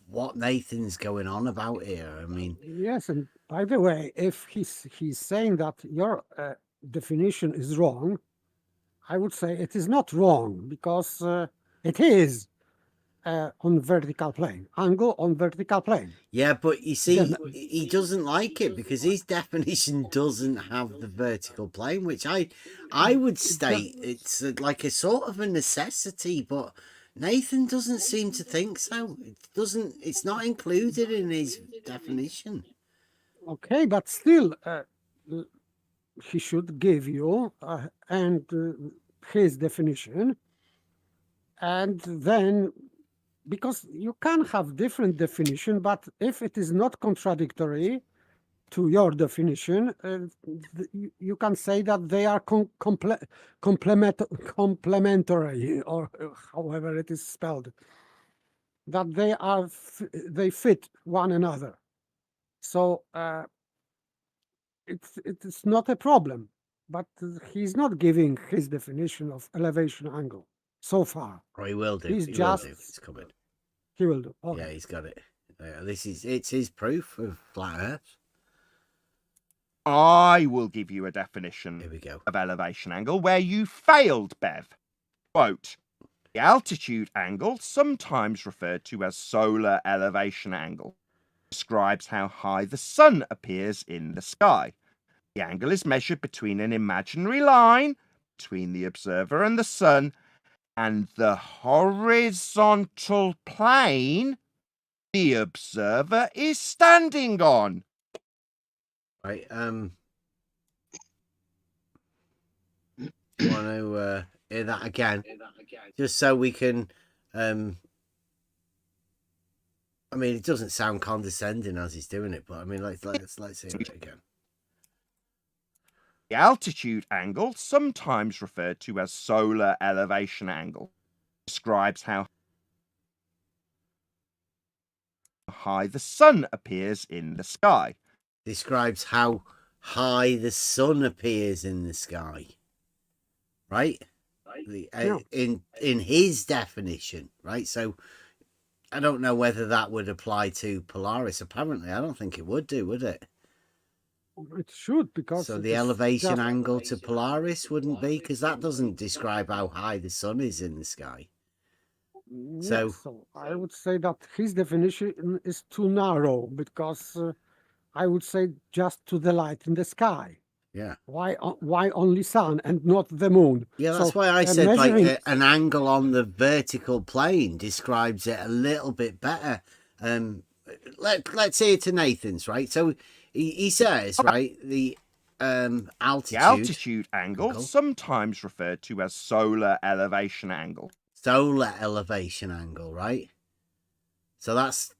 what Nathan's going on about here. I mean, Yes, and by the way, if he's saying that your definition is wrong, I would say it is not wrong, because it is on vertical plane, angle on vertical plane. yeah, but you see, Then- he doesn't like it because his definition doesn't have the vertical plane, which I would state it's like a sort of a necessity, but Nathan doesn't seem to think so. It's not included in his definition. Okay, but still, he should give you his definition, and then, because you can have different definition, but if it is not contradictory to your definition, you can say that they are complementary, or however it is spelled, that they fit one another. So it is not a problem, but he's not giving his definition of elevation angle so far. Or he will do. He's He just will do. It's coming. he will do. Okay. Yeah, he's got it. It's his proof of flat Earth. I will give you a definition of elevation angle where you failed, Bev. Quote, the altitude angle, sometimes referred to as solar elevation angle, describes how high the sun appears in the sky. The angle is measured between an imaginary line between the observer and the sun and the horizontal plane the observer is standing on. Right. You want to hear that again? Just so we can. I mean, it doesn't sound condescending as he's doing it, but I mean, let's hear it again. The altitude angle, sometimes referred to as solar elevation angle, describes how high the sun appears in the sky. Describes how high the sun appears in the sky. Right? In his definition, right? So I don't know whether that would apply to Polaris. Apparently, I don't think it would do, would it? It should, because So it the is elevation just- angle to Polaris wouldn't be, because that doesn't describe how high the sun is in the sky. So- Yes, so I would say that his definition is too narrow, because I would say just to the light in the sky. Yeah. Why only sun and not the moon? Yeah, that's So, why I said measuring- like an angle on the vertical plane describes it a little bit better. Let's say it to Nathan's, right? So he says, right, the altitude. The altitude angle, sometimes referred to as solar elevation angle. Solar elevation angle, right? So that's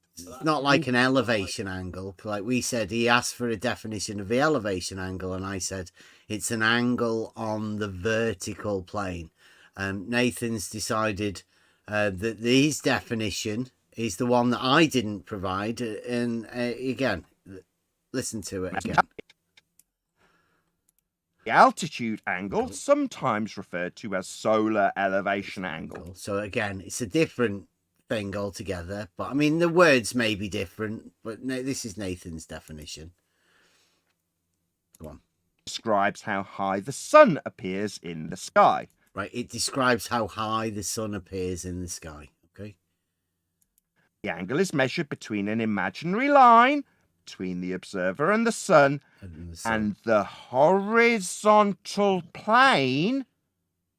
not like an elevation angle. Like we said, he asked for a definition of the elevation angle, and I said it's an angle on the vertical plane. Nathan's decided His definition is the one that I didn't provide. And again, listen to it again. The altitude angle, sometimes referred to as solar elevation angle. So again, it's a different thing altogether. But I mean, the words may be different, but this is Nathan's definition. Go on. Describes how high the sun appears in the sky. Right, it describes how high the sun appears in the sky. Okay. The angle is measured between an imaginary line between the observer and the sun, and the horizontal plane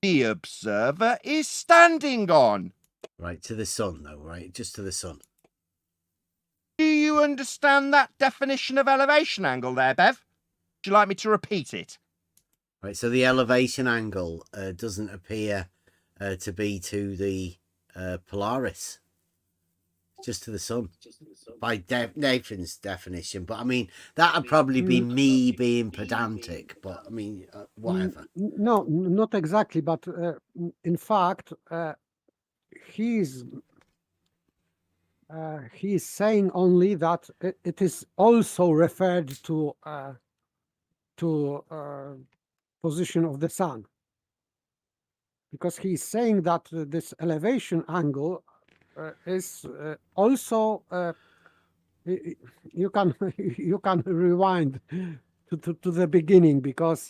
the observer is standing on. Right, to the sun, though, right? Just to the sun. Do you understand that definition of elevation angle there, Bev? Would you like me to repeat it? Right, so the elevation angle doesn't appear to be to the Polaris. Just to the sun, by Nathan's definition. But I mean, that would probably be me being pedantic. But I mean, whatever. No, not exactly. But in fact, he's saying only that it is also referred to position of the sun, because he's saying that this elevation angle is also you can rewind to the beginning, because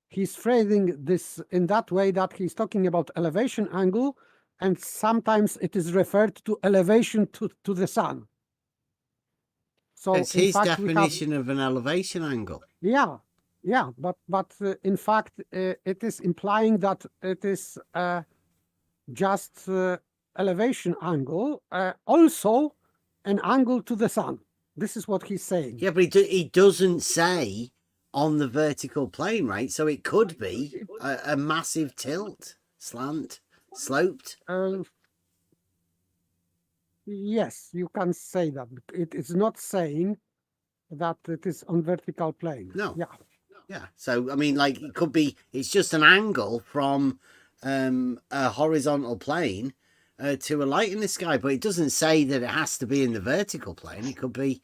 he's phrasing this in that way that he's talking about elevation angle, and sometimes it is referred to elevation to the sun. So it's his definition of an elevation angle. Yeah, but in fact it is implying that it is just elevation angle, also an angle to the sun. This is what he's saying. Yeah, but he doesn't say on the vertical plane, right? So it could be a massive tilt, slant, sloped. Yes, you can say that. It is not saying that it is on vertical plane. No. Yeah. So I mean, like, it could be. It's just an angle from a horizontal plane to a light in the sky, but it doesn't say that it has to be in the vertical plane. It could be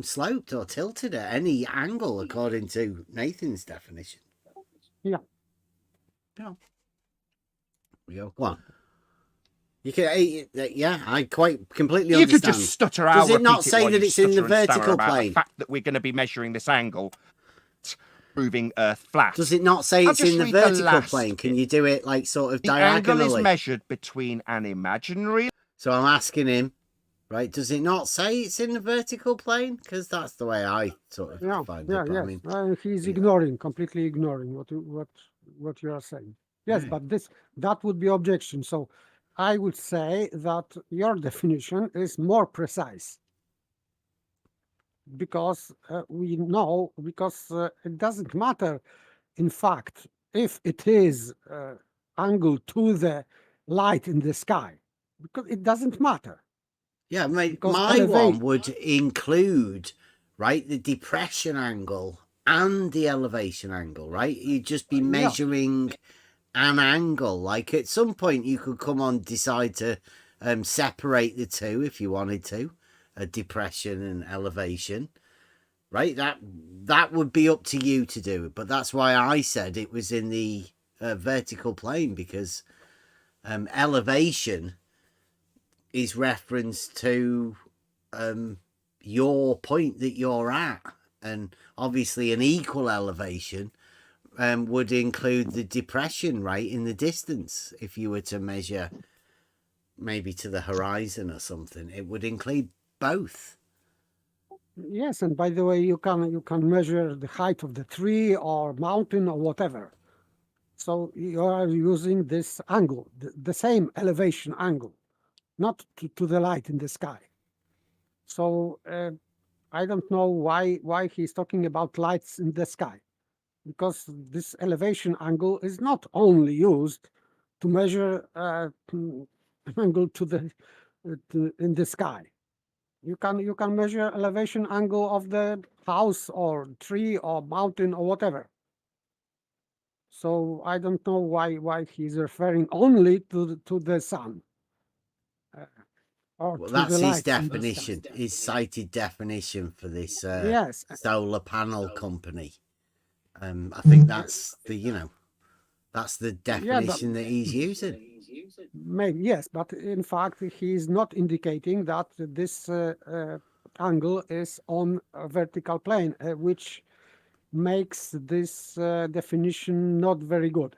sloped or tilted at any angle, according to Nathan's definition. Yeah. We go. What? You can, yeah, I quite completely You understand. could just stutter out. Does it not say that it's in the vertical plane? The fact that we're going to be measuring this angle, proving Earth flat. Does it not say it's in the vertical plane? Can you do it like sort of diagonally? The angle is measured between an imaginary. So I'm asking him, right? Does it not say it's in the vertical plane? Because that's the way I sort of find it. Yeah. I mean, he's completely ignoring what you are saying. Yes, but that would be objection. So I would say that your definition is more precise, because we know, because it doesn't matter, in fact, if it is angle to the light in the sky, because it doesn't matter. Yeah, mate, Because my one would include, right, the depression angle and the elevation angle, right? You'd just be measuring an angle. Like, at some point you could come on, decide to separate the two if you wanted to, a depression and elevation, right? That would be up to you to do it. But that's why I said it was in the vertical plane, because elevation is reference to your point that you're at, and obviously an equal elevation would include the depression, right, in the distance. If you were to measure maybe to the horizon or something, it would include both. Yes, and by the way, you can measure the height of the tree or mountain or whatever. So you are using this angle, the same elevation angle, not to the light in the sky. So I don't know why he's talking about lights in the sky, because this elevation angle is not only used to measure angle in the sky. You can measure elevation angle of the house or tree or mountain or whatever. So I don't know why he's referring only to the sun. Or Well, to that's the his light from the sun. definition, his cited definition for this Yes. solar panel company. I think that's the that's the definition that he's using. Maybe yes, but in fact he is not indicating that this angle is on a vertical plane, which makes this definition not very good.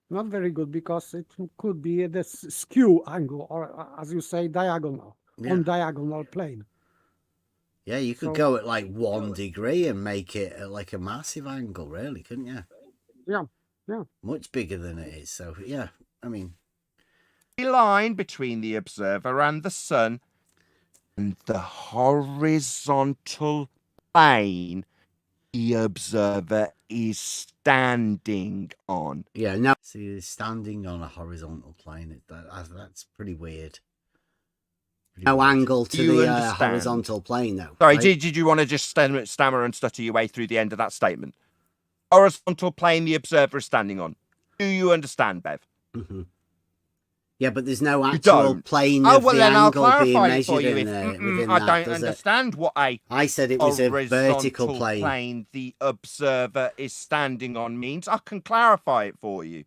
Not very good because it could be the skew angle, or as you say, diagonal, on diagonal plane. Yeah, you could go at like 1 degree and make it at like a massive angle, really, couldn't you? Yeah, yeah. Much bigger than it is. So yeah, I mean, The line between the observer and the sun and the horizontal plane the observer is standing on. yeah, no. See, standing on a horizontal plane. That's pretty weird. No angle to You the understand? horizontal plane, though. Sorry, right? did you want to just stammer and stutter your way through the end of that statement? Horizontal plane the observer is standing on. Do you understand, Bev? Mm-hmm. Yeah, but there's no You actual don't. plane Oh, of well, the then I'll angle being clarify it for measured you. in If there within I that, don't does it? understand what a I said it was a vertical horizontal plane. the observer is standing on means. I can clarify it for you.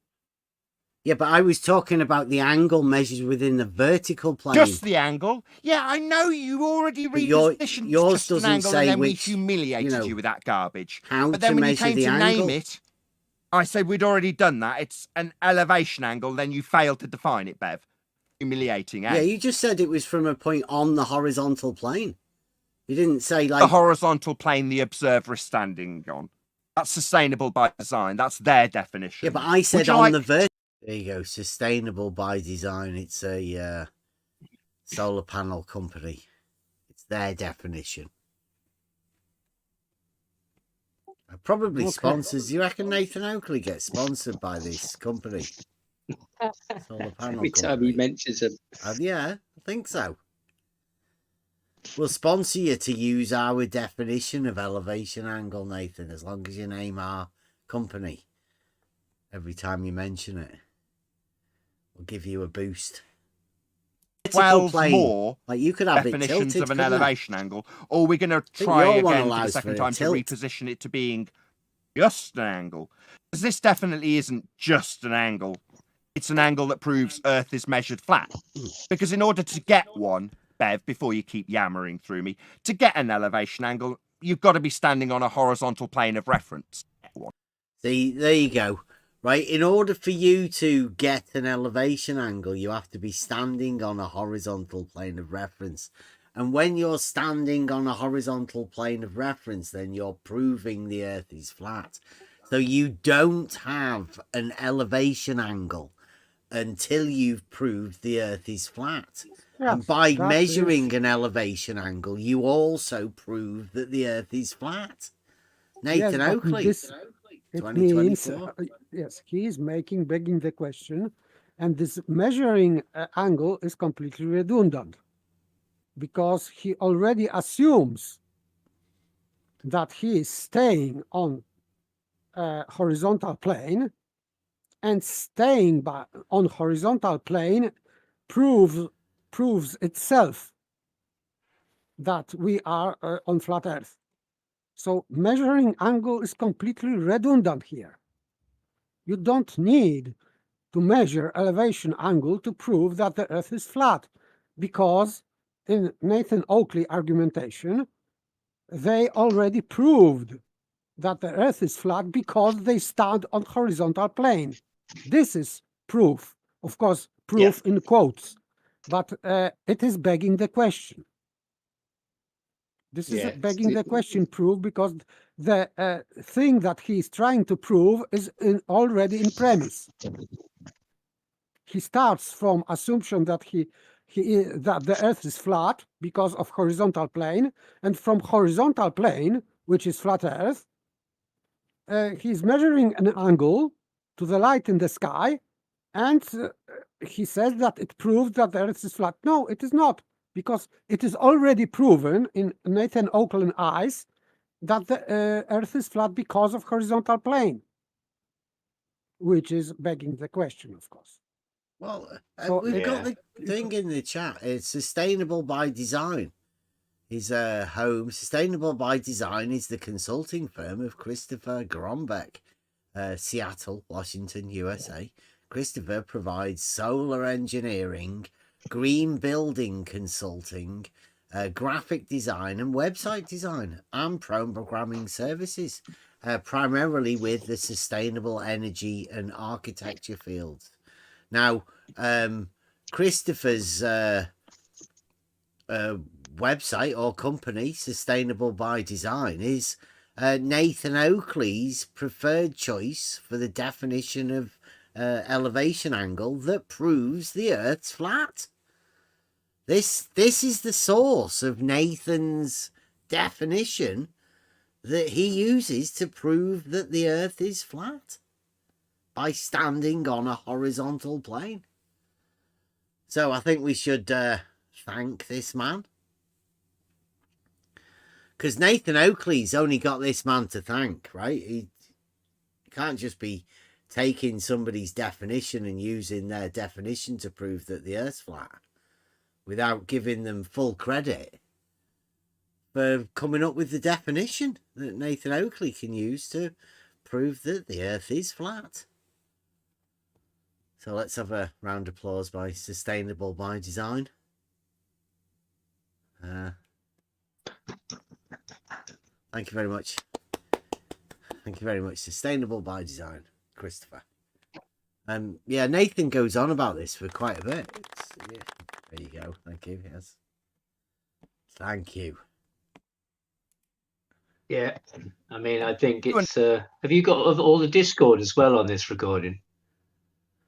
Yeah, but I was talking about the angle measured within the vertical plane. Just the angle. Yeah, I know you already But repositioned yours just an doesn't angle say and then we which, humiliated you with that garbage. how But then to when you measure came the to angle. name it, I said we'd already done that. It's an elevation angle. Then you failed to define it, Bev. Humiliating, eh? Yeah, you just said it was from a point on the horizontal plane. You didn't say like the horizontal plane the observer is standing on. That's sustainable by design. That's their definition. Yeah, but I said Would you on like- the vertical. There you go. Sustainable by design. It's a solar panel company. It's their definition. Probably Okay. sponsors. You reckon Nathan Oakley gets sponsored by this company? Solar panel Every time company. he mentions them. Yeah, I think so. We'll sponsor you to use our definition of elevation angle, Nathan, as long as you name our company every time you mention it. We'll give you a boost. 12 plane. more Like you could have definitions it tilted, of an couldn't you? elevation angle, or we're going to think try your one again for the allows second for a time to tilt. reposition it to being just an angle. Because this definitely isn't just an angle. It's an angle that proves Earth is measured flat. Because in order to get one, Bev, before you keep yammering through me, to get an elevation angle, you've got to be standing on a horizontal plane of reference. See, there you go. Right, in order for you to get an elevation angle, you have to be standing on a horizontal plane of reference. And when you're standing on a horizontal plane of reference, then you're proving the Earth is flat. So you don't have an elevation angle until you've proved the Earth is flat. Yes, and by that measuring is- an elevation angle, you also prove that the Earth is flat. Nathan Yes, but Oakley. this- It means, 2024. yes, he is begging the question, and this measuring angle is completely redundant because he already assumes that he is staying on a horizontal plane, and staying on horizontal plane proves itself that we are on flat Earth. So measuring angle is completely redundant here. You don't need to measure elevation angle to prove that the Earth is flat, because in Nathan Oakley argumentation, they already proved that the Earth is flat because they stand on horizontal plane. This is proof, of course, proof in quotes, but it is begging the question. This is begging the question proof because the thing that he is trying to prove is already in premise. He starts from assumption that that the Earth is flat because of horizontal plane, and from horizontal plane, which is flat Earth, he's measuring an angle to the light in the sky, and he says that it proves that the Earth is flat. No, it is not, because it is already proven in Nathan Oakley's eyes that the Earth is flat because of horizontal plane, which is begging the question, of course. Well, So we've got it- the thing in the chat. It's sustainable by design. His home, Sustainable by Design, is the consulting firm of Christopher Grombeck, Seattle, Washington, USA. Christopher provides solar engineering, green building consulting, graphic design and website design, and programming services, primarily with the sustainable energy and architecture fields. Now, Christopher's website or company, Sustainable by Design, is Nathan Oakley's preferred choice for the definition of elevation angle that proves the Earth's flat. This is the source of Nathan's definition that he uses to prove that the Earth is flat by standing on a horizontal plane. So I think we should thank this man, because Nathan Oakley's only got this man to thank, right? He can't just be taking somebody's definition and using their definition to prove that the Earth's flat without giving them full credit for coming up with the definition that Nathan Oakley can use to prove that the Earth is flat. So let's have a round of applause by Sustainable by Design. Thank you very much. Thank you very much. Sustainable by Design, Christopher. Yeah, Nathan goes on about this for quite a bit. Yeah, there you go. Thank you. Yes. Thank you. Yeah, I mean, I think it's. Have you got all the Discord as well on this recording?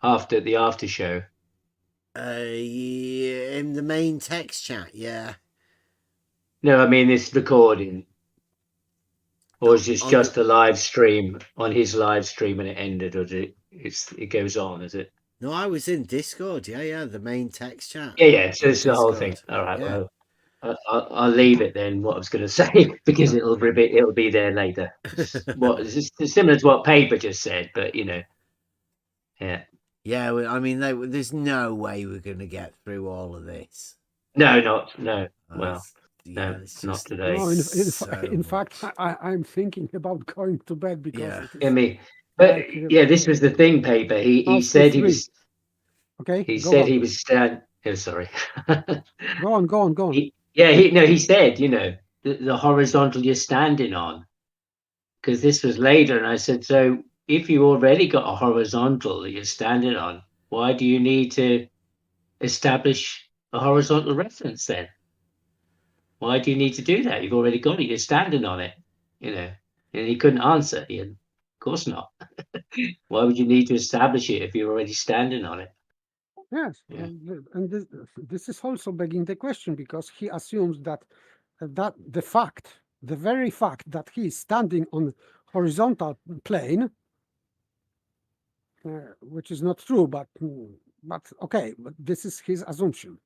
After the after show. Yeah, in the main text chat, yeah. No, I mean this recording. Or is this just a live stream on his live stream and it ended, or it goes on? Is it? No, I was in Discord. Yeah, the main text chat. Yeah. So it's the whole thing. All right. Yeah. Well, I'll leave it then. What I was going to say, because it'll be there later. It's similar to what Paper just said, but yeah. Yeah, I mean, there's no way we're going to get through all of this. No. Well, yeah, no, it's not just, today. No, in fact, I'm thinking about going to bed because I mean, but yeah, this was the thing, Paper. He said he was. Okay. He said he was. Oh, sorry. Go on. He said, the horizontal you're standing on, because this was later, and I said, so if you already got a horizontal that you're standing on, why do you need to establish a horizontal reference then? Why do you need to do that? You've already got it. You're standing on it, And he couldn't answer. Of course not. Why would you need to establish it if you're already standing on it? Yes, and this is also begging the question, because he assumes that the very fact that he is standing on horizontal plane, which is not true, but okay, but this is his assumption.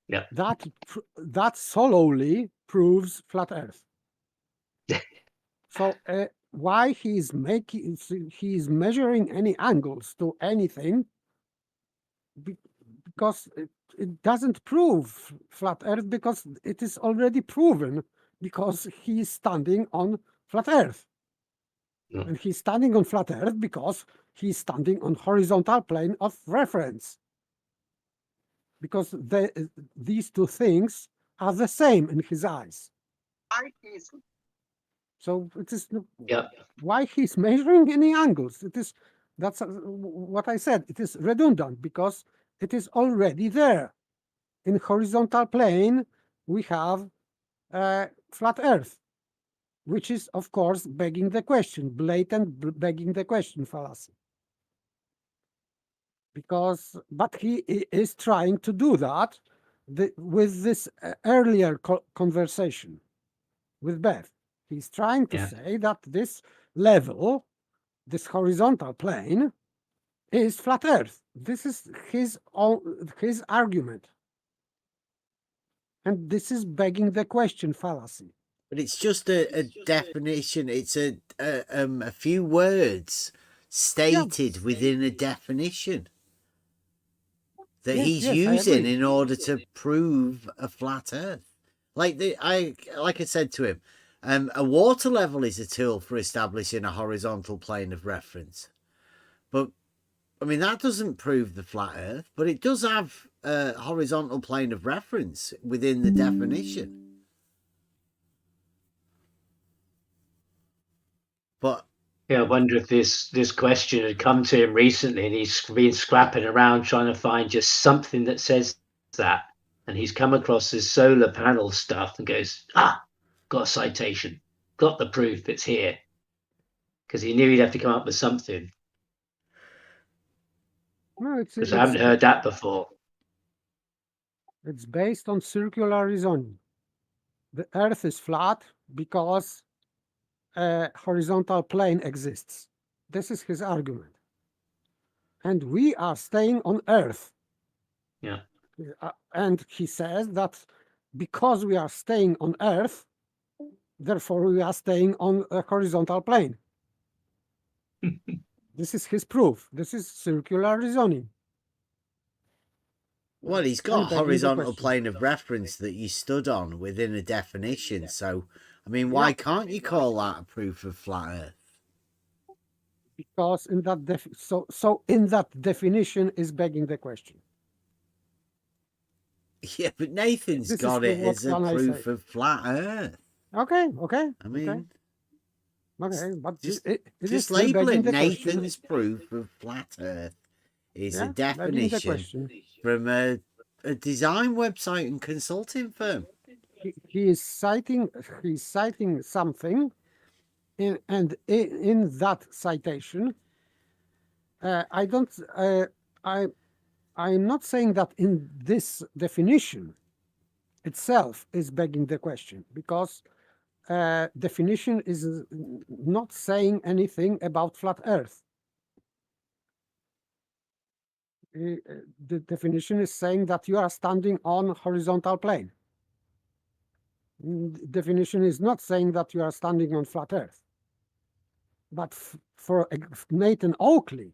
Yeah. That solely proves flat Earth. So why he is measuring any angles to anything? Because it doesn't prove flat Earth, because it is already proven, because he is standing on flat Earth. And he's standing on flat Earth because he's standing on horizontal plane of reference. Because these two things are the same in his eyes. So it is why he's measuring any angles. That's what I said. It is redundant because it is already there. In horizontal plane, we have flat Earth, which is, of course, begging the question, blatant begging the question fallacy. But he is trying to do that with this earlier conversation with Beth. He's trying to say that this level, this horizontal plane, is flat Earth. This is his argument. And this is begging the question fallacy. But it's just a definition. It's a few words stated within a definition that Yes, he's yes, I using agree. in order to prove a flat Earth. Like I said to him, a water level is a tool for establishing a horizontal plane of reference. But I mean that doesn't prove the flat Earth, but it does have a horizontal plane of reference within the definition. But Yeah, I wonder if this question had come to him recently, and he's been scrapping around trying to find just something that says that, and he's come across this solar panel stuff and goes, got a citation, got the proof, it's here, because he knew he'd have to come up with something. No, Because I haven't heard that before. It's based on circular reasoning. The Earth is flat because a horizontal plane exists. This is his argument. And we are staying on Earth. Yeah. And he says that because we are staying on Earth, therefore we are staying on a horizontal plane. This is his proof. This is circular reasoning. Well, he's got a horizontal plane of reference that you stood on within a definition. So, I mean, why can't you call that a proof of flat Earth? Because in that so in that definition is begging the question. Yeah, but Nathan's got it as a proof of flat Earth. Okay. I mean, okay, but just label it Nathan's proof of flat Earth is a definition from a design website and consulting firm. He is citing something, and in that citation, I'm not saying that in this definition itself is begging the question, because definition is not saying anything about flat Earth. The definition is saying that you are standing on horizontal plane. Definition is not saying that you are standing on flat Earth. But for Nathan Oakley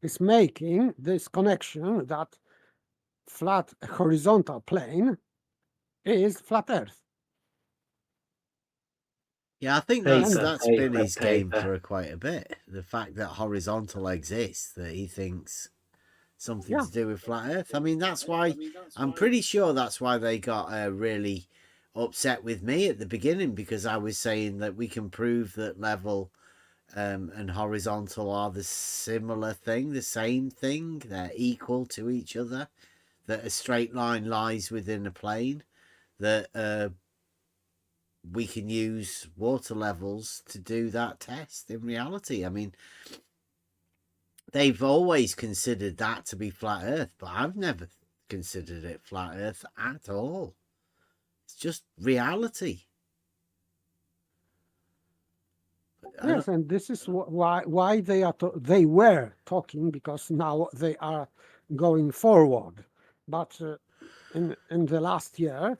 is making this connection that flat horizontal plane is flat Earth. Yeah, I think that's been his game for quite a bit. The fact that horizontal exists, that he thinks something to do with flat Earth. I mean, that's why I'm pretty sure that's why they got really upset with me at the beginning, because I was saying that we can prove that level and horizontal are the similar thing, the same thing. They're equal to each other. That a straight line lies within a plane. That we can use water levels to do that test in reality. I mean, they've always considered that to be flat Earth, but I've never considered it flat Earth at all. It's just reality. Yes, and this is why they were talking, because now they are going forward. But in the last year,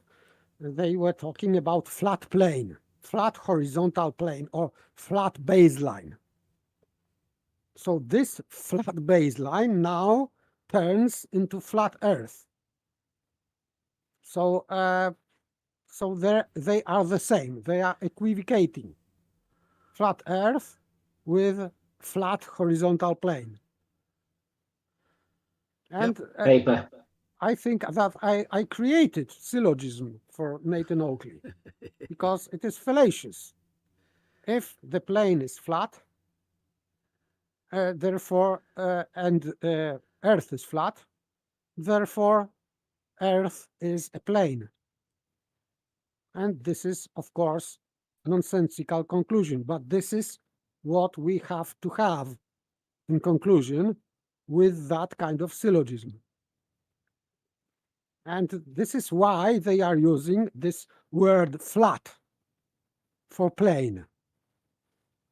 they were talking about flat plane, flat horizontal plane, or flat baseline. So this flat baseline now turns into flat Earth. So they are the same. They are equivocating. Flat Earth with flat horizontal plane. And paper. I think that I created syllogism for Nathan Oakley because it is fallacious. If the plane is flat, therefore, and Earth is flat, therefore Earth is a plane. And this is, of course, nonsensical conclusion, but this is what we have to have in conclusion with that kind of syllogism. And this is why they are using this word flat for plane,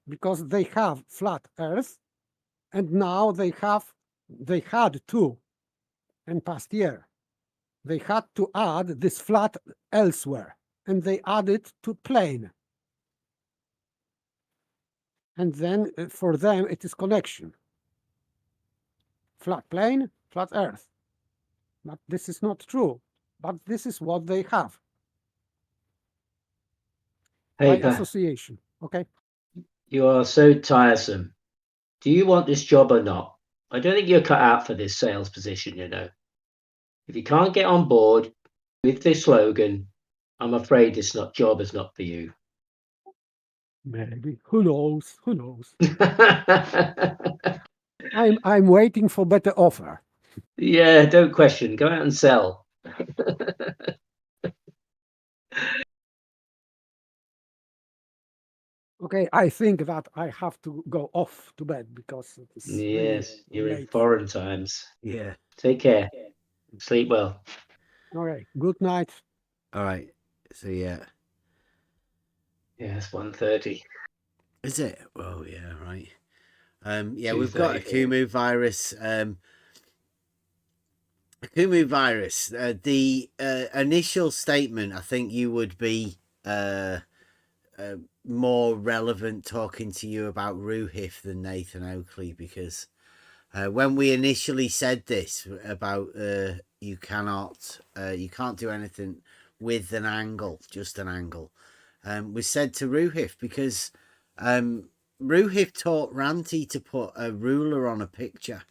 because they have flat Earth, and now they had to, in past year, they had to add this flat elsewhere, and they add it to plane. And then for them, it is connection. Flat plane, flat earth. But this is not true. But this is what they have. By Paper, association. Okay. you are so tiresome. Do you want this job or not? I don't think you're cut out for this sales position, you know. If you can't get on board with this slogan, I'm afraid this job is not for you. Maybe. Who knows? Who knows? I'm waiting for better offer. Yeah, don't question. Go out and sell. Okay, I think that I have to go off to bed because it's Yes, you're in late. foreign times. Yeah. Take care. Sleep well. All right. Good night. All right. So yeah. Yeah, it's 1:30. Is it? Oh yeah, right. Yeah, we've got 2:34. Akumu virus. Akumu virus. The initial statement, I think you would be more relevant talking to you about Ruhif than Nathan Oakley, because when we initially said this about you can't do anything with an angle, just an angle, we said to Ruhif because Ruhif taught Ranti to put a ruler on a picture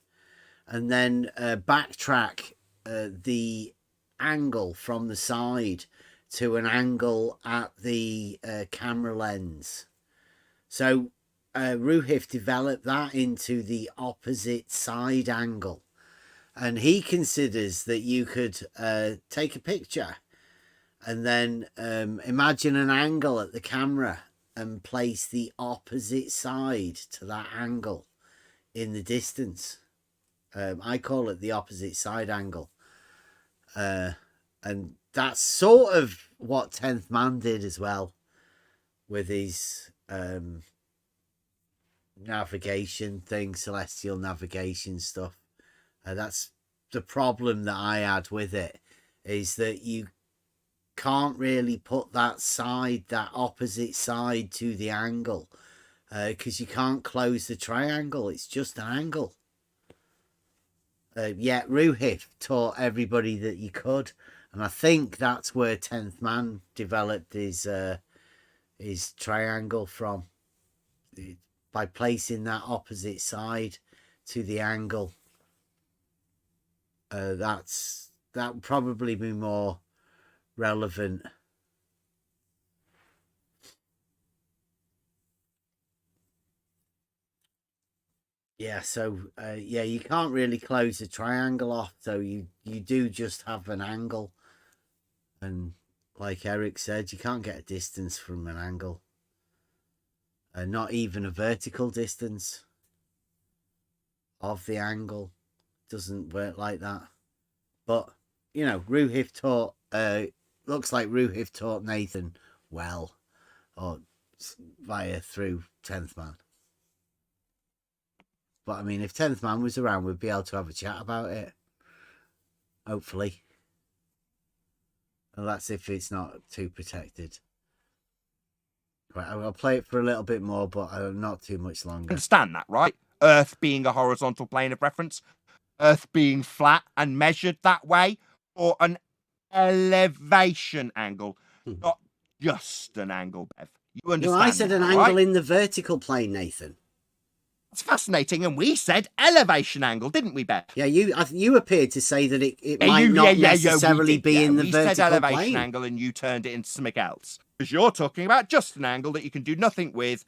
and then backtrack the angle from the side to an angle at the camera lens. So Ruhif developed that into the opposite side angle. And he considers that you could take a picture and then imagine an angle at the camera and place the opposite side to that angle in the distance. I call it the opposite side angle. And that's sort of what 10th Man did as well with his navigation thing, celestial navigation stuff. That's the problem that I had with it, is that you can't really put that opposite side to the angle because you can't close the triangle. It's just an angle. Yet Ruhif taught everybody that you could, and I think that's where 10th Man developed his triangle from, by placing that opposite side to the angle. That would probably be more relevant. Yeah, so yeah, you can't really close the triangle off, so you do just have an angle, and like Eric said, you can't get a distance from an angle, not even a vertical distance of the angle. Doesn't work like that. But you know, Ruhif taught looks like Ruhif taught Nathan well, or through 10th Man. But I mean, if 10th Man was around, we'd be able to have a chat about it. Hopefully. And that's if it's not too protected. Right, I'll play it for a little bit more, but not too much longer. Understand that, right? Earth being a horizontal plane of reference, Earth being flat and measured that way, or an elevation angle, not just an angle, Bev. You understand? No, I said an that, angle right? in the vertical plane, Nathan. It's fascinating, and we said elevation angle, didn't we, Bev? Yeah, you appeared to say that it might not necessarily be in the we vertical said elevation plane. angle, and you turned it into something else. Because you're talking about just an angle that you can do nothing with,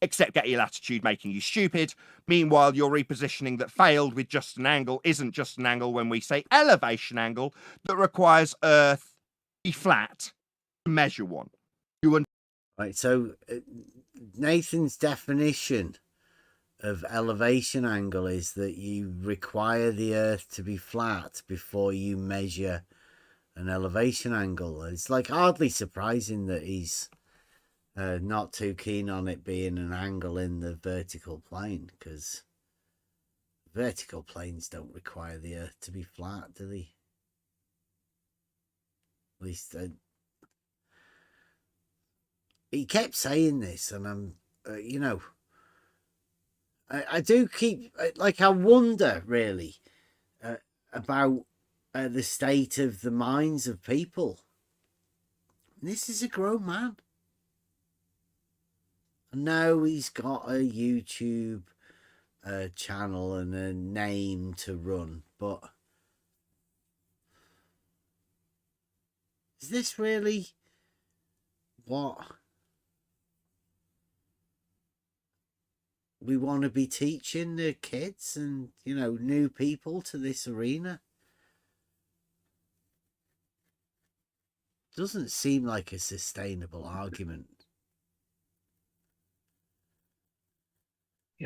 except get your latitude making you stupid. Meanwhile, your repositioning that failed with just an angle isn't just an angle when we say elevation angle that requires Earth be flat to measure one. Right, so Nathan's definition of elevation angle is that you require the Earth to be flat before you measure an elevation angle. It's like hardly surprising that he's not too keen on it being an angle in the vertical plane, because vertical planes don't require the Earth to be flat, do they? At least he kept saying this, and I'm, you know, I do keep, like, I wonder really about the state of the minds of people. This is a grown man. I know he's got a YouTube channel and a name to run, but is this really what we want to be teaching the kids and, you know, new people to this arena? Doesn't seem like a sustainable argument.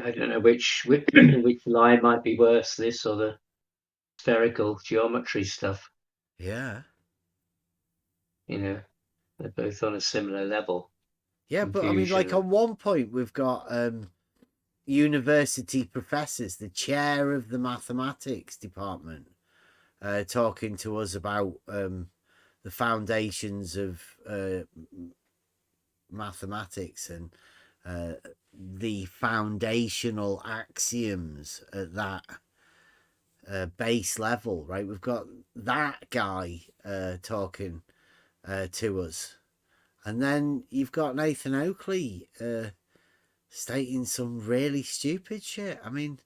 I don't know which line might be worse, this or the spherical geometry stuff. Yeah. You know, they're both on a similar level. Yeah, but I mean, like, on one point we've got university professors, the chair of the mathematics department, talking to us about the foundations of mathematics and the foundational axioms at that base level, right? We've got that guy talking to us, and then you've got Nathan Oakley stating some really stupid shit. I mean,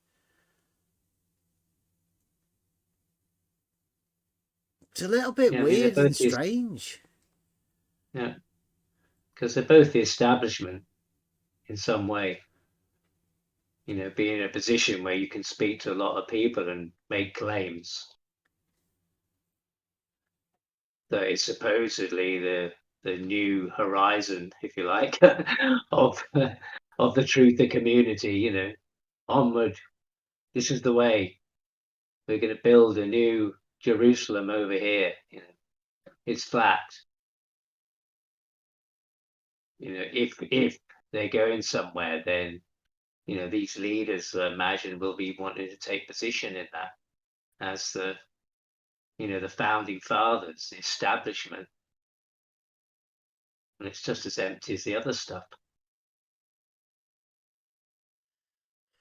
it's a little bit weird and strange. Yeah, because they're both the establishment in some way. You know, be in a position where you can speak to a lot of people and make claims that it's supposedly the new horizon, if you like, of the truther community. You know, onward. This is the way. We're going to build a new Jerusalem over here. You know, it's flat. You know, if they're going somewhere, then, you know, these leaders, I imagine, will be wanting to take position in that as the, you know, the founding fathers, the establishment. And it's just as empty as the other stuff.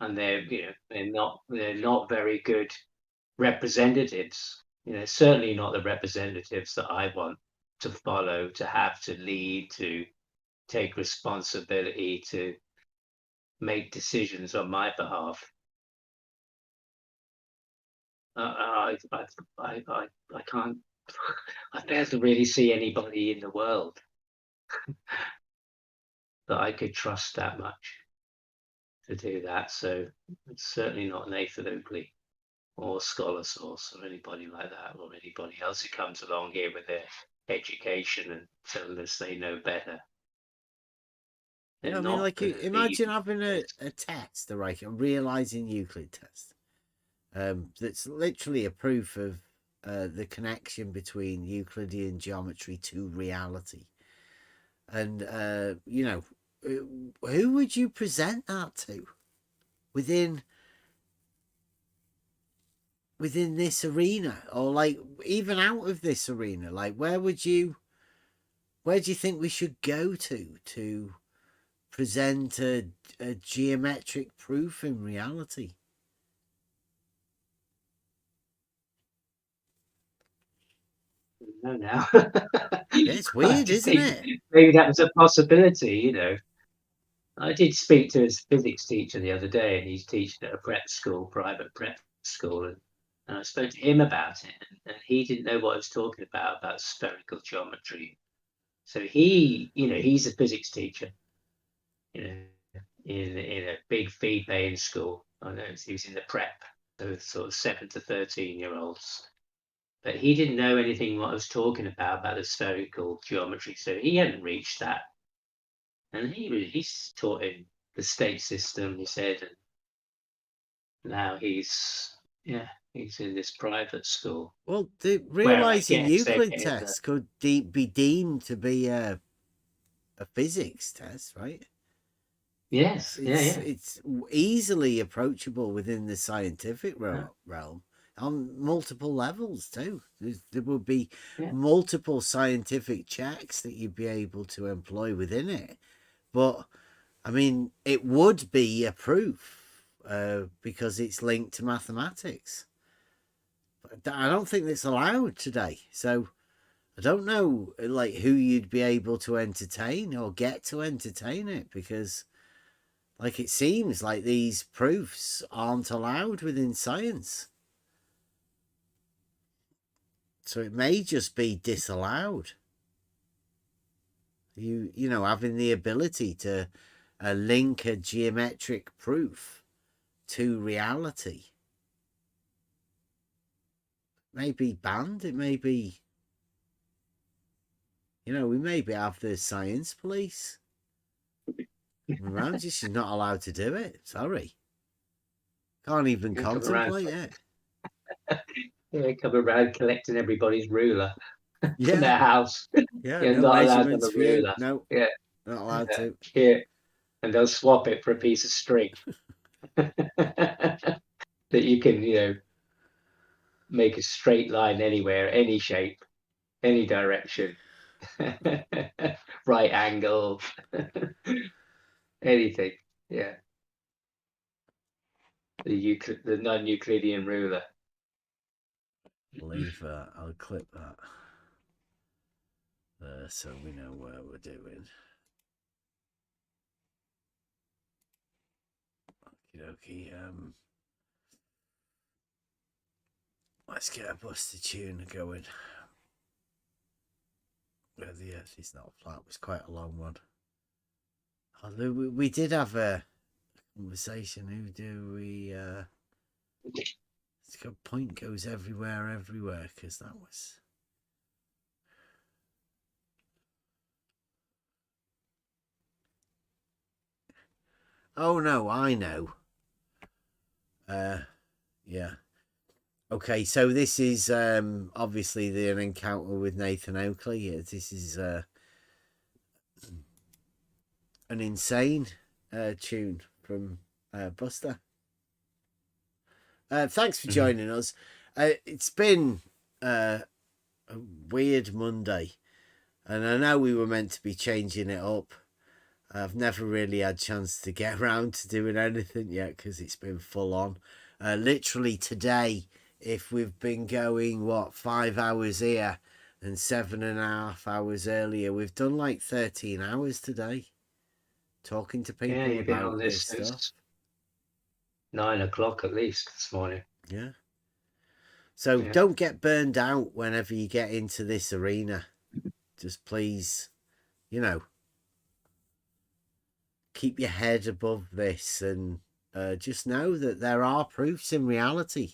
And they're, you know, they're not very good representatives. You know, certainly not the representatives that I want to follow, to have to lead, to take responsibility, to make decisions on my behalf. I can't. I fail to really see anybody in the world that I could trust that much to do that. So it's certainly not Nathan Oakley or Scholar Source or anybody like that, or anybody else who comes along here with their education and telling us they know better. Yeah, I mean, like, imagine having a test, right, a Realising Euclid test, that's literally a proof of the connection between Euclidean geometry to reality. And, you know, who would you present that to within this arena, or, like, even out of this arena? Like, where do you think we should go to present a geometric proof in reality? No, now. Yeah, it's weird, isn't it? Maybe that was a possibility, you know. I did speak to his physics teacher the other day, and he's teaching at a prep school, private prep school, and I spoke to him about it, and he didn't know what I was talking about spherical geometry. So he, you know, he's a physics teacher, you know, in a big fee-paying school. I know he was in the prep, so sort of 7 to 13-year-olds. But he didn't know anything what I was talking about the spherical geometry, so he hadn't reached that. And he's taught in the state system, he said, and now he's in this private school. Well, the Realising Euclid test could be deemed to be a physics test, right? Yes, it's easily approachable within the scientific realm on multiple levels too. There would be multiple scientific checks that you'd be able to employ within it, but I mean, it would be a proof because it's linked to mathematics. But I don't think it's allowed today. So I don't know, like, who you'd be able to entertain or get to entertain it, because, like, it seems like these proofs aren't allowed within science. So it may just be disallowed. You know, having the ability to link a geometric proof to reality. It may be banned. It may be, you know, we maybe have the science police around. She's not allowed to do it. Sorry. Can't even contemplate it. Yeah, come around collecting everybody's ruler Yeah. in their house. Yeah, You're no not allowed to have measurements a for you. ruler. No, Yeah. not allowed to. Yeah. And they'll swap it for a piece of string that you can, you know, make a straight line anywhere, any shape, any direction, right angle, anything. Yeah. The non-Euclidean ruler. Leave that. I'll clip that. So we know where we're doing. Okie dokie. Let's get a busted tune going. Where the earth is not flat was quite a long one. Although we did have a conversation. Who do we? It's got point goes everywhere, because that was. Oh no, I know. Yeah. Okay, so this is obviously an encounter with Nathan Oakley. This is an insane tune from Buster. Thanks for joining us. It's been a weird Monday, and I know we were meant to be changing it up. I've never really had a chance to get around to doing anything yet because it's been full on. Literally today, if we've been going, 5 hours here and 7.5 hours earlier, we've done like 13 hours today talking to people You've been about on this this stuff. since 9 o'clock at least this morning. Yeah. So don't get burned out whenever you get into this arena. Just please, keep your head above this and just know that there are proofs in reality.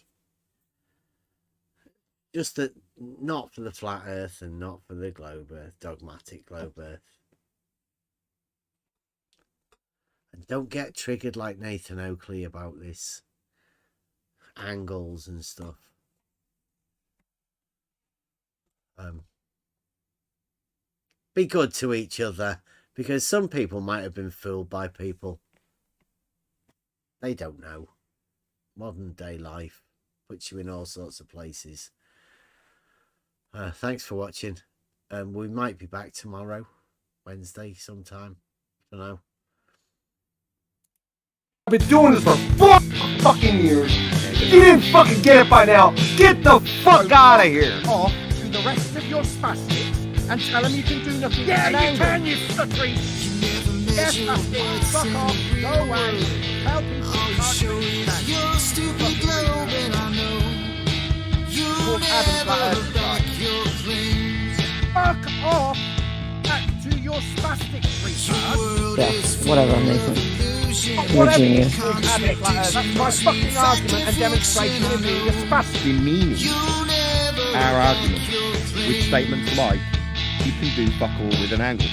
Just that not for the flat earth and not for the globe earth, dogmatic globe earth. And don't get triggered like Nathan Oakley about this. Angles and stuff. Be good to each other, because some people might have been fooled by people. They don't know. Modern day life puts you in all sorts of places. Thanks for watching. We might be back tomorrow, Wednesday sometime. I don't know. I've been doing this for 4 fucking years. If you didn't fucking get it by now, get the fuck out of here. Off to the rest of your spastics and tell them you can do nothing. Yeah, you can, you stuttery. Yes, spastic. Fuck off. Go away. Help me. Your stupid globe, and I know you'll never look like your friends. Fuck off. Back to your spastic retard. Yeah, whatever, Nathan. You're a genius. That's my fucking argument and demonstration of being a spastic. Demeaning our argument with statements like, you can do fuck all with an angle.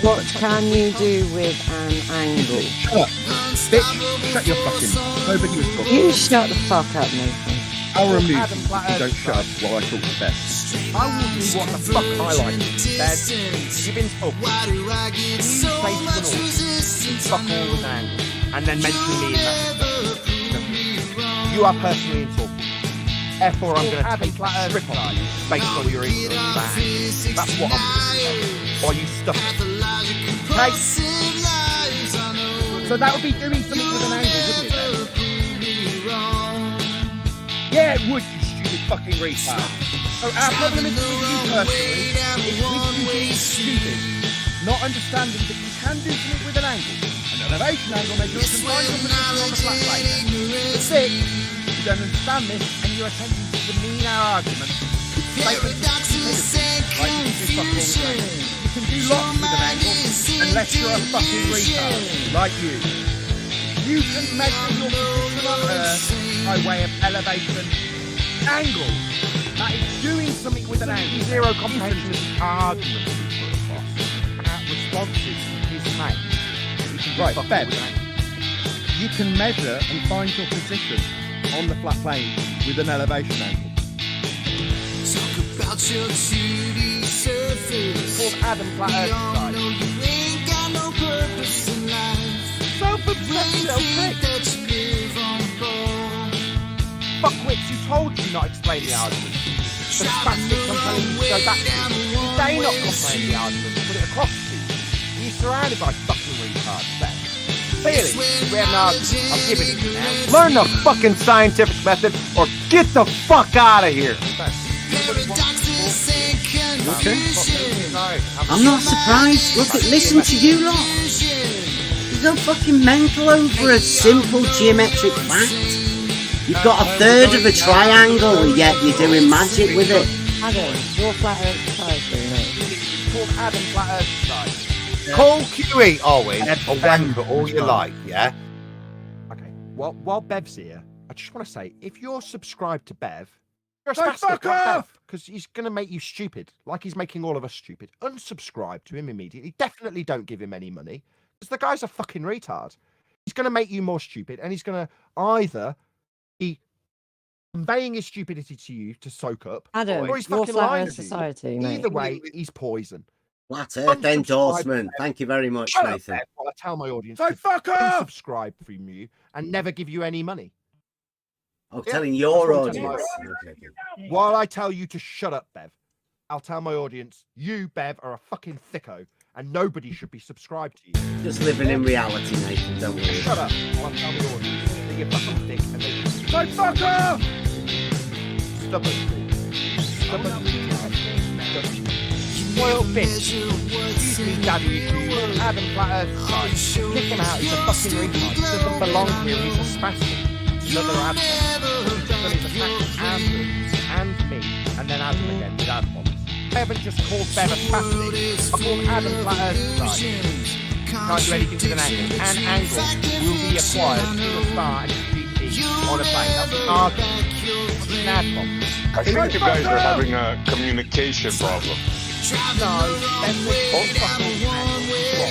What can you do with an angle? Shut up, bitch. Shut your fucking mouth. Nobody was talking. You shut the fuck up, Nathan. I'll remove you if you don't shut up while I talk to Beth. I will do what the fuck I like. Beth, you've been talking. You say to an audience, fuck all with an angle, and then mention me in that. You are personally in talking. Therefore, I'm going to take a strip on you based on your ignorance of that. That's what I'm going to do. Or you stuff it. Okay? So that would be doing something with an angle, wouldn't it then? Yeah, it would, you stupid fucking retard. So our problem isn't with you personally, it's with you being stupid. Not understanding that you can do something with an angle. An elevation angle measure can find your position on the flat plane. 6. You don't understand this and you're attempting to demean our argument. You can do lots with an angle unless you're a fucking retard, like you. You can measure your position on Earth by way of elevation angles. That is doing something with an angle. Zero comprehension of the argument we put across. Our responses to his claim. Right, Bev. You can measure and find your position on the flat plane with an elevation angle. Talk about your 2D surface. It's called Adam Flat Earth side. You ain't got no purpose in life. Self-obsessed little prick. Fuckwits, who told you not explain the argument? The spastics I'm telling you to go back to. Did they not comprehend the argument and put it across to you? You're surrounded by fucking retards there. Clearly, we have an argument. I'm giving it to you now. Learn the fucking scientific method or get the fuck out of here. Okay. I'm not surprised. Listen to you lot. There's no fucking mental over a simple geometric fact. You've got a third of a triangle, yet you're doing magic with it. Adam, your flat earth society, mate. It's called Adam Flat Earth Society. Call QE, Owen, a wanker all you like, yeah? Okay, well, while Bev's here, I just want to say, if you're subscribed to Bev, you're a spastic, fuck off! Because he's going to make you stupid, like he's making all of us stupid. Unsubscribe to him immediately. Definitely don't give him any money, because the guy's a fucking retard. He's going to make you more stupid, and he's going to either be conveying his stupidity to you to soak up, Adam, or he's your fucking flat lying earth to you. society, mate. Either way, he's poison. Flat Earth endorsement. Thank you very much, Shut up, Nathan. Bev, while I tell my audience to fuck off! Subscribe from you and never give you any money. I'm telling your That's what I'm audience. telling you. While I tell you to shut up, Bev, I'll tell my audience, you, Bev, are a fucking thicko, and nobody should be subscribed to you. Just living in reality, Nathan. Don't worry. Shut up, while I tell my audience that you're fucking thick, and they say, fuck off! Stubborn. Spoiled bitch. Excuse me, Daddy, if you Adam Flat Earth side, kick him out, he's a fucking retard. He doesn't belong here, he's a spastic. Another Adam. He's done his attack and me, and then Adam again with Adam bombs. I haven't just called Bev a spastic. I called Adam Flat Earth side. Can't do anything with an angle. An angle will be acquired in a star and it's GP on a plane. That's an argument. It's an ad bomb. I think you guys are having a communication problem. No, that's the fucking angle.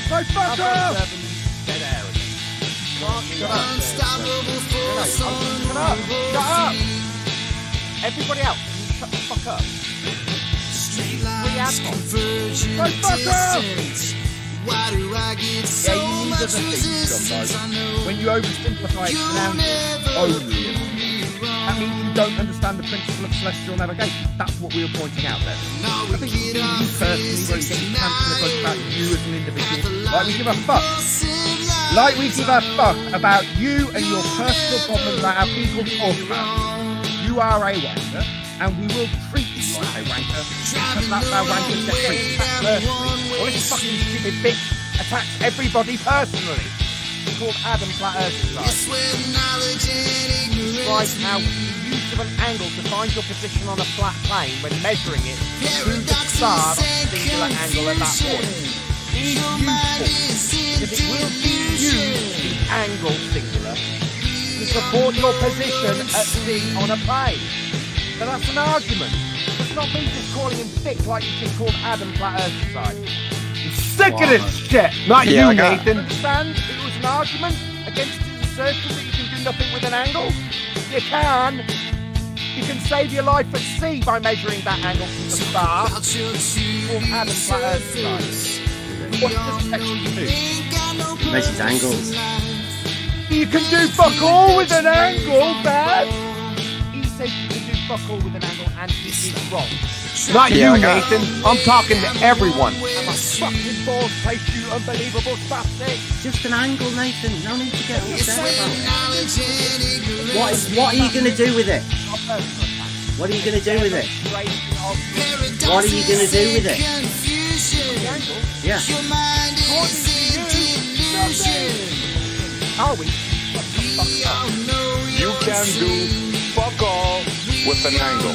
So fuck off! Dead air. Shut up! Everybody else, shut the fuck up. We ad bombs. So fuck off! Yeah, you need other things sometimes. When you oversimplify it now, only. That means you don't understand the principle of celestial navigation. That's what we were pointing out there. I think you personally, where you get your pants in a bunch about you as an individual. Like we give a fuck. Like we give a fuck about you and your personal problems that our people talk about. You are a wanker, and we will treat you like a wanker, because that's how wankers get treated personally. Well, this fucking stupid bitch attacks everybody personally. It's called Adam Flat Earth Society. Describes how the use of an angle to find your position on a flat plane when measuring it to the star of a singular angle at that point is useful, because it will use the angle singular to support your position at sea on a plane. So that's an argument. It's not me just calling him thick like you just called Adam Flat Earth Society. I'm sick of this shit! Not you, Nathan! Understand? It was an argument against his assertion that you can do nothing with an angle. You can. You can save your life at sea by measuring that angle from the star. Called Adam Flat Earth Society. What does it actually do? Measures angles. You can do fuck all with an angle, man. He's said you can do fuck all with an angle and it is wrong. Not you, Nathan. I'm talking to everyone. And my fucking balls taste, you unbelievable spastic. Just an angle, Nathan. No need to get upset about it. What are you going to do with it? What are you going to do with it? What are you going to do with it? Yeah. Are we? You can do fuck all with an angle.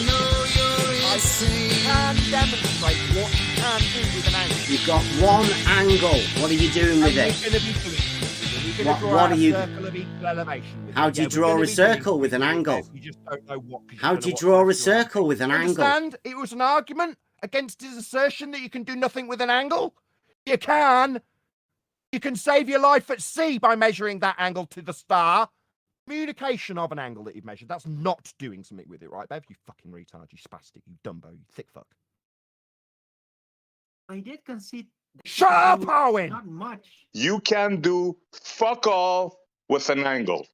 I can demonstrate what you can do with an angle. You've got one angle. What are you doing with it? What are you? How do you draw a circle with an angle? You just don't know what. How do you draw a circle with an angle? Understand? It was an argument against his assertion that you can do nothing with an angle. You can. You can save your life at sea by measuring that angle to the star. Communication of an angle that you've measured. That's not doing something with it, right, Bev? You fucking retard, you spastic, you dumbo, you thick fuck. I did concede. Shut up, Owen! Not much. You can do fuck all with an angle.